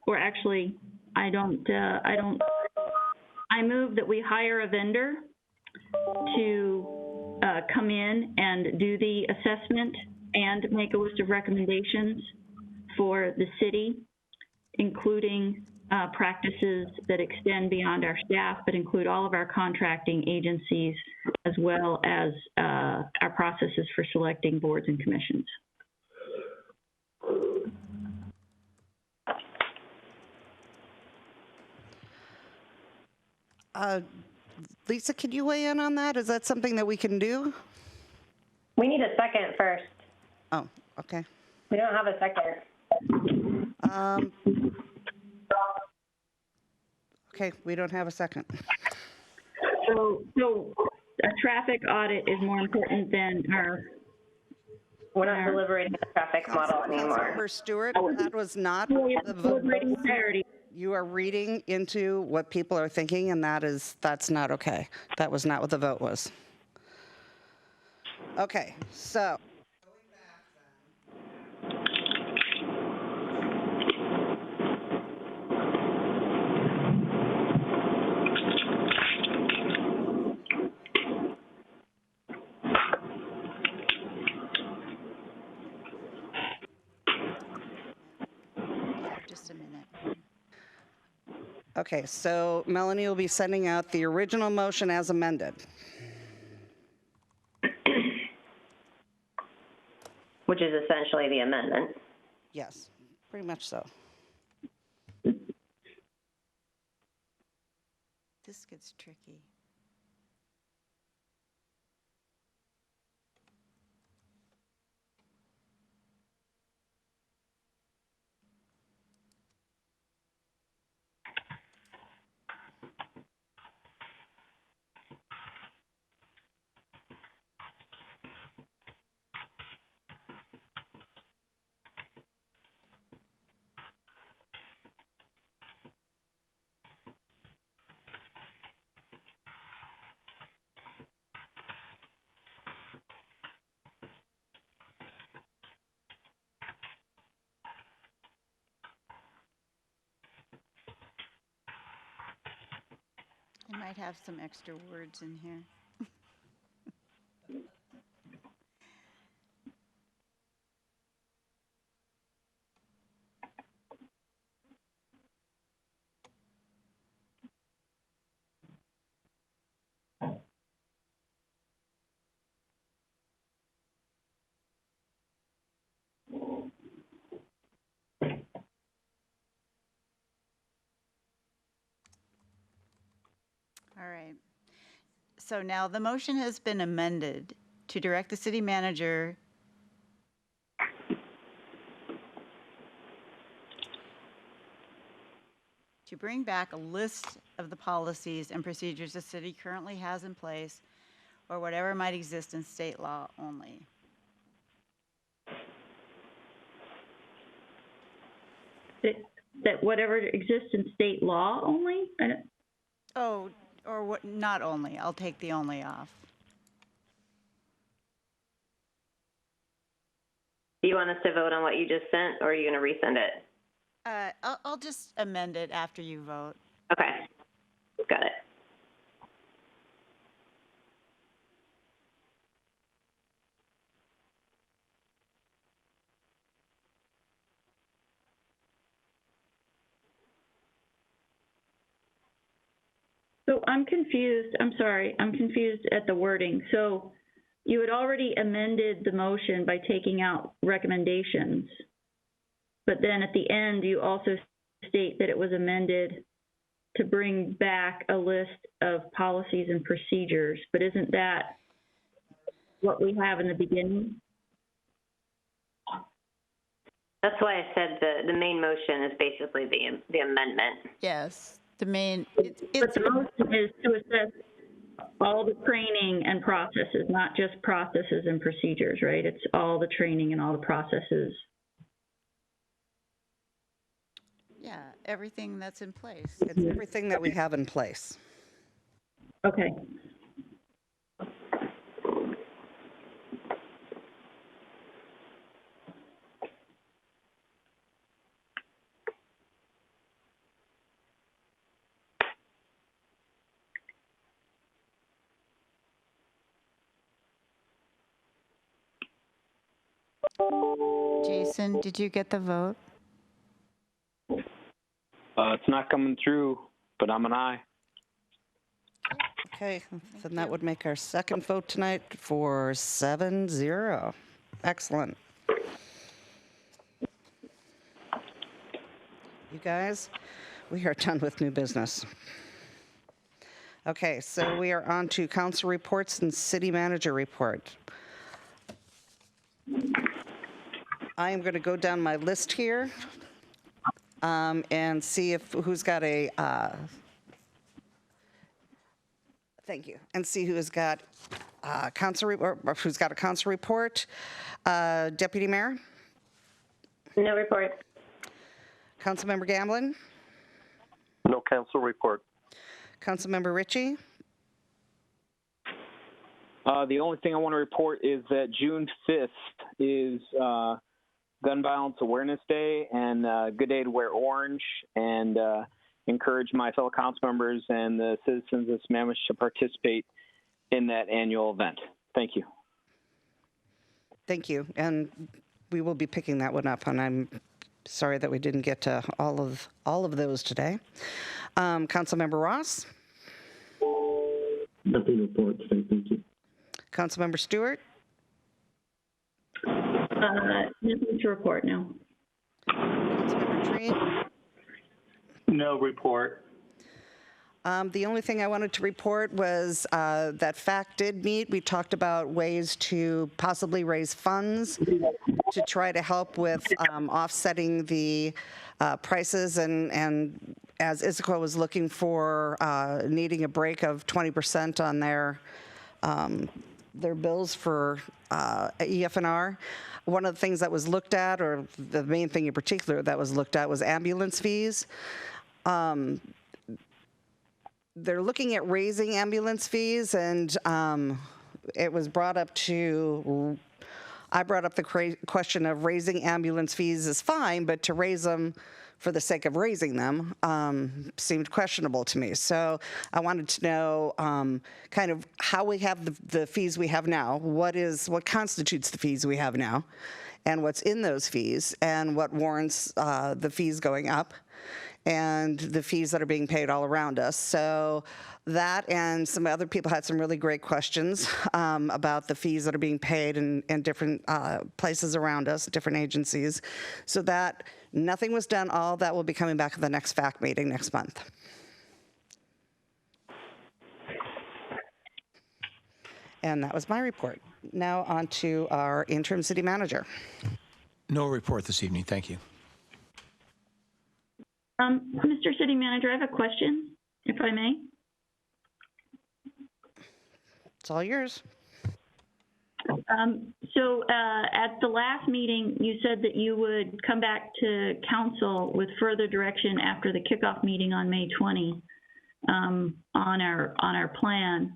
Speaker 6: or actually, I move that we hire a vendor to come in and do the assessment and make a list of recommendations for the city, including practices that extend beyond our staff, but include all of our contracting agencies, as well as our processes for selecting boards and commissions.
Speaker 1: Lisa, can you weigh in on that? Is that something that we can do?
Speaker 2: We need a second first.
Speaker 1: Oh, okay.
Speaker 2: We don't have a second.
Speaker 1: Okay, we don't have a second.
Speaker 6: So a traffic audit is more important than our.
Speaker 2: We're not deliberating the traffic model anymore.
Speaker 1: Councilmember Stewart, that was not the vote. You are reading into what people are thinking, and that's not okay. That was not what the vote was. Okay, so.
Speaker 12: Just a minute.
Speaker 1: Okay, so Melanie will be sending out the original motion as amended.
Speaker 2: Which is essentially the amendment.
Speaker 1: Yes, pretty much so.
Speaker 12: This gets tricky. I might have some extra words in here. All right. So now the motion has been amended to direct the city manager to bring back a list of the policies and procedures the city currently has in place, or whatever might exist in state law only.
Speaker 6: That whatever exists in state law only?
Speaker 12: Oh, or what? Not only. I'll take the only off.
Speaker 2: Do you want us to vote on what you just sent, or are you going to resend it?
Speaker 12: I'll just amend it after you vote.
Speaker 2: Okay. Got it.
Speaker 6: So I'm confused. I'm sorry. I'm confused at the wording. So you had already amended the motion by taking out recommendations. But then at the end, you also state that it was amended to bring back a list of policies and procedures. But isn't that what we have in the beginning?
Speaker 2: That's why I said the main motion is basically the amendment.
Speaker 12: Yes, the main.
Speaker 6: But the motion is to assess all the training and processes, not just processes and procedures, right? It's all the training and all the processes.
Speaker 12: Yeah, everything that's in place.
Speaker 1: It's everything that we have in place.
Speaker 6: Okay.
Speaker 12: Jason, did you get the vote?
Speaker 4: It's not coming through, but I'm an aye.
Speaker 1: Okay, then that would make our second vote tonight for 7-0. Excellent. You guys, we are done with new business. Okay, so we are on to council reports and city manager report. I am going to go down my list here and see if who's got a thank you, and see who has got council or who's got a council report. Deputy Mayor.
Speaker 2: No report.
Speaker 1: Councilmember Gamblin.
Speaker 10: No council report.
Speaker 1: Councilmember Ritchie.
Speaker 4: The only thing I want to report is that June 5th is Gun Violence Awareness Day, and a good day to wear orange, and encourage my fellow council members and the citizens of Sammamish to participate in that annual event. Thank you.
Speaker 1: Thank you, and we will be picking that one up, and I'm sorry that we didn't get to all of those today. Councilmember Ross.
Speaker 8: Nothing to report today, thank you.
Speaker 1: Councilmember Stewart.
Speaker 6: Nothing to report, no.
Speaker 1: Councilmember Tree.
Speaker 16: No report.
Speaker 1: The only thing I wanted to report was that FACT did meet. We talked about ways to possibly raise funds to try to help with offsetting the prices, and as Issaquah was looking for needing a break of 20% on their bills for EF&R. One of the things that was looked at, or the main thing in particular that was looked at, was ambulance fees. They're looking at raising ambulance fees, and it was brought up to, I brought up the question of raising ambulance fees is fine, but to raise them for the sake of raising them seemed questionable to me. So I wanted to know kind of how we have the fees we have now, what constitutes the fees we have now, and what's in those fees, and what warrants the fees going up, and the fees that are being paid all around us. So that, and some other people had some really great questions about the fees that are being paid in different places around us, different agencies. So that nothing was done. All that will be coming back at the next FACT meeting next month. And that was my report. Now on to our interim city manager.
Speaker 13: No report this evening, thank you.
Speaker 6: Mr. City Manager, I have a question, if I may.
Speaker 1: It's all yours.
Speaker 6: So at the last meeting, you said that you would come back to council with further direction after the kickoff meeting on May 20 on our plan.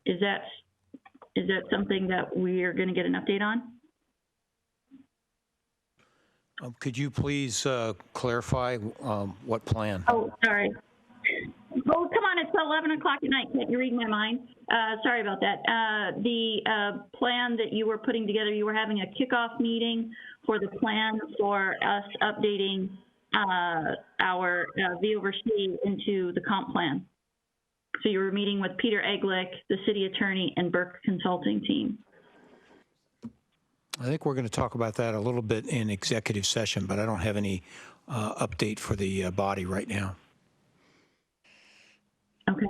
Speaker 6: Is that something that we are going to get an update on?
Speaker 13: Could you please clarify what plan?
Speaker 6: Oh, sorry. Oh, come on, it's 11 o'clock at night. Can't you read my mind? Sorry about that. The plan that you were putting together, you were having a kickoff meeting for the plan for us updating our V over C into the comp plan. So you were meeting with Peter Eglick, the city attorney, and Burke Consulting Team.
Speaker 13: I think we're going to talk about that a little bit in executive session, but I don't have any update for the body right now.
Speaker 6: Okay.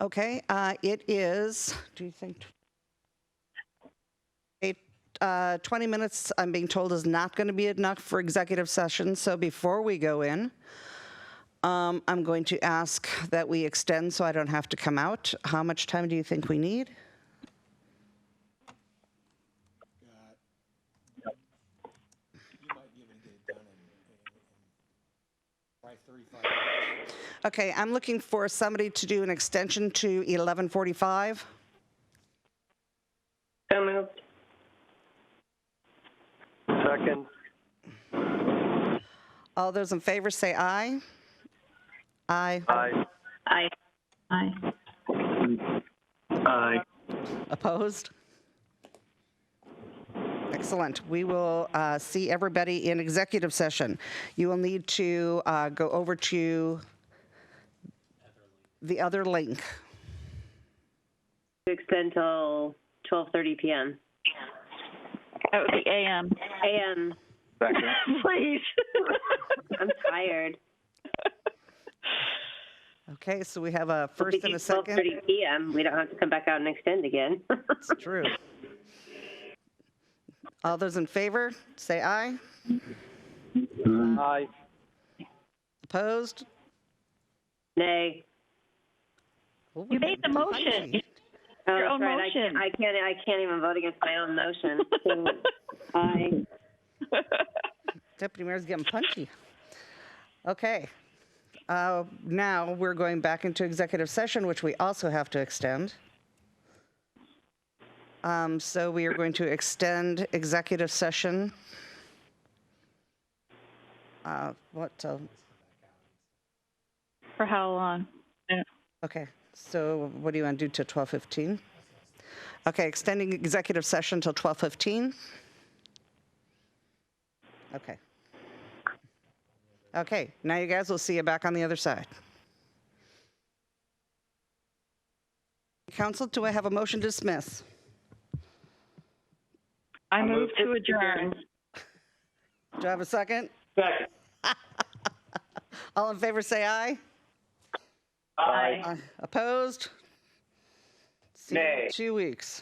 Speaker 1: Okay, it is, do you think, 20 minutes, I'm being told, is not going to be enough for executive session. So before we go in, I'm going to ask that we extend so I don't have to come out. How much time do you think we need? Okay, I'm looking for somebody to do an extension to 11:45.
Speaker 2: So moved.
Speaker 10: Second.
Speaker 1: All those in favor say aye. Aye.
Speaker 10: Aye.
Speaker 2: Aye.
Speaker 6: Aye.
Speaker 10: Aye.
Speaker 1: Opposed? Excellent. We will see everybody in executive session. You will need to go over to the other link.
Speaker 2: To extend till 12:30 p.m.
Speaker 14: That would be AM.
Speaker 2: AM.
Speaker 4: Second.
Speaker 14: Please.
Speaker 2: I'm tired.
Speaker 1: Okay, so we have a first and a second.
Speaker 2: 12:30 p.m. We don't have to come back out and extend again.
Speaker 1: It's true. All those in favor, say aye.
Speaker 10: Aye.
Speaker 1: Opposed?
Speaker 2: Nay.
Speaker 1: Oh,
Speaker 14: You made the motion.
Speaker 2: Oh,
Speaker 14: Your
Speaker 2: that's
Speaker 14: own
Speaker 2: right.
Speaker 14: motion.
Speaker 2: I can't even vote against my own motion. So, aye.
Speaker 1: Deputy Mayor's getting punchy. Okay. Now we're going back into executive session, which we also have to extend. So we are going to extend executive session.
Speaker 14: For how long?
Speaker 1: Okay, so what do you want to do to 12:15? Okay, extending executive session till 12:15. Okay. Okay, now you guys will see you back on the other side. Council, do I have a motion to dismiss?
Speaker 14: I move to adjourn.
Speaker 1: Do I have a second?
Speaker 16: Second.
Speaker 1: All in favor say aye.
Speaker 14: Aye.
Speaker 1: Opposed? See you in
Speaker 16: Nay.
Speaker 1: 2 weeks.